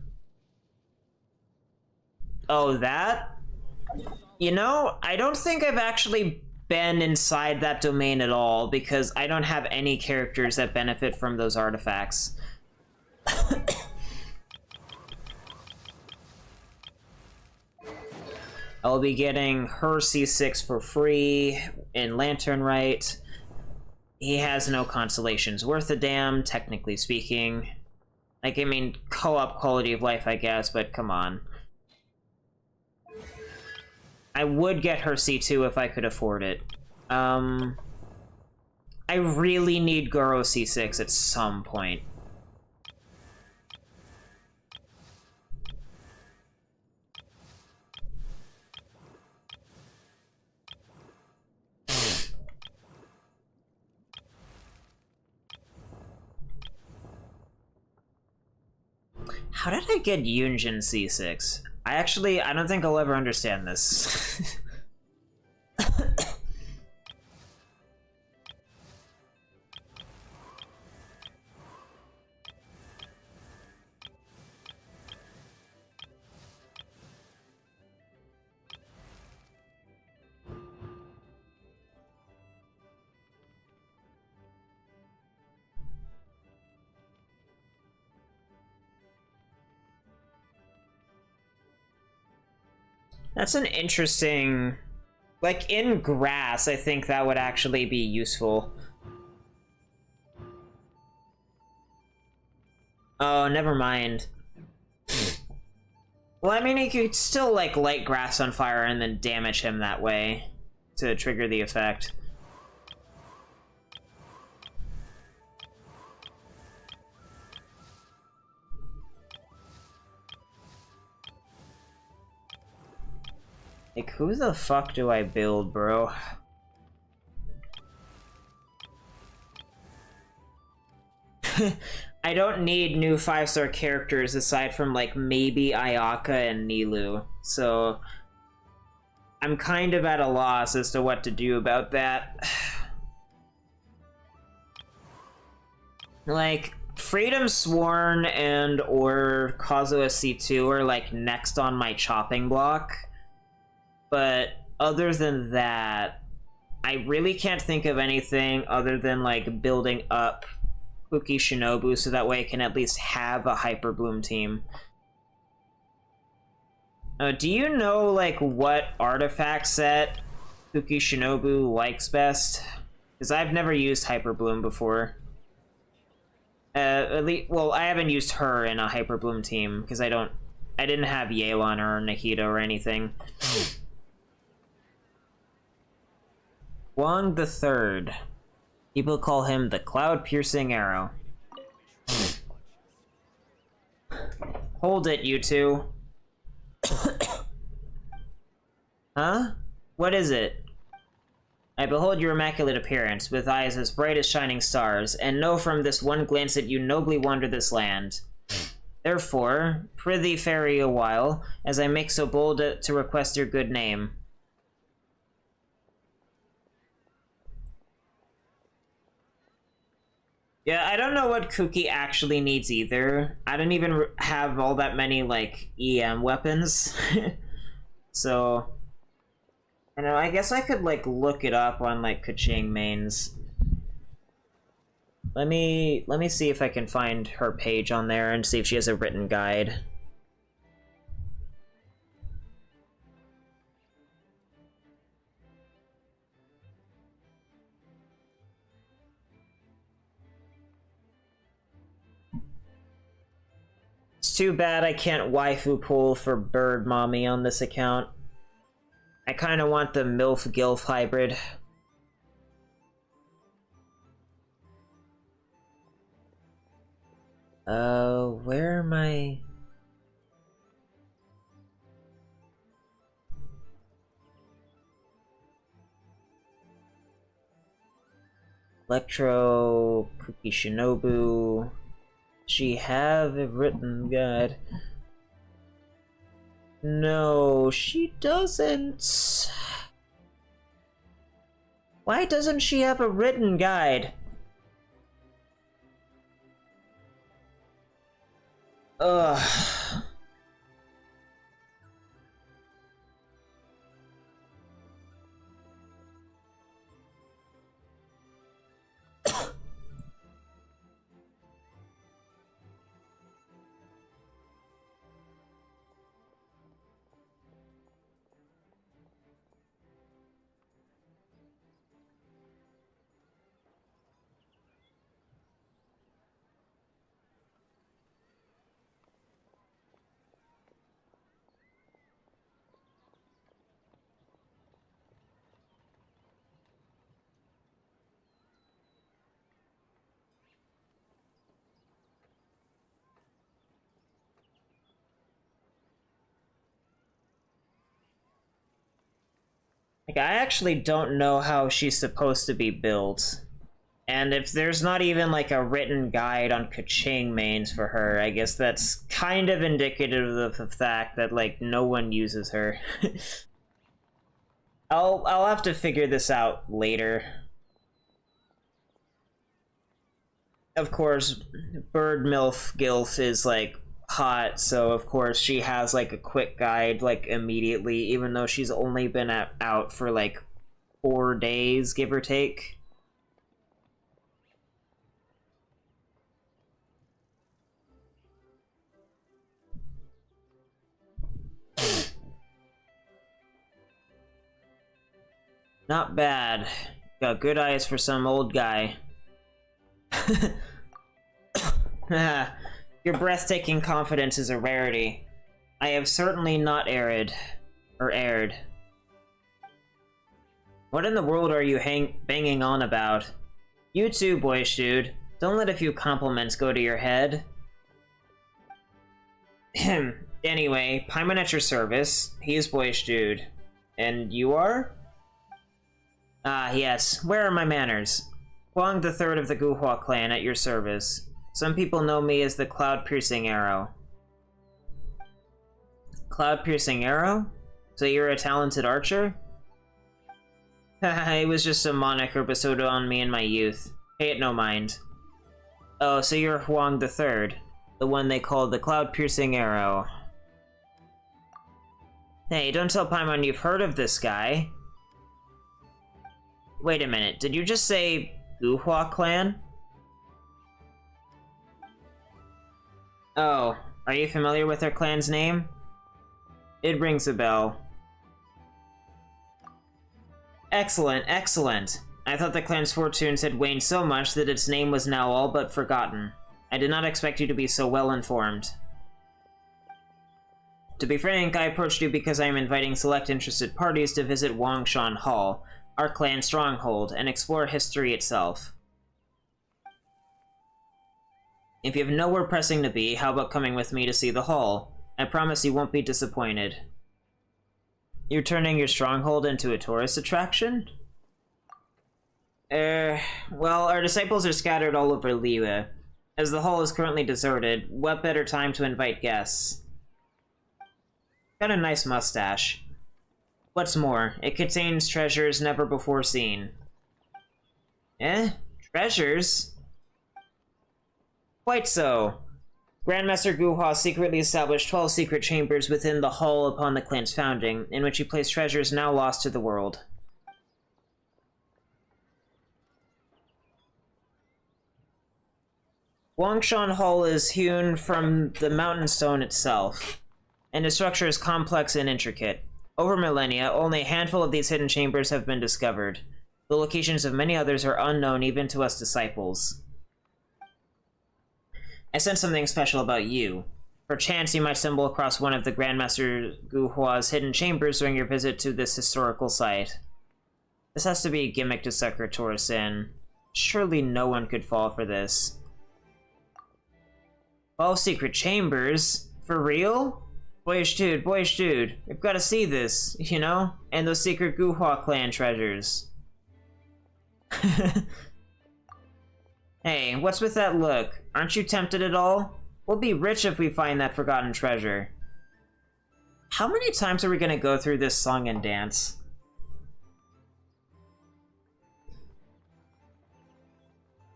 Oh, that? You know, I don't think I've actually been inside that domain at all, because I don't have any characters that benefit from those artifacts. I'll be getting her C6 for free in Lantern Rite. He has no consolations worth a damn, technically speaking. Like, I mean, co-op quality of life, I guess, but come on. I would get her C2 if I could afford it. I really need Goro C6 at some point. How did I get Yunjin C6? I don't think I'll ever understand this. That's an interesting... Like, in grass, I think that would actually be useful. Oh, never mind. Well, I mean, you could still, like, light grass on fire and then damage him that way to trigger the effect. Like, who the fuck do I build, bro? I don't need new 5-star characters aside from, like, maybe Ayaka and Nilou, so I'm kind of at a loss as to what to do about that. Like, Freedom Sworn and or Kazuha C2 are, like, next on my chopping block. But other than that, I really can't think of anything other than, like, building up Kuki Shinobu so that way I can at least have a Hyper Bloom team. Do you know, like, what artifact set Kuki Shinobu likes best? Because I've never used Hyper Bloom before. At least, well, I haven't used her in a Hyper Bloom team because I didn't have Yelan or Nahida or anything. Wang the Third. People call him the Cloud-Piercing Arrow. Hold it, you two. Huh? What is it? I behold your immaculate appearance, with eyes as bright as shining stars, and know from this one glance that you nobly wander this land. Therefore, prithee ferry a while, as I make so bold to request your good name. Yeah, I don't know what Kuki actually needs either. I don't even have all that many, like, EM weapons. So, I know, I guess I could, like, look it up on, like, Keqing mains. Let me see if I can find her page on there and see if she has a written guide. It's too bad I can't waifu pull for Bird Mommy on this account. I kind of want the MILF-GILF hybrid. Where am I? Electro, Cookie Shinobu. She have a written guide. No, she doesn't. Why doesn't she have a written guide? Ugh. Like, I actually don't know how she's supposed to be built. And if there's not even, like, a written guide on Kaching mains for her, I guess that's kind of indicative of the fact that, like, no one uses her. I'll have to figure this out later. Of course, Bird MILF Gilf is, like, hot, so of course she has, like, a quick guide, like, immediately, even though she's only been out for, like, 4 days, give or take. Not bad. Got good eyes for some old guy. Your breathtaking confidence is a rarity. I have certainly not erred. What in the world are you banging on about? You too, boyish dude. Don't let a few compliments go to your head. Anyway, Paimon at your service. He is boyish dude. And you are? Ah, yes. Where are my manners? Huang the Third of the Guhua clan at your service. Some people know me as the Cloud-Piercing Arrow. Cloud-Piercing Arrow? So you're a talented archer? It was just a moniker bestowed on me in my youth. Pay it no mind. Oh, so you're Huang the Third, the one they call the Cloud-Piercing Arrow. Hey, don't tell Paimon you've heard of this guy. Wait a minute, did you just say Guhua clan? Oh, are you familiar with their clan's name? It rings a bell. Excellent, excellent. I thought the clan's fortunes had waned so much that its name was now all but forgotten. I did not expect you to be so well informed. To be frank, I approached you because I am inviting select interested parties to visit Wangshan Hall, our clan stronghold, and explore history itself. If you have nowhere pressing to be, how about coming with me to see the hall? I promise you won't be disappointed. You're turning your stronghold into a tourist attraction? Well, our disciples are scattered all over Liyue. As the hall is currently deserted, what better time to invite guests? Got a nice mustache. What's more, it contains treasures never before seen. Eh? Treasures? Quite so. Grandmaster Guhua secretly established 12 secret chambers within the hall upon the clan's founding, in which he placed treasures now lost to the world. Wangshan Hall is hewn from the mountain stone itself, and the structure is complex and intricate. Over millennia, only a handful of these hidden chambers have been discovered. The locations of many others are unknown even to us disciples. I sense something special about you. Perchance you might stumble across one of the Grandmaster Guhua's hidden chambers during your visit to this historical site. This has to be a gimmick to sucker tourists in. Surely no one could fall for this. 12 secret chambers? For real? Boyish dude, we've got to see this, you know? And those secret Guhua clan treasures. Hey, what's with that look? Aren't you tempted at all? We'll be rich if we find that forgotten treasure. How many times are we gonna go through this song and dance?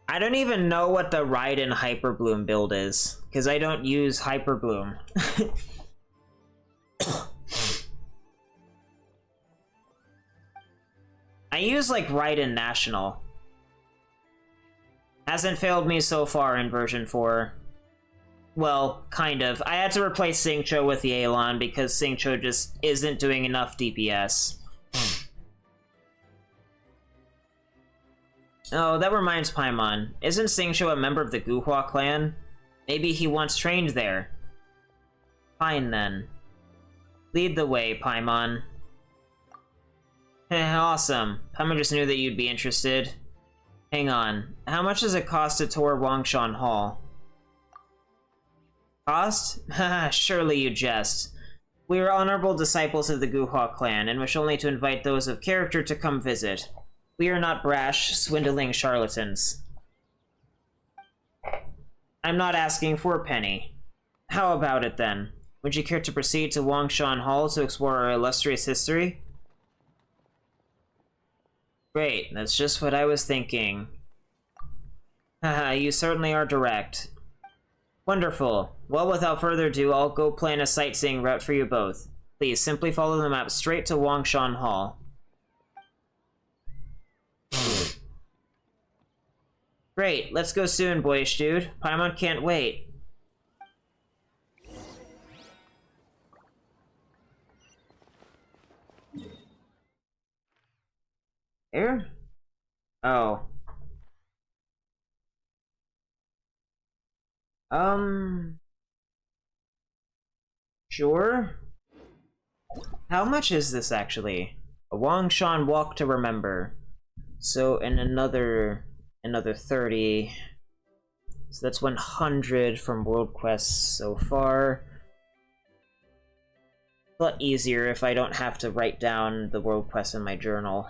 I don't even know what the Raiden Hyperbloom build is, because I don't use Hyperbloom. I use, like, Raiden National. Hasn't failed me so far in version 4. Well, kind of. I had to replace Xingqiu with Yelan because Xingqiu just isn't doing enough DPS. Oh, that reminds Paimon. Isn't Xingqiu a member of the Guhua clan? Maybe he once trained there. Fine then. Lead the way, Paimon. Awesome. Paimon just knew that you'd be interested. Hang on. How much does it cost to tour Wangshan Hall? Cost? Haha, surely you jest. We are honorable disciples of the Guhua clan, and wish only to invite those of character to come visit. We are not brash, swindling charlatans. I'm not asking for a penny. How about it, then? Would you care to proceed to Wangshan Hall to explore our illustrious history? Great, that's just what I was thinking. Haha, you certainly are direct. Wonderful. Well, without further ado, I'll go plan a sightseeing route for you both. Please, simply follow the map straight to Wangshan Hall. Great, let's go soon, boyish dude. Paimon can't wait. Here? Oh. Sure? How much is this, actually? A Wangshan walk to remember. So, and another 30. So that's 100 from World Quests so far. A lot easier if I don't have to write down the World Quest in my journal.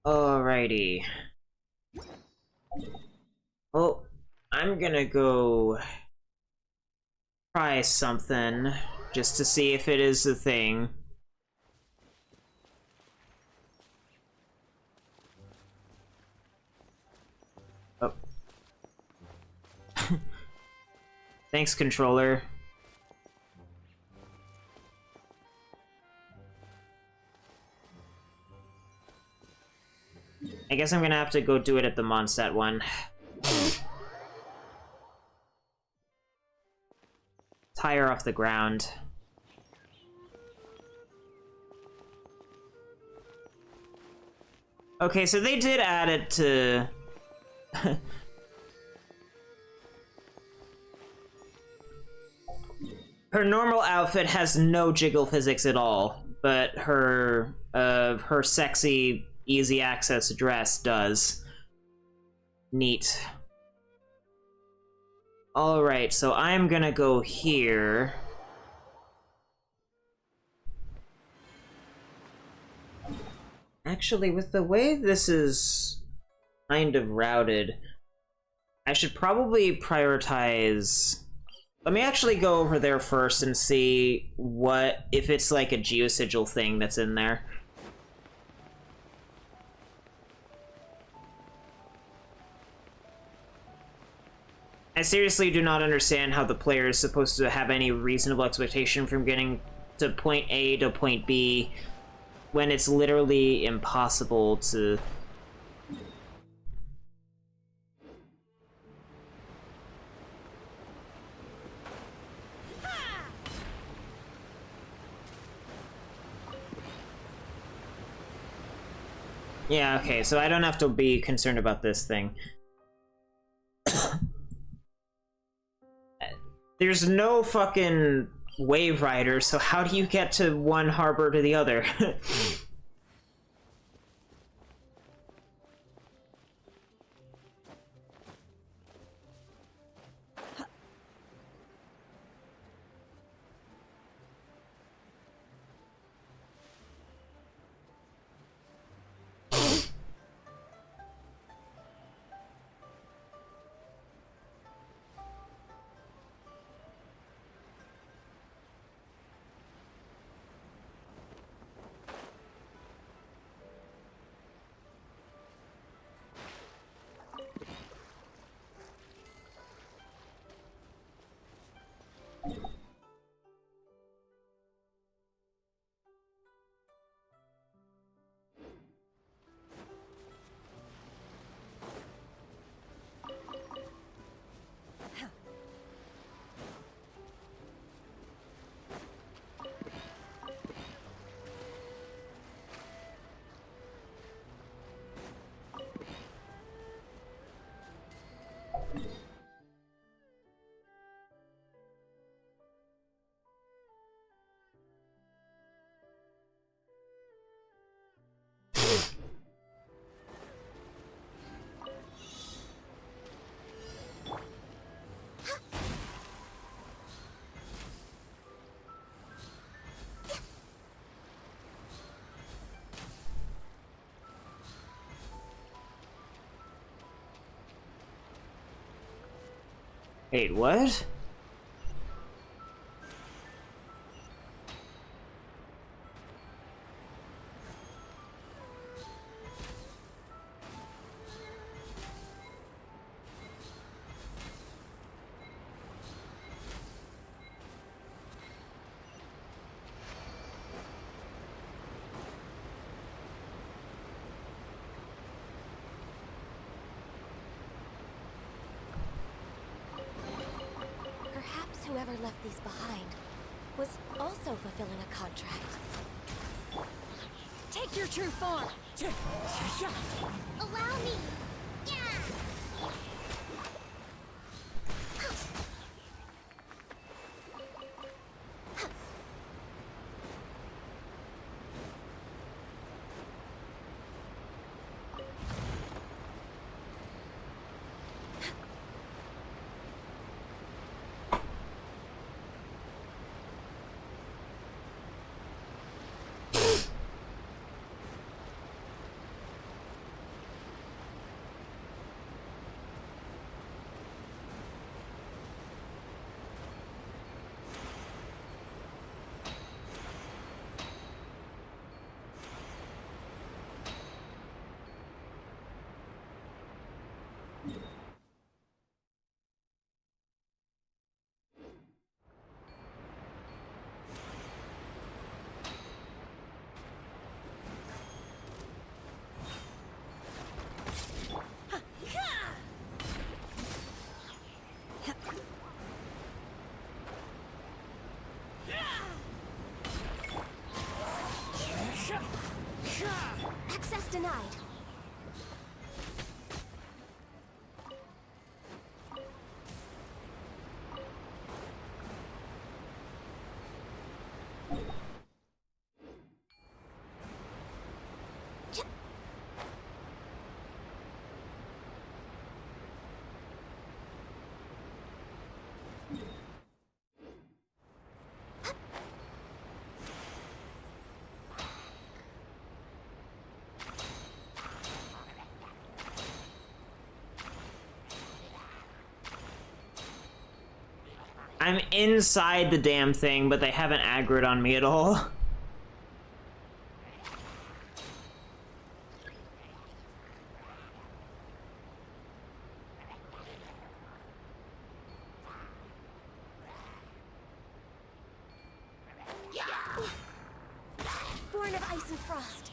Alrighty. Well, I'm gonna go try something just to see if it is a thing. Oh. Thanks, controller. I guess I'm gonna have to go do it at the Mondstadt one. Tire off the ground. Okay, so they did add it to... Her normal outfit has no jiggle physics at all, but her sexy, easy access dress does. Neat. Alright, so I'm gonna go here. Actually, with the way this is kind of routed, I should probably prioritize... Let me actually go over there first and see if it's like a geosigil thing that's in there. I seriously do not understand how the player is supposed to have any reasonable expectation from getting to point A to point B when it's literally impossible to... Yeah, okay, so I don't have to be concerned about this thing. There's no fucking wave rider, so how do you get to one harbor to the other? Wait, what? Whoever left these behind was also fulfilling a contract. Take your true form! Allow me! I'm inside the damn thing, but they haven't aggroed on me at all. Born of ice and frost.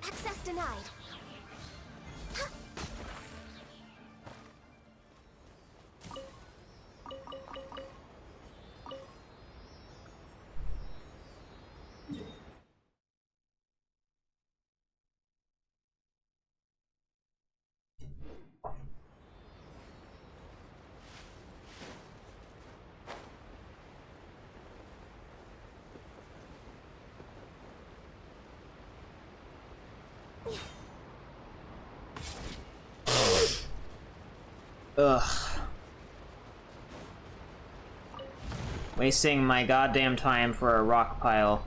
Access denied. Ugh. Wasting my goddamn time for a rock pile.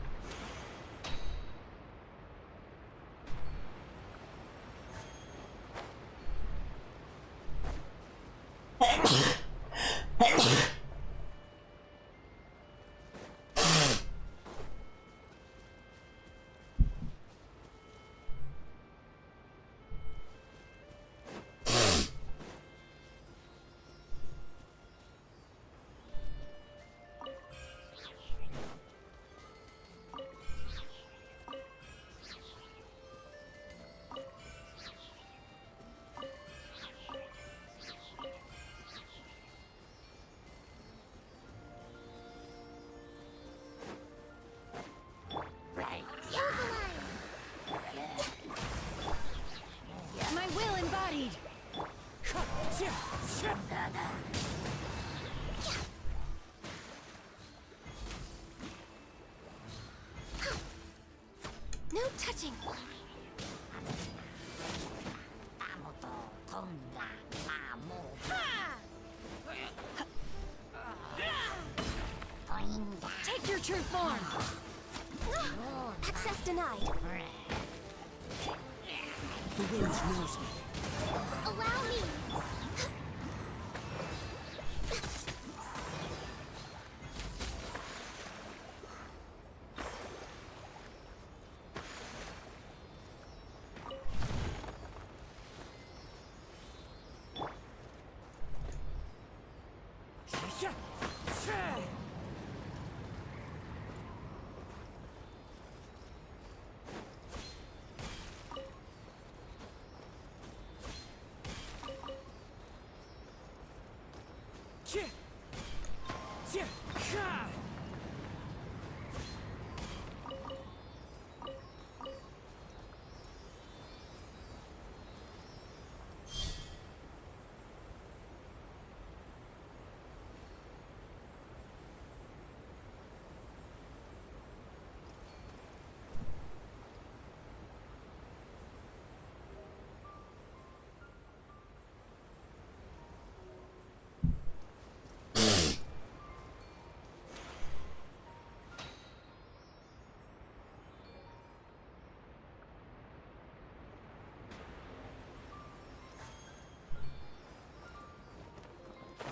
My will embodied. No touching. Take your true form. Access denied. The wind knows me. Allow me.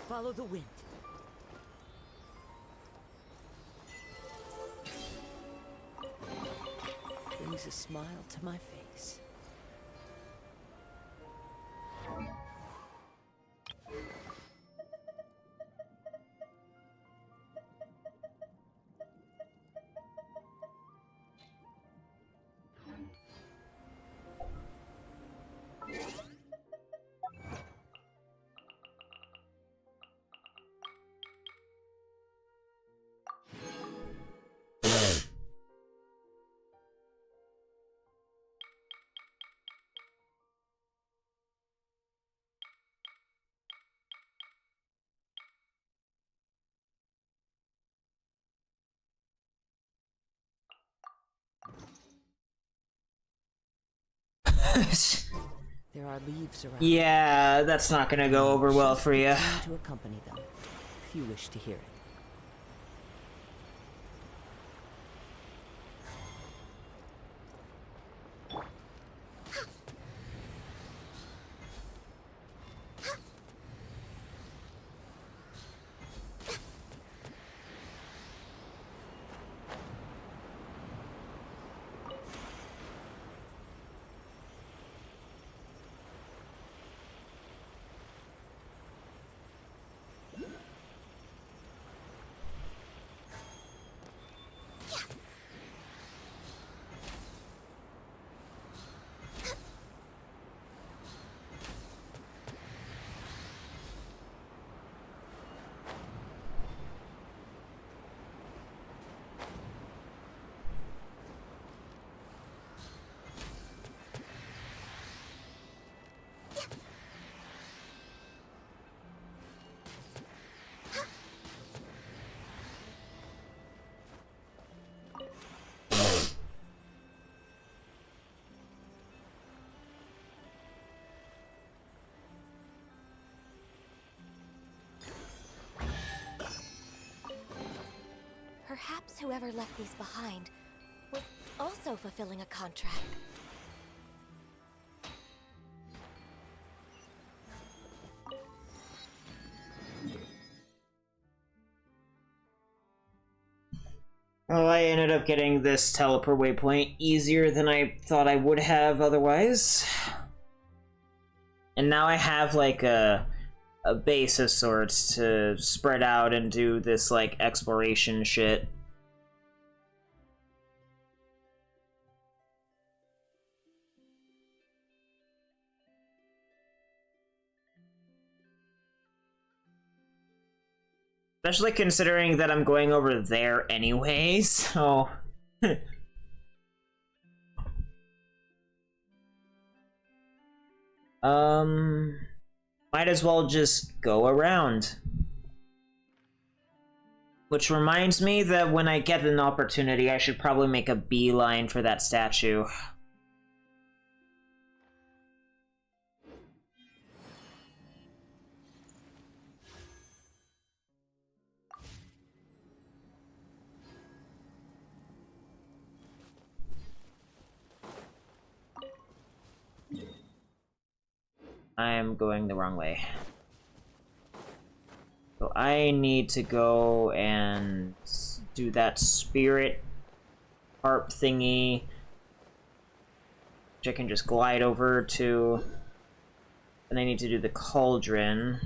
Follow the wind. Brings a smile to my face. There are leaves around. Yeah, that's not gonna go over well for you. Just to accompany them, if you wish to hear it. Perhaps whoever left these behind was also fulfilling a contract. Well, I ended up getting this teleport waypoint easier than I thought I would have otherwise. And now I have, like, a base of sorts to spread out and do this, like, exploration shit. Especially considering that I'm going over there anyway, so... Might as well just go around. Which reminds me that when I get an opportunity, I should probably make a beeline for that statue. I am going the wrong way. So I need to go and do that spirit harp thingy, which I can just glide over to, and I need to do the cauldron.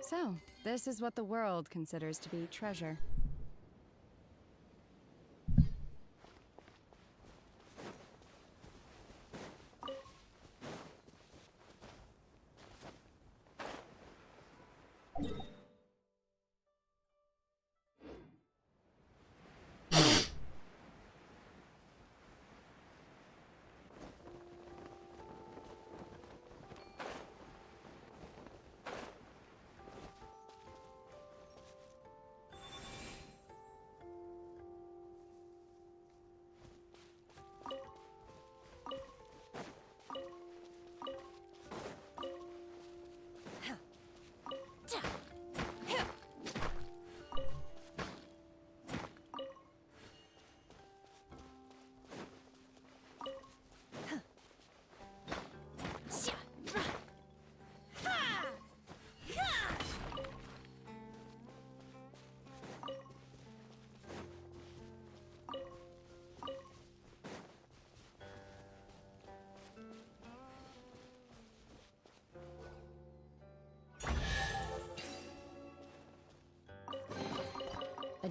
So, this is what the world considers to be treasure.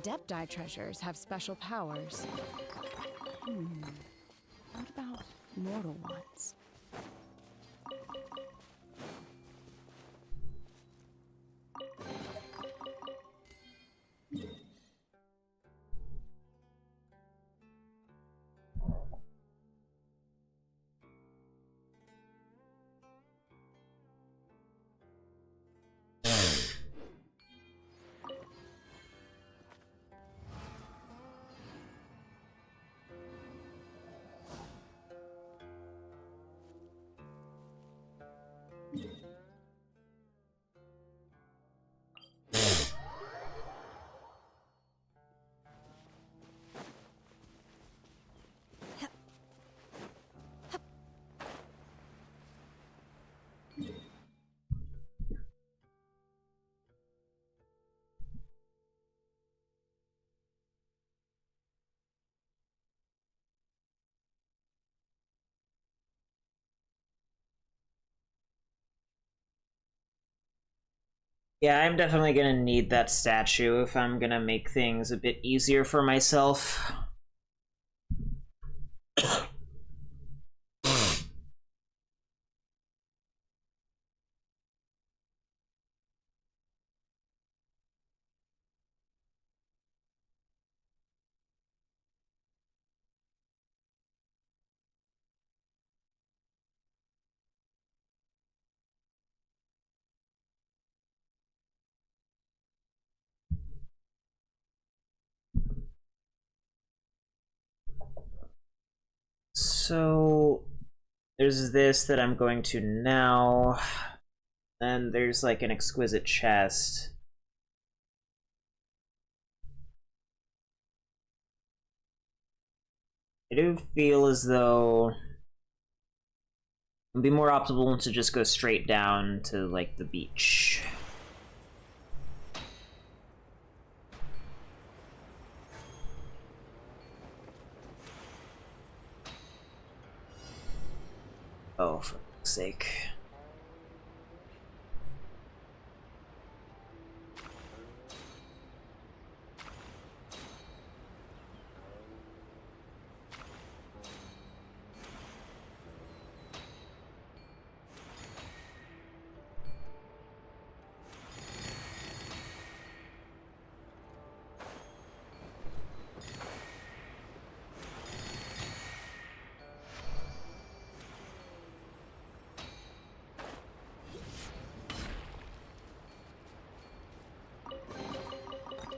Adepti treasures have special powers. What about mortal ones? Yeah, I'm definitely gonna need that statue if I'm gonna make things a bit easier for myself. So there's this that I'm going to now. Then there's like an exquisite chest. I do feel as though it'd be more optimal to just go straight down to like the beach. Oh, for fuck's sake.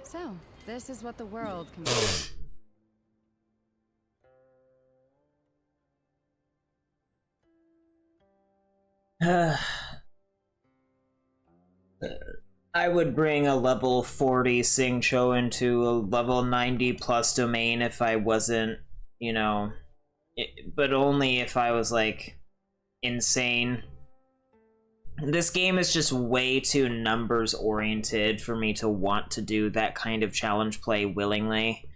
So, this is what the world can I would bring a level 40 Xingqiu into a level 90 plus domain if I wasn't, you know, but only if I was like insane. This game is just way too numbers oriented for me to want to do that kind of challenge play willingly.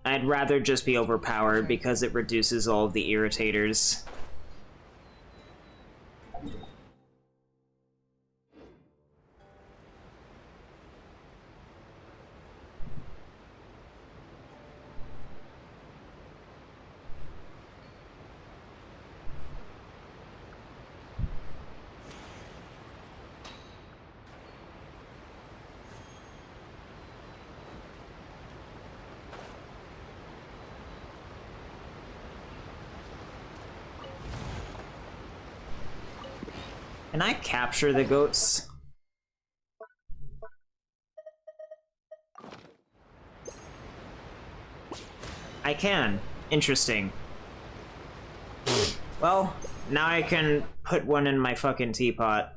I'd rather just be overpowered because it reduces all of the irritators. Can I capture the goats? I can. Interesting. Well, now I can put one in my fucking teapot.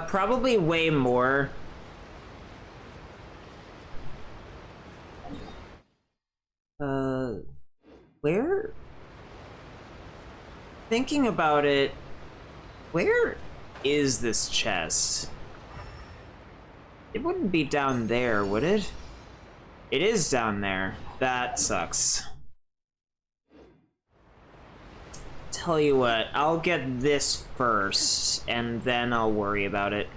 Probably way more. Where? thinking about it, where is this chest? It wouldn't be down there, would it? It is down there. That sucks. Tell you what, I'll get this first, and then I'll worry about it.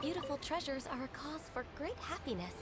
Beautiful treasures are a cause for great happiness.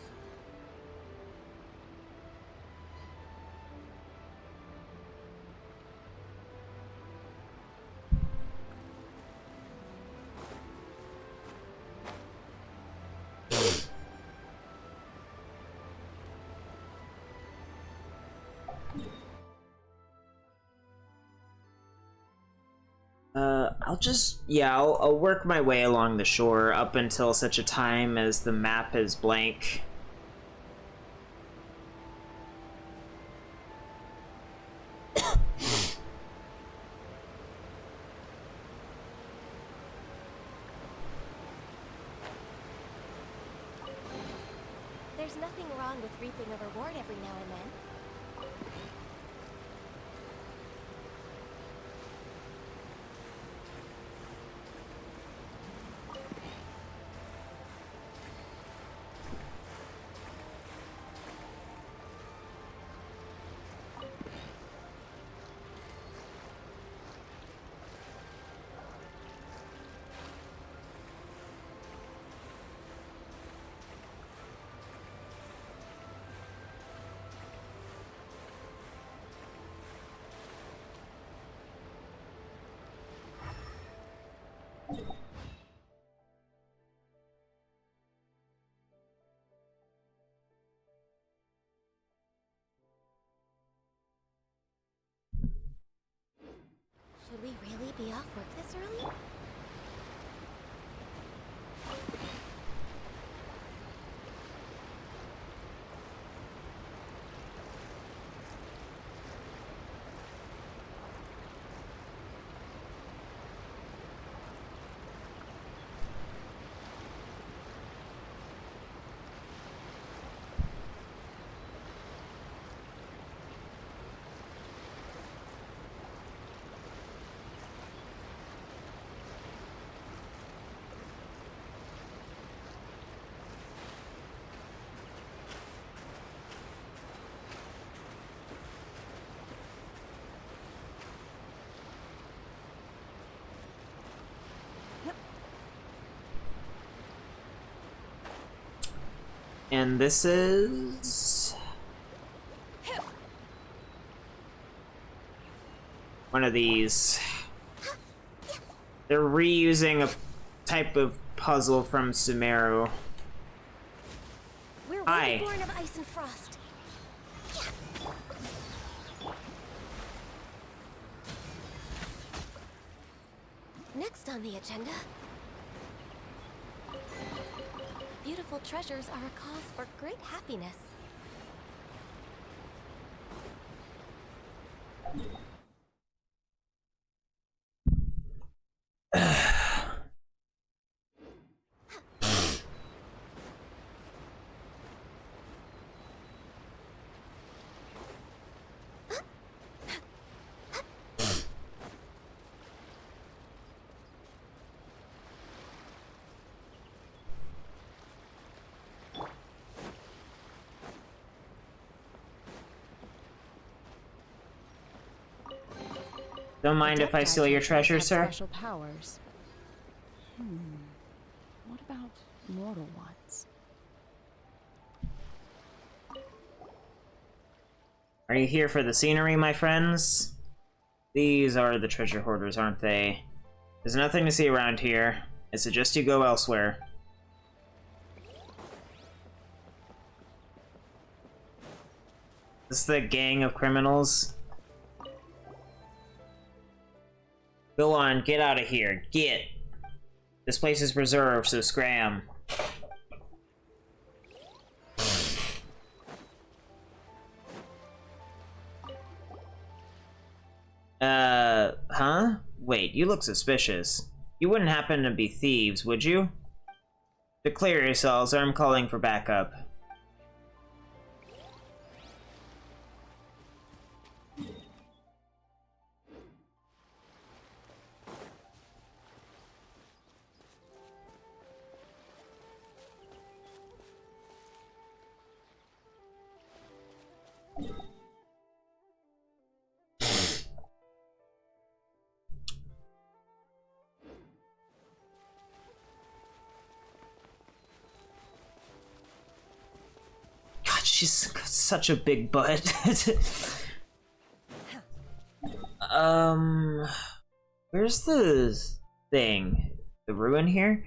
I'll work my way along the shore up until such a time as the map is blank. There's nothing wrong with reaping a reward every now and then. Should we really be off work this early? And this is one of these. They're reusing a type of puzzle from Sumeru. We're Hi. born of ice and frost. Next on the agenda, beautiful treasures are a cause for great happiness. Don't mind if I steal your treasure, sir? Special powers. What about mortal ones? Are you here for the scenery, my friends? These are the treasure hoarders, aren't they? There's nothing to see around here. I suggest you go elsewhere. This is the gang of criminals. Go on, get out of here. Get. This place is reserved, so scram. Huh? Wait, you look suspicious. You wouldn't happen to be thieves, would you? Declare yourselves, or I'm calling for backup. She's got such a big butt. Where's the thing? The ruin here?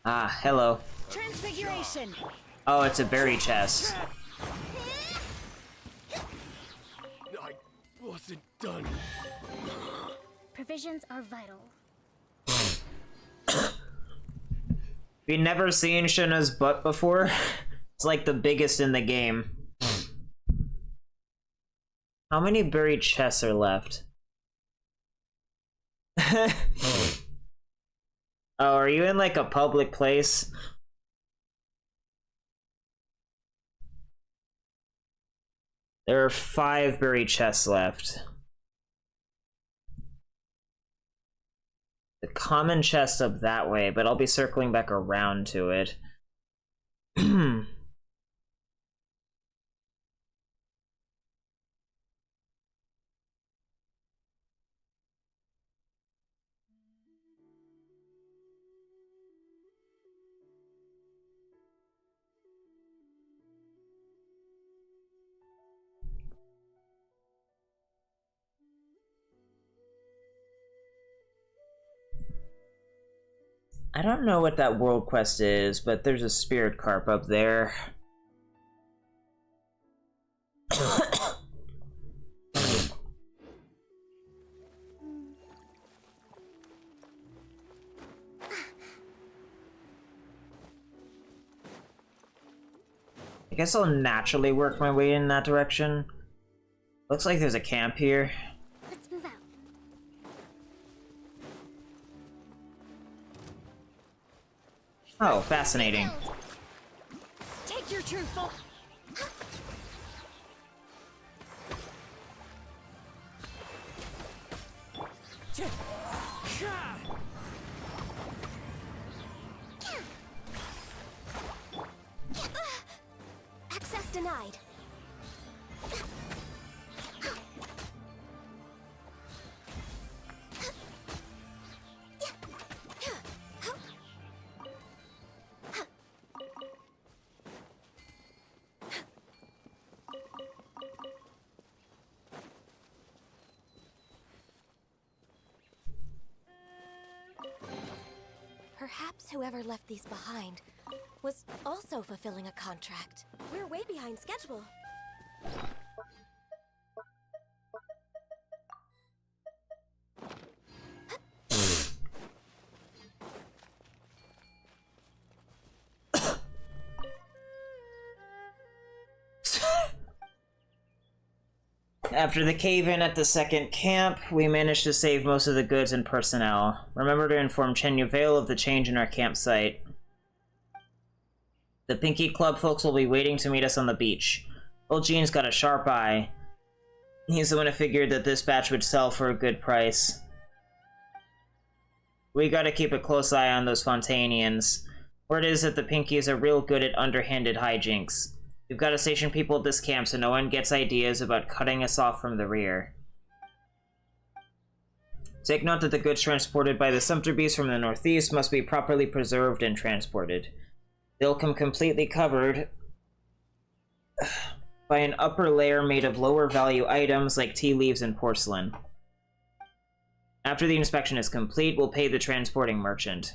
Ah, hello. Transfiguration. Oh, it's a berry chest. I wasn't done. Provisions are vital. We never seen Shina's butt before. It's like the biggest in the game. How many buried chests are left? Oh, are you in like a public place? There are 5 buried chests left. The common chest up that way, but I'll be circling back around to it. I don't know what that world quest is, but there's a spirit carp up there. I guess I'll naturally work my way in that direction. Looks like there's a camp here. Let's move out. Oh, fascinating. Take your truthful. Access denied. Perhaps whoever left these behind was also fulfilling a contract. We're way behind schedule. After the cave-in at the second camp, we managed to save most of the goods and personnel. Remember to inform Xianyun of the change in our campsite. The Pinky Club folks will be waiting to meet us on the beach. Old Gene's got a sharp eye. He's the one who figured that this batch would sell for a good price. We gotta keep a close eye on those Fontanians. Word is that the Pinkies are real good at underhanded hijinks. We've got to station people at this camp so no one gets ideas about cutting us off from the rear. Take note that the goods transported by the sumpter beast from the northeast must be properly preserved and transported. They'll come completely covered by an upper layer made of lower value items like tea leaves and porcelain. After the inspection is complete, we'll pay the transporting merchant.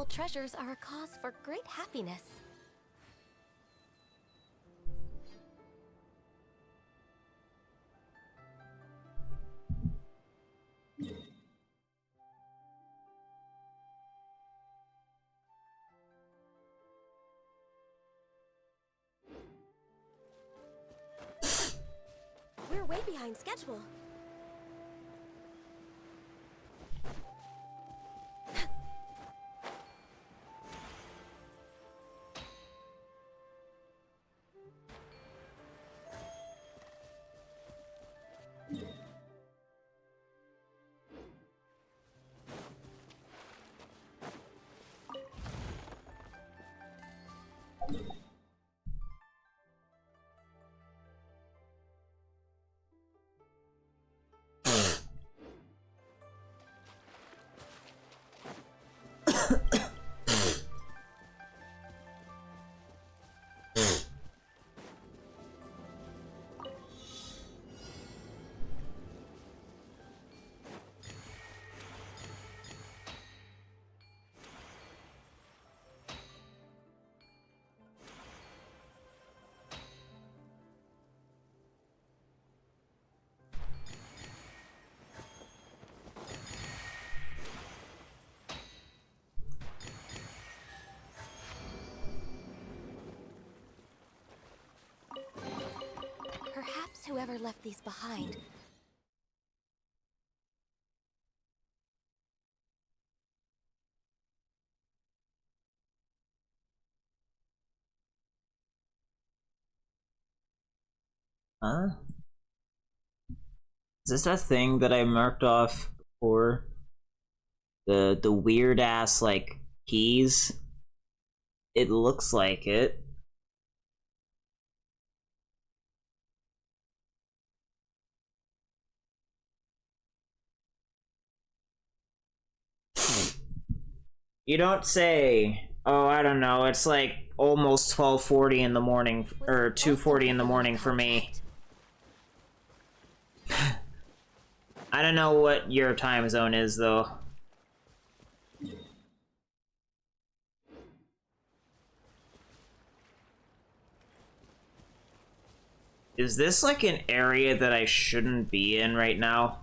treasures are a cause for great happiness. We're way behind schedule. Perhaps whoever left these behind. Huh? Is this that thing that I marked off before? The weird ass like keys? It looks like it. You don't say. Oh, I don't know. It's like almost 12:40 in the morning, or 2:40 in the morning for me. I don't know what your time zone is, though. Is this like an area that I shouldn't be in right now?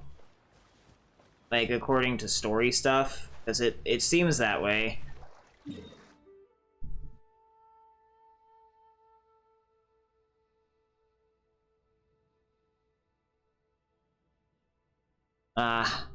Like, according to story stuff? Because it seems that way. Ah.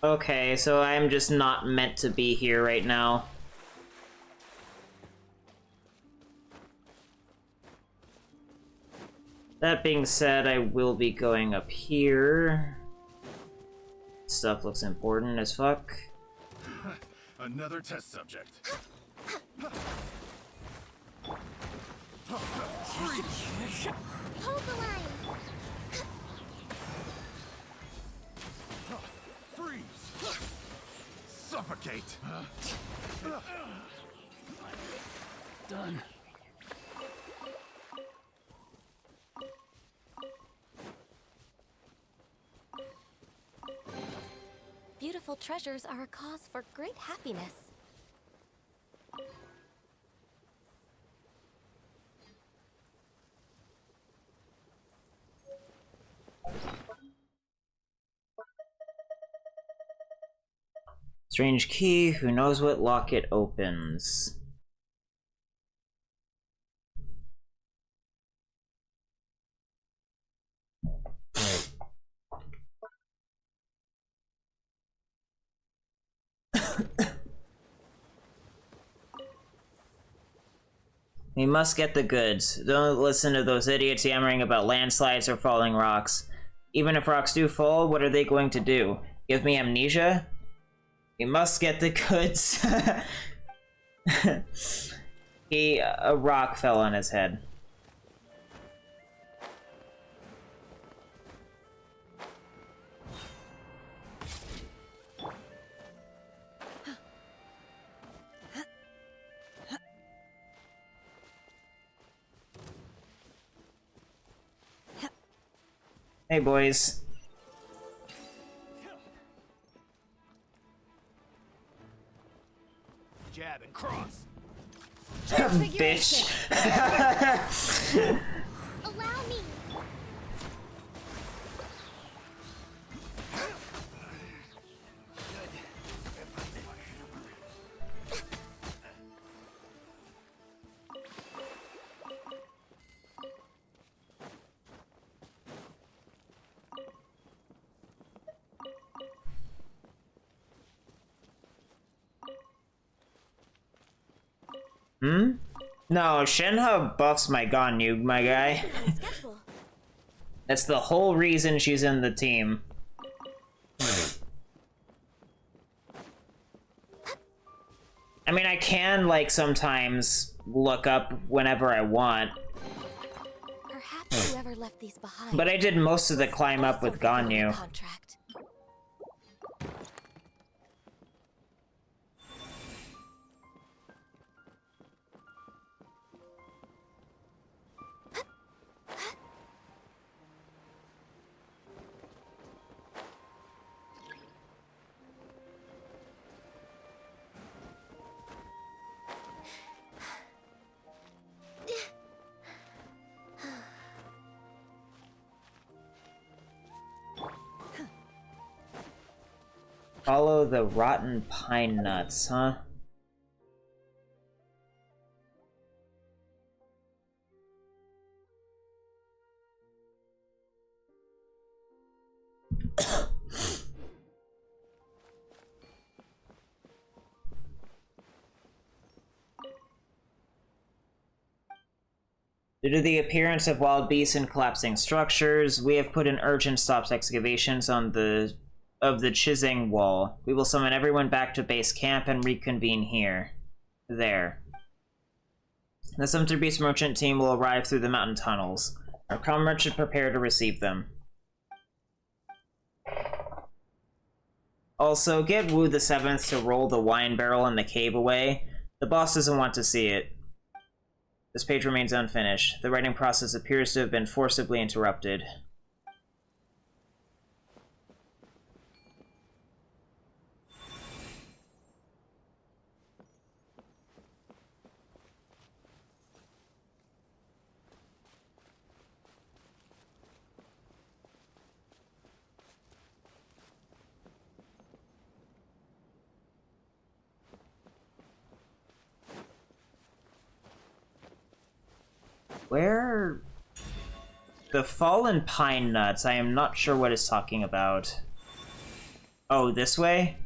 Okay, so I'm just not meant to be here right now. That being said, I will be going up here. Stuff looks important as fuck. Another test subject. Hold the line. Freeze! Suffocate! Done. Beautiful treasures are a cause for great happiness. Strange key, who knows what lock it opens? We must get the goods. Don't listen to those idiots yammering about landslides or falling rocks. Even if rocks do fall, what are they going to do? Give me amnesia? We must get the goods. A rock fell on his head. Hey, boys. Jab and cross. Bitch. Allow me. Hmm? No, Shenhe buffs my Ganyu, my guy. That's the whole reason she's in the team. I mean, I can, like, sometimes look up whenever I want. Perhaps whoever left these behind. But I did most of the climb up with Ganyu. Contract. Follow the rotten pine nuts, huh? Due to the appearance of wild beasts and collapsing structures, we have put an urgent stop to excavations of the Chizeng Wall. We will summon everyone back to base camp and reconvene here. There. The Sumter Beast merchant team will arrive through the mountain tunnels. Our comrades should prepare to receive them. Also, get Wu the 7th to roll the wine barrel in the cave away. The boss doesn't want to see it. This page remains unfinished. The writing process appears to have been forcibly interrupted. Where? The fallen pine nuts. I am not sure what it's talking about. Oh, this way?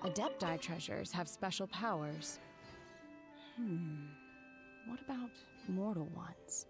Adepti treasures have special powers. What about mortal ones?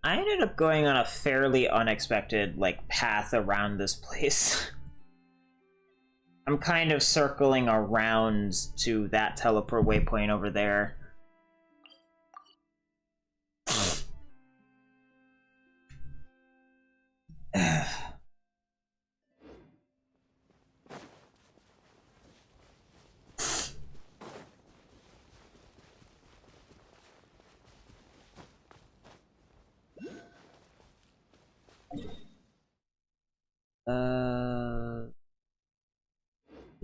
I ended up going on a fairly unexpected, like, path around this place. I'm kind of circling around to that teleport waypoint over there.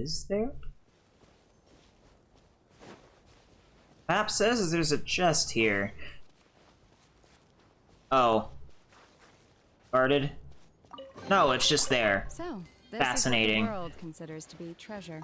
Is there? Map says there's a chest here. Oh. Guarded? No, it's just there. So, this Fascinating. is what the world considers to be treasure.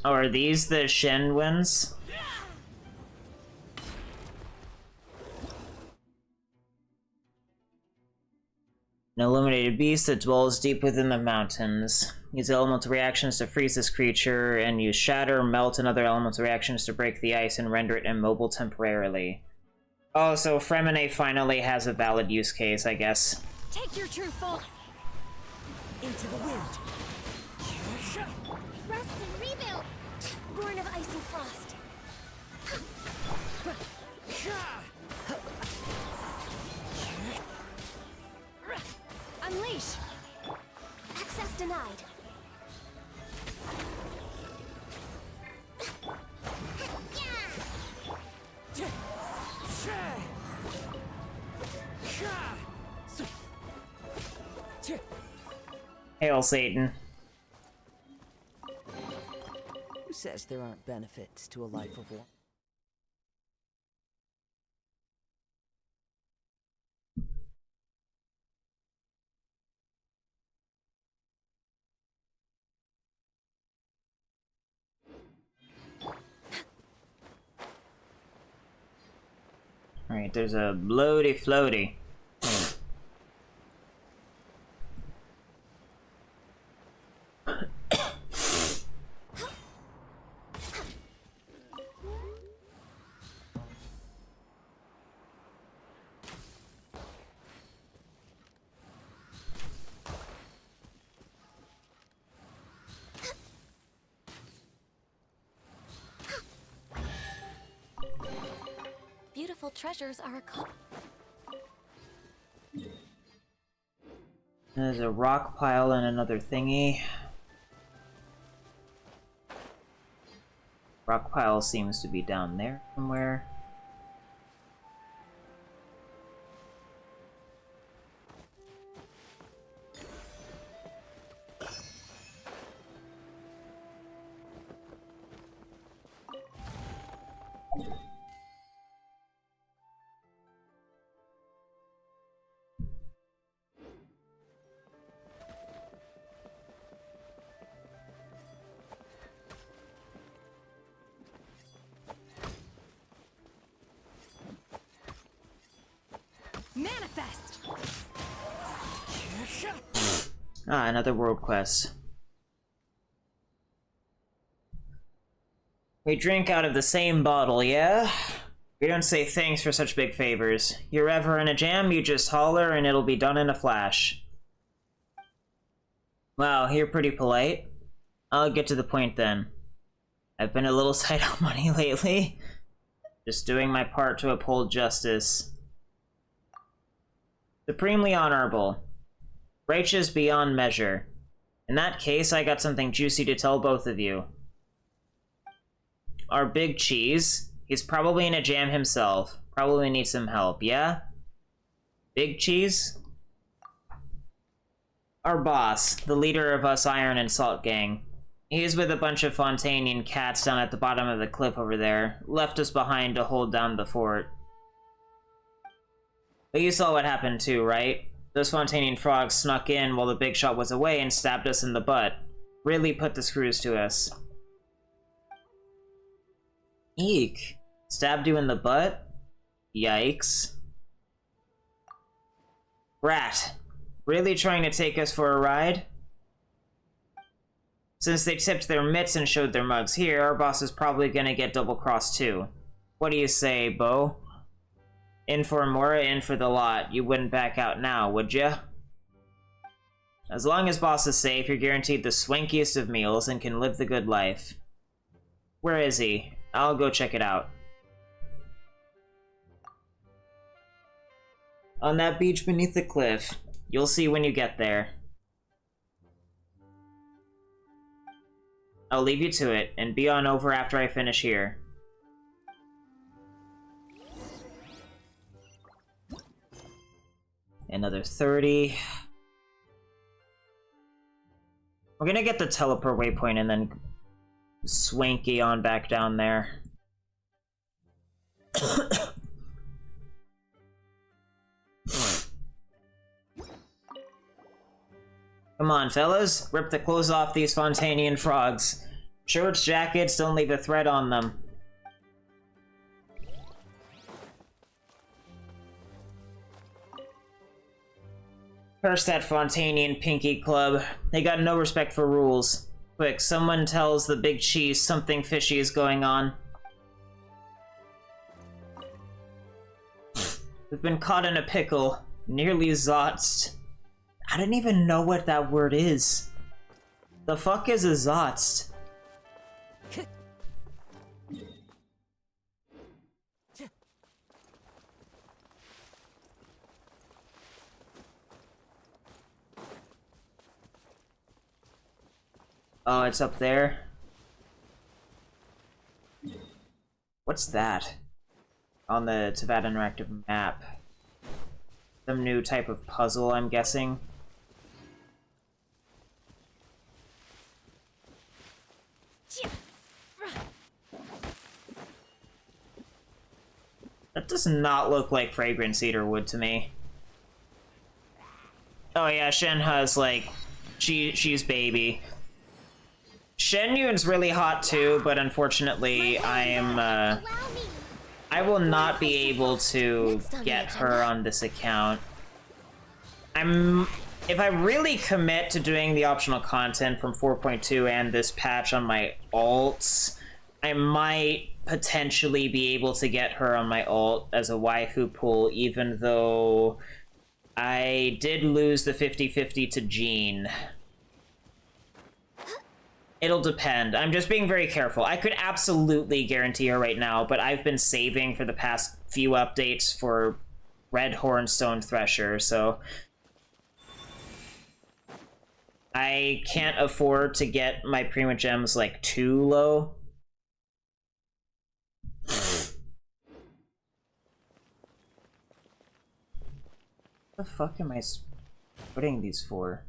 Oh, are these the Xianyuns? An illuminated beast that dwells deep within the mountains. Use elemental reactions to freeze this creature, and use shatter, melt, and other elemental reactions to break the ice and render it immobile temporarily. Oh, so Fremine finally has a valid use case, I guess. Take your true form Into the wind. Rest and rebuild! Born of ice and frost. Unleash! Access denied. Hail, Satan. Who says there aren't benefits to a life of war? Alright, there's a bloaty floaty. Beautiful treasures are a There's a rock pile and another thingy. Rock pile seems to be down there somewhere. Manifest! Ah, another world quest. We drink out of the same bottle, yeah? We don't say thanks for such big favors. You're ever in a jam, you just holler and it'll be done in a flash. Wow, you're pretty polite. I'll get to the point then. I've been a little tight on money lately. Just doing my part to uphold justice. Supremely honorable. Righteous beyond measure. In that case, I got something juicy to tell both of you. Our big cheese, he's probably in a jam himself. Probably needs some help, yeah? Big cheese? Our boss, the leader of us Iron and Salt gang. He's with a bunch of Fontainian cats down at the bottom of the cliff over there. Left us behind to hold down the fort. But you saw what happened too, right? Those Fontainian frogs snuck in while the big shot was away and stabbed us in the butt. Really put the screws to us. Eek. Stabbed you in the butt? Yikes. Rat. Really trying to take us for a ride? Since they tipped their mitts and showed their mugs here, our boss is probably gonna get double-crossed too. What do you say, Bo? In for Mora, in for the lot. You wouldn't back out now, would ya? As long as boss is safe, you're guaranteed the swankiest of meals and can live the good life. Where is he? I'll go check it out. On that beach beneath the cliff. You'll see when you get there. I'll leave you to it, and be on over after I finish here. Another 30. We're gonna get the teleport waypoint and then swanky on back down there. Come on, fellas. Rip the clothes off these Fontanian frogs. Shorts, jackets, don't leave a thread on them. Curse that Fontanian Pinky Club. They got no respect for rules. Quick, someone tells the big cheese something fishy is going on. We've been caught in a pickle. Nearly zotst. I don't even know what that word is. The fuck is a zotst? Oh, it's up there. What's that? On the Teyvat interactive map. Some new type of puzzle, I'm guessing. That does not look like fragrant cedar wood to me. Oh yeah, Shenhe's like, she's baby. Xianyun's really hot too, but unfortunately I will not be able to get her on this account. If I really commit to doing the optional content from 4.2 and this patch on my alts, I might potentially be able to get her on my alt as a waifu pool, even though I did lose the 50-50 to Jean. It'll depend. I'm just being very careful. I could absolutely guarantee her right now, but I've been saving for the past few updates for Red Hornstone Thresher, so I can't afford to get my Prima Gems, like, too low. What the fuck am I putting these for?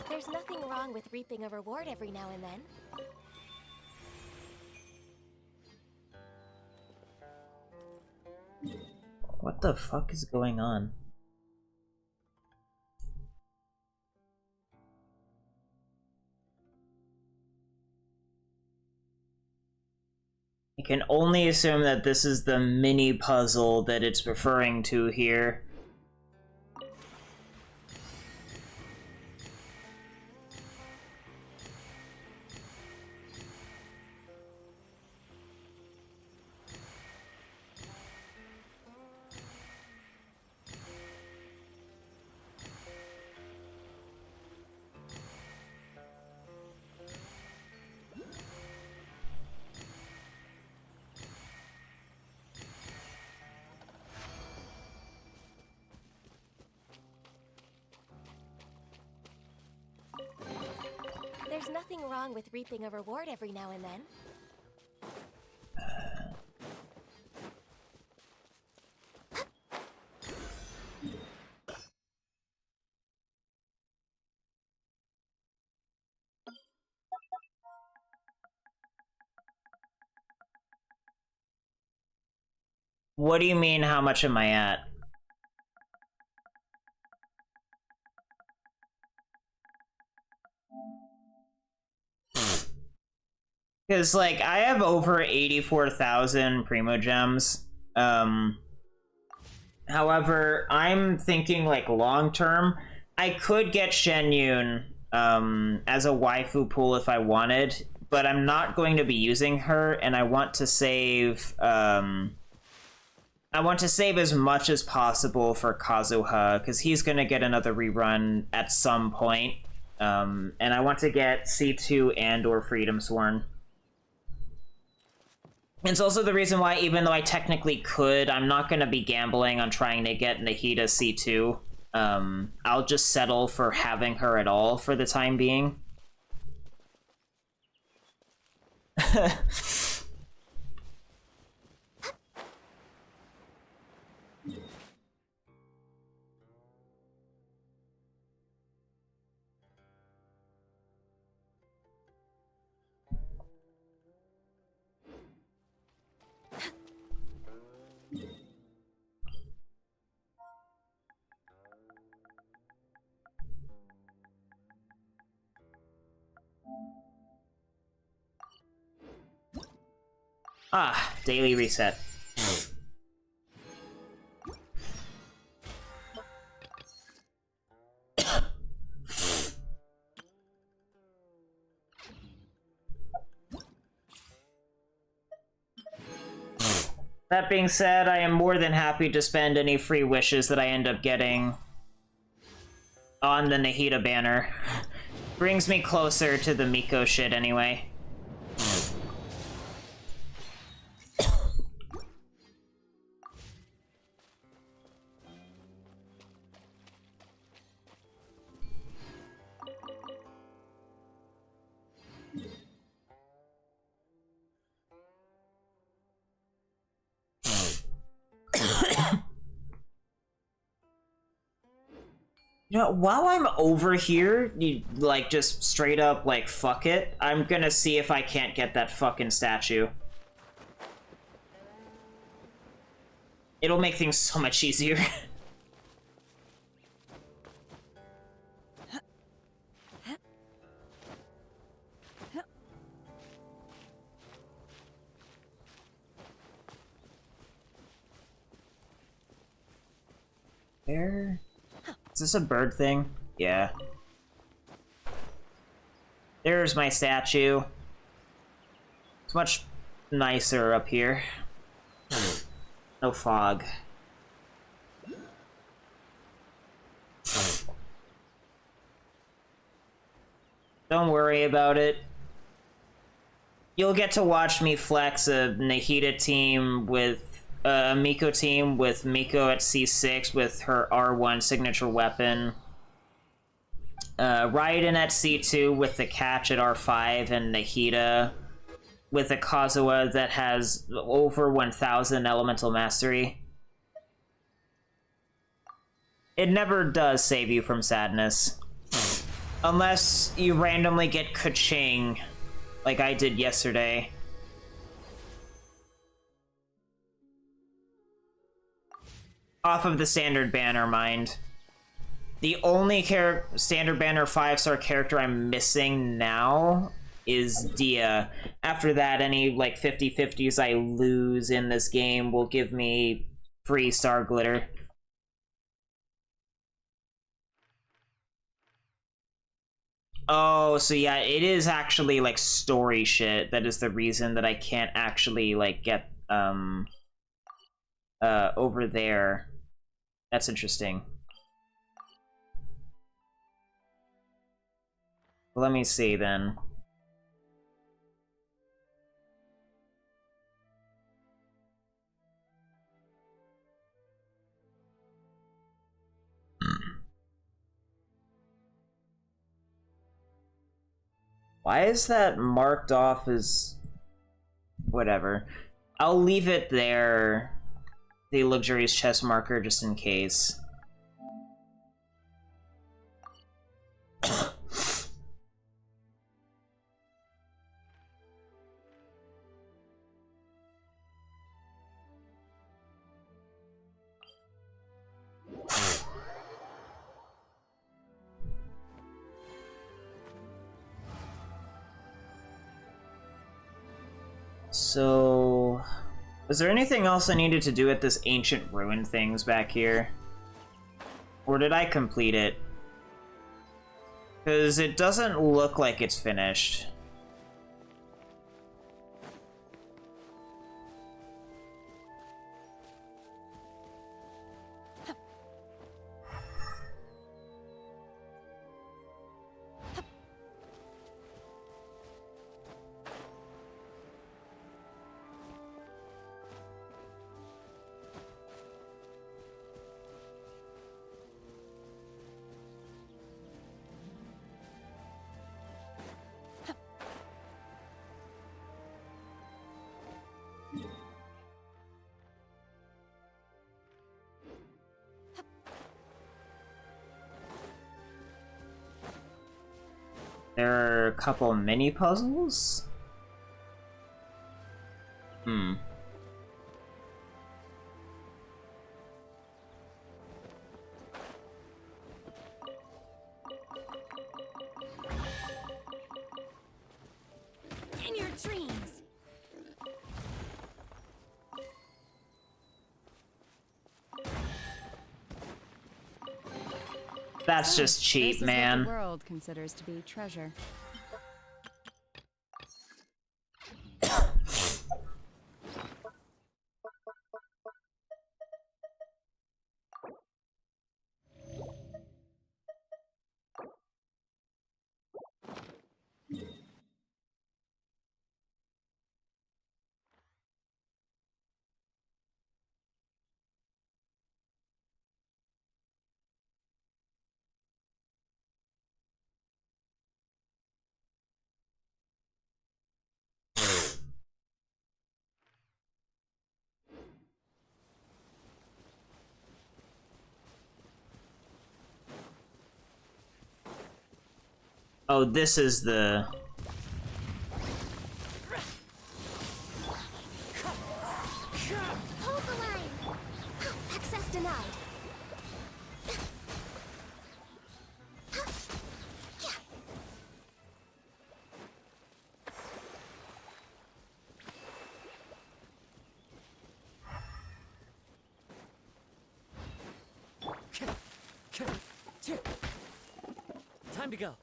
There's nothing wrong with reaping a reward every now and then. What the fuck is going on? I can only assume that this is the mini puzzle that it's referring to here. nothing wrong with reaping a reward every now and then. What do you mean, how much am I at? Because, like, I have over 84,000 Primo Gems. However, I'm thinking, like, long-term, I could get Xianyun as a waifu pool if I wanted, but I'm not going to be using her, and I want to save, I want to save as much as possible for Kazuha, because he's going to get another rerun at some point, and I want to get C2 and or Freedom Sworn. It's also the reason why, even though I technically could, I'm not going to be gambling on trying to get Nahida C2. I'll just settle for having her at all for the time being. Ah, daily reset. That being said, I am more than happy to spend any free wishes that I end up getting on the Nahida banner. Brings me closer to the Miko shit anyway. You know, while I'm over here, you, like, just straight up, like, fuck it, I'm gonna see if I can't get that fucking statue. It'll make things so much easier. Where? Is this a bird thing? Yeah. There's my statue. It's much nicer up here. No fog. Don't worry about it. You'll get to watch me flex a Nahida team with a Miko team with Miko at C6 with her R1 signature weapon. Raiden at C2 with the catch at R5 and Nahida with a Kazuha that has over 1,000 elemental mastery. It never does save you from sadness. Unless you randomly get ka-ching, like I did yesterday. Off of the standard banner, mind. The only standard banner 5-star character I'm missing now is Dia. After that, any like 50-50s I lose in this game will give me free star glitter. Oh, so yeah, it is actually like story shit. That is the reason that I can't actually like get over there. That's interesting. Let me see then. Why is that marked off as... whatever. I'll leave it there, the luxurious chest marker, just in case. So... was there anything else I needed to do at this ancient ruin things back here? Or did I complete it? Because it doesn't look like it's finished. There are a couple mini puzzles? Hmm. In your dreams. That's just cheap, This is man. what the world considers to be treasure. Oh, this is the... Hold the line. Access denied. Time to go.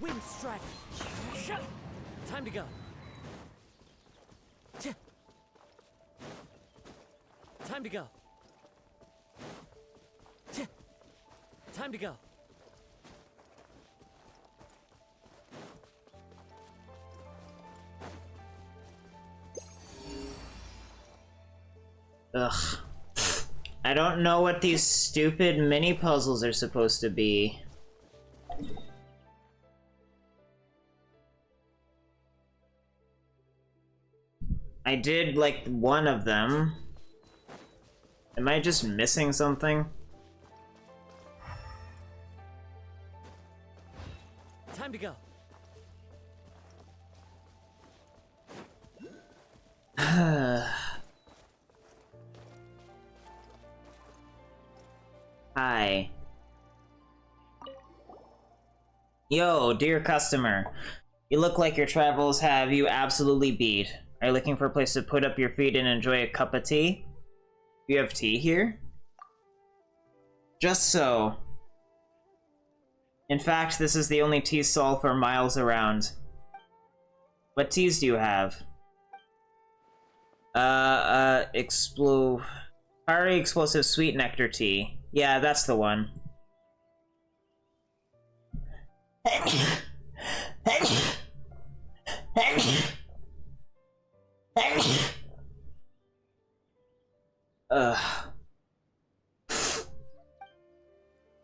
Wind strike. Time to go. Time to go. Time to go. Ugh. I don't know what these stupid mini puzzles are supposed to be. I did, like, one of them. Am I just missing something? Time to go. Hi. Yo, dear customer. You look like your travels have you absolutely beat. Are you looking for a place to put up your feet and enjoy a cup of tea? You have tea here? Just so. In fact, this is the only tea stall for miles around. What teas do you have? Fiery explosive sweet nectar tea. Yeah, that's the one.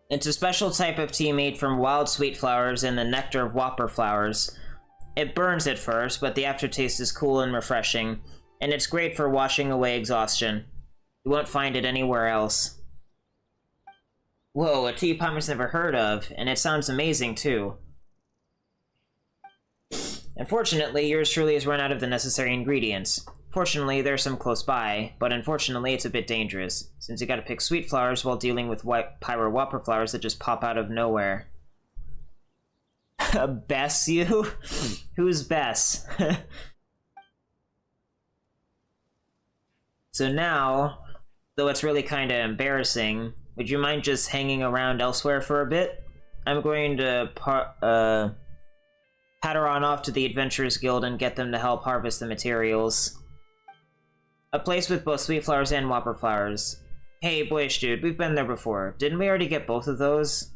It's a special type of tea made from wild sweet flowers and the nectar of whopper flowers. It burns at first, but the aftertaste is cool and refreshing, and it's great for washing away exhaustion. You won't find it anywhere else. Whoa, a tea Palmer's never heard of, and it sounds amazing too. Unfortunately, yours truly has run out of the necessary ingredients. Fortunately, there's some close by, but unfortunately it's a bit dangerous, since you gotta pick sweet flowers while dealing with white pyro whopper flowers that just pop out of nowhere. Bess you? Who's Bess? So now, though it's really kinda embarrassing, would you mind just hanging around elsewhere for a bit? I'm going to patter on off to the Adventurers Guild and get them to help harvest the materials. A place with both sweet flowers and whopper flowers. Hey, boyish dude, we've been there before. Didn't we already get both of those?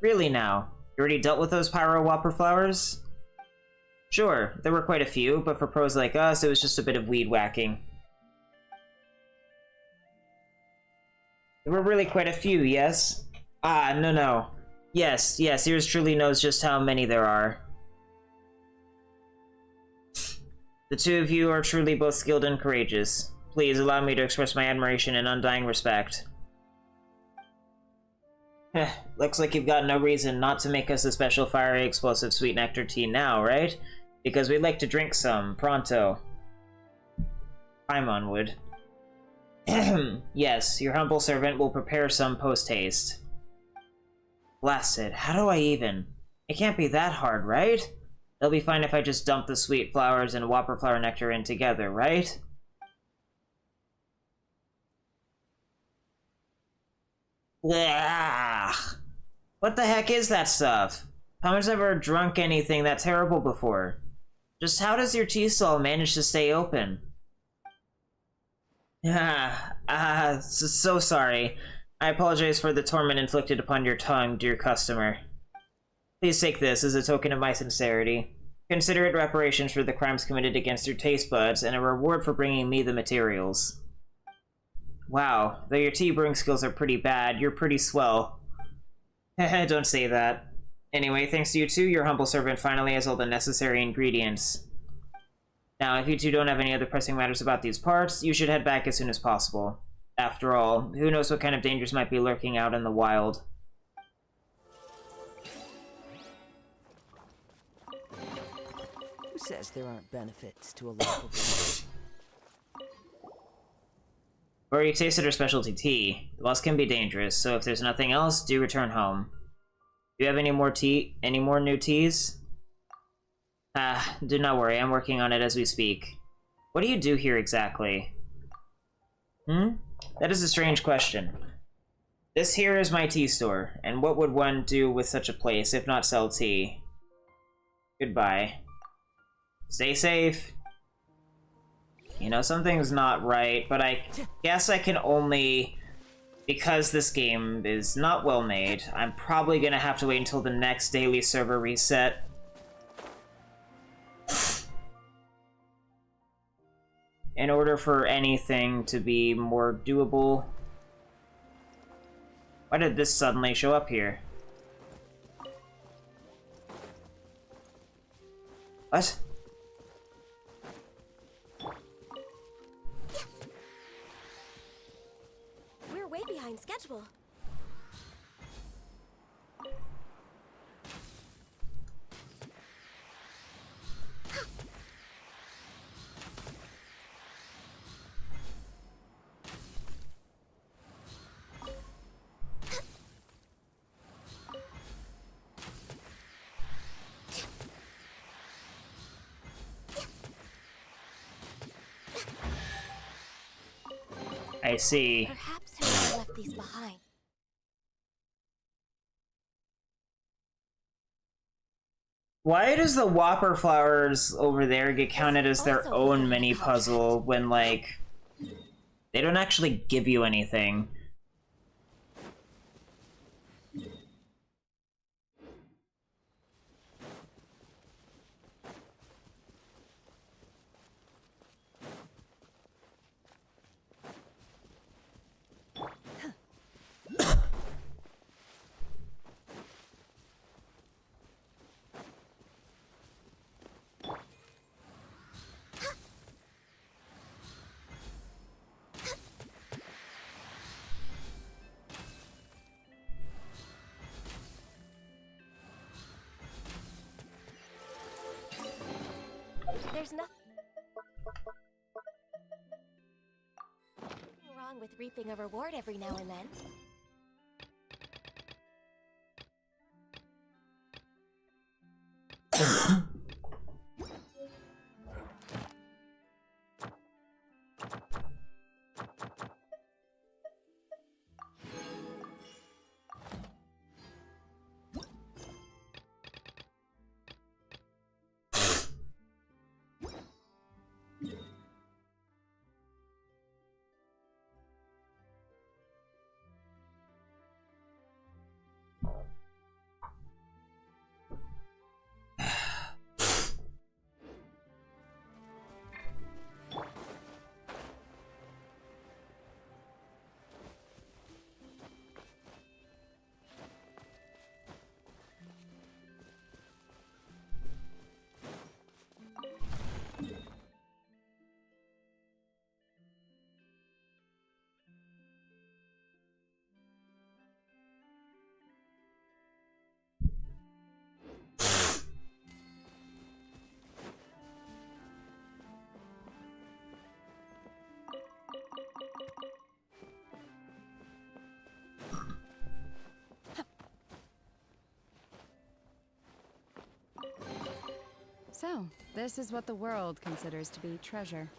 Really now? You already dealt with those pyro whopper flowers? Sure, there were quite a few, but for pros like us, it was just a bit of weed whacking. There were really quite a few, yes? Ah, no. Yes, yours truly knows just how many there are. The two of you are truly both skilled and courageous. Please allow me to express my admiration and undying respect. Looks like you've got no reason not to make us a special fiery explosive sweet nectar tea now, right? Because we'd like to drink some, pronto. Paimon would. Yes, your humble servant will prepare some post-haste. Blasted, how do I even? It can't be that hard, right? It'll be fine if I just dump the sweet flowers and whopper flower nectar in together, right? Blech. What the heck is that stuff? Palmer's never drunk anything that terrible before. Just how does your tea stall manage to stay open? So sorry. I apologize for the torment inflicted upon your tongue, dear customer. Please take this as a token of my sincerity. Consider it reparations for the crimes committed against your taste buds and a reward for bringing me the materials. Wow, though your tea brewing skills are pretty bad, you're pretty swell. Don't say that. Anyway, thanks to you two, your humble servant finally has all the necessary ingredients. Now, if you two don't have any other pressing matters about these parts, you should head back as soon as possible. After all, who knows what kind of dangers might be lurking out in the wild. Who says there aren't benefits to a life of life? Or you tasted her specialty tea. The boss can be dangerous, so if there's nothing else, do return home. Do you have any more new teas? Do not worry, I'm working on it as we speak. What do you do here exactly? That is a strange question. This here is my tea store, and what would one do with such a place if not sell tea? Goodbye. Stay safe. You know, something's not right, but I guess I can only... Because this game is not well made, I'm probably gonna have to wait until the next daily server reset. In order for anything to be more doable. Why did this suddenly show up here? What? We're way behind schedule. I see. Perhaps whoever left these behind. Why does the Whopper flowers over there get counted as their own mini puzzle when, like, they don't actually give you anything? There's nothing wrong with reaping a reward every now and then. So, this is what the world considers to be treasure.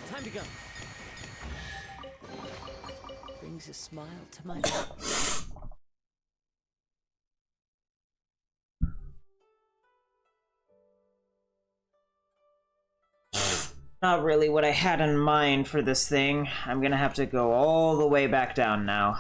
Time to go. Brings a smile to my Not really what I had in mind for this thing. I'm gonna have to go all the way back down now.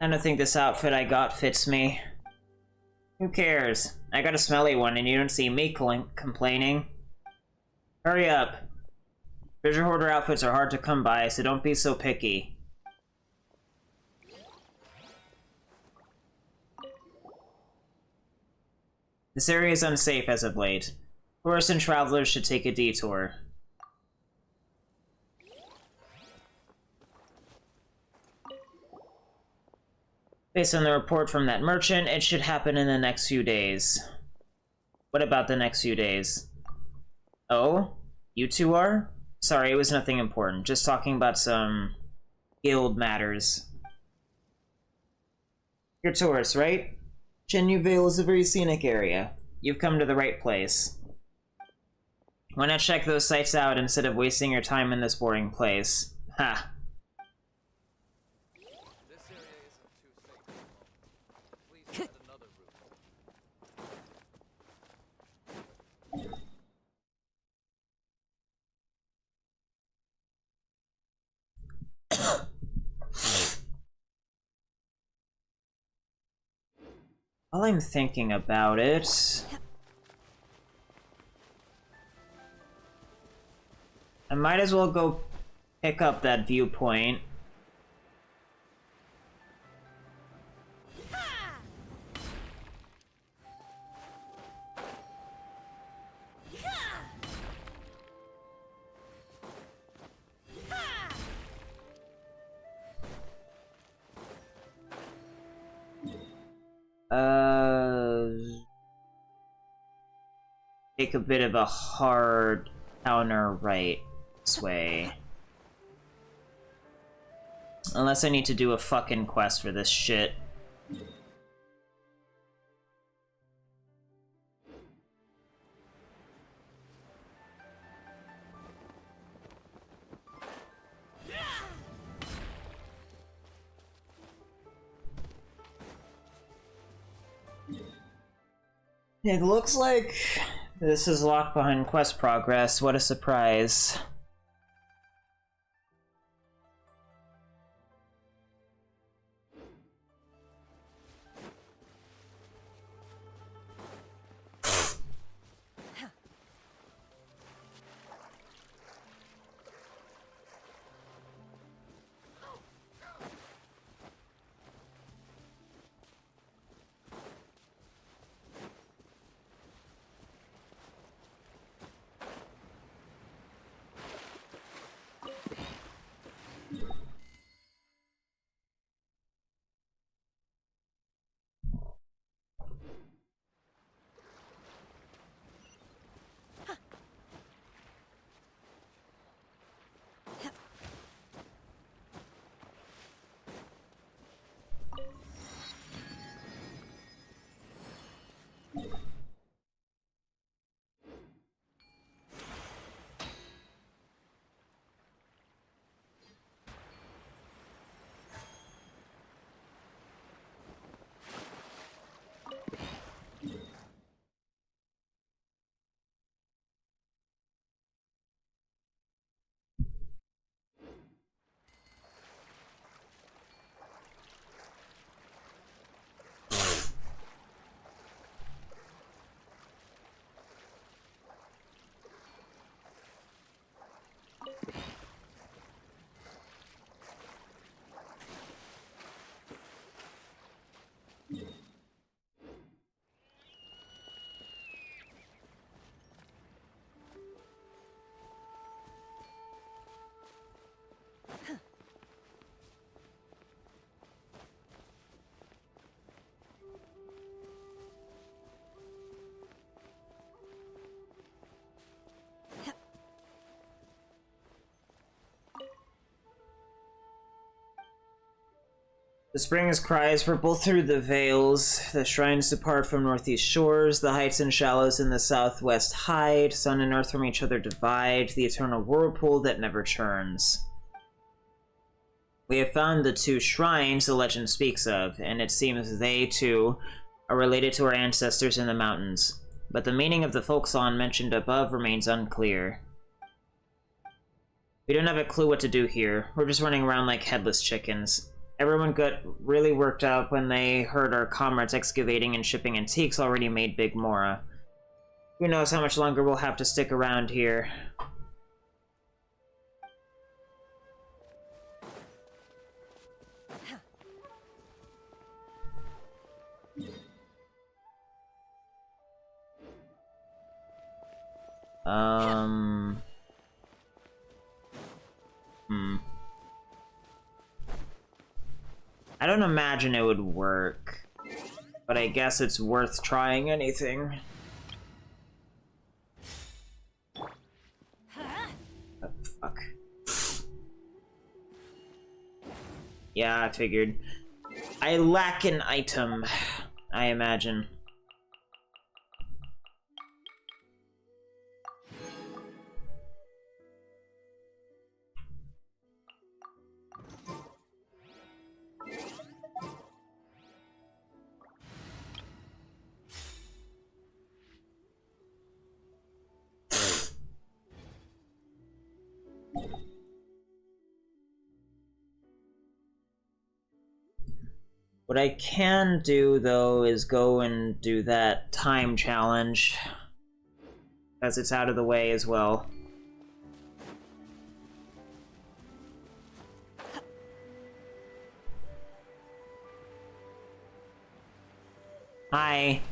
I don't think this outfit I got fits me. Who cares? I got a smelly one and you don't see me complaining. Hurry up. Treasure hoarder outfits are hard to come by, so don't be so picky. This area is unsafe as of late. Tourists and travelers should take a detour. Based on the report from that merchant, it should happen in the next few days. What about the next few days? Oh? You two are? Sorry, it was nothing important. Just talking about some guild matters. You're tourists, right? Xianyun Vale is a very scenic area. You've come to the right place. Why not check those sites out instead of wasting your time in this boring place? Ha! While I'm thinking about it, I might as well go pick up that viewpoint. Take a bit of a hard counter right this way. Unless I need to do a fucking quest for this shit. It looks like this is locked behind quest progress. What a surprise. The spring's cries ripple through the vales, the shrines depart from northeast shores, the heights and shallows in the southwest hide, sun and earth from each other divide, the eternal whirlpool that never churns. We have found the two shrines the legend speaks of, and it seems they, too, are related to our ancestors in the mountains. But the meaning of the folk song mentioned above remains unclear. We don't have a clue what to do here. We're just running around like headless chickens. Everyone got really worked up when they heard our comrades excavating and shipping antiques already made Big Mora. Who knows how much longer we'll have to stick around here. I don't imagine it would work, but I guess it's worth trying anything. Oh, fuck. Yeah, I figured. I lack an item, I imagine. What I can do, though, is go and do that time challenge, as it's out of the way as well. Hi.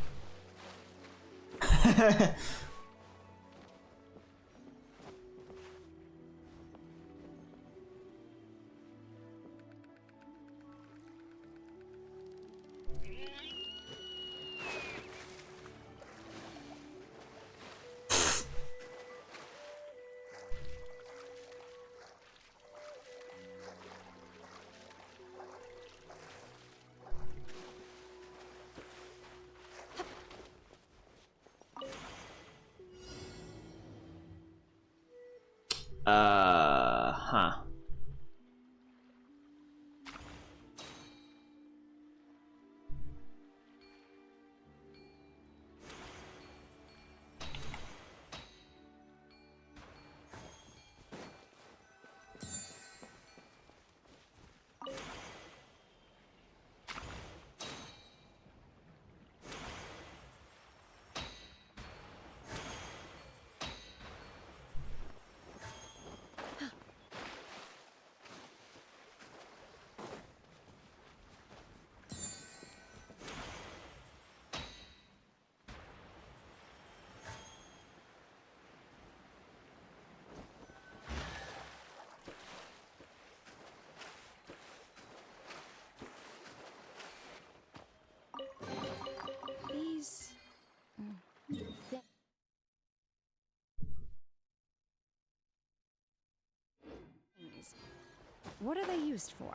Huh. These things. What are they used for?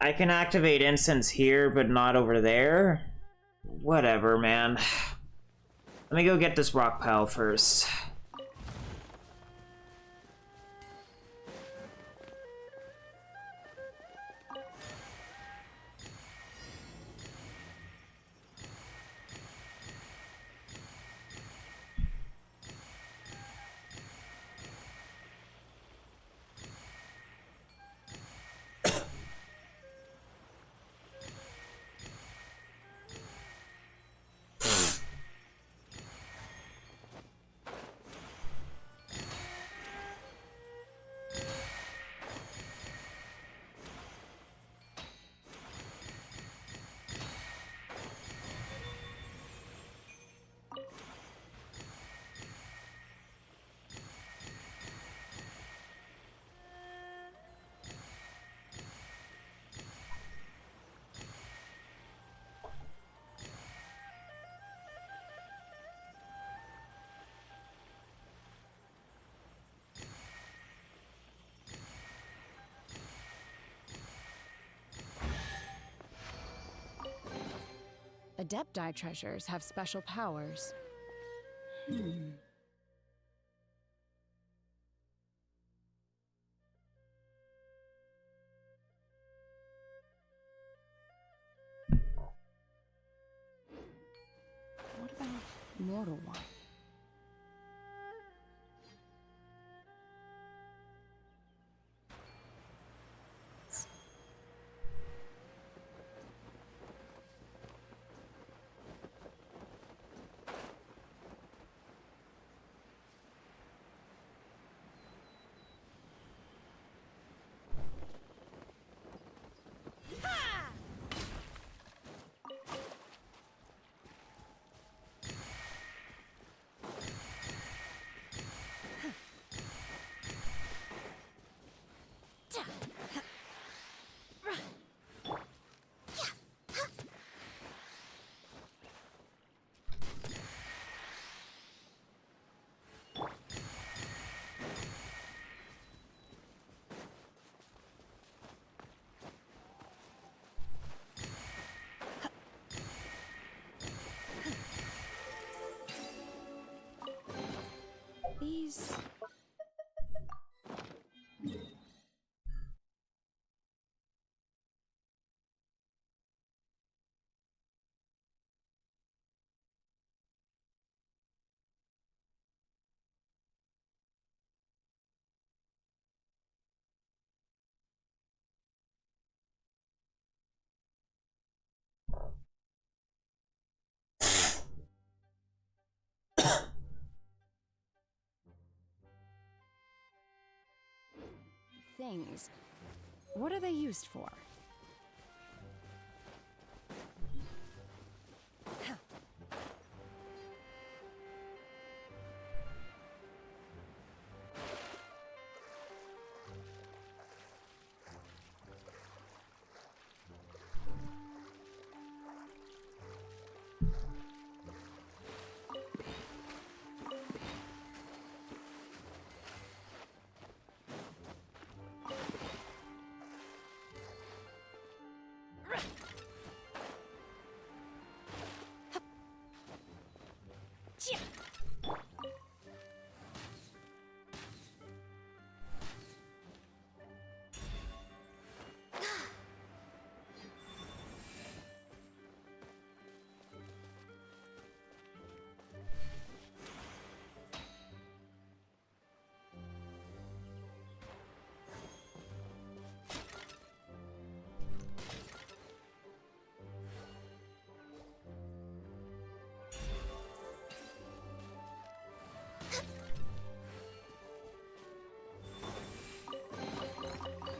I can activate incense here, but not over there? Whatever, man. Let me go get this rock pile first. Adepti treasures have special powers. What about mortal one? These... things. What are they used for?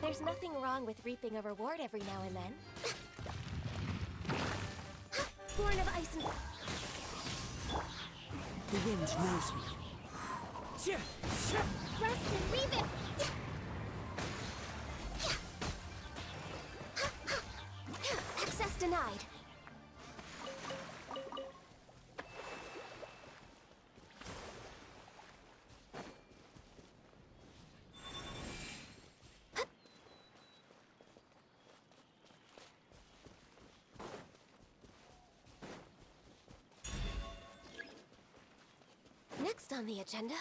There's nothing wrong with reaping a reward every now and then. Born of ice and... The wind knows me. Rest and reap it! Access denied. Next on the agenda...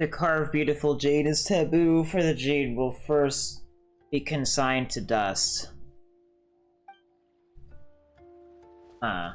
To carve beautiful jade is taboo, for the jade will first be consigned to dust. Huh.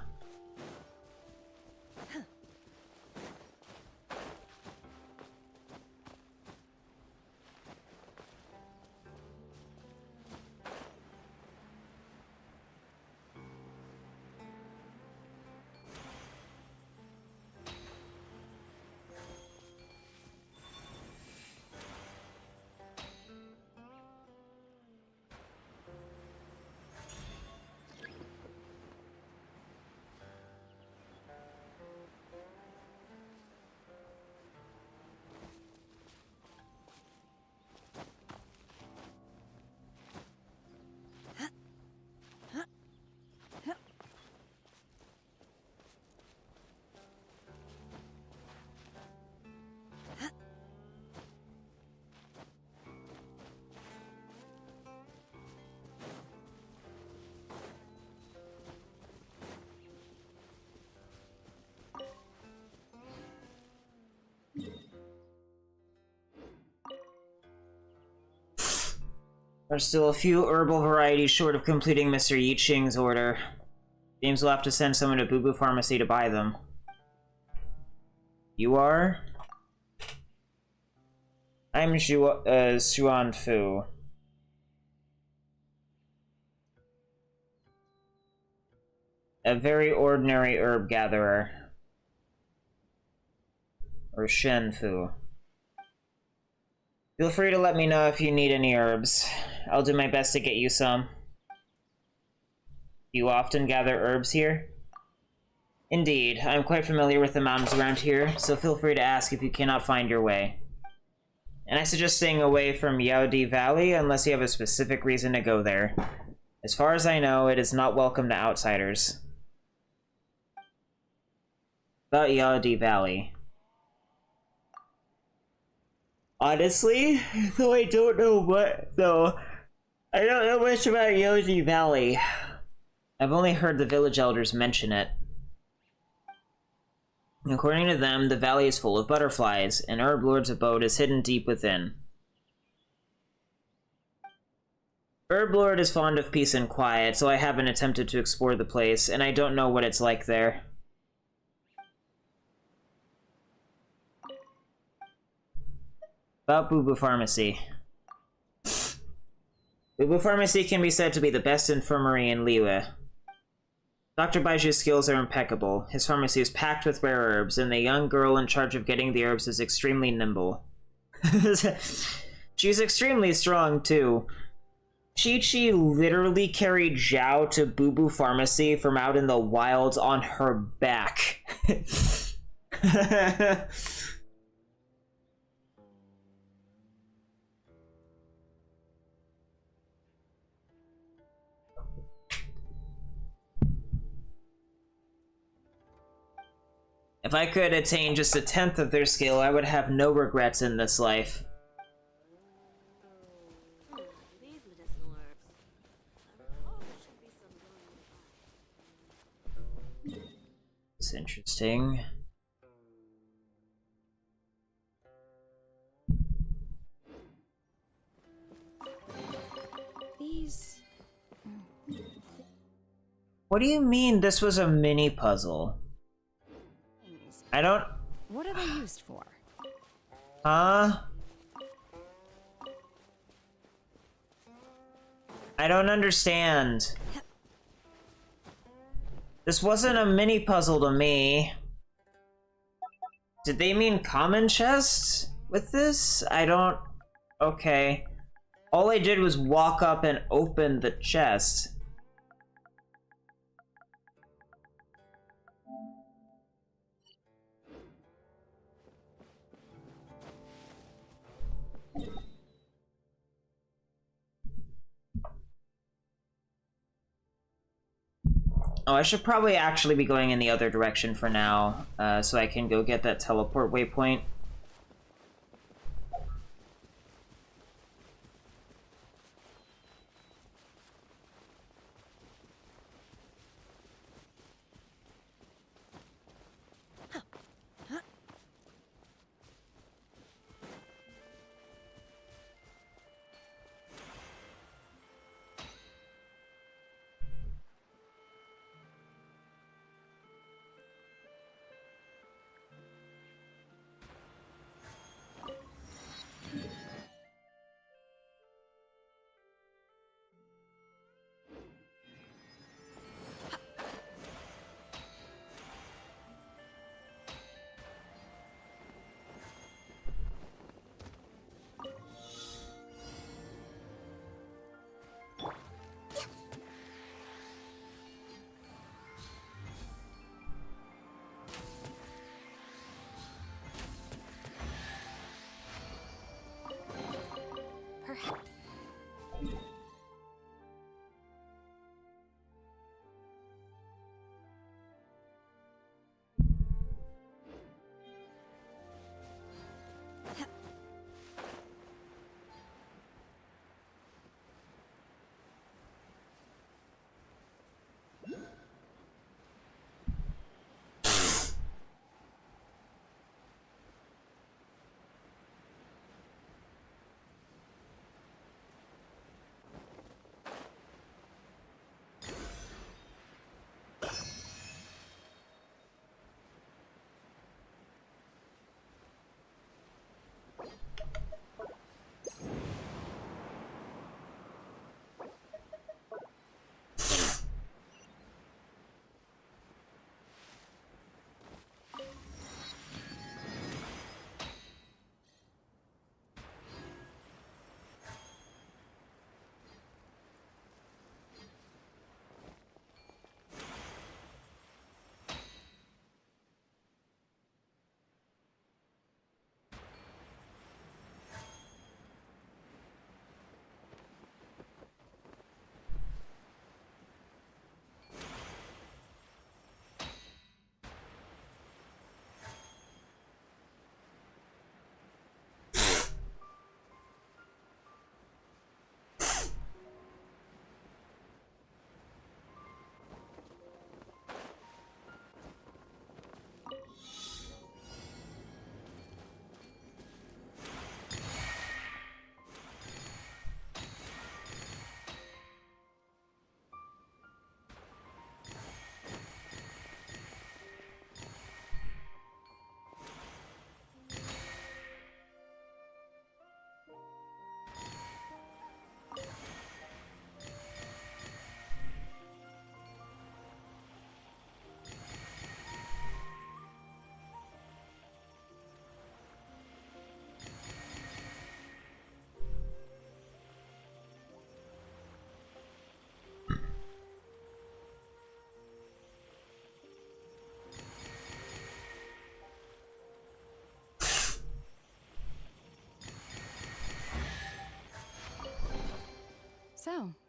There's still a few herbal varieties short of completing Mr. Yiqing's order. James will have to send someone to Boo Boo Pharmacy to buy them. You are? I'm Xuan Fu. A very ordinary herb gatherer. Or Shen Fu. Feel free to let me know if you need any herbs. I'll do my best to get you some. Do you often gather herbs here? Indeed, I'm quite familiar with the mountains around here, so feel free to ask if you cannot find your way. And I suggest staying away from Yaodi Valley unless you have a specific reason to go there. As far as I know, it is not welcome to outsiders. About Yaodi Valley. Honestly, though I don't know I don't know much about Yaodi Valley. I've only heard the village elders mention it. According to them, the valley is full of butterflies, and Herb Lord's abode is hidden deep within. Herb Lord is fond of peace and quiet, so I haven't attempted to explore the place, and I don't know what it's like there. About Boo Boo Pharmacy. Boo Boo Pharmacy can be said to be the best infirmary in Liyue. Dr. Baiju's skills are impeccable. His pharmacy is packed with rare herbs, and the young girl in charge of getting the herbs is extremely nimble. She's extremely strong, too. Chi-Chi literally carried Zhao to Boo Boo Pharmacy from out in the wilds on her back. If I could attain just 1/10 of their skill, I would have no regrets in this life. These medicinal herbs. I recall there should be some. It's interesting. These... What do you mean this was a mini puzzle? I don't... What are they used for? Huh? I don't understand. This wasn't a mini puzzle to me. Did they mean common chests with this? I don't... Okay. All I did was walk up and open the chest. Oh, I should probably actually be going in the other direction for now, so I can go get that teleport waypoint.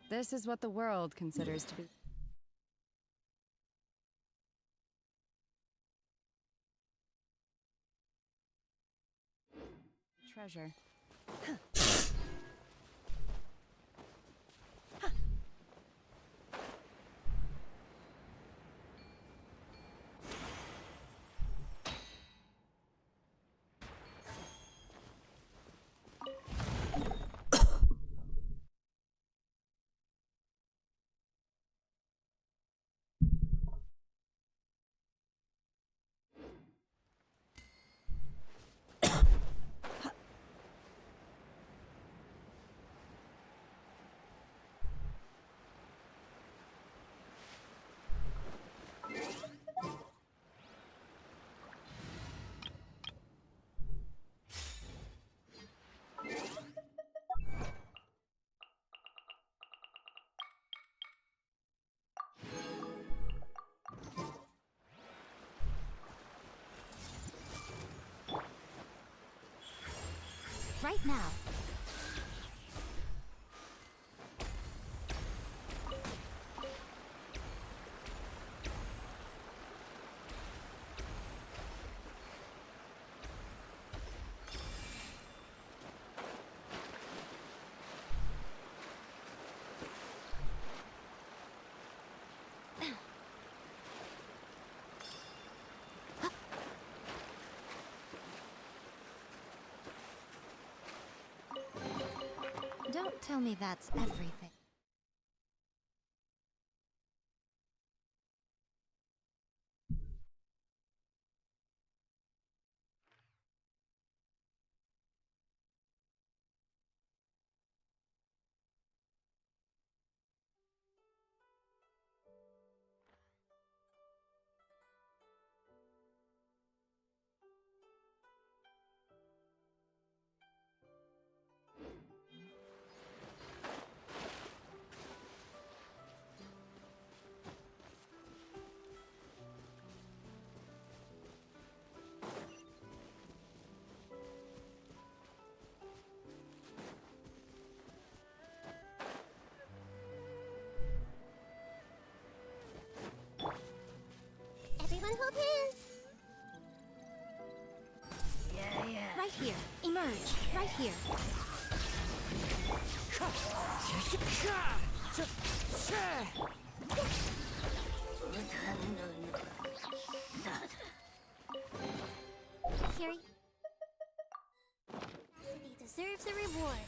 This is what the world considers to be treasure. Right now. Don't tell me that's everything. Everyone hold hands. Right here. Emerge. Right here. Fury. Capacity deserves a reward.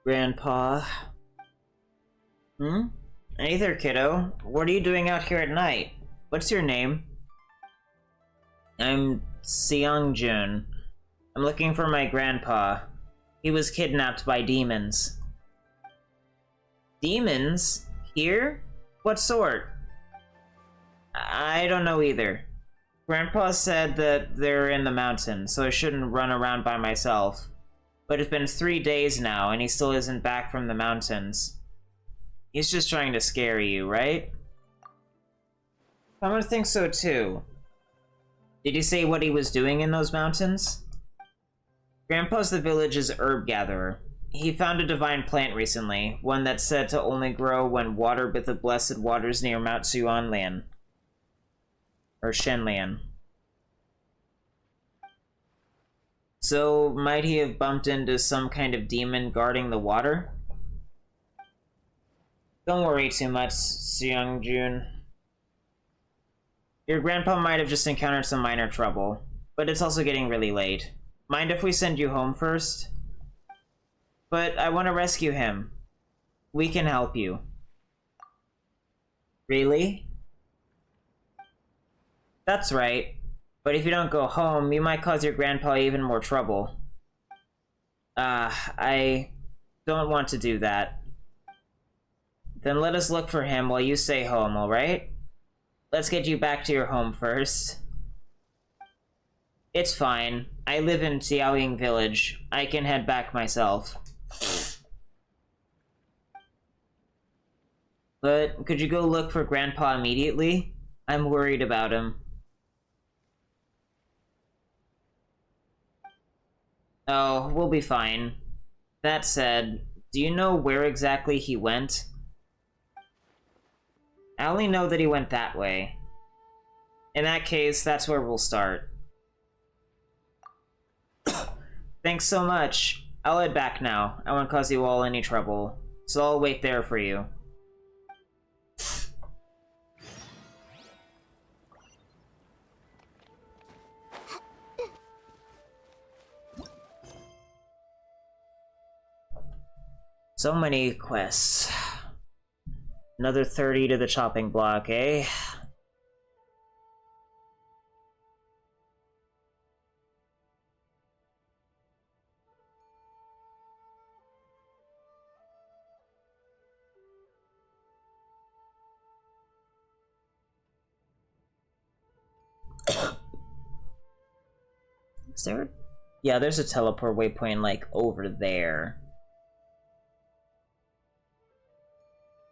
Grandpa. Hey there, kiddo. What are you doing out here at night? What's your name? I'm Xianyun. I'm looking for my grandpa. He was kidnapped by demons. Demons? Here? What sort? I don't know either. Grandpa said that they're in the mountains, so I shouldn't run around by myself. But it's been 3 days now, and he still isn't back from the mountains. He's just trying to scare you, right? I would think so too. Did he say what he was doing in those mountains? Grandpa's the village's herb gatherer. He found a divine plant recently, one that's said to only grow when watered with the blessed waters near Mount Xianyun. Or Shenlian. So, might he have bumped into some kind of demon guarding the water? Don't worry too much, Xianyun. Your grandpa might have just encountered some minor trouble, but it's also getting really late. Mind if we send you home first? But I want to rescue him. We can help you. Really? That's right. But if you don't go home, you might cause your grandpa even more trouble. I don't want to do that. Then let us look for him while you stay home, alright? Let's get you back to your home first. It's fine. I live in Xiaoying village. I can head back myself. But could you go look for Grandpa immediately? I'm worried about him. Oh, we'll be fine. That said, do you know where exactly he went? I only know that he went that way. In that case, that's where we'll start. Thanks so much. I'll head back now. I won't cause you all any trouble, so I'll wait there for you. So many quests. Another 30 to the chopping block, eh? Is there? Yeah, there's a teleport waypoint, like, over there.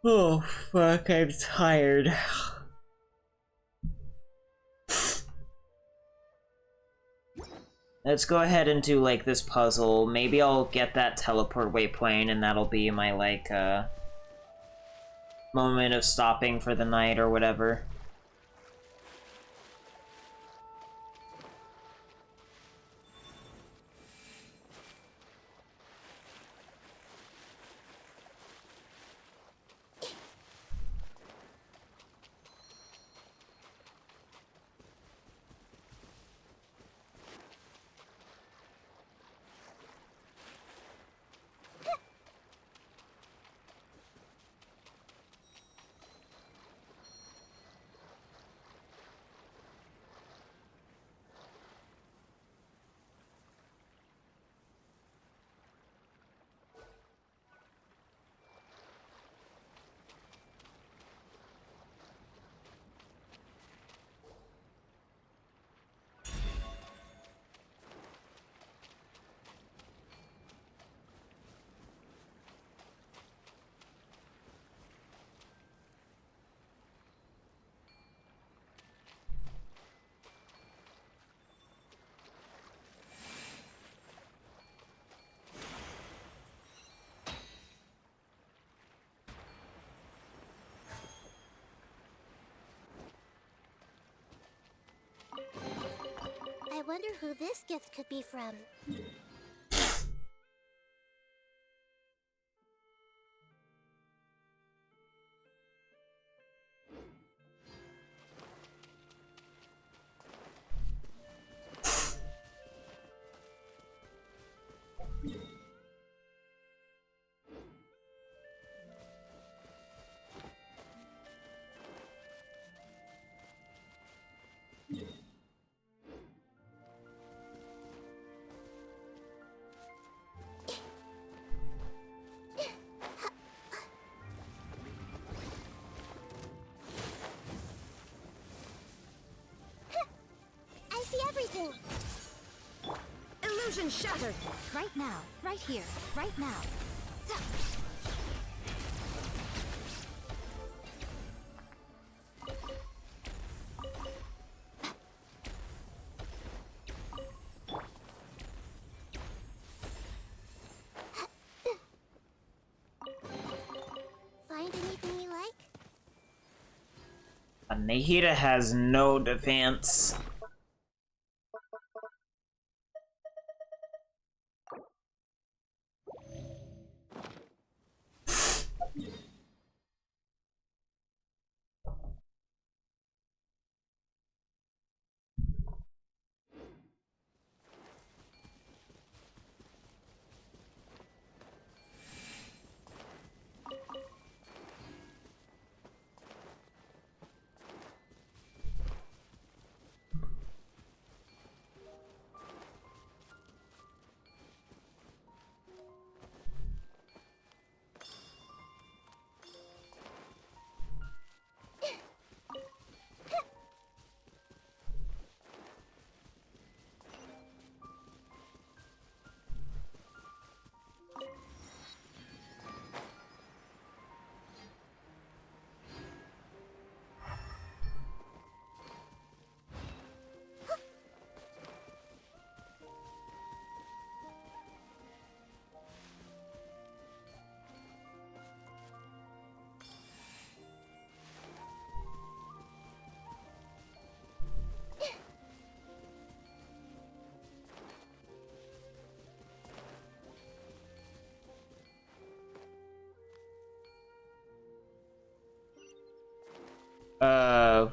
Oh, fuck, I'm tired. Let's go ahead and do, like, this puzzle. Maybe I'll get that teleport waypoint, and that'll be my, like, moment of stopping for the night or whatever. I wonder who this gift could be from. Everything. Illusion shattered. Right now. Right here. Right now. Nahida has no defense.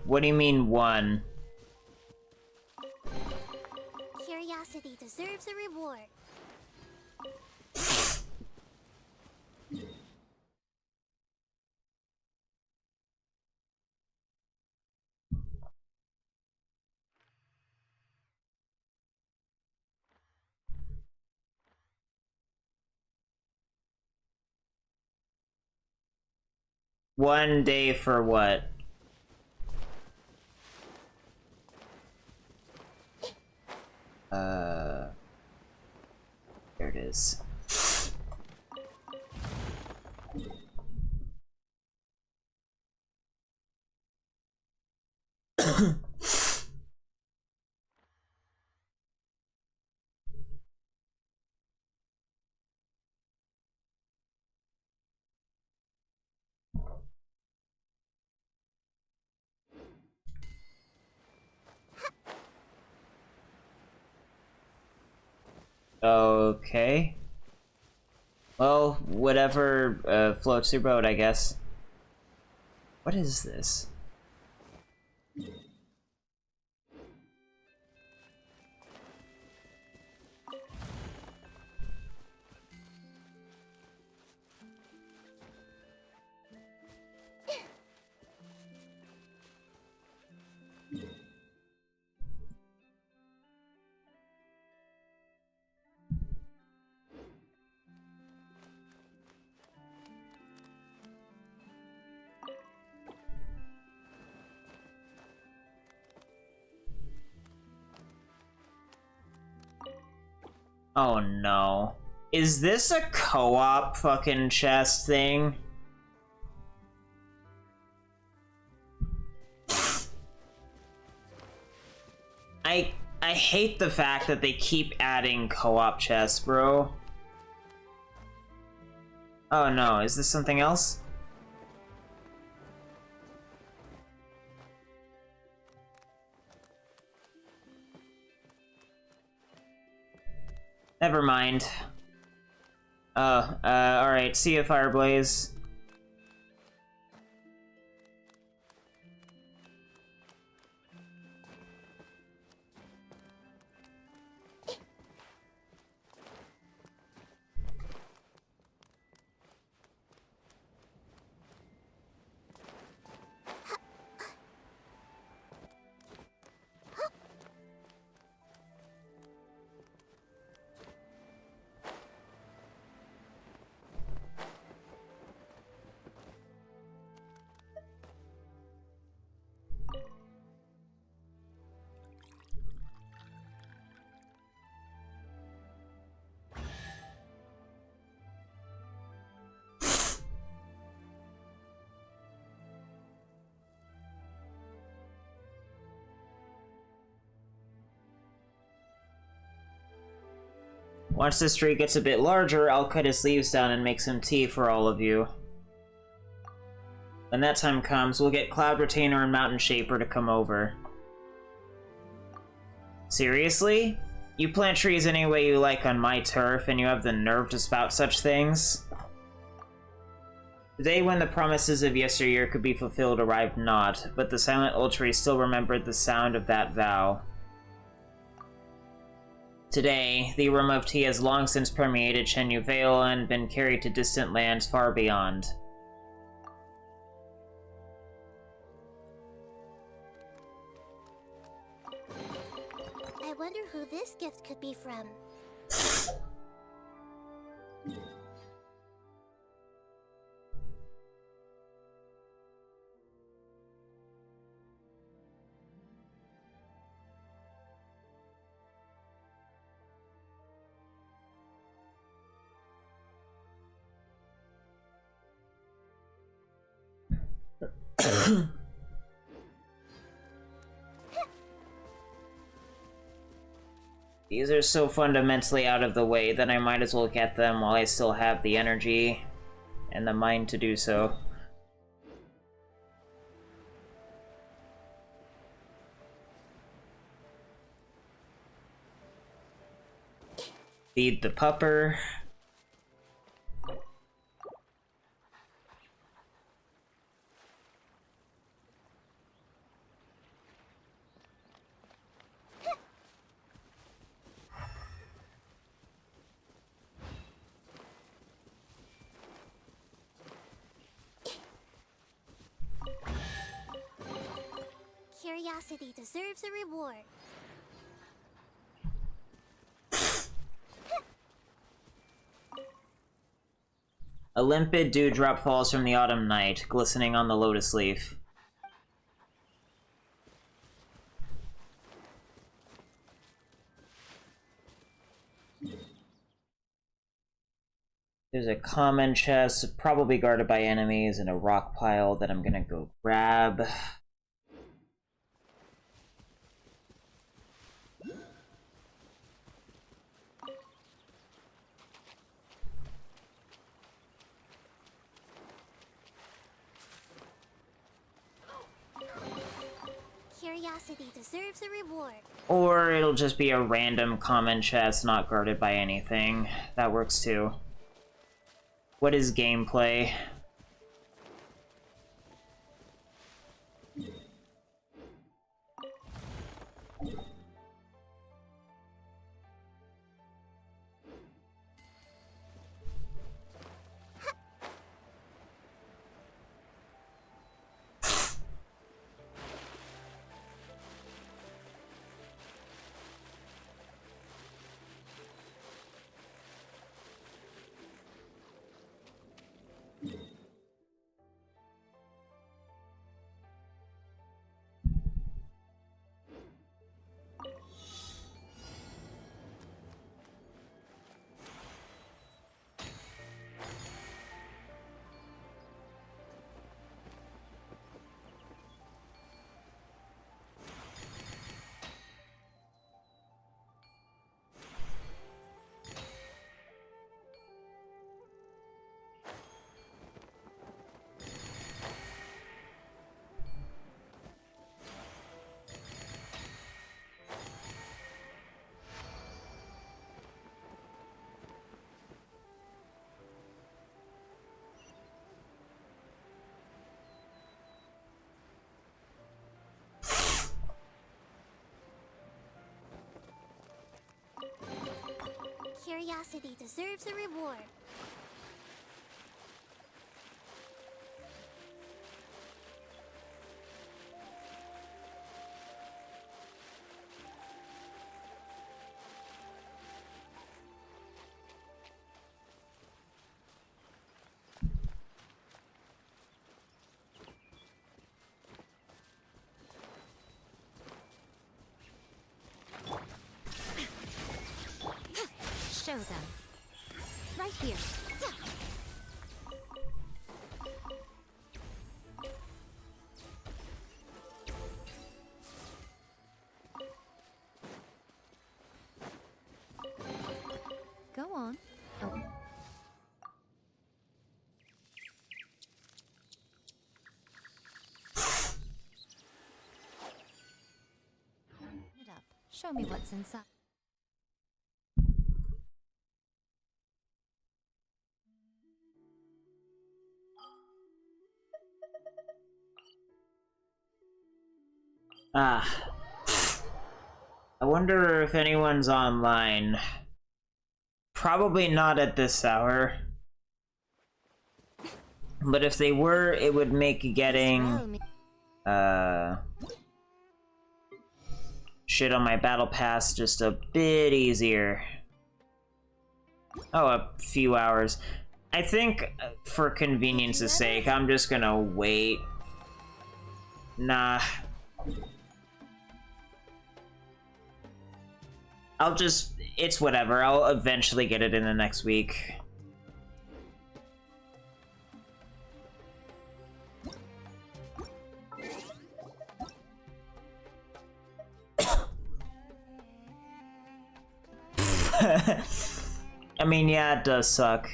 What do you mean one? Curiosity deserves a reward. One day for what? There it is. Okay. Well, whatever floats your boat, I guess. What is this? Oh no. Is this a co-op fucking chess thing? I hate the fact that they keep adding co-op chess, bro. Oh no, is this something else? Never mind. Oh, alright, see ya, Fireblaze. Once this tree gets a bit larger, I'll cut his leaves down and make some tea for all of you. When that time comes, we'll get Cloud Retainer and Mountain Shaper to come over. Seriously? You plant trees any way you like on my turf, and you have the nerve to spout such things? The day when the promises of yesteryear could be fulfilled arrived not, but the silent old tree still remembered the sound of that vow. Today, the aroma of tea has long since permeated Xianyun Vale and been carried to distant lands far beyond. I wonder who this gift could be from. These are so fundamentally out of the way that I might as well get them while I still have the energy and the mind to do so. Feed the pupper. Curiosity deserves a reward. A limpid dewdrop falls from the autumn night, glistening on the lotus leaf. There's a common chest, probably guarded by enemies, and a rock pile that I'm gonna go grab. Curiosity deserves a reward. Or it'll just be a random common chest not guarded by anything. That works too. What is gameplay? Curiosity deserves a reward. Show them. Right here. Go on. Oh. Show me what's inside. Ah. I wonder if anyone's online. Probably not at this hour. But if they were, it would make getting shit on my battle pass just a bit easier. Oh, a few hours. I think for convenience's sake, I'm just gonna wait. Nah. It's whatever. I'll eventually get it in the next week. I mean, yeah, it does suck.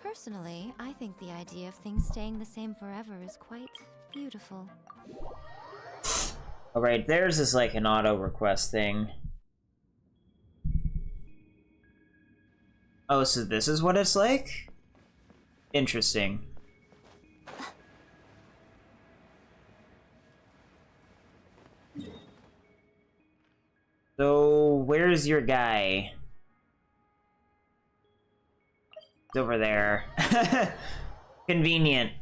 Personally, I think the idea of things staying the same forever is quite beautiful. Alright, theirs is like an auto request thing. Oh, so this is what it's like? Interesting. So, where's your guy? He's over there. Convenient.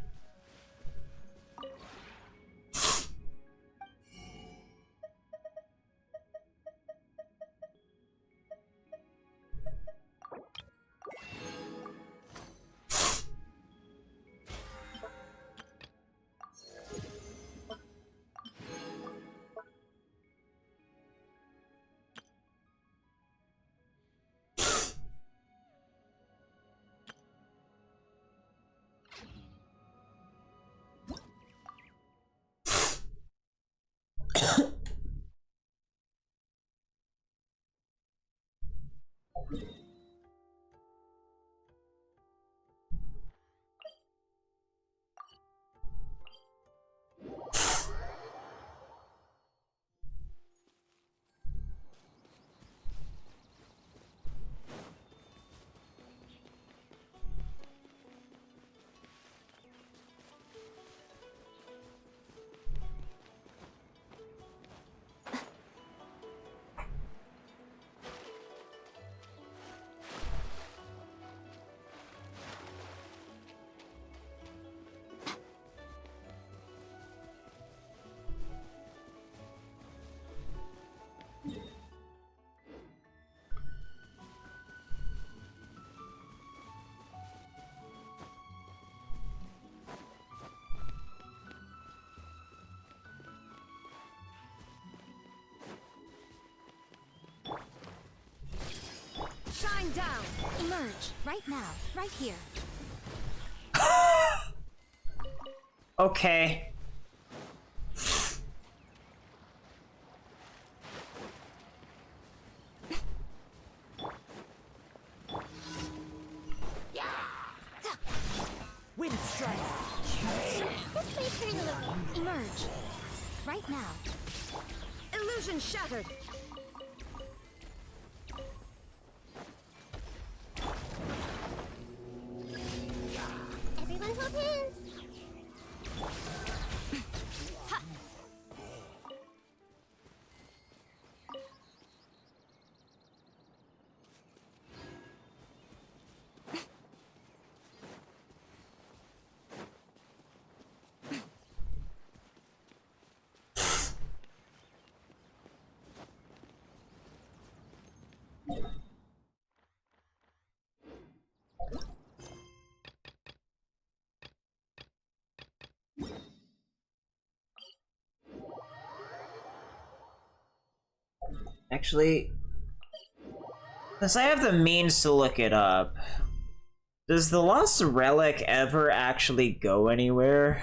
Shine down! Emerge! Right now. Right here. Okay. Wind strike! This may hurt a little. Emerge! Right now. Illusion shattered! Everyone hold hands. Actually, Since I have the means to look it up, does the Lost Relic ever actually go anywhere?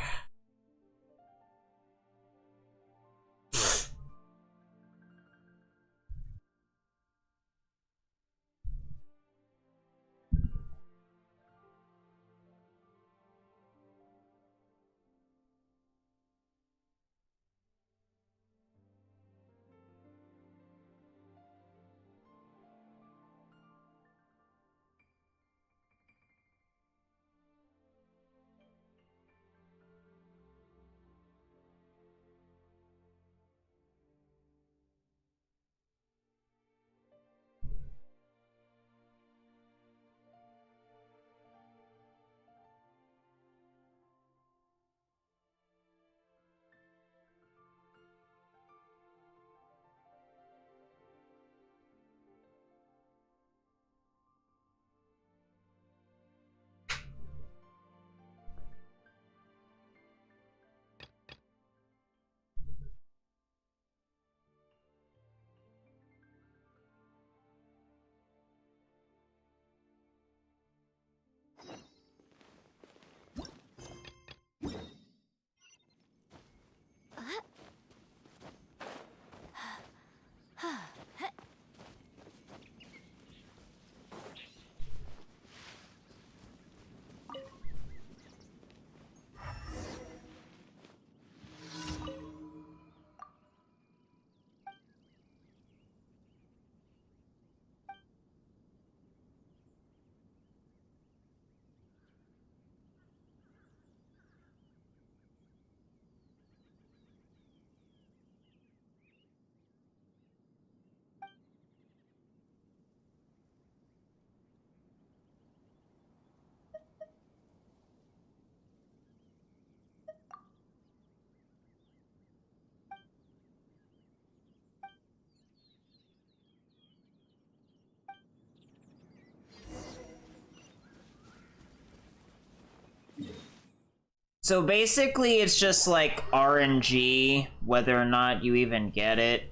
So basically it's just like RNG, whether or not you even get it.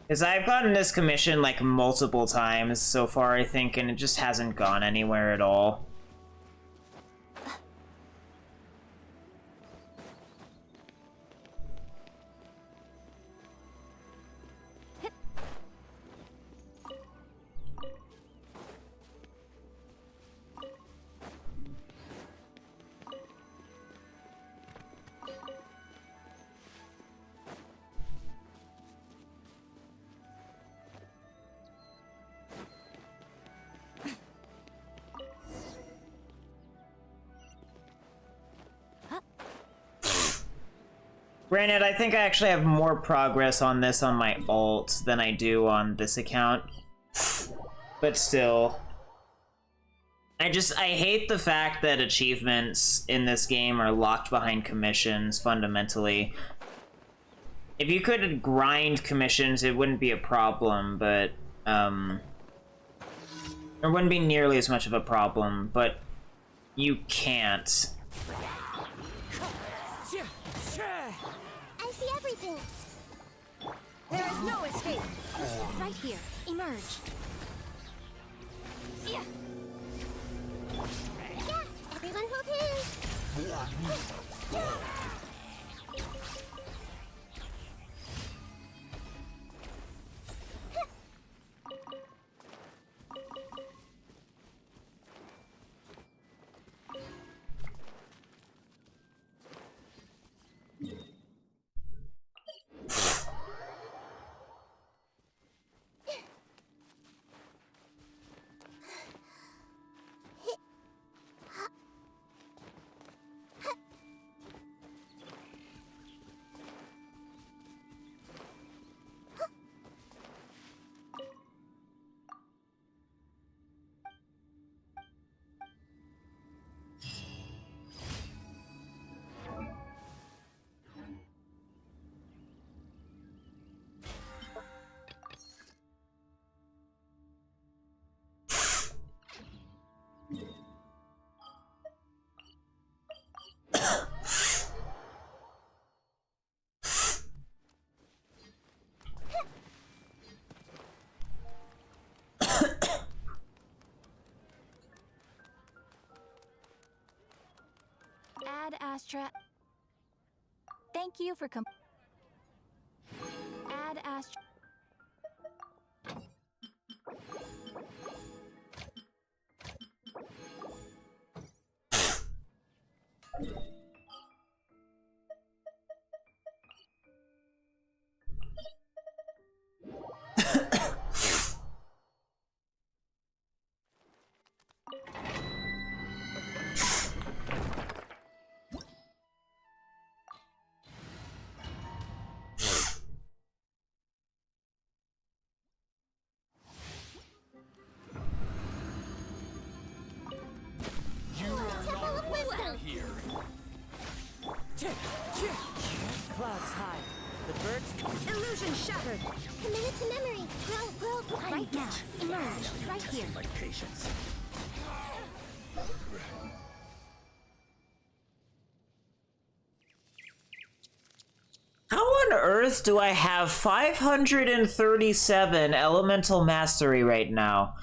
Because I've gotten this commission like multiple times so far, I think, and it just hasn't gone anywhere at all. Granted, I think I actually have more progress on this on my alt than I do on this account. But still. I hate the fact that achievements in this game are locked behind commissions, fundamentally. If you could grind commissions, it wouldn't be a problem, but, it wouldn't be nearly as much of a problem, but you can't. I see everything. There is no escape. Right here. Emerge. Yeah. Yeah. Everyone hold hands. Astra. Thank you for add Astra. Clouds high. The birds. Illusion shattered. Committed to memory. Grow. Right now. Emerge. Right here. My patience. How on earth do I have 537 elemental mastery right now?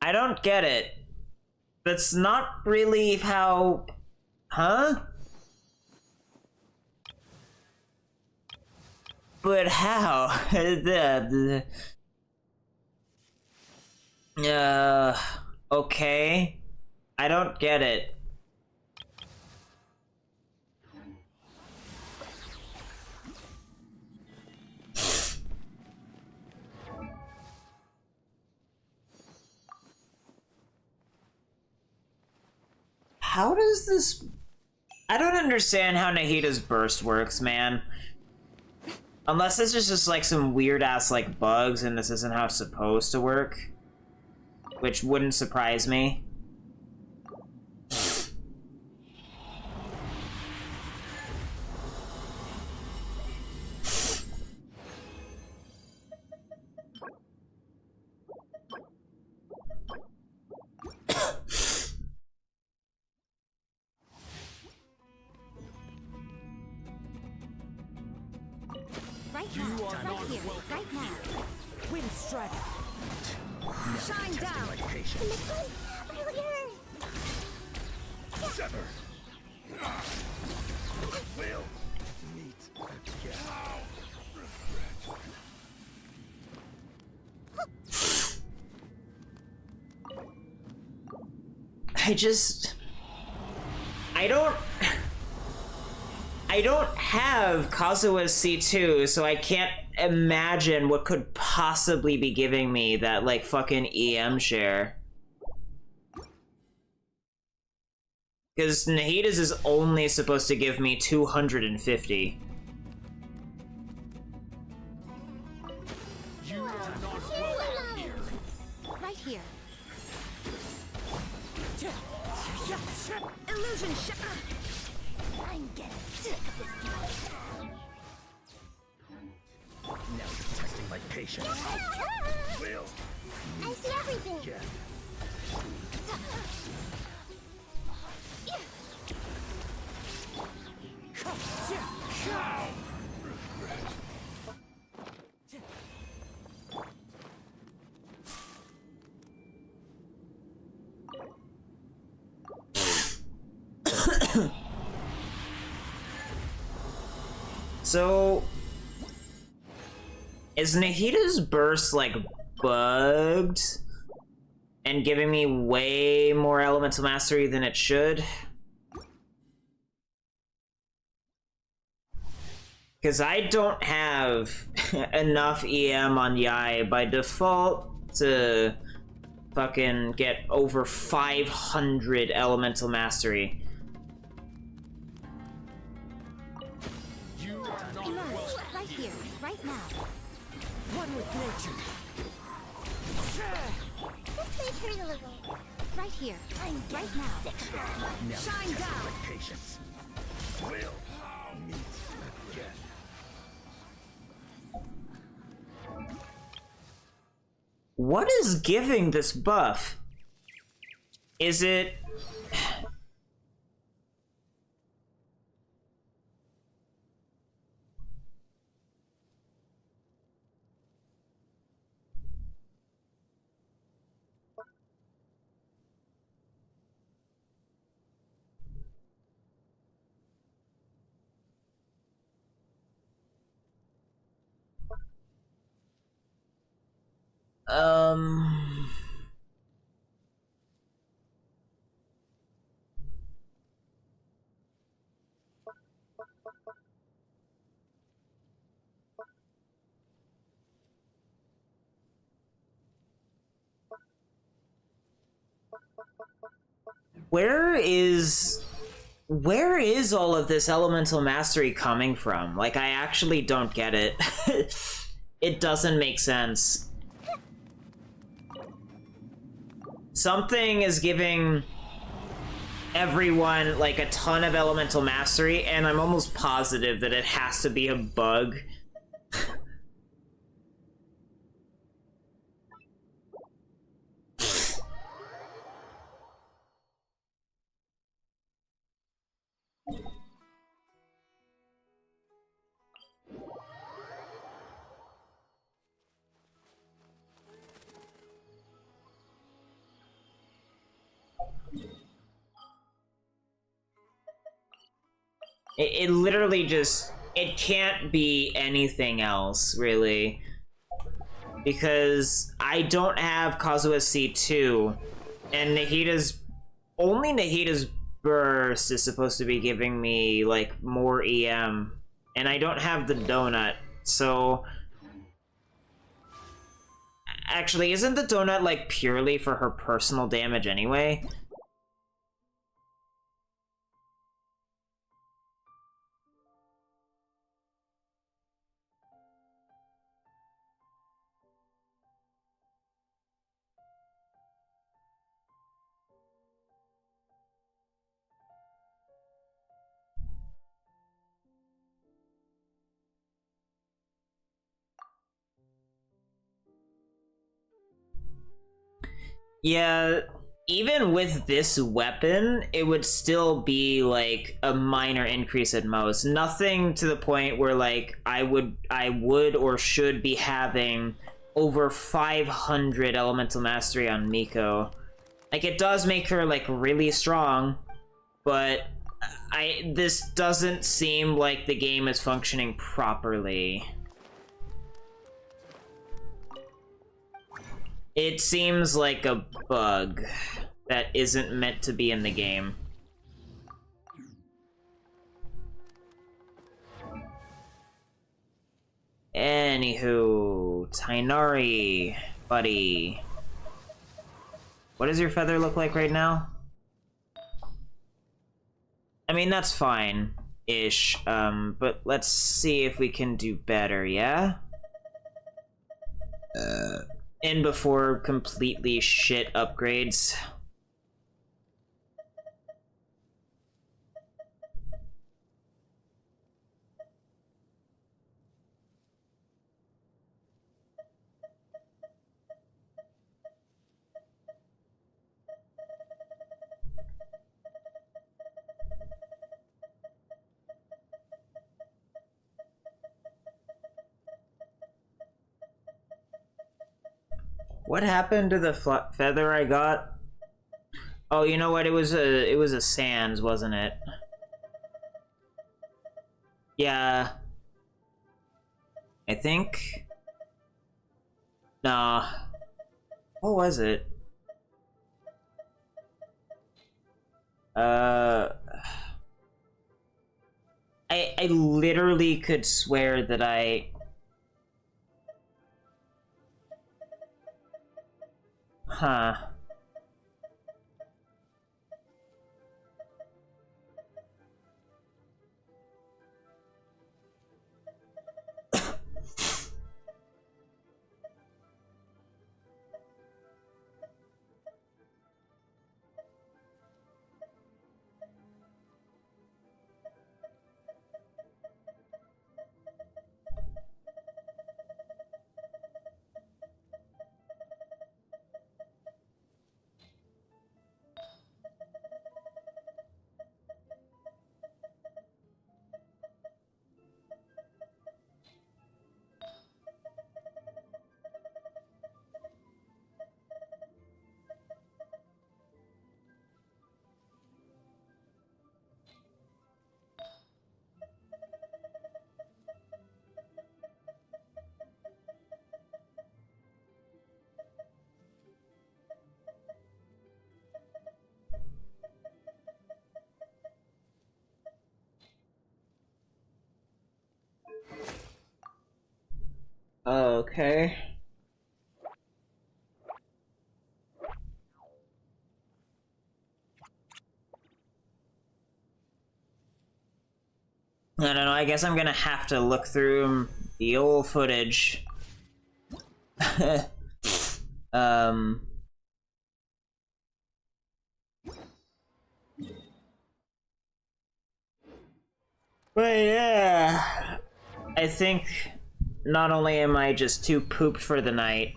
I don't get it. That's not really how... Huh? But how? Okay. I don't get it. How does this... I don't understand how Nahida's burst works, man. Unless this is just like some weird-ass like bugs and this isn't how it's supposed to work. Which wouldn't surprise me. Right now. Right here. Right now. Wind strike. Shine down. Earlier. Sever. Will meet again. I don't have Kazuha's C2, so I can't imagine what could possibly be giving me that, like, fucking EM share. Because Nahida's is only supposed to give me 250. You are not welcome here. Right here. Illusion shattered. I'm getting sick of this game. Now you're testing my patience. Will I see everything. again. So... is Nahida's burst, like, bugged? And giving me way more elemental mastery than it should? Because I don't have enough EM on Yai by default to fucking get over 500 elemental mastery. Emerge. Right here. Right now. One with nature. This may hurt a little. Right here. I'm right now. Now Shine you're testing down. my patience. Will meet again. What is giving this buff? Is it... Where is all of this elemental mastery coming from? Like, I actually don't get it. It doesn't make sense. Something is giving everyone, like, a ton of elemental mastery, and I'm almost positive that it has to be a bug. It literally just, it can't be anything else, really. Because I don't have Kazuha C2, and only Nahida's Burst is supposed to be giving me, like, more EM. And I don't have the donut, so... Actually, isn't the donut, like, purely for her personal damage anyway? Yeah, even with this weapon, it would still be, like, a minor increase at most. Nothing to the point where, like, I would or should be having over 500 elemental mastery on Miko. Like, it does make her, like, really strong, but this doesn't seem like the game is functioning properly. It seems like a bug that isn't meant to be in the game. Anywho, Tainari, buddy. What does your feather look like right now? I mean, that's fine-ish, but let's see if we can do better, yeah? And before completely shit upgrades. What happened to the feather I got? Oh, you know what? It was a Sans, wasn't it? Yeah. I think. Nah. What was it? I literally could swear that Huh. Okay. I don't know, I guess I'm gonna have to look through the old footage. But yeah, I think not only am I just too pooped for the night,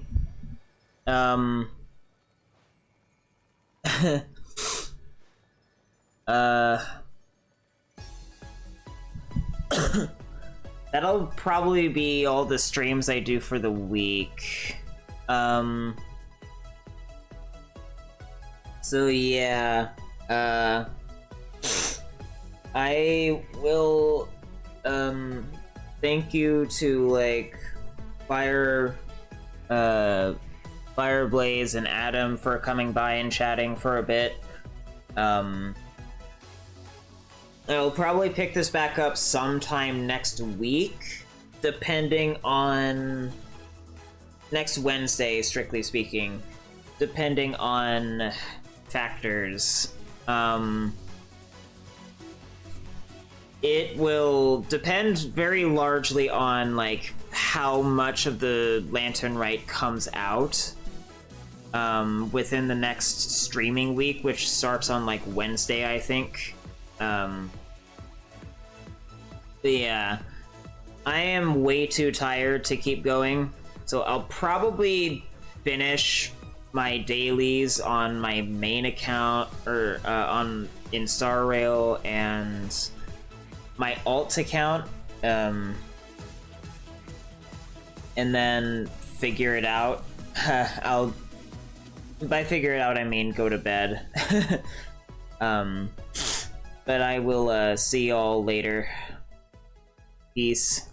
that'll probably be all the streams I do for the week. So yeah, I will, thank you to, like, Fireblaze and Adam for coming by and chatting for a bit. I'll probably pick this back up sometime next week, depending on... next Wednesday, strictly speaking, depending on factors. It will depend very largely on, like, how much of the Lantern Rite comes out within the next streaming week, which starts on, like, Wednesday, I think. But yeah, I am way too tired to keep going, so I'll probably finish my dailies on my main account, or in Star Rail, and my alt account, and then figure it out. By figure it out, I mean go to bed. But I will see y'all later. Peace.